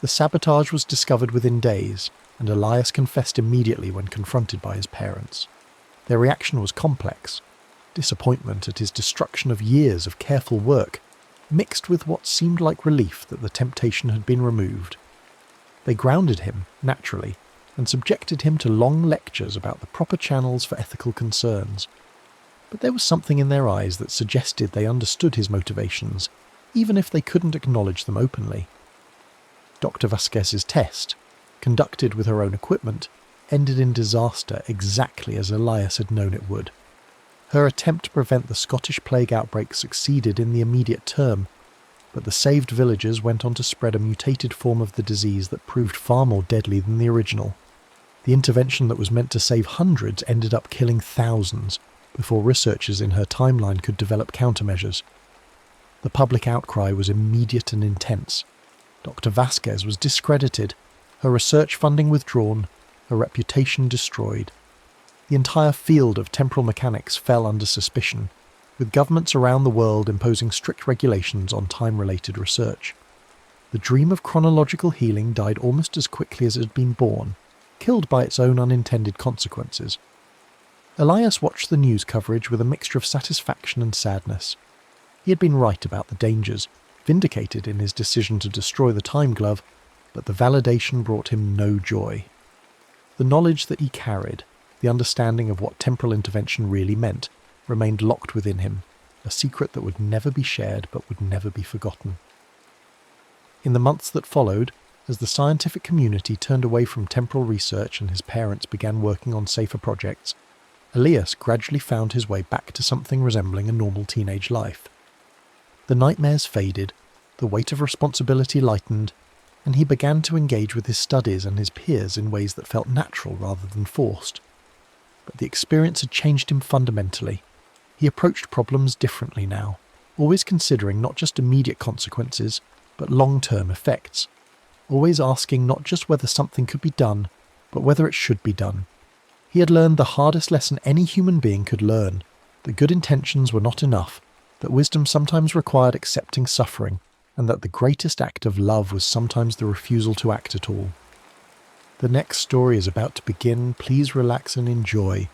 The sabotage was discovered within days, and Elias confessed immediately when confronted by his parents. Their reaction was complex. Disappointment at his destruction of years of careful work, mixed with what seemed like relief that the temptation had been removed. They grounded him, naturally, and subjected him to long lectures about the proper channels for ethical concerns. But there was something in their eyes that suggested they understood his motivations, even if they couldn't acknowledge them openly. Dr. Vasquez's test, conducted with her own equipment, ended in disaster exactly as Elias had known it would. Her attempt to prevent the Scottish plague outbreak succeeded in the immediate term, but the saved villagers went on to spread a mutated form of the disease that proved far more deadly than the original. The intervention that was meant to save hundreds ended up killing thousands, before researchers in her timeline could develop countermeasures. The public outcry was immediate and intense. Dr. Vasquez was discredited, her research funding withdrawn, her reputation destroyed. The entire field of temporal mechanics fell under suspicion, with governments around the world imposing strict regulations on time-related research. The dream of chronological healing died almost as quickly as it had been born, killed by its own unintended consequences. Elias watched the news coverage with a mixture of satisfaction and sadness. He had been right about the dangers, vindicated in his decision to destroy the time glove, but the validation brought him no joy. The knowledge that he carried, the understanding of what temporal intervention really meant, remained locked within him, a secret that would never be shared but would never be forgotten. In the months that followed, as the scientific community turned away from temporal research and his parents began working on safer projects, Elias gradually found his way back to something resembling a normal teenage life. The nightmares faded, the weight of responsibility lightened, and he began to engage with his studies and his peers in ways that felt natural rather than forced. But the experience had changed him fundamentally. He approached problems differently now, always considering not just immediate consequences, but long-term effects, always asking not just whether something could be done, but whether it should be done. He had learned the hardest lesson any human being could learn, that good intentions were not enough, that wisdom sometimes required accepting suffering, and that the greatest act of love was sometimes the refusal to act at all. The next story is about to begin. Please relax and enjoy.